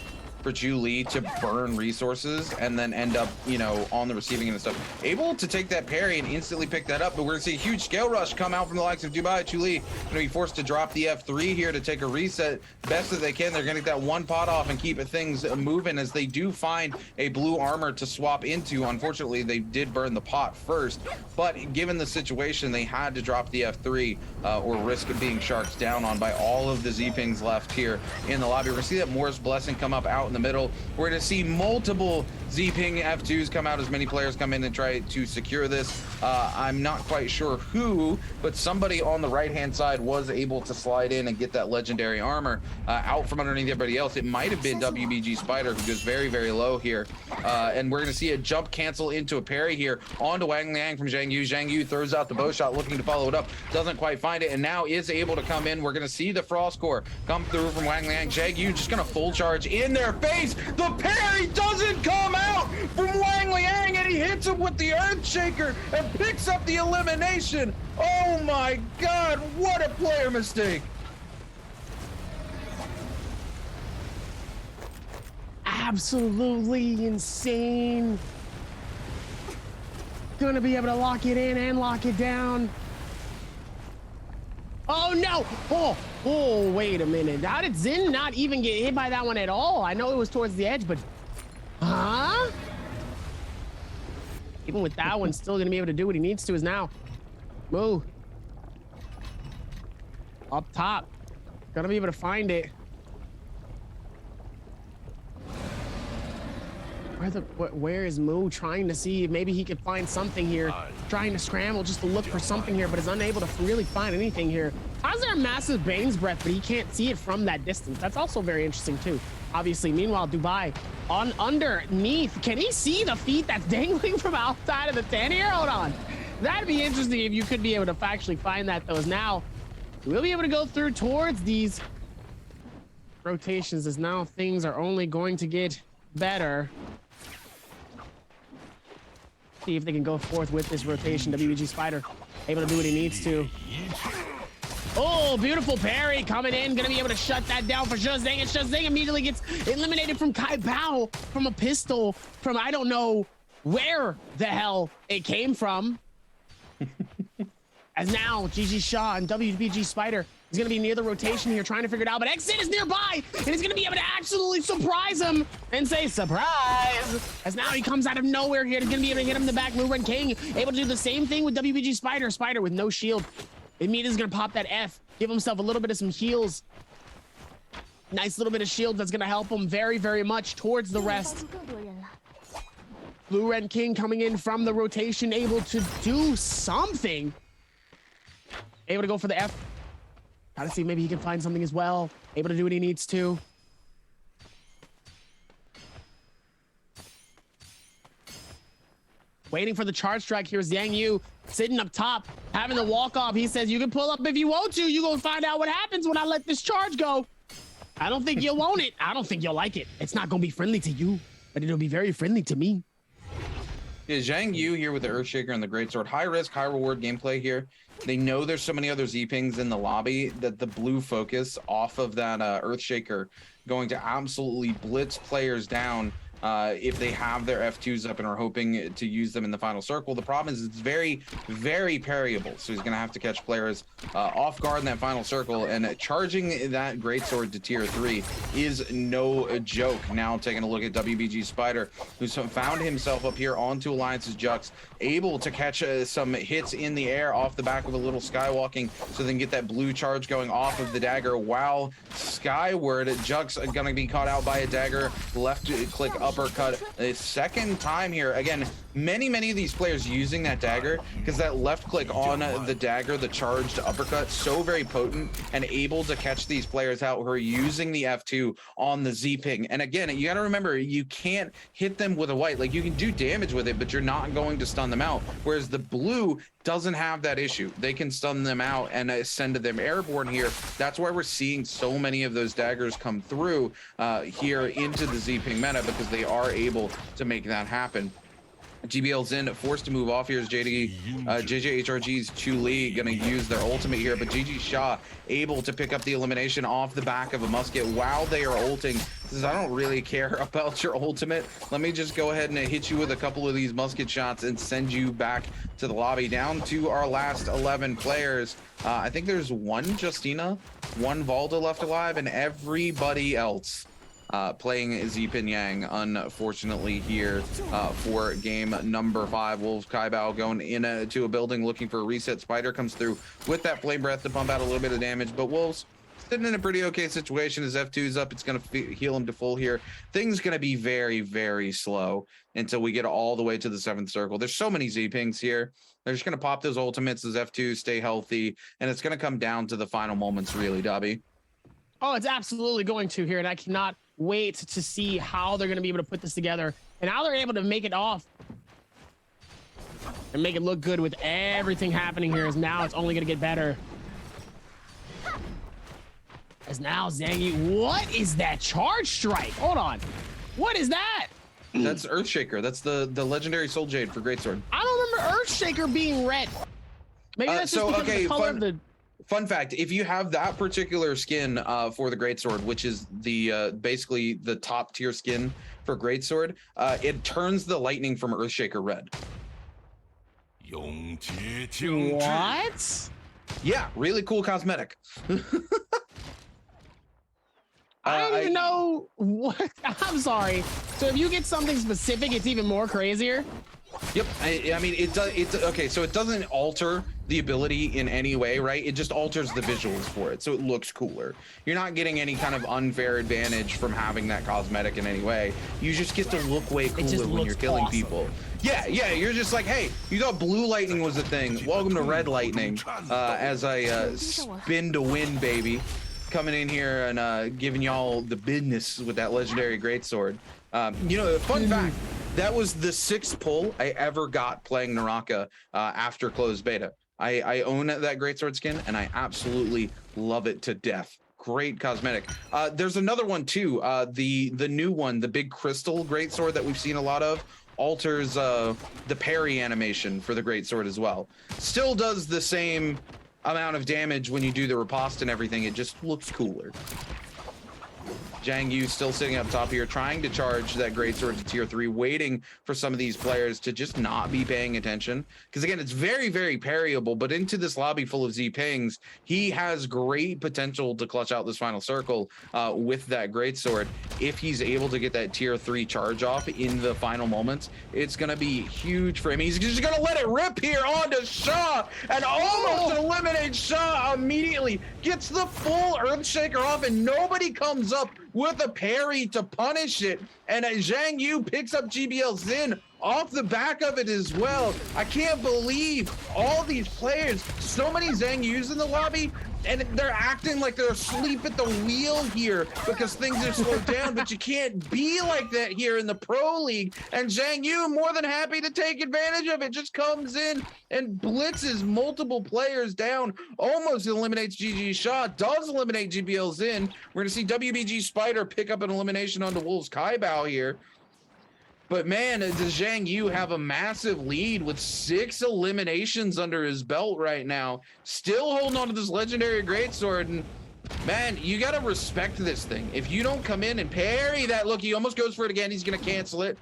for Chu-Li to burn resources and then end up, you know, on the receiving end and stuff. Able to take that parry and instantly pick that up, but we're gonna see a huge scale rush come out from the likes of Dubai. Chu-Li gonna be forced to drop the F3 here to take a reset best that they can. They're gonna get that one pot off and keep things moving as they do find a blue armor to swap into. Unfortunately, they did burn the pot first, but given the situation, they had to drop the F3 or risk of being sharked down on by all of the Z-Pings left here in the lobby. We're gonna see that Moore's Blessing come up out in the middle. We're going to see multiple Z-Ping F2s come out as many players come in and try to secure this. I'm not quite sure who, but somebody on the right-hand side was able to slide in and get that legendary armor out from underneath everybody else. It might have been WBG Spider, who goes very, very low here. And we're going to see a jump cancel into a parry here onto Wang Liang from Zhang Yu. Zhang Yu throws out the bow shot, looking to follow it up. Doesn't quite find it, and now is able to come in. We're going to see the Frost Core come through from Wang Liang. Zhang Yu just going to full charge in their face. The parry doesn't come out from Wang Liang, and he hits him with the Earthshaker and picks up the elimination. Oh my God, what a player mistake. Absolutely insane. Gonna be able to lock it in and lock it down. Oh no! Oh, wait a minute. How did Zin not even get hit by that one at all? I know it was towards the edge, but huh? Even with that one, still gonna be able to do what he needs to is now. Move. Up top. Gonna be able to find it. Where is Moo trying to see if maybe he could find something here? Trying to scramble just to look for something here, but is unable to really find anything here. How's there a massive Bane's Breath, but he can't see it from that distance? That's also very interesting too. Obviously, meanwhile, Dubai on underneath. Can he see the feet that's dangling from outside of the tent here? Hold on. That'd be interesting if you could be able to factually find that, though. Now, we'll be able to go through towards these rotations as now things are only going to get better. See if they can go forth with this rotation. WBG Spider able to do what he needs to. Oh, beautiful parry coming in. Gonna be able to shut that down for Shazang. And Shazang immediately gets eliminated from Kai Bao from a pistol from I don't know where the hell it came from. As now GG Shaw and WBG Spider is gonna be near the rotation here trying to figure it out, but Exit is nearby and he's gonna be able to absolutely surprise him and say surprise. As now he comes out of nowhere here. He's gonna be able to hit him in the back. Moonrun King able to do the same thing with WBG Spider. Spider with no shield. Immediately is gonna pop that F, give himself a little bit of some heals. Nice little bit of shield that's gonna help him very, very much towards the rest. Blue Red King coming in from the rotation, able to do something. Able to go for the F. Gotta see if maybe he can find something as well. Able to do what he needs to. Waiting for the charge strike. Here's Yang Yu sitting up top, having the walk off. He says, you can pull up if you want to. You're gonna find out what happens when I let this charge go. I don't think you'll want it. I don't think you'll like it. It's not gonna be friendly to you, but it'll be very friendly to me. Yeah, Zhang Yu here with the Earthshaker and the Greatsword. High risk, high reward gameplay here. They know there's so many other Z-Pings in the lobby that the blue focus off of that Earthshaker going to absolutely blitz players down if they have their F2s up and are hoping to use them in the final circle. The problem is it's very, very parryable. So he's going to have to catch players off guard in that final circle. And charging that Greatsword to tier 3 is no joke. Now taking a look at WBG Spider, who's found himself up here onto Alliance's Jux, able to catch some hits in the air off the back of a little skywalking so they can get that blue charge going off of the dagger while skyward. Jux going to be caught out by a dagger, left click uppercut a second time here. Again, many of these players using that dagger because that left click on the dagger, the charged uppercut, so very potent and able to catch these players out who are using the F2 on the Z-Ping. And again, you got to remember, you can't hit them with a white. Like, you can do damage with it, but you're not going to stun them out. Whereas the blue doesn't have that issue. They can stun them out and send them airborne here. That's why we're seeing so many of those daggers come through here into the Z-Ping meta, because they are able to make that happen. GBL Zin forced to move off here as JJHRG's Chu Li gonna use their ultimate here, but GG Shaw able to pick up the elimination off the back of a musket while they are ulting. Says, I don't really care about your ultimate. Let me just go ahead and hit you with a couple of these musket shots and send you back to the lobby. Down to our last 11 players. I think there's one Justina, one Valda left alive, and everybody else playing Z-Pin Yang, unfortunately, here for game number 5. Wolves Kai Bao going into a building looking for a reset. Spider comes through with that Flame Breath to pump out a little bit of damage, but Wolves sitting in a pretty okay situation. His F2's up. It's going to heal him to full here. Things going to be very, very slow until we get all the way to the 7th circle. There's so many Z-Pings here. They're just going to pop those ultimates, those F2s, stay healthy, and it's going to come down to the final moments, really, Dubby. Oh, it's absolutely going to here, and I cannot wait to see how they're going to be able to put this together and how they're able to make it off and make it look good with everything happening here. As now it's only going to get better. As now Zangy, what is that charge strike? Hold on. What is that? That's Earthshaker. That's the legendary Soul Jade for Greatsword. I don't remember Earthshaker being red. Maybe that's just because of the color of the... Fun fact, if you have that particular skin for the Greatsword, which is the basically the top tier skin for Greatsword, it turns the lightning from Earthshaker red. What? Yeah, really cool cosmetic. I don't even know what. I'm sorry. So if you get something specific, it's even more crazier. Yep. I mean, it does. It's okay. So it doesn't alter the ability in any way, right? It just alters the visuals for it, so it looks cooler. You're not getting any kind of unfair advantage from having that cosmetic in any way. You just get to look way cooler when you're killing people. Yeah, you're just like, hey, you thought blue lightning was a thing. Welcome to red lightning. As I spin to win, baby. Coming in here and giving y'all the business with that legendary greatsword. You know, fun fact, that was the 6th pull I ever got playing Naraka after closed beta. I own that greatsword skin and I absolutely love it to death. Great cosmetic. There's another one too. The new one, the big crystal greatsword that we've seen a lot of, alters the parry animation for the greatsword as well. Still does the same amount of damage when you do the riposte and everything. It just looks cooler. Zhang Yu still sitting up top here, trying to charge that greatsword to tier 3, waiting for some of these players to just not be paying attention. Because again, it's very, very parryable, but into this lobby full of Z pings, he has great potential to clutch out this final circle with that greatsword. If he's able to get that tier 3 charge off in the final moments, it's going to be huge for him. He's just going to let it rip here onto Shaw and almost eliminates Shaw immediately. Gets the full Earthshaker off and nobody comes up with a parry to punish it, and Zhang Yu picks up GBL Xin off the back of it as well. I can't believe all these players, so many Zhang Yus in the lobby, and they're acting like they're asleep at the wheel here because things are slowed down, but you can't be like that here in the Pro League. And Zhang Yu, more than happy to take advantage of it, just comes in and blitzes multiple players down, almost eliminates GG Shaw, does eliminate GBL Xin. We're gonna see WBG Spider pick up an elimination onto Wolves Kaibao here. But man, does Zhang Yu have a massive lead with 6 eliminations under his belt right now. Still holding on to this legendary greatsword. And man, you got to respect this thing. If you don't come in and parry that, look, he almost goes for it again. He's going to cancel it.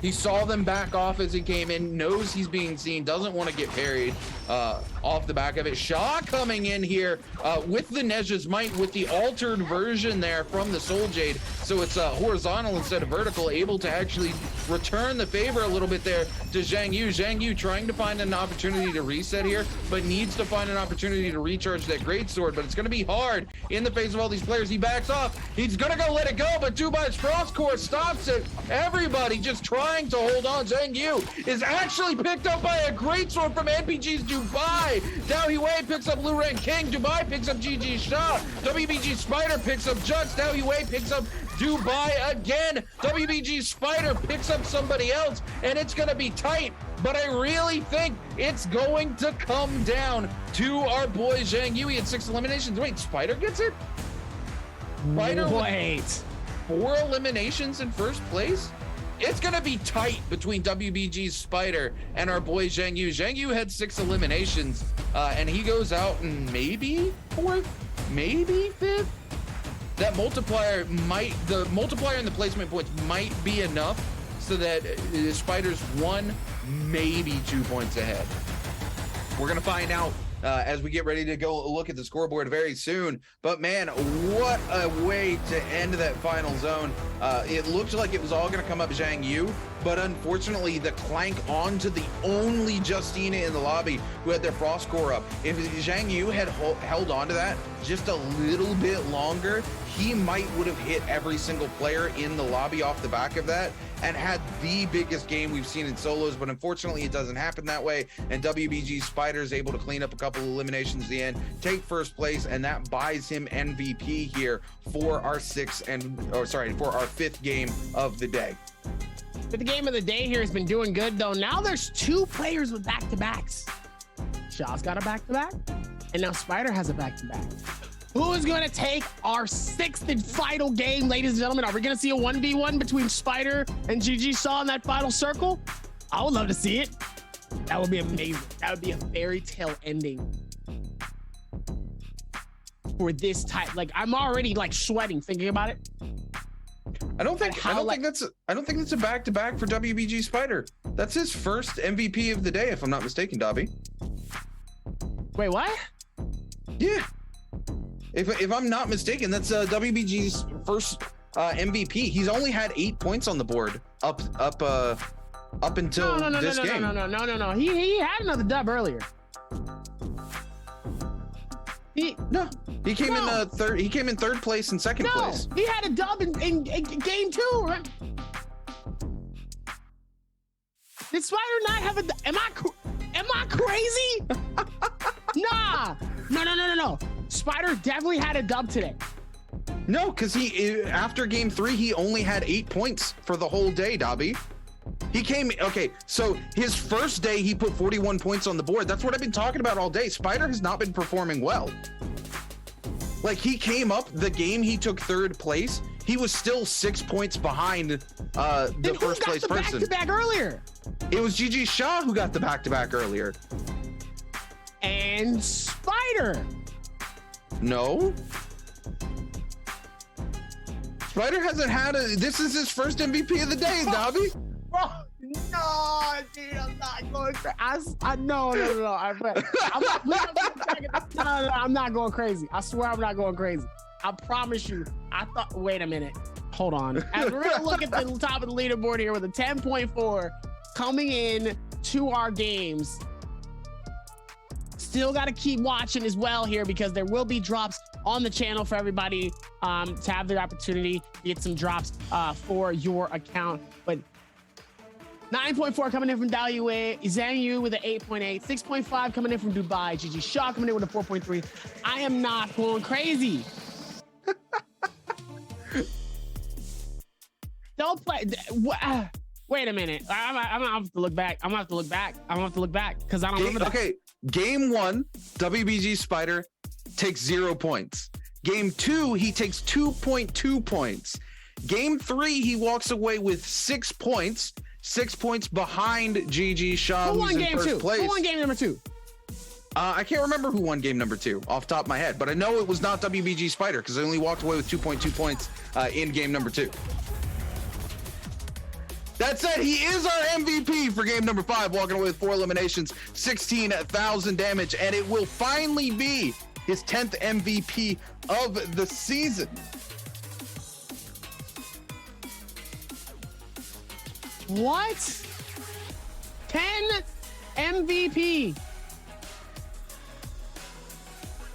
He saw them back off as he came in, knows he's being seen, doesn't want to get parried off the back of it. Shaw coming in here with the Nezha's Might, with the altered version there from the Soul Jade. So it's horizontal instead of vertical, able to actually return the favor a little bit there to Zhang Yu. Zhang Yu trying to find an opportunity to reset here, but needs to find an opportunity to recharge that greatsword, but it's going to be hard in the face of all these players. He backs off. He's going to go let it go, but Dubai's Frost Core stops it. Everybody just trying to hold on. Zhang Yu is actually picked up by a greatsword from NPG's Dubai. Dao Huey picks up Lu Ren King. Dubai picks up GG Shaw. WBG Spider picks up Jux. Dao Huey picks up Dubai again. WBG Spider picks up somebody else, and it's going to be tight. But I really think it's going to come down to our boy Zhang Yu. He had 6 eliminations. Wait, Spider gets it? Spider with 4 eliminations in first place? It's going to be tight between WBG's Spider and our boy Zhang Yu. Zhang Yu had 6 eliminations, and he goes out in maybe 4th, maybe 5th. That multiplier might, the multiplier and the placement points might be enough so that Spider's 1, maybe 2 points ahead. We're going to find out as we get ready to go look at the scoreboard very soon. But man, what a way to end that final zone. It looked like it was all going to come up Zhang Yu, but unfortunately the clank onto the only Justina in the lobby who had their Frost Core up. If Zhang Yu had held on to that just a little bit longer, he might would have hit every single player in the lobby off the back of that and had the biggest game we've seen in solos, but unfortunately it doesn't happen that way, and WBG Spider is able to clean up a couple of eliminations at the end, take first place, and that buys him MVP here for our 5th game of the day. But the game of the day here has been doing good, though. Now there's 2 players with back-to-backs. Shaw's got a back-to-back, and now Spider has a back-to-back. Who is going to take our 6th and final game, ladies and gentlemen? Are we going to see a 1v1 between Spider and GG Shaw in that final circle? I would love to see it. That would be amazing. That would be a fairy tale ending for this type. Like, I'm already like sweating thinking about it. I don't think that's a back-to-back for WBG Spider. That's his first MVP of the day, if I'm not mistaken, Dobby. Wait, what? Yeah. If I'm not mistaken, that's WBG's first MVP. He's only had 8 points on the board up until this game. No. He had another dub earlier. He came in third. He came in third place and second place. He had a dub in game 2, right? Did Spider not have a? Am I crazy? Nah. No. Spider definitely had a dub today. No, because after game 3, he only had 8 points for the whole day, Dobby. He came, okay, so his first day, he put 41 points on the board. That's what I've been talking about all day. Spider has not been performing well. Like, he came up, the game he took 3rd place, he was still 6 points behind the first place person. Who got the back-to-back earlier? It was GG Shaw who got the back-to-back earlier. And Spider. No. Spider hasn't had this is his first MVP of the day, Dobby. Bro, no, dude, I'm not going crazy. I'm not going crazy. I swear I'm not going crazy. I promise you. Wait a minute. Hold on. As we're going to look at the top of the leaderboard here with a 10.4 coming in to our games. Still got to keep watching as well here because there will be drops on the channel for everybody to have their opportunity to get some drops for your account. But 9.4 coming in from Dalyue, Zhang with an 8.8, 6.5 coming in from Dubai, GG Shaw coming in with a 4.3. I am not going crazy. Don't play. Wait a minute. I'm gonna have to look back. I'm gonna have to look back because I don't remember. Okay, game 1, WBG Spider takes 0 points. Game 2, he takes 2.2 points. Game 3, he walks away with 6 points. 6 points behind GG Shaw, who's in first place. Who won game number 2? I can't remember who won game number 2 off the top of my head, but I know it was not WBG Spider because I only walked away with 2.2 points in game number 2. That said, he is our MVP for game number 5, walking away with 4 eliminations, 16,000 damage, and it will finally be his 10th MVP of the season. What? 10 MVP.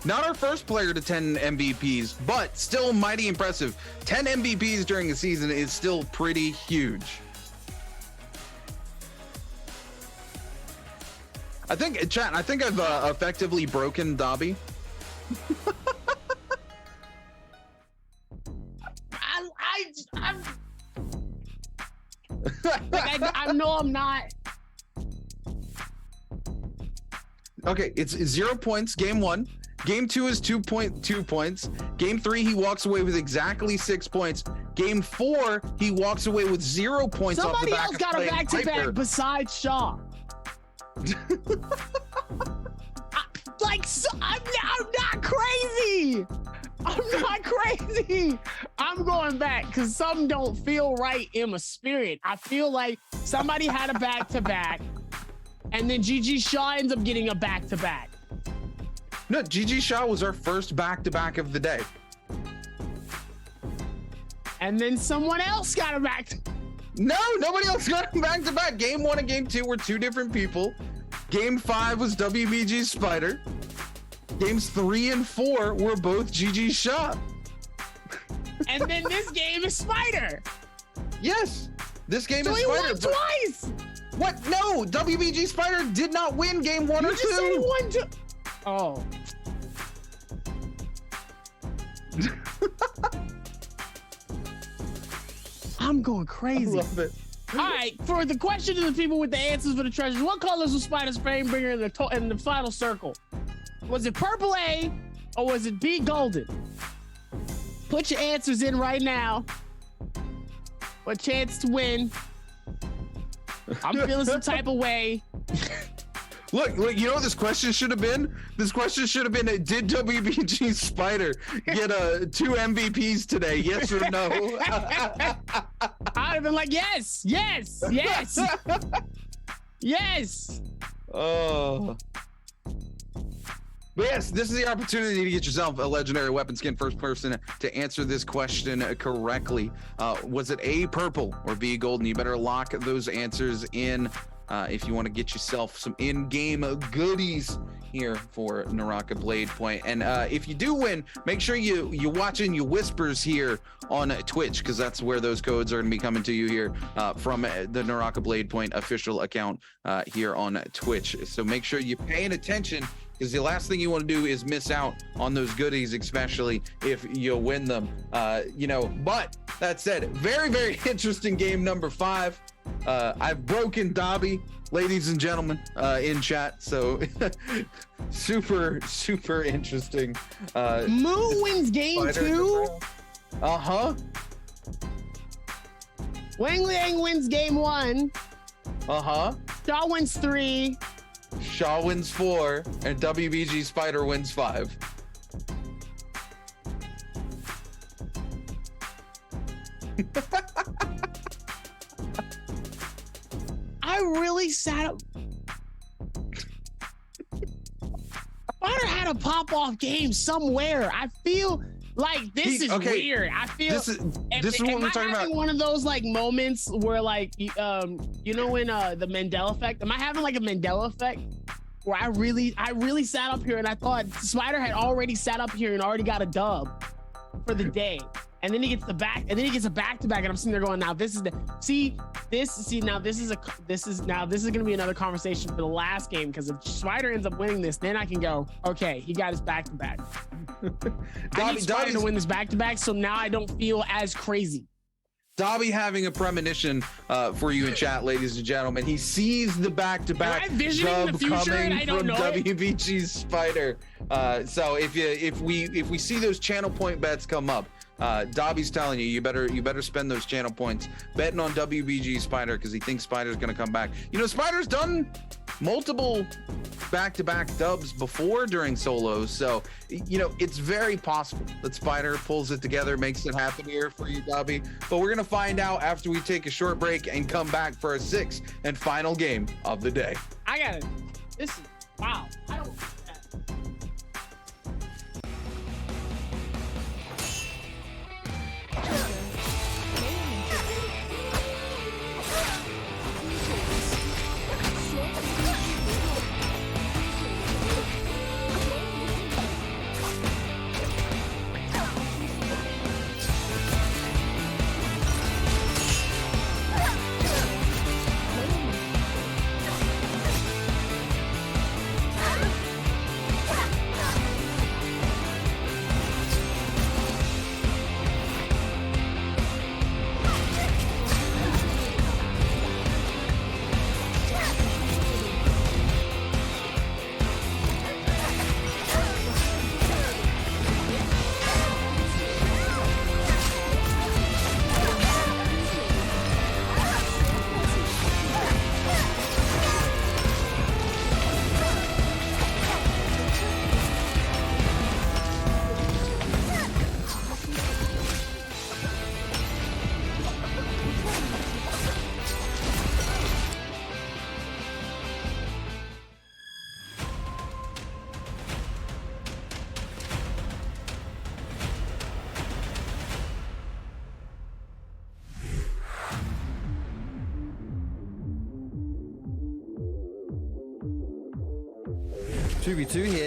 Not our first player to 10 MVPs, but still mighty impressive. 10 MVPs during a season is still pretty huge. I think, chat, I've effectively broken Dobby. I know I'm not. Okay, it's 0 points, game 1. Game 2 is 2.2 points. Game 3, he walks away with exactly 6 points. Game 4, he walks away with 0 points. Somebody off the back else of got a playing back-to-back Piper. besides Shaw. I'm not crazy. I'm not crazy. I'm going back because some don't feel right in my spirit. I feel like somebody had a back-to-back, and then GG Shaw ends up getting a back-to-back. No, GG Shaw was our first back-to-back of the day. And then someone else got a back. No, nobody else got a back-to-back. Game 1 and game 2 were 2 different people. Game 5 was WBG Spider. Games 3 and 4 were both GG Shaw. And then this game is Spider. Yes, this game so is he Spider. won twice. What? No, WBG Spider did not win game 1 or 2. You just said he won 2. Oh. I'm going crazy. I love it. All right, for the question to the people with the answers for the treasures, what colors was Spider's Famebringer in the final circle? Was it purple A, or was it B Golden? Put your answers in right now. What chance to win? I'm feeling some type of way. Look, you know what this question should have been? This question should have been, did WBG Spider get 2 MVPs today? Yes or no? I'd have been like, yes, yes, yes, yes. Oh. But yes, this is the opportunity to get yourself a legendary weapon skin. First person to answer this question correctly. Was it A, purple, or B, golden? You better lock those answers in if you want to get yourself some in-game goodies here for Naraka Blade Point. And if you do win, make sure you watching your whispers here on Twitch, because that's where those codes are going to be coming to you here from the Naraka Blade Point official account here on Twitch. So make sure you're paying attention, because the last thing you want to do is miss out on those goodies, especially if you win them. But that said, very, very interesting game number 5. I've broken Dobby, ladies and gentlemen, in chat. So super, super interesting. Moo wins game 2. Uh-huh. Wang Liang wins game 1. Uh-huh. Shaw wins 3. Shaw wins 4, and WBG Spider wins 5. I really sat up. Spider had a pop-off game somewhere. I feel like this is weird. I feel this is what we're talking about. One of those like moments where like you know when the Mandela effect. Am I having like a Mandela effect where I really sat up here and I thought Spider had already sat up here and already got a dub for the day. And then he gets a back-to-back, and I'm sitting there going, now this is gonna be another conversation for the last game, because if Spider ends up winning this, then I can go, okay, he got his back-to-back. I need Spider to win this back-to-back, so now I don't feel as crazy. Dobby having a premonition for you in chat, ladies and gentlemen. He sees the back-to-back dub coming from WBG's Spider. So if we see those channel point bets come up, Dobby's telling you better spend those channel points betting on WBG Spider, because he thinks Spider's gonna come back. You know, Spider's done multiple back-to-back dubs before during solos, so you know it's very possible that Spider pulls it together, makes it happen here for you, Dobby. But we're gonna find out after we take a short break and come back for our 6th and final game of the day. I got it. This is wow. I don't.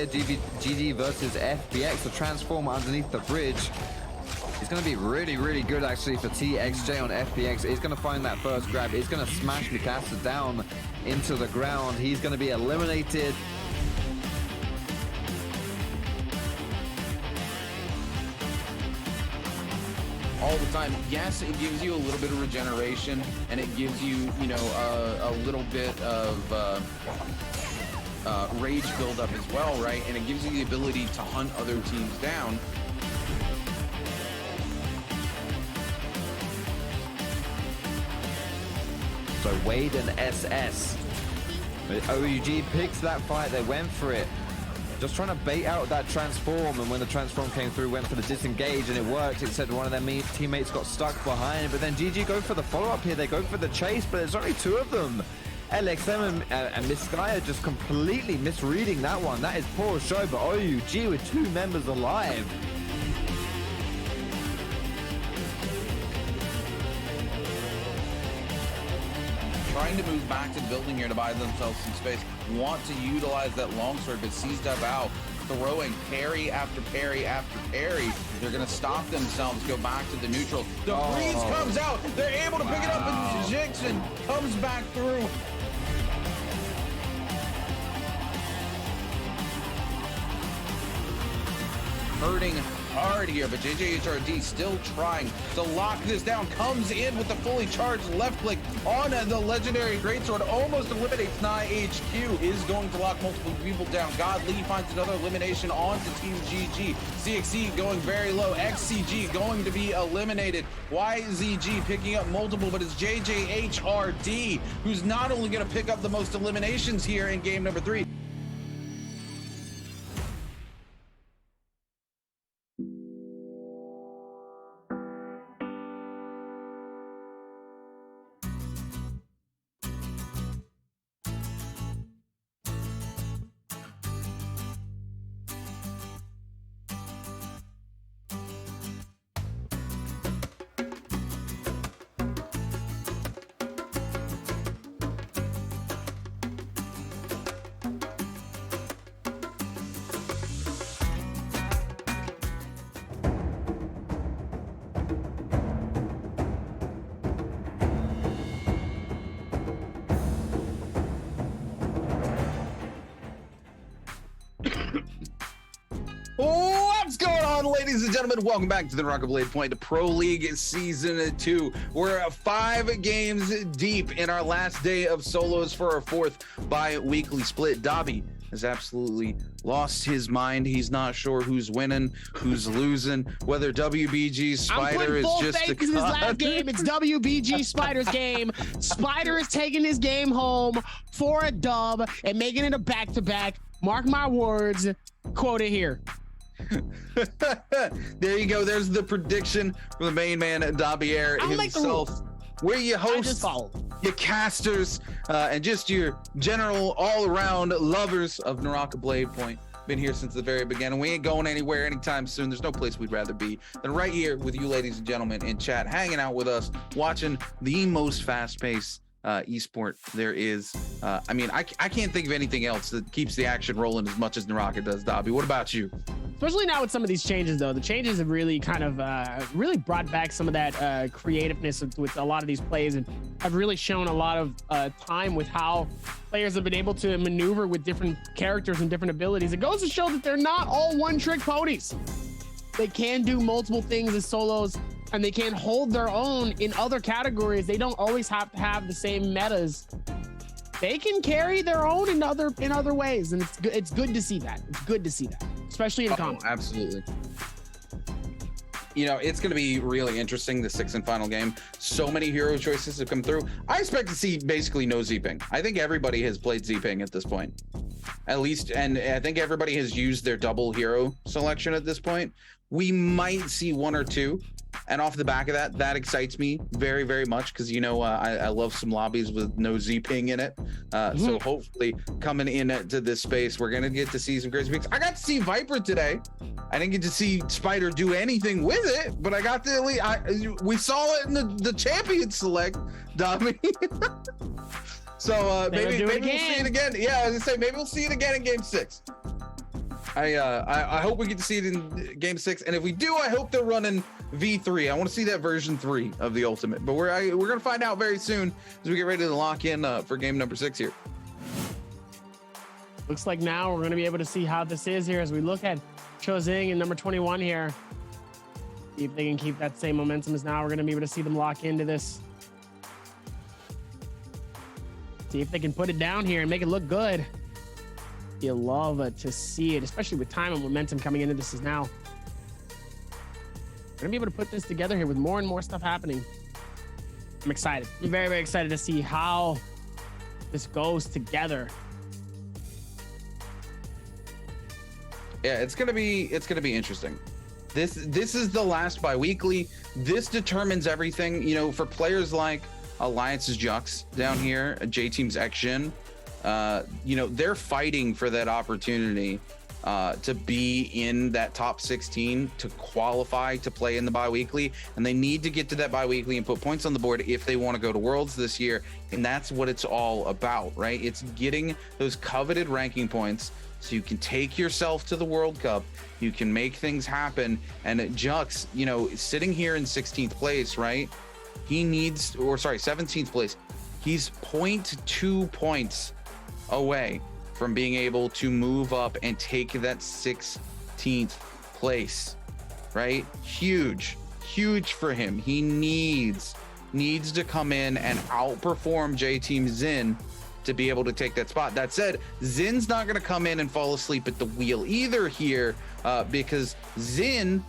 here, GG versus FBX, the transformer underneath the bridge. It's going to be really, really good actually for TXJ on FBX. He's going to find that first grab. He's going to smash Mikasa down into the ground. He's going to be eliminated. All the time. Yes, it gives you a little bit of regeneration, and it gives you, you know, a little bit of rage buildup as well, right? And it gives you the ability to hunt other teams down. So Wade and SS. OUG picks that fight, they went for it. Just trying to bait out that transform, and when the transform came through, went for the disengage, and it worked, except one of their teammates got stuck behind. But then GG go for the follow-up here, they go for the chase, but there's only two of them. LXM and Miss Sky are just completely misreading that one. That is poor show, but OUG with two members alive. Trying to move back to the building here to buy themselves some space. Want to utilize that longsword, but sees Davao throwing parry after parry after parry. They're going to stop themselves, go back to the neutral. The breeze comes out. They're able to pick it up, and Jixon comes back through. Hurting hard here, but JJHRD still trying to lock this down. Comes in with the fully charged left click on the legendary greatsword. Almost eliminates Nye HQ. Is going to lock multiple people down. God Lee finds another elimination onto Team GG. CXC going very low. XCG going to be eliminated. YZG picking up multiple, but it's JJHRD who's not only going to pick up the most eliminations here in game number 3. What's going on, ladies and gentlemen? Welcome back to the Naraka Blade Point Pro League Season 2. We're 5 games deep in our last day of solos for our 4th bi-weekly split. Dobby has absolutely lost his mind. He's not sure who's winning, who's losing, whether WBG Spider is just a his last game. It's WBG Spider's game. Spider is taking his game home for a dub and making it a back-to-back. Mark my words. Quote it here. There you go. There's the prediction from the main man, Dabier himself. Where you host, your casters, and just your general all-around lovers of Naraka Blade Point. Been here since the very beginning. We ain't going anywhere anytime soon. There's no place we'd rather be than right here with you, ladies and gentlemen, in chat, hanging out with us, watching the most fast-paced esport there is. I mean, I can't think of anything else that keeps the action rolling as much as Naraka does. Dobby, what about you? Especially now with some of these changes, though. The changes have really kind of really brought back some of that creativeness with a lot of these plays, and have really shown a lot of time with how players have been able to maneuver with different characters and different abilities. It goes to show that they're not all one-trick ponies. They can do multiple things as solos, and they can hold their own in other categories. They don't always have to have the same metas. They can carry their own in other ways, and it's good to see that. It's good to see that, especially in comp. Absolutely. You know, it's going to be really interesting, the 6th and final game. So many hero choices have come through. I expect to see basically no Z-Ping. I think everybody has played Z-Ping at this point. At least, and I think everybody has used their double hero selection at this point. We might see 1 or 2. And off the back of that, that excites me very, very much because, you know, I love some lobbies with no Z-Ping in it. So hopefully coming into this space, we're going to get to see some crazy picks. I got to see Viper today. I didn't get to see Spider do anything with it, but I got to, we saw it in the champion select, Dobby. So maybe we'll see it again. Yeah, I was going to say, maybe we'll see it again in game 6. I hope we get to see it in game 6, and if we do, I hope they're running V3. I want to see that version 3 of the ultimate, but we're gonna find out very soon as we get ready to lock in for game number 6 here. Looks like now we're gonna be able to see how this is here as we look at Chozing and number 21 here. See if they can keep that same momentum as now. We're gonna be able to see them lock into this. See if they can put it down here and make it look good. You love to see it, especially with time and momentum coming into this is now. We're gonna be able to put this together here with more and more stuff happening. I'm excited. I'm very, very excited to see how this goes together. Yeah, it's gonna be interesting. This is the last bi-weekly. This determines everything. You know, for players like Alliance's Jux down here, J Team's XJin, you know, they're fighting for that opportunity to be in that top 16 to qualify to play in the bi-weekly, and they need to get to that bi-weekly and put points on the board if they want to go to Worlds this year. And that's what it's all about, right? It's getting those coveted ranking points so you can take yourself to the World Cup, you can make things happen. And Jux, you know, sitting here in 16th place, right? He needs, or sorry, 17th place. He's 0.2 points away from being able to move up and take that 16th place, right? Huge for him. He needs to come in and outperform J Team Xin to be able to take that spot. That said, Zin's not going to come in and fall asleep at the wheel either here, because Xin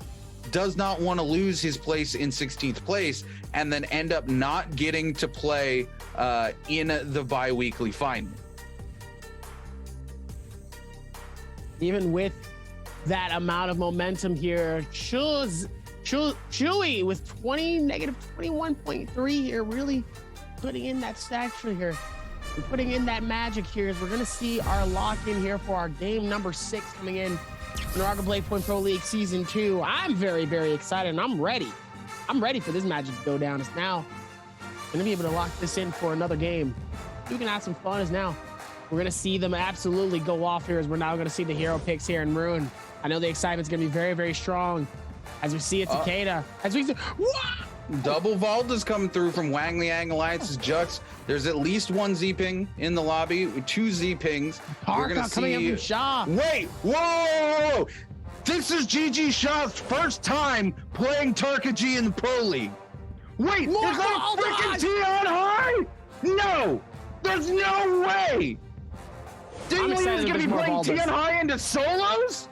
does not want to lose his place in 16th place and then end up not getting to play in the bi-weekly final. Even with that amount of momentum here, Chewy with negative 21.3 here, really putting in that stature here. We're putting in that magic here as we're going to see our lock-in here for our game number 6 coming in Naraka BLADEPOINT Pro League Season 2. I'm very, very excited, and I'm ready. I'm ready for this magic to go down. It's now going to be able to lock this in for another game. We can have some fun as now. We're going to see them absolutely go off here as we're now going to see the hero picks here in Ruin. I know the excitement's going to be very, very strong as we see it Takeda. As we see... Double Valda's coming through from Wang Liang Alliance's Jux. There's at least one Z-ping in the lobby, 2 Z-pings. We're gonna see... coming up from Shaw. Wait, whoa! This is GG Shaw's first time playing Tarka G in the Pro League. Wait, is that freaking Tion High? No, there's no way. Didn't he was gonna be playing Tion High into solos?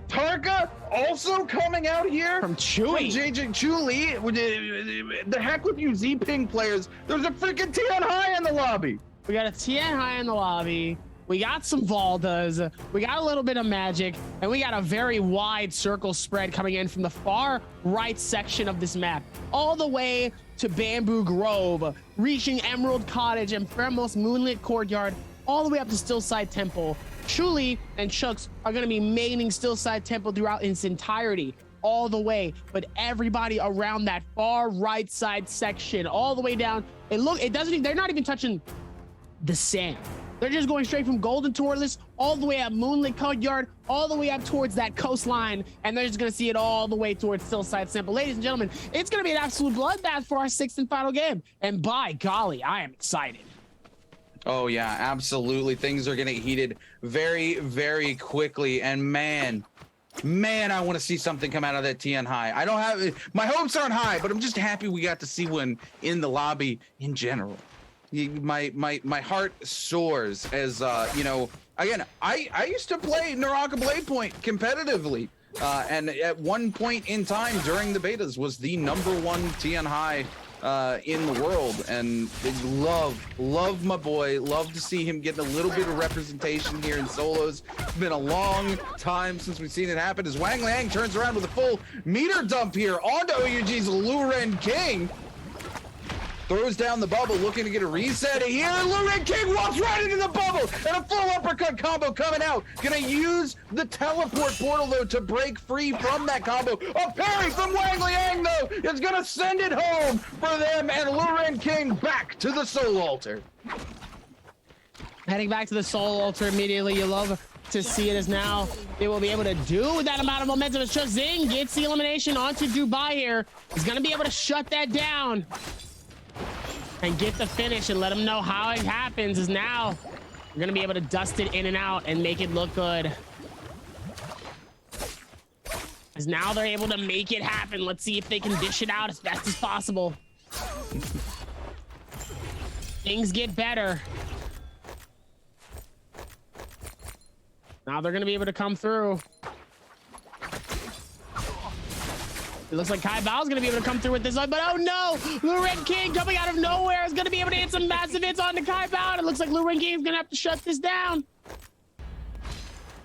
Tarka also coming out here from Chewy. The heck with you Z-Ping players. There's a freaking Tion High in the lobby. We got a Tion High in the lobby. We got some Valdas. We got a little bit of magic, and we got a very wide circle spread coming in from the far right section of this map, all the way to Bamboo Grove, reaching Emerald Cottage and Fremos Moonlit Courtyard, all the way up to Stillside Temple. Chuli and Chucks are going to be maining Stillside Temple throughout its entirety, all the way, but everybody around that far right side section, all the way down. They're not even touching the sand. They're just going straight from Golden Tortoise all the way up Moonlit Courtyard, all the way up towards that coastline, and they're just going to see it all the way towards Stillside Temple. Ladies and gentlemen, it's going to be an absolute bloodbath for our 6th and final game, and by golly, I am excited. Oh yeah, absolutely. Things are getting heated very, very quickly. And man, I want to see something come out of that Tion High. I don't have, my hopes aren't high, but I'm just happy we got to see one in the lobby in general. My heart soars as, you know, again, I used to play Naraka BLADEPOINT competitively. And at one point in time during the betas was the #1 Tion High in the world, and love my boy. Love to see him getting a little bit of representation here in solos. It's been a long time since we've seen it happen as Wang Liang turns around with a full meter dump here onto OUG's Luren King. Throws down the bubble, looking to get a reset here. Luren King walks right into the bubble, and a full uppercut combo coming out. Gonna use the teleport portal, though, to break free from that combo. A parry from Wang Liang, though, is gonna send it home for them, and Luren King back to the Soul Altar. Heading back to the Soul Altar immediately. You love to see it as now they will be able to do with that amount of momentum. It's just Zing gets the elimination onto Dubai here. He's gonna be able to shut that down and get the finish and let them know how it happens. Is now we're gonna be able to dust it in and out and make it look good. As now they're able to make it happen. Let's see if they can dish it out as best as possible. Things get better. Now they're going to be able to come through. It looks like Kai Bao's going to be able to come through with this one, but oh no! Luren King coming out of nowhere is going to be able to hit some massive hits onto Kai Bao, and it looks like Luren King is going to have to shut this down.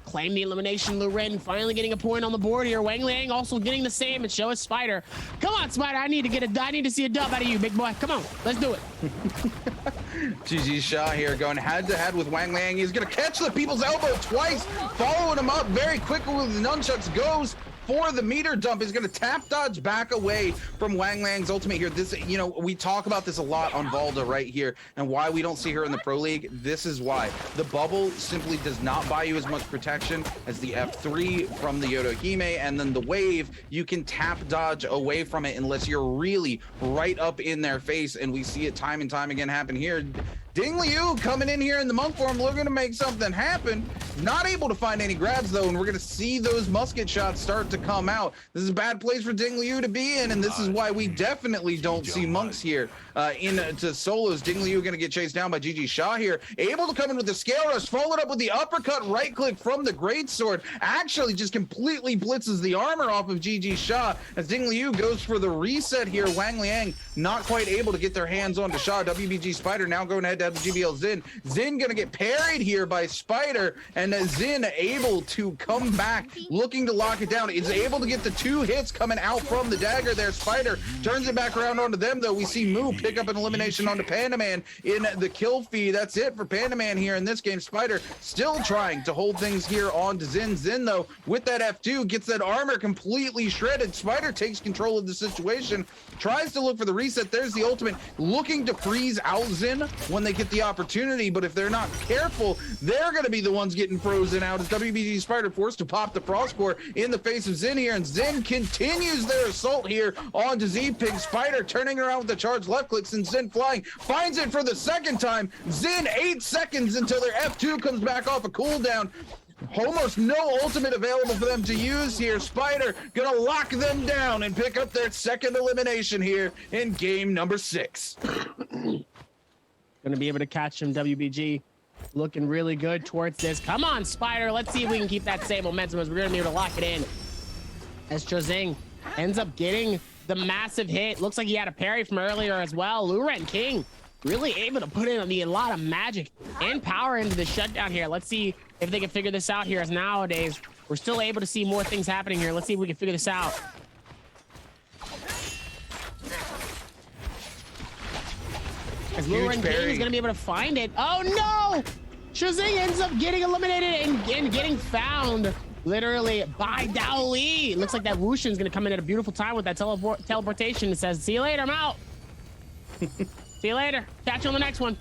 Claim the elimination. Luren finally getting a point on the board here. Wang Liang also getting the same, and so is Spider. Come on, Spider. I need to see a dub out of you, big boy. Come on, let's do it. GG Shaw here going head to head with Wang Liang. He's gonna catch the people's elbow twice, following him up very quickly with the nunchucks, goes for the meter dump. Is going to tap dodge back away from Wang Liang's ultimate here. This, you know, we talk about this a lot on Valda right here, and why we don't see her in the Pro League. This is why. The bubble simply does not buy you as much protection as the F3 from the Yodohime, and then the wave, you can tap dodge away from it unless you're really right up in their face, and we see it time and time again happen here. Ding Liu coming in here in the monk form, looking to make something happen. Not able to find any grabs though, and we're gonna see those musket shots start to come out. This is a bad place for Ding Liu to be in, and this is why we definitely don't see monks here into solos. Ding Liu gonna get chased down by GG Shaw here. Able to come in with the scale rush, followed up with the uppercut right click from the greatsword. Actually just completely blitzes the armor off of GG Shaw as Ding Liu goes for the reset here. Wang Liang not quite able to get their hands onto Shaw. WBG Spider now going head to head with GBL Zin. Zin gonna get parried here by Spider, and Zin able to come back, looking to lock it down. Is able to get the 2 hits coming out from the dagger there. Spider turns it back around onto them though. We see Moo pick up an elimination onto Panda Man in the kill feed. That's it for Panda Man here in this game. Spider still trying to hold things here on to Zin. Zin though with that F2 gets that armor completely shredded. Spider takes control of the situation, tries to look for the reset. There's the ultimate, looking to freeze out Zin when they get the opportunity, but if they're not careful, they're going to be the ones getting frozen out as WBG Spider forced to pop the frost core in the face of Zin here, and Zin continues their assault here onto Z-Pig. Spider turning around with the charge left clicks, and Zin flying, finds it for the second time. Zin 8 seconds until their F2 comes back off a cooldown. Almost no ultimate available for them to use here. Spider gonna lock them down and pick up their second elimination here in game number 6. Gonna be able to catch him. WBG looking really good towards this. Come on, Spider. Let's see if we can keep that same momentum as we're gonna be able to lock it in. As Chozing ends up getting the massive hit. Looks like he had a parry from earlier as well. Luren King really able to put in a lot of magic and power into the shutdown here. Let's see if they can figure this out here, as nowadays we're still able to see more things happening here. Let's see if we can figure this out. As Luren King is going to be able to find it. Oh no! Chozing ends up getting eliminated and getting found literally by Dao Li. Looks like that Wushin is going to come in at a beautiful time with that teleportation. It says, see you later, I'm out. See you later. Catch you on the next one.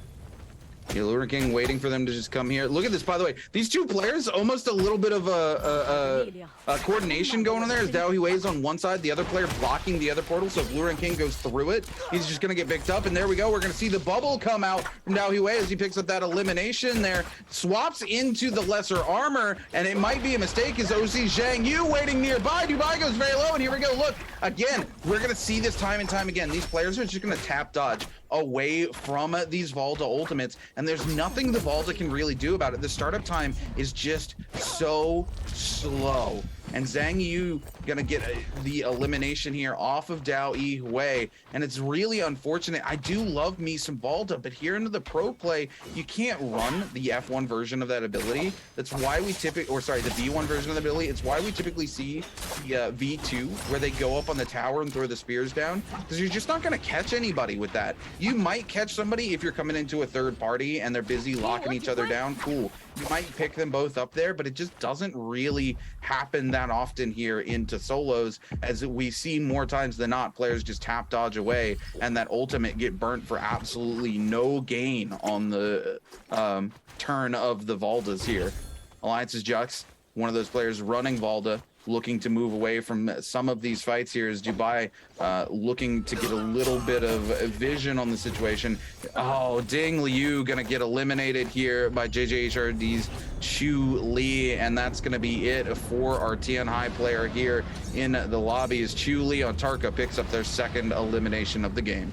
Yeah, Luren King waiting for them to just come here. Look at this, by the way. These two players, almost a little bit of a coordination going on there, as Dao Hui is on one side, the other player blocking the other portal. So if Luren King goes through it, he's just going to get picked up. And there we go. We're going to see the bubble come out from Dao Hui as he picks up that elimination there. Swaps into the lesser armor, and it might be a mistake as OC Zhang Yu waiting nearby. Dubai goes very low, and here we go. Look, again, we're going to see this time and time again. These players are just going to tap dodge away from these Valda ultimates, and there's nothing the Valda can really do about it. The startup time is just so slow, and Zhang Yu gonna get the elimination here off of Dao Hui, and it's really unfortunate. I do love me some Valda, but here into the pro play, you can't run the F1 version of that ability. That's why we typically, or sorry, the V1 version of the ability. It's why we typically see the V2 where they go up on the tower and throw the spears down, because you're just not gonna catch anybody with that. You might catch somebody if you're coming into a third party and they're busy locking each other down. Cool. You might pick them both up there, but it just doesn't really happen that often here into solos, as we see more times than not players just tap dodge away and that ultimate get burnt for absolutely no gain on the turn of the Valdas here. Alliance's Jux, one of those players running Valda, looking to move away from some of these fights here, is Dubai looking to get a little bit of vision on the situation. Oh, Ding Liu gonna get eliminated here by JJHRD's Chu Li, and that's gonna be it for our Tian High player here in the lobby, as Chu Li on Tarka picks up their second elimination of the game.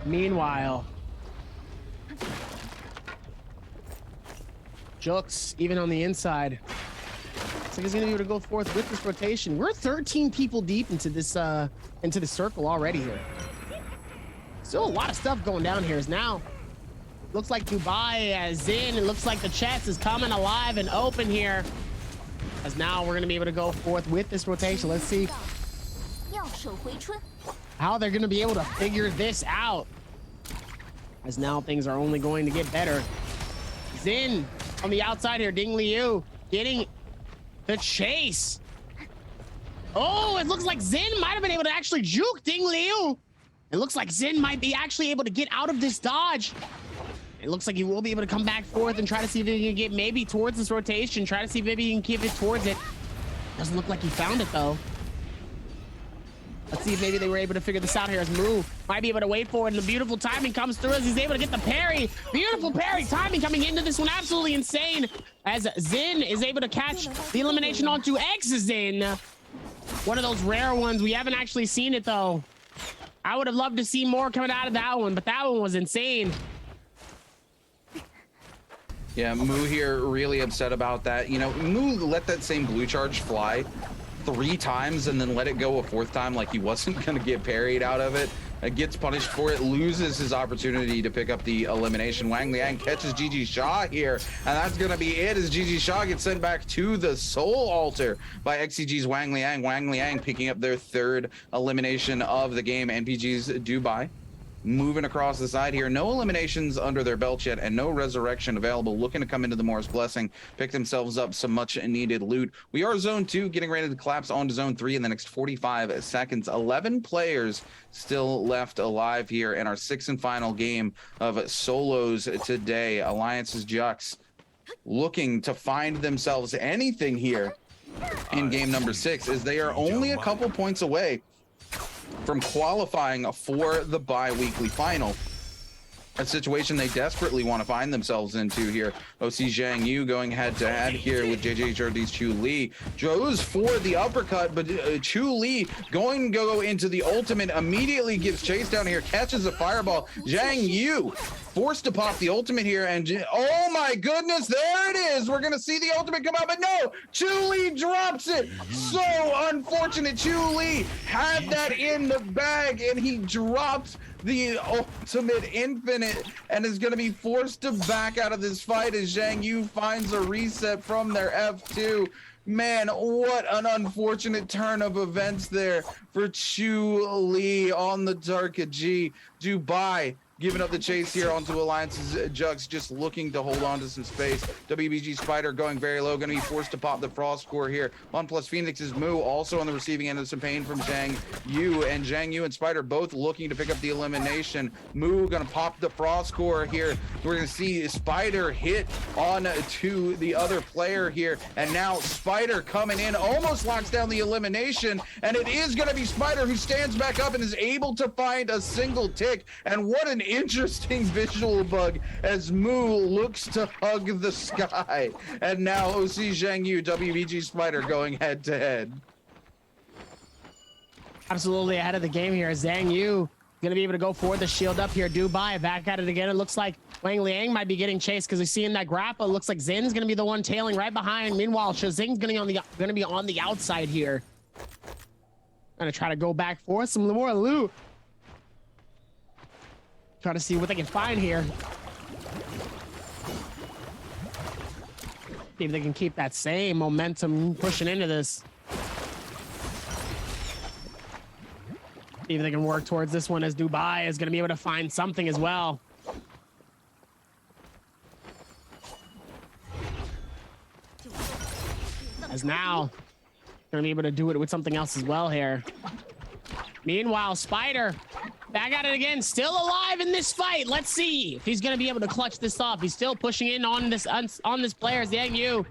Meanwhile, Jux, even on the inside. Looks like he's gonna be able to go forth with this rotation. We're 13 people deep into this circle already here. Still a lot of stuff going down here. Is now looks like Dubai as in. It looks like the chest is coming alive and open here. As now we're gonna be able to go forth with this rotation. Let's see how they're gonna be able to figure this out. As now things are only going to get better. Zin on the outside here. Ding Liu getting the chase. Oh, it looks like Zin might have been able to actually juke Ding Liu. It looks like Zin might be actually able to get out of this dodge. It looks like he will be able to come back forth and try to see if he can get maybe towards this rotation. Try to see if maybe he can keep it towards it. Doesn't look like he found it though. Let's see if maybe they were able to figure this out here as Moo might be able to wait for it. And the beautiful timing comes through as he's able to get the parry. Beautiful parry timing coming into this one. Absolutely insane. As Zin is able to catch the elimination onto X-Zin. One of those rare ones. We haven't actually seen it though. I would have loved to see more coming out of that one, but that one was insane. Yeah, Moo here really upset about that. You know, Moo let that same blue charge fly 3 times and then let it go a 4th time like he wasn't going to get parried out of it. Gets punished for it, loses his opportunity to pick up the elimination. Wang Liang catches GG Shaw here, and that's going to be it as GG Shaw gets sent back to the Soul Altar by XCG's Wang Liang. Wang Liang picking up their 3rd elimination of the game. NPG's Dubai moving across the side here. No eliminations under their belt yet and no resurrection available. Looking to come into the Morris Blessing, pick themselves up some much needed loot. We are zone 2, getting ready to collapse onto zone 3 in the next 45 seconds. 11 players still left alive here in our 6th and final game of solos today. Alliance's Jux looking to find themselves anything here in game number 6 as they are only a couple points away from qualifying for the bi-weekly final. A situation they desperately want to find themselves into here. OC Zhang Yu going head to head here with JJHRD's Chu Li. Goes for the uppercut, but Chu Li going to go into the ultimate, immediately gives chase down here, catches a fireball. Zhang Yu forced to pop the ultimate here, and oh my goodness, there it is. We're gonna see the ultimate come out, but no, Chu Li drops it. So unfortunate. Chu Li had that in the bag and he dropped the ultimate infinite and is going to be forced to back out of this fight as Zhang Yu finds a reset from their F2. Man, what an unfortunate turn of events there for Chu Li on the Tarka G. Dubai giving up the chase here onto Alliance's Jux, just looking to hold on to some space. WBG Spider going very low, going to be forced to pop the Frost Core here. OnePlus Phoenix's Moo also on the receiving end of some pain from Zhang Yu, and Zhang Yu and Spider both looking to pick up the elimination. Moo going to pop the Frost Core here. We're going to see Spider hit on to the other player here, and now Spider coming in, almost locks down the elimination, and it is going to be Spider who stands back up and is able to find a single tick. And what an interesting visual bug as Moo looks to hug the sky. And now OC Zhang Yu, WBG Spider going head to head. Absolutely ahead of the game here. Zhang Yu gonna be able to go forward, the shield up here. Dubai back at it again. It looks like Wang Liang might be getting chased because we see in that grapple. It looks like Zin's gonna be the one tailing right behind. Meanwhile, Shazing's gonna be on the outside here. Gonna try to go back for some more loot. Try to see what they can find here. See if they can keep that same momentum pushing into this. See if they can work towards this one as Dubai is going to be able to find something as well. As now, going to be able to do it with something else as well here. Meanwhile, Spider back at it again, still alive in this fight. Let's see if he's gonna be able to clutch this off. He's still pushing in on this player. Zhang Yu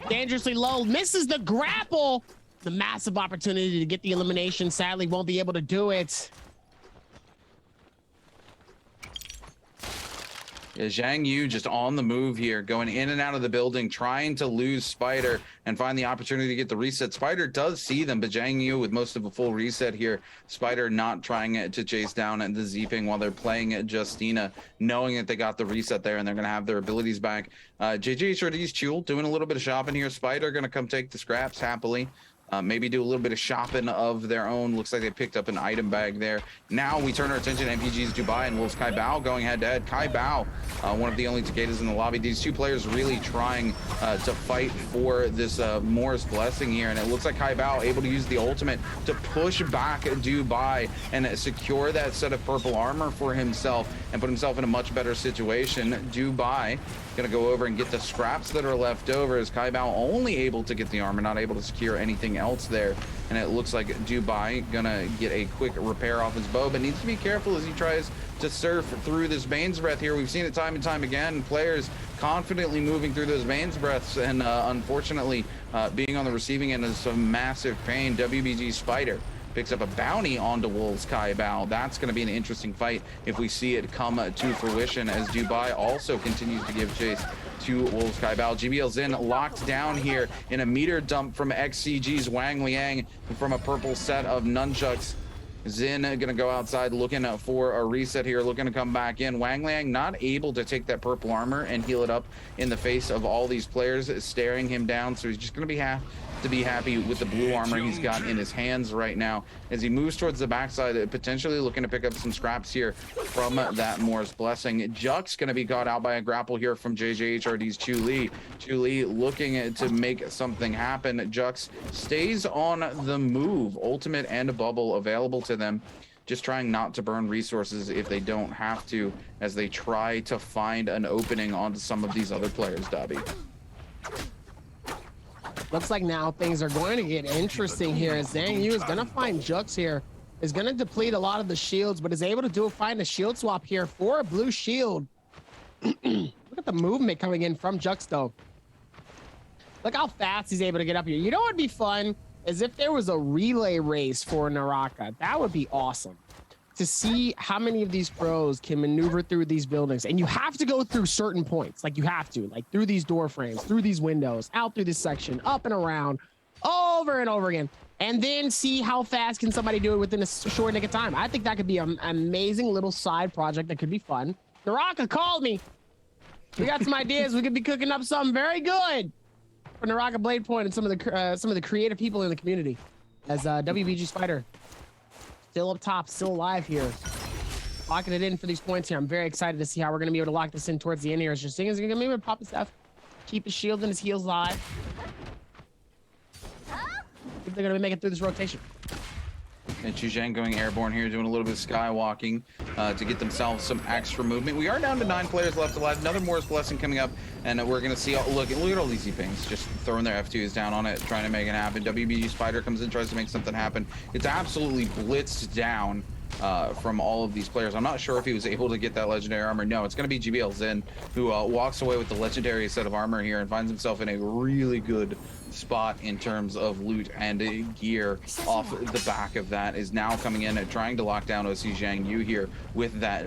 dangerously low, misses the grapple. The massive opportunity to get the elimination, sadly won't be able to do it. Yeah, Zhang Yu just on the move here, going in and out of the building, trying to lose Spider and find the opportunity to get the reset. Spider does see them, but Zhang Yu with most of a full reset here. Spider not trying to chase down the Z-Ping while they're playing Justina, knowing that they got the reset there and they're going to have their abilities back. JJHRD's Chul doing a little bit of shopping here. Spider going to come take the scraps happily. Maybe do a little bit of shopping of their own. Looks like they picked up an item bag there. Now we turn our attention to MPG's Dubai and Wolves Kai Bao going head to head. Kai Bao, one of the only Takedas in the lobby. These two players really trying to fight for this Morris Blessing here. And it looks like Kai Bao able to use the ultimate to push back Dubai and secure that set of purple armor for himself and put himself in a much better situation. Dubai gonna go over and get the scraps that are left over as Kai Bao only able to get the armor, not able to secure anything else there. And it looks like Dubai gonna get a quick repair off his bow, but needs to be careful as he tries to surf through this Bane's Breath here. We've seen it time and time again, players confidently moving through those Bane's Breaths and unfortunately being on the receiving end of some massive pain. WBG Spider picks up a bounty onto Wolves Kai Bao. That's going to be an interesting fight if we see it come to fruition as Dubai also continues to give chase to Wolves Kai Bao. GBL Zin locked down here in a meter dump from XCG's Wang Liang from a purple set of nunchucks. Zin gonna go outside looking for a reset here, looking to come back in. Wang Liang not able to take that purple armor and heal it up in the face of all these players staring him down, so he's just gonna be happy with the blue armor he's got in his hands right now as he moves towards the backside, potentially looking to pick up some scraps here from that Morris Blessing. Juck's going to be caught out by a grapple here from JJHRD's Chu Li. Chu Li looking to make something happen. Jux stays on the move, ultimate and a bubble available to them, just trying not to burn resources if they don't have to as they try to find an opening onto some of these other players, Dobby. Looks like now things are going to get interesting here as Zhang Yu is going to find Jux here. Is going to deplete a lot of the shields, but is able to find a shield swap here for a blue shield. Look at the movement coming in from Jux, though. Look how fast he's able to get up here. You know what would be fun is if there was a relay race for Naraka. That would be awesome. To see how many of these pros can maneuver through these buildings, and you have to go through certain points, like you have to, like through these door frames, through these windows, out through this section, up and around, over and over again, and then see how fast can somebody do it within a short nick of time. I think that could be an amazing little side project that could be fun. Naraka called me. We got some ideas. We could be cooking up something very good for Naraka Blade Point and some of the creative people in the community. As WBG Spider. Still up top, still alive here. Locking it in for these points here. I'm very excited to see how we're going to be able to lock this in towards the end here. As Justin is going to be able to pop his F, keep his shield and his heals alive. If they're going to be making through this rotation. And Chu Zhang going airborne here, doing a little bit of skywalking to get themselves some extra movement. We are down to 9 players left alive. Another Morris Blessing coming up, and we're going to see, look at all these Z-Pings just throwing their F2s down on it, trying to make it happen. WBG Spider comes in, tries to make something happen. It's absolutely blitzed down from all of these players. I'm not sure if he was able to get that legendary armor. No, it's going to be GBL Zin who walks away with the legendary set of armor here and finds himself in a really good spot in terms of loot and gear off the back of that. Is now coming in and trying to lock down OC Zhang Yu here with that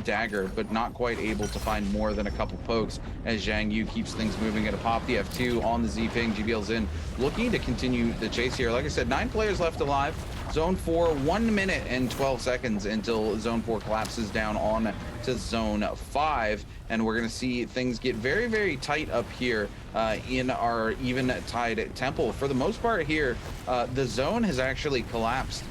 dagger, but not quite able to find more than a couple pokes as Zhang Yu keeps things moving. Gonna pop the F2 on the Z-Ping. GBL Zin looking to continue the chase here. Like I said, 9 players left alive. Zone 4, 1 minute and 12 seconds until Zone 4 collapses down on to Zone 5. And we're going to see things get very, very tight up here in our even-tied temple. For the most part here, the zone has actually collapsed.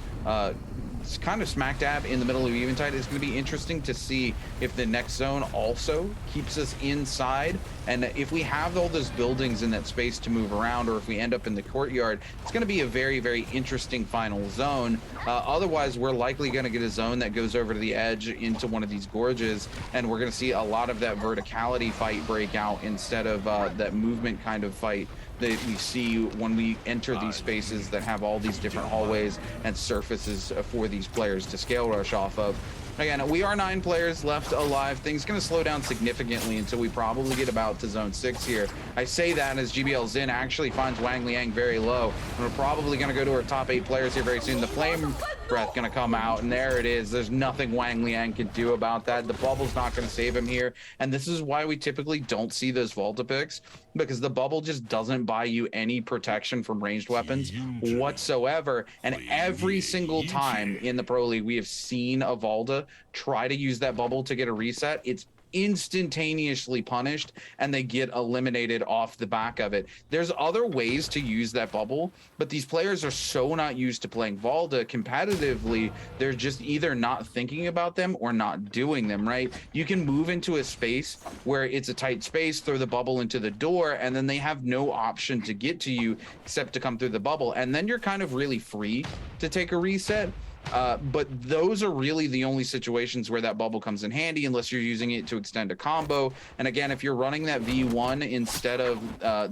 It's kind of smack dab in the middle of Eventide. It's going to be interesting to see if the next zone also keeps us inside, and if we have all those buildings in that space to move around, or if we end up in the courtyard. It's going to be a very, very interesting final zone. Otherwise, we're likely going to get a zone that goes over to the edge into one of these gorges, and we're going to see a lot of that verticality fight break out instead of that movement kind of fight that we see when we enter these spaces that have all these different hallways and surfaces for these players to scale rush off of. Again, we are 9 players left alive. Things going to slow down significantly until we probably get about to Zone 6 here. I say that as GBL Zin actually finds Wang Liang very low. And we're probably going to go to our top 8 players here very soon. The Flame breath gonna come out, and there it is. There's nothing Wang Liang can do about that. The bubble's not gonna save him here, and this is why we typically don't see those Volta picks, because the bubble just doesn't buy you any protection from ranged weapons whatsoever. And every single time in the Pro League we have seen a Volta try to use that bubble to get a reset, it's instantaneously punished and they get eliminated off the back of it. There's other ways to use that bubble, but these players are so not used to playing Volta competitively, they're just either not thinking about them or not doing them, right? You can move into a space where it's a tight space, throw the bubble into the door, and then they have no option to get to you except to come through the bubble, and then you're kind of really free to take a reset. But those are really the only situations where that bubble comes in handy, unless you're using it to extend a combo. And again, if you're running that V1 instead of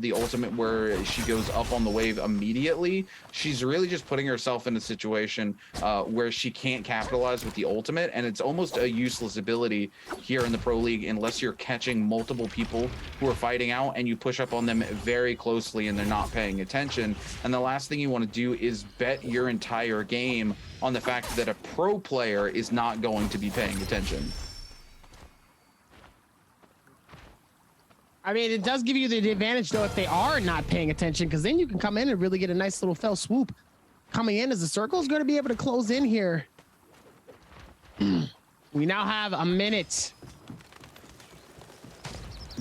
the ultimate where she goes up on the wave immediately, she's really just putting herself in a situation where she can't capitalize with the ultimate, and it's almost a useless ability here in the Pro League unless you're catching multiple people who are fighting out and you push up on them very closely and they're not paying attention. And the last thing you want to do is bet your entire game on the fact that a pro player is not going to be paying attention. I mean, it does give you the advantage, though, if they are not paying attention, because then you can come in and really get a nice little fell swoop coming in, as the circle is going to be able to close in here. We now have a minute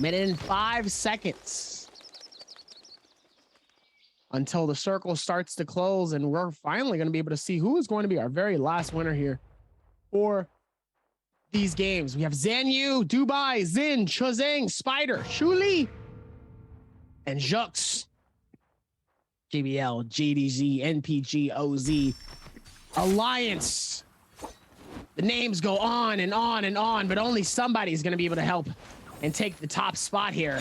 and 5 seconds until the circle starts to close, and we're finally going to be able to see who is going to be our very last winner here for these games. We have Zanyu, Dubai, Zin, Chozang, Spider, Shuli, and Jux. JBL, JDZ, NPG, OZ, Alliance. The names go on and on and on, but only somebody is going to be able to help and take the top spot here.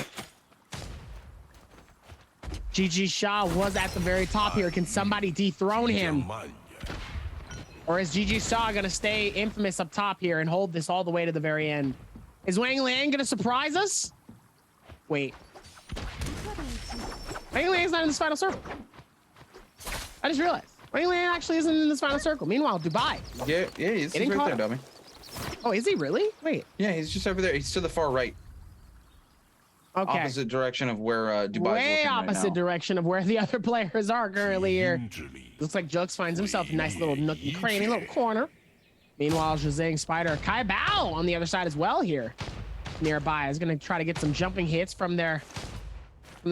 GG Shah was at the very top here. Can somebody dethrone him? Or is GG Shah gonna stay infamous up top here and hold this all the way to the very end? Is Wang Liang gonna surprise us? Wait. Wang Liang's not in this final circle. I just realized. Wang Liang actually isn't in this final circle. Meanwhile, Dubai. Yeah, he's right there, dummy. Oh, is he really? Wait. Yeah, he's just over there. He's to the far right. Okay. Opposite direction of where Dubai's way looking opposite right now. direction of where the other players are currently here. Looks like Jux finds himself a nice little nook and cranny little corner. Meanwhile, Zhang, Spider, Kai Bao on the other side as well here. Nearby is going to try to get some jumping hits from the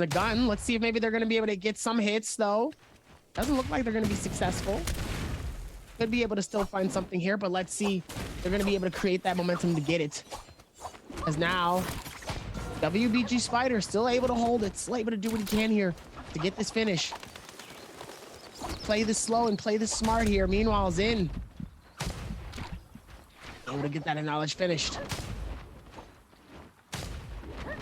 gun. Let's see if maybe they're going to be able to get some hits, though. Doesn't look like they're going to be successful. Could be able to still find something here, but let's see. They're going to be able to create that momentum to get it. As now, WBG Spider still able to hold it, still able to do what he can here to get this finish. Play this slow and play this smart here. Meanwhile, Zin able to get that knowledge finished.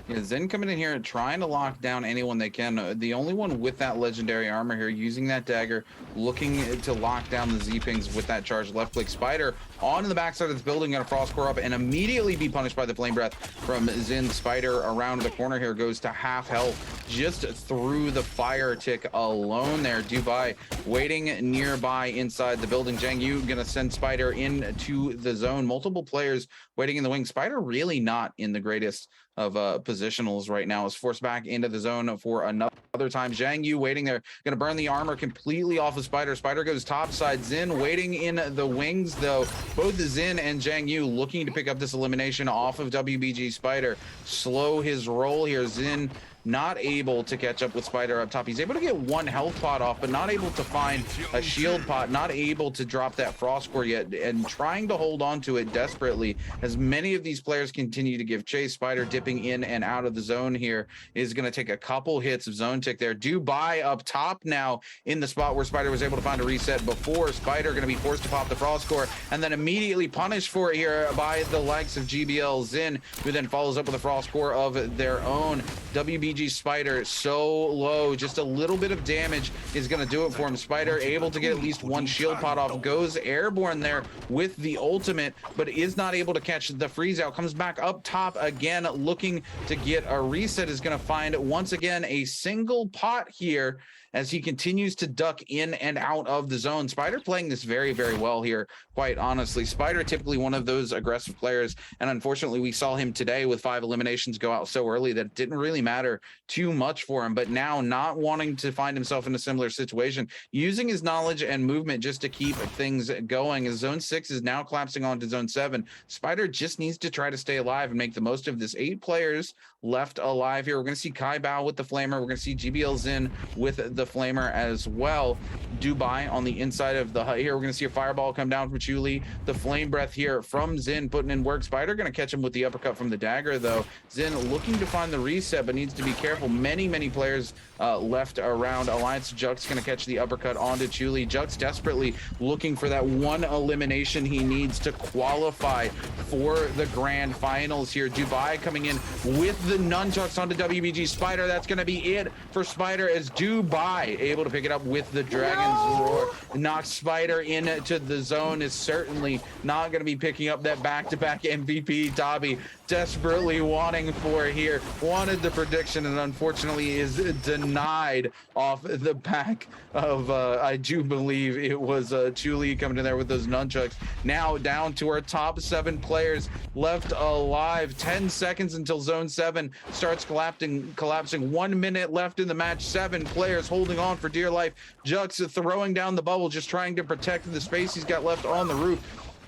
Yeah, Zen coming in here trying to lock down anyone they can. The only one with that legendary armor here, using that dagger, looking to lock down the Z-Pings with that charged left click. Spider on the backside of this building, gonna frost core up and immediately be punished by the flame breath from Zen. Spider around the corner here goes to half health just through the fire tick alone there. Dubai waiting nearby inside the building. Zhang Yu gonna send Spider into the zone. Multiple players waiting in the wing. Spider really not in the greatest of positionals right now, is forced back into the zone for another time. Zhang Yu waiting there, gonna burn the armor completely off of Spider. Spider goes topside. Zin waiting in the wings though. Both Zin and Zhang Yu looking to pick up this elimination off of WBG Spider. Slow his roll here. Zin not able to catch up with Spider up top. He's able to get one health pot off, but not able to find a shield pot, not able to drop that frost core yet, and trying to hold on to it desperately as many of these players continue to give chase. Spider dipping in and out of the zone here is going to take a couple hits of zone tick there. Dubai up top now in the spot where Spider was able to find a reset before. Spider going to be forced to pop the frost core and then immediately punished for it here by the likes of GBL Zin, who then follows up with a frost core of their own. WBG Spider so low, just a little bit of damage is going to do it for him. Spider able to get at least one shield pot off, goes airborne there with the ultimate, but is not able to catch the freeze out. Comes back up top again, looking to get a reset. Is going to find once again a single pot here as he continues to duck in and out of the zone. Spider playing this very, very well here, quite honestly. Spider typically one of those aggressive players, and unfortunately we saw him today with 5 eliminations go out so early that it didn't really matter too much for him. But now, not wanting to find himself in a similar situation, using his knowledge and movement just to keep things going, as Zone 6 is now collapsing onto Zone 7. Spider just needs to try to stay alive and make the most of this. 8 players left alive here. We're going to see Kai Bao with the Flamer. We're going to see GBL Zin with the Flamer as well. Dubai on the inside of the hut here. We're going to see a fireball come down from Chuli. The Flame Breath here from Zin putting in work. Spider going to catch him with the uppercut from the dagger, though. Zin looking to find the reset, but needs to be careful. Many players left around. Alliance Jux going to catch the uppercut onto Chuli. Jux desperately looking for that one elimination he needs to qualify for the grand finals here. Dubai coming in with the nunchucks onto WBG. Spider, that's going to be it for Spider, as Dubai able to pick it up with the Dragon's Roar. Knocks Spider into the zone, is certainly not going to be picking up that back-to-back MVP. Tabi desperately wanting for here, wanted the prediction, and unfortunately is denied off the back of I do believe it was Chuli coming in there with those nunchucks. Now down to our top 7 players left alive. 10 seconds until Zone 7 starts collapsing. 1 minute left in the match. 7 players holding on for dear life. Jux throwing down the bubble, just trying to protect the space he's got left on the roof.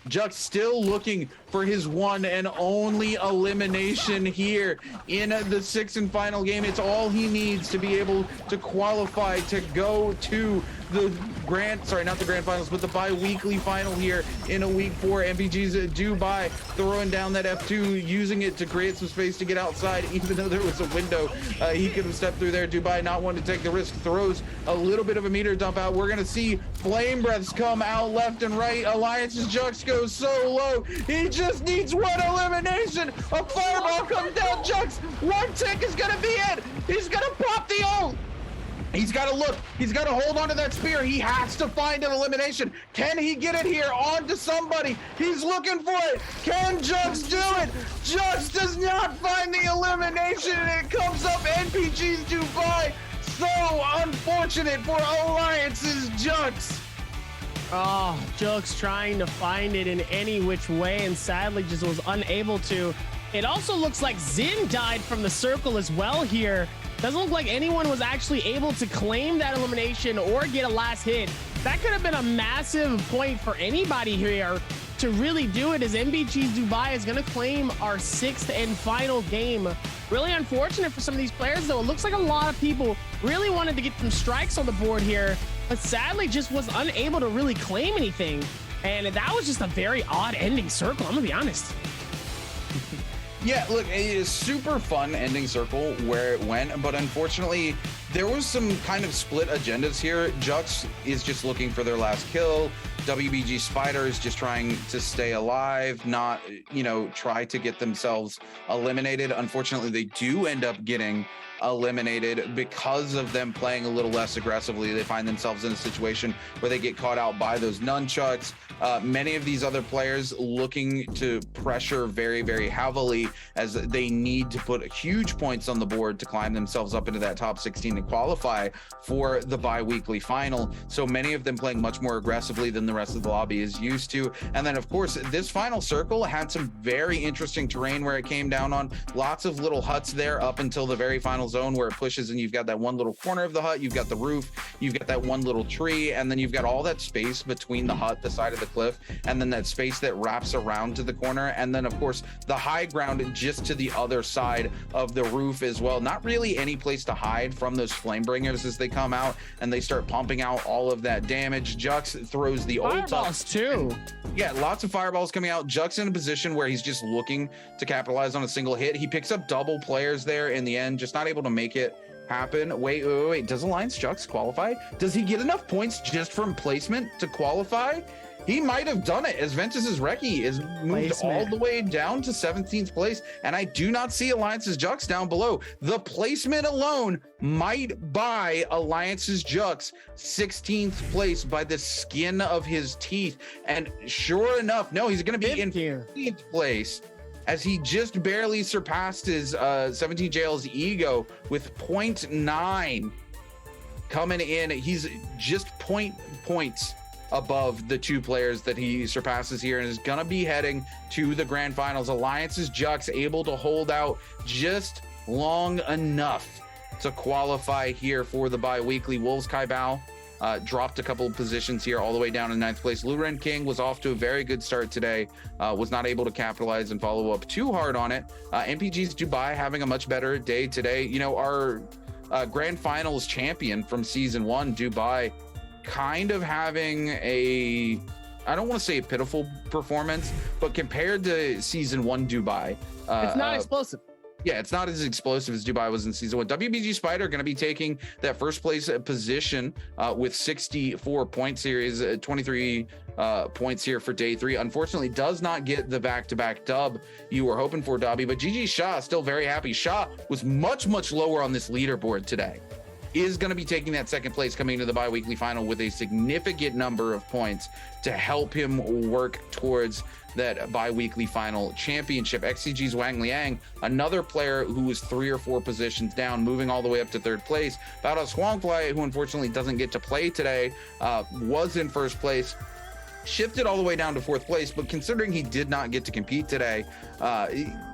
Jux still looking for his one and only elimination here in the 6th and final game. It's all he needs to be able to qualify to go to the not the grand finals, but the bi-weekly final here in a week 4. MPG's Dubai throwing down that F2, using it to create some space to get outside, even though there was a window he could have stepped through there. Dubai not wanting to take the risk, throws a little bit of a meter dump out. We're gonna see flame breaths come out left and right. Alliance's Jux goes so low, he just needs one elimination. A fireball comes down. Jux, 1 tick is gonna be it. He's gonna pop the ult. He's got to look. He's got to hold onto that spear. He has to find an elimination. Can he get it here onto somebody? He's looking for it. Can Jux do it? Jux does not find the elimination, and it comes up NPG's Dubai. So unfortunate for Alliance's Jux. Oh, Jux trying to find it in any which way, and sadly just was unable to. It also looks like Zin died from the circle as well here. Doesn't look like anyone was actually able to claim that elimination or get a last hit. That could have been a massive point for anybody here to really do it, as MBG Dubai is going to claim our 6th and final game. Really unfortunate for some of these players, though. It looks like a lot of people really wanted to get some strikes on the board here, but sadly just was unable to really claim anything. And that was just a very odd ending circle, I'm going to be honest. Yeah, look, it is super fun ending circle where it went, but unfortunately, there was some kind of split agendas here. Jux is just looking for their last kill. WBG Spider is just trying to stay alive, not, try to get themselves eliminated. Unfortunately, they do end up getting eliminated because of them playing a little less aggressively. They find themselves in a situation where they get caught out by those nunchucks. Many of these other players looking to pressure very, very heavily, as they need to put huge points on the board to climb themselves up into that top 16 to qualify for the bi-weekly final. So many of them playing much more aggressively than the rest of the lobby is used to. And then, of course, this final circle had some very interesting terrain where it came down on. Lots of little huts there up until the very final zone where it pushes, and you've got that one little corner of the hut, you've got the roof, you've got that one little tree, and then you've got all that space between the hut, the side of the cliff, and then that space that wraps around to the corner, and then of course the high ground just to the other side of the roof as well. Not really any place to hide from those flame bringers as they come out and they start pumping out all of that damage. Jux throws the ult fireballs too. Yeah, lots of fireballs coming out. Jux in a position where he's just looking to capitalize on a single hit. He picks up double players there in the end, just not able to make it happen. Wait. Does Alliance Jux qualify? Does he get enough points just from placement to qualify? He might have done it, as Ventus's Reki is moved all the way down to 17th place, and I do not see Alliance's Jux down below. The placement alone might buy Alliance's Jux 16th place by the skin of his teeth. And sure enough, no, he's going to be in 15th place, as he just barely surpassed his 17 JL's ego with 0.9. coming in. He's just points above the 2 players that he surpasses here and is gonna be heading to the grand finals. Alliance's Jux able to hold out just long enough to qualify here for the bi-weekly. Wolves Kai Bao dropped a couple of positions here all the way down in 9th place. Luren King was off to a very good start today, was not able to capitalize and follow up too hard on it. NPG's Dubai having a much better day today. You know, our grand finals champion from season 1, Dubai, kind of having a, I don't want to say a pitiful performance, but compared to season 1 Dubai, it's not explosive. Yeah, it's not as explosive as Dubai was in season 1. WBG Spider going to be taking that first place position with 64 points here. Is 23 points here for day 3. Unfortunately, does not get the back-to-back dub you were hoping for, Dobby. But GG Shah still very happy. Shah was much lower on this leaderboard today. Is going to be taking that second place coming into the bi-weekly final with a significant number of points to help him work towards that bi-weekly final championship. XCG's Wang Liang, another player who was 3 or 4 positions down, moving all the way up to 3rd place. Battles Huangfly, who unfortunately doesn't get to play today, was in 1st place, shifted all the way down to 4th place, but considering he did not get to compete today,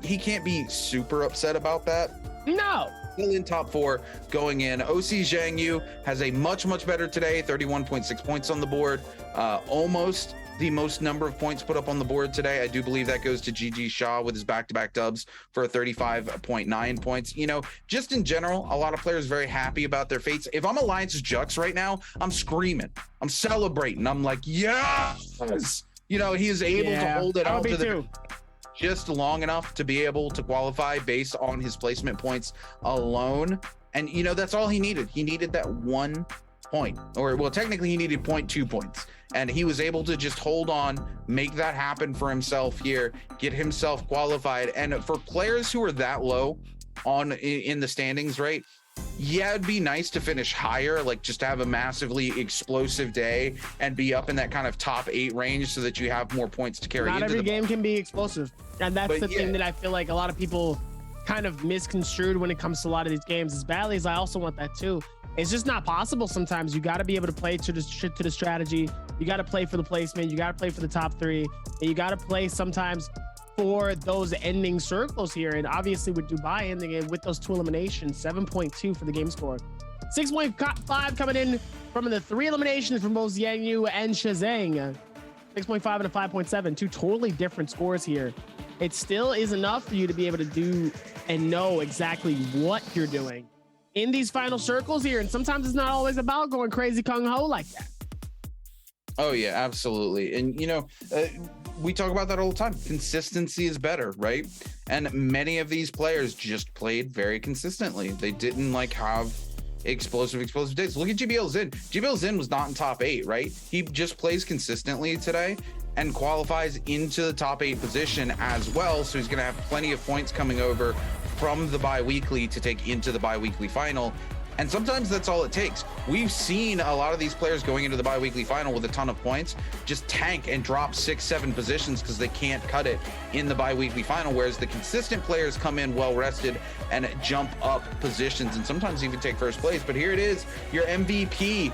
he can't be super upset about that. No. Still in top 4 going in. OC Zhang Yu has a much better today, 31.6 points on the board, almost the most number of points put up on the board today. I do believe that goes to GG Shah with his back-to-back dubs for 35.9 points. You know, just in general, a lot of players very happy about their fates. If I'm Alliance's Jux right now, I'm screaming, I'm celebrating, I'm like, yes! You know, he is able to hold it out to the just long enough to be able to qualify based on his placement points alone. And, you know, that's all he needed. He needed that 1 point, or well, technically he needed 0.2 points. And he was able to just hold on, make that happen for himself here, get himself qualified. And for players who are that low on in the standings, right? Yeah, it'd be nice to finish higher, like just have a massively explosive day and be up in that kind of top 8 range so that you have more points to carry. Not every game can be explosive. And that's the thing that I feel like a lot of people kind of misconstrued when it comes to a lot of these games. As badly as I also want that too, it's just not possible sometimes. You got to be able to play to the strategy. You got to play for the placement. You got to play for the top 3. And you got to play sometimes for those ending circles here. And obviously with Dubai ending it with those 2 eliminations, 7.2 for the game score. 6.5 coming in from the 3 eliminations from both Yang Yu and Shazang. 6.5 and a 5.7, 2 totally different scores here. It still is enough for you to be able to do and know exactly what you're doing in these final circles here. And sometimes it's not always about going crazy kung ho like that. Oh yeah, absolutely. And you know, we talk about that all the time. Consistency is better, right? And many of these players just played very consistently. They didn't like have explosive days. Look at GBL Zin. GBL Zin was not in top 8, right? He just plays consistently today and qualifies into the top 8 position as well. So he's going to have plenty of points coming over from the bi-weekly to take into the bi-weekly final. And sometimes that's all it takes. We've seen a lot of these players going into the bi-weekly final with a ton of points just tank and drop 6-7 positions because they can't cut it in the bi-weekly final, whereas the consistent players come in well rested and jump up positions and sometimes even take first place. But here it is, your MVP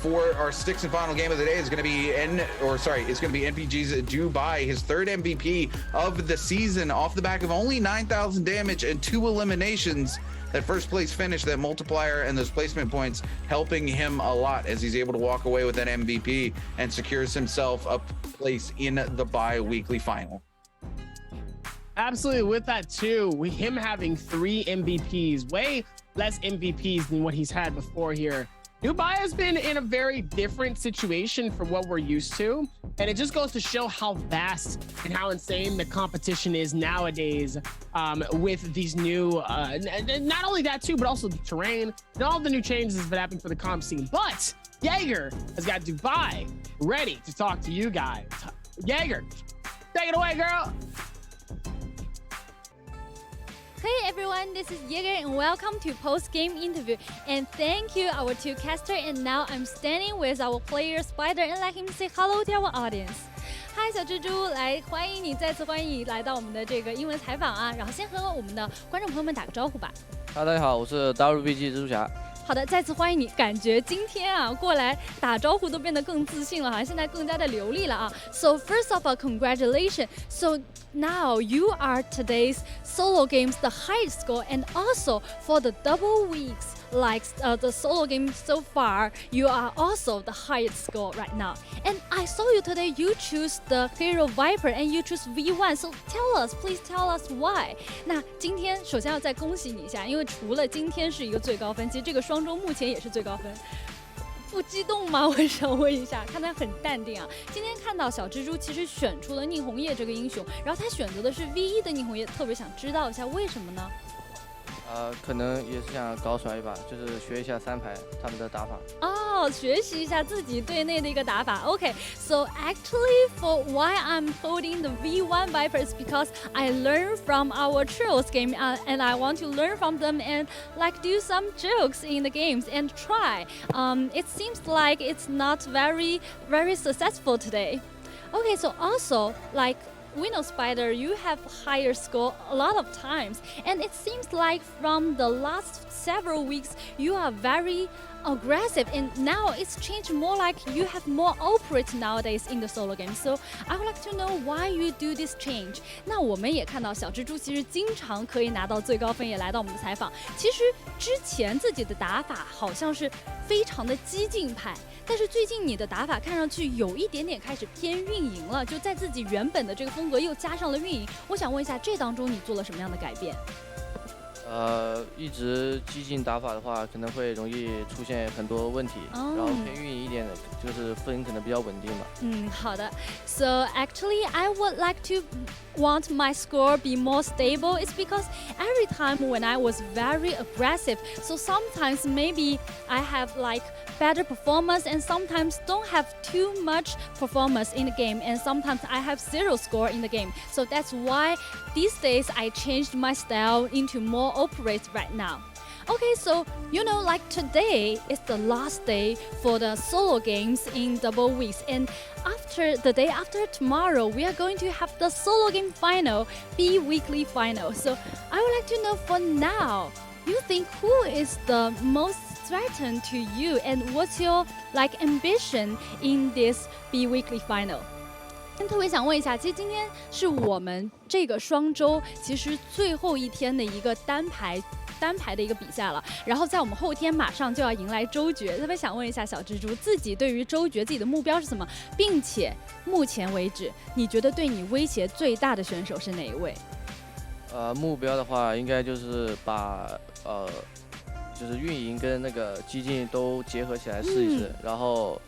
for our 6th and final game of the day is going to be it's going to be NPG's Dubai, his 3rd MVP of the season, off the back of only 9,000 damage and 2 eliminations. That first place finish, that multiplier and those placement points helping him a lot as he's able to walk away with that MVP and secures himself a place in the bi-weekly final. Absolutely, with that too, with him having 3 MVPs, way less MVPs than what he's had before here. Dubai has been in a very different situation from what we're used to. And it just goes to show how vast and how insane the competition is nowadays with these new, not only that too, but also the terrain and all the new changes that's been happening for the comp scene. But Jaeger has got Dubai ready to talk to you guys. Jaeger, take it away, girl. Hey everyone, this is Jaeger and welcome to post-game interview. And thank you our 2 caster. And now I'm standing with our player Spider and let him say hello to our audience. Hi 小蜘蛛，来欢迎你，再次欢迎你来到我们的这个英文采访啊。然后先和我们的观众朋友们打个招呼吧。大家好，我是 WBG 蜘蛛侠。好的，再次欢迎你。感觉今天啊过来打招呼都变得更自信了，好像现在更加的流利了啊。So first of all, congratulations. So now you are today's solo games the highest score, and also for the double weeks. Like the solo game so far, you are also the highest score right now. And I saw you today, you choose the hero Viper and you choose V1. So please tell us why. 那今天首先要再恭喜你一下，因为除了今天是一个最高分，其实这个双周目前也是最高分。不激动吗？我想问一下，看他很淡定啊。今天看到小蜘蛛其实选出了宁红叶这个英雄，然后他选择的是 V1 的宁红叶，特别想知道一下为什么呢？可能也是想高甩一把，就是学一下三排他们的打法。哦，学习一下自己队内的一个打法。Okay, so actually for why I'm holding the V1 Viper is because I learned from our Trios game and I want to learn from them and like do some jokes in the games and try. It seems like it's not very successful today. Okay, so also like we know Spider, you have higher score a lot of times, and it seems like from the last several weeks you are very aggressive, and now it's changed more like you have more operate nowadays in the solo game. So I would like to know why you do this change. 那我们也看到小蜘蛛其实经常可以拿到最高分，也来到我们的采访。其实之前自己的打法好像是非常的激进派，但是最近你的打法看上去有一点点开始偏运营了，就在自己原本的这个风格又加上了运营。我想问一下，这当中你做了什么样的改变？一直激进打法的话，可能会容易出现很多问题，然后偏运营一点的，就是分可能比较稳定吧。好的。So actually, I would like to want my score be more stable. It's because every time when I was very aggressive, so sometimes maybe I have like better performance and sometimes don't have too much performance in the game, and sometimes I have 0 score in the game. So that's why these days I changed my style into more operate right now. Okay, so you know, like today is the last day for the solo games in double weeks, and after the day after tomorrow, we are going to have the solo game final, BIWEEKLY final. So I would like to know for now, you think who is the most threatened to you, and what's your like ambition in this BIWEEKLY final? 特别想问一下，其实今天是我们这个双周其实最后一天的一个单排的一个比赛了，然后在我们后天马上就要迎来周决，特别想问一下小蜘蛛，自己对于周决自己的目标是什么，并且目前为止你觉得对你威胁最大的选手是哪一位？目标的话应该就是把就是运营跟那个激进都结合起来试一试，然后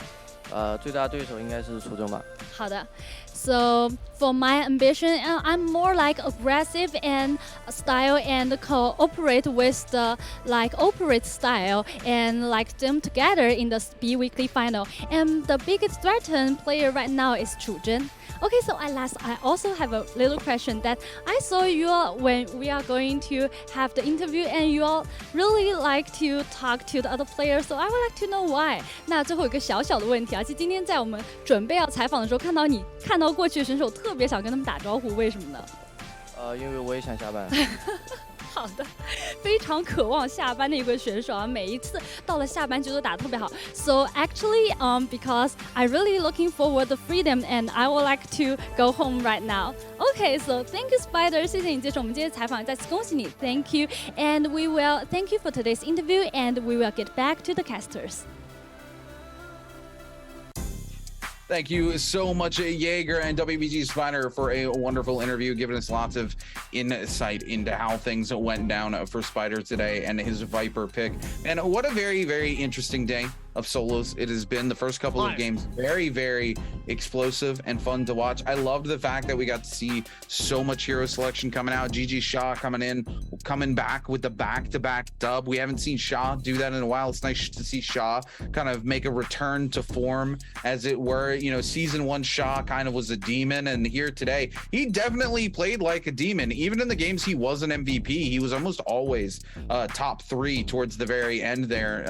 最大对手应该是楚中吧。好的。So for my ambition, I'm more like aggressive and style and cooperate with the like operate style and like them together in the BIWEEKLY final. And the biggest threatened player right now is Chu Zhen. Okay, so I also have a little question that I saw you when we are going to have the interview, and you all really like to talk to the other players. So I would like to know why. 那最后有一个小小的问题啊，其实今天在我们准备要采访的时候，看到你看到过去的选手，特别想跟他们打招呼，为什么呢？因为我也想下班。好的，非常渴望下班的一个选手啊，每一次到了下班就都打得特别好。So actually, because I really looking forward the freedom and I would like to go home right now. Okay, so thank you, Spider. 谢谢你接受我们今天的采访，再次恭喜你 ，Thank you, and we will thank you for today's interview, and we will get back to the casters. Thank you so much, Jaeger and WBG Spider, for a wonderful interview, giving us lots of insight into how things went down for Spider today and his Viper pick. And what a very, very interesting day of solos it has been. The first couple of games very explosive and fun to watch. I loved the fact that we got to see so much hero selection coming out. GG Shaw coming back with the back-to-back dub. We haven't seen Shaw do that in a while. It's nice to see Shaw kind of make a return to form, as it were. You know, season 1 Shaw kind of was a demon, and here today he definitely played like a demon. Even in the games he was an MVP, he was almost always top 3 towards the very end there,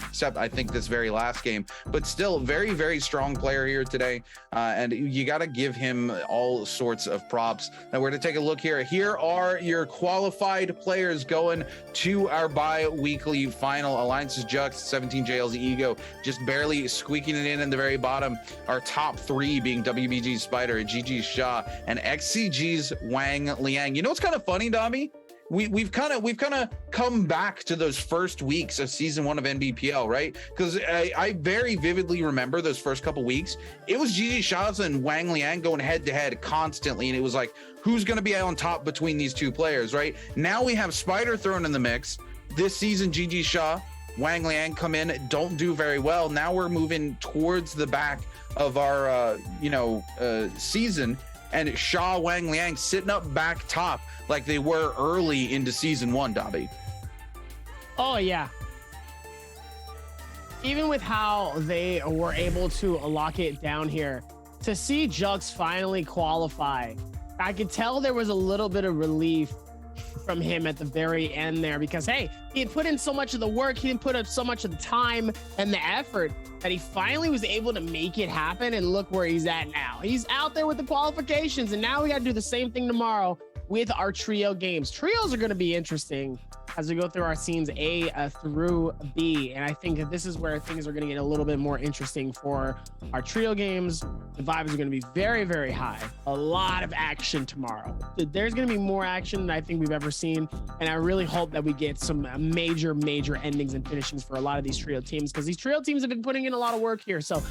except I think this this very last game, but still very, very strong player here today. And you got to give him all sorts of props. Now we're going to take a look here. Here are your qualified players going to our bi-weekly final. Alliance's Jux, 17 JL's Ego, just barely squeaking it in the very bottom. Our top three being WBG's Spider, GG's Shaw, and XCG's Wang Liang. You know what's kind of funny, Dami? We've kind of come back to those first weeks of season 1 of NBPL, right? Because I very vividly remember those first couple weeks. It was GG Shaza and Wang Liang going head to head constantly, and it was like, who's going to be on top between these two players, right? Now we have Spider thrown in the mix. This season, GG Shaw, Wang Liang come in, don't do very well. Now we're moving towards the back of our season, and Shaw, Wang Liang sitting up back top like they were early into season 1, Dobby. Oh yeah. Even with how they were able to lock it down here, to see Jux finally qualify, I could tell there was a little bit of relief from him at the very end there, because hey, he had put in so much of the work, he didn't put up so much of the time and the effort, that he finally was able to make it happen. And look where he's at now. He's out there with the qualifications, and now we got to do the same thing tomorrow with our trio games. Trios are going to be interesting as we go through our scenes A through B. And I think that this is where things are going to get a little bit more interesting for our trio games. The vibes are going to be very, very high. A lot of action tomorrow. There's going to be more action than I think we've ever seen. And I really hope that we get some major endings and finishings for a lot of these trio teams, because these trio teams have been putting in a lot of work here. So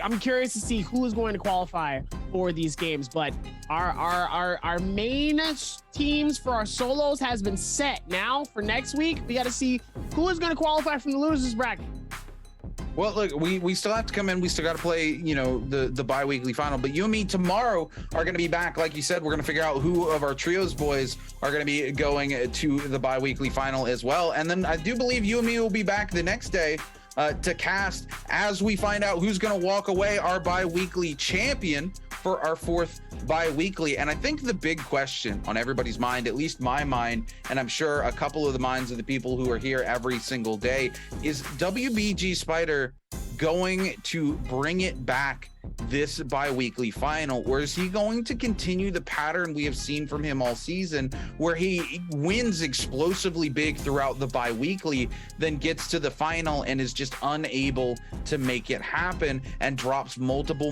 I'm curious to see who is going to qualify for these games. But our main teams for our solos has been set. Now for next week, we got to see who is going to qualify from the losers bracket. Well, look, we still have to come in. We still got to play, the bi-weekly final. But you and me tomorrow are going to be back. Like you said, we're going to figure out who of our trios boys are going to be going to the bi-weekly final as well. And then I do believe you and me will be back the next day to cast as we find out who's going to walk away our bi-weekly champion for our 4th bi-weekly. And I think the big question on everybody's mind, at least my mind, and I'm sure a couple of the minds of the people who are here every single day, is WBG Spider going to bring it back this bi-weekly final, or is he going to continue the pattern we have seen from him all season, where he wins explosively big throughout the bi-weekly, then gets to the final and is just unable to make it happen and drops multiple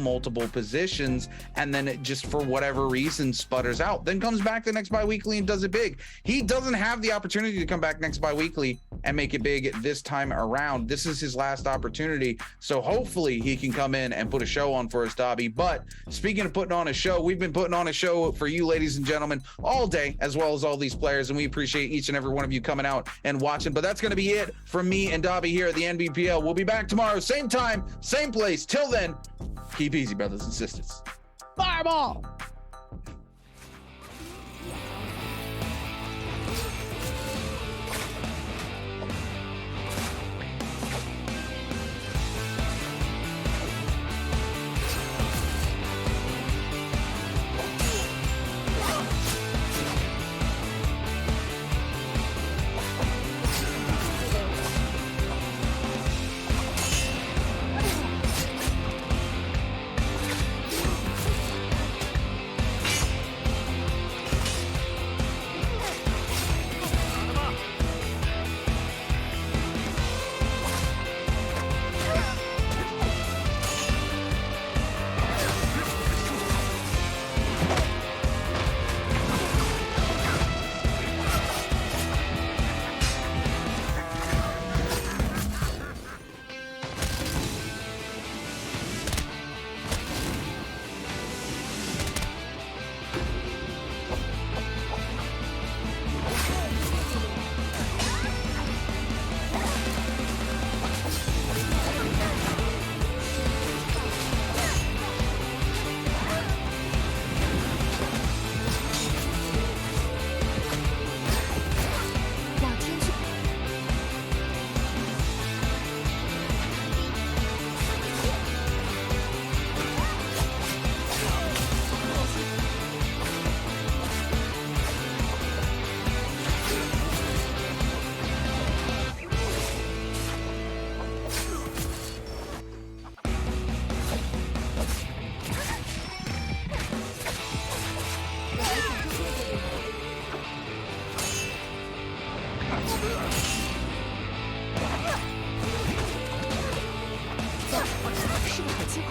positions, and then it just for whatever reason sputters out, then comes back the next bi-weekly and does it big? He doesn't have the opportunity to come back next bi-weekly and make it big this time around. This is his last opportunity, so hopefully he can come in and put a show on for us, Dobby. But speaking of putting on a show, we've been putting on a show for you, ladies and gentlemen, all day, as well as all these players, and we appreciate each and every one of you coming out and watching. But that's going to be it from me and Dobby here at the NBPL. We'll be back tomorrow, same time, same place. Till then, keep easy, brothers and sisters. Fireball! 是个好机会。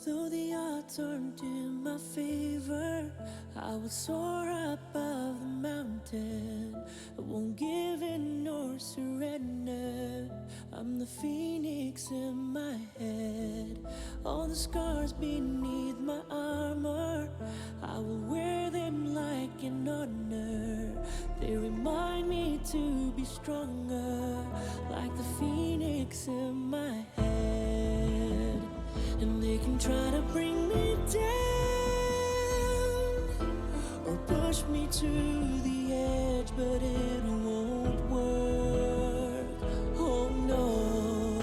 Though the odds aren't in my favor, I will soar above the mountain. I won't give in nor surrender. I'm the phoenix in my head. All the scars beneath my armor, I will wear them like an honor. They remind me to be stronger, like the phoenix in my head. And they can try to bring me down or push me to the edge, but it won't work. Oh no.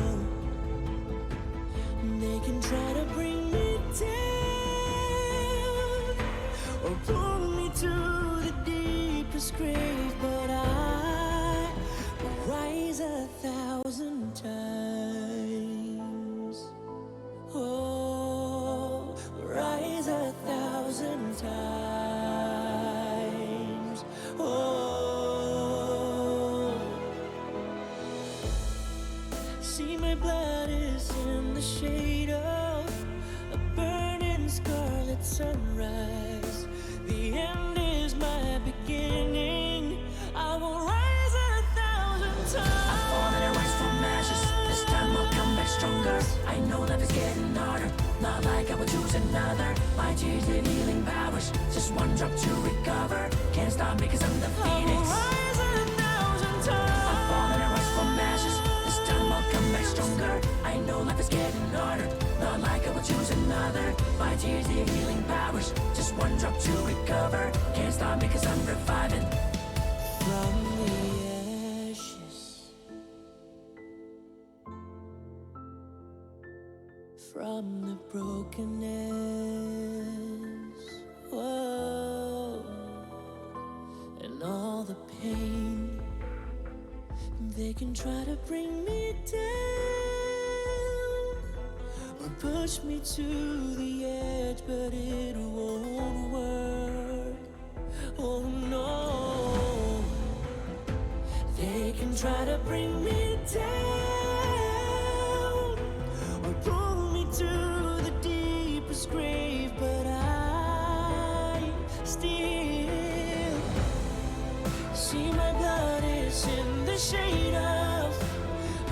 And they can try to bring me down or pull me to the deepest grave, but I will rise 1,000 times. Oh, rise 1,000 times. Oh, see, my blood is in the shade of a burning scarlet sunrise. The end is my beginning. I will rise 1,000 times. I fall and I rise from ashes. This time I'll come back stronger. I know life is getting harder, not like I would choose another. My tears leave healing powers, just one drop to recover. Can't stop me cause I'm the phoenix. I will rise 1,000 times. I fall and I rise from ashes. This time I'll come back stronger. I know life is getting harder, not like I would choose another. My tears leave healing powers, just one drop to recover. Can't stop me cause I'm reviving. From the ashes, from the brokenness, whoa, and all the pain. They can try to bring me down or push me to the edge, but it won't work. Oh no. They can try to bring me down or pull me to the deepest grave, but I still see my blood is in the shade of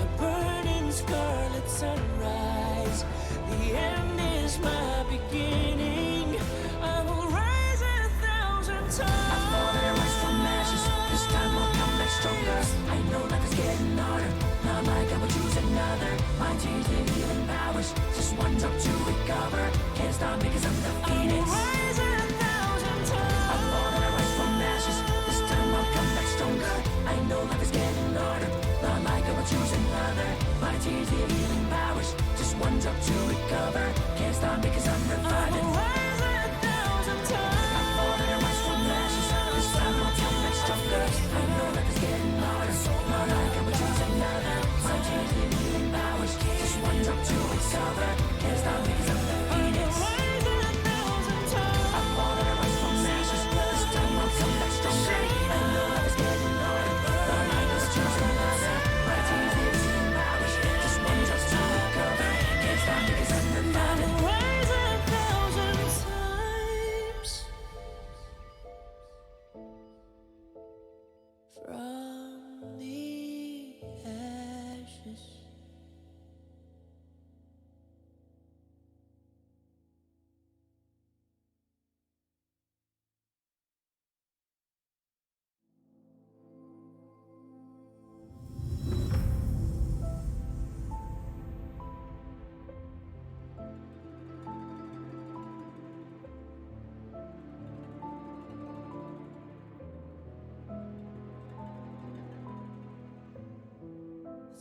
a burning scarlet sunrise. The end is my beginning. I will rise 1,000 times. I fall and I rise from ashes. This time I'll come back stronger. I know life is getting harder, not like I would choose another. My tears leave healing powers, just one drop to recover. Can't stop me cause I'm the phoenix. I will rise 1,000 times. I fall and I rise from ashes. This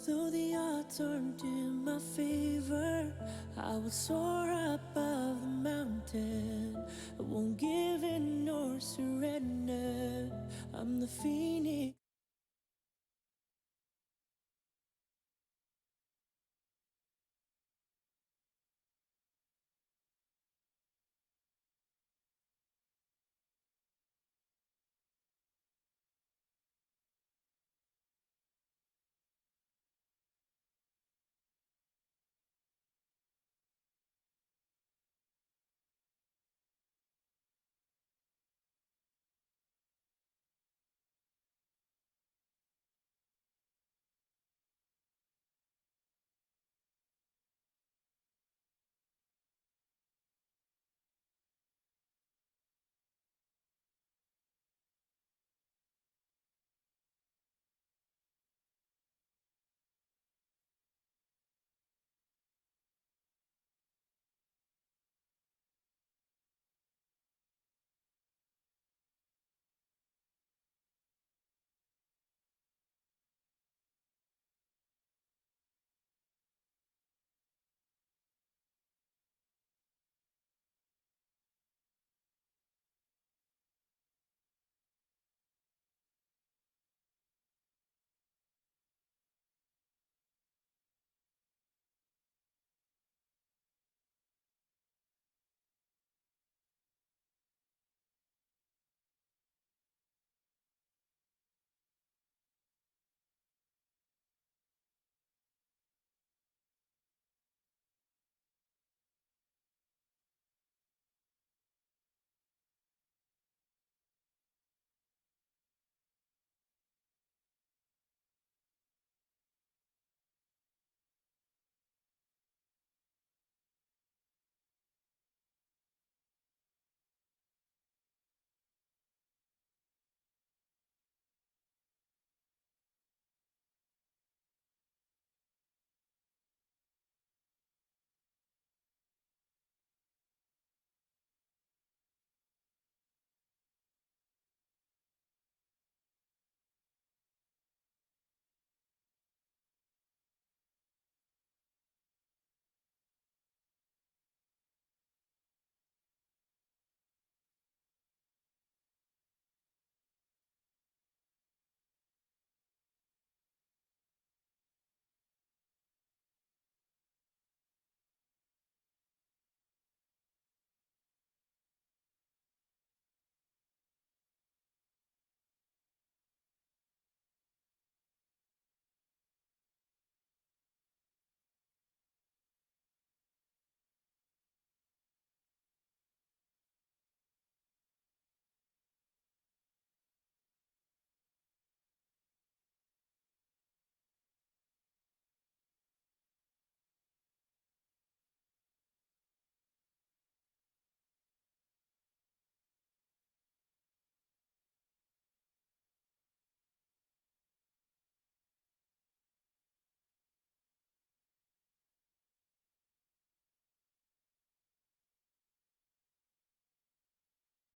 Though the odds aren't in my favor, I will soar above the mountain. I won't give in nor surrender. I'm the fear.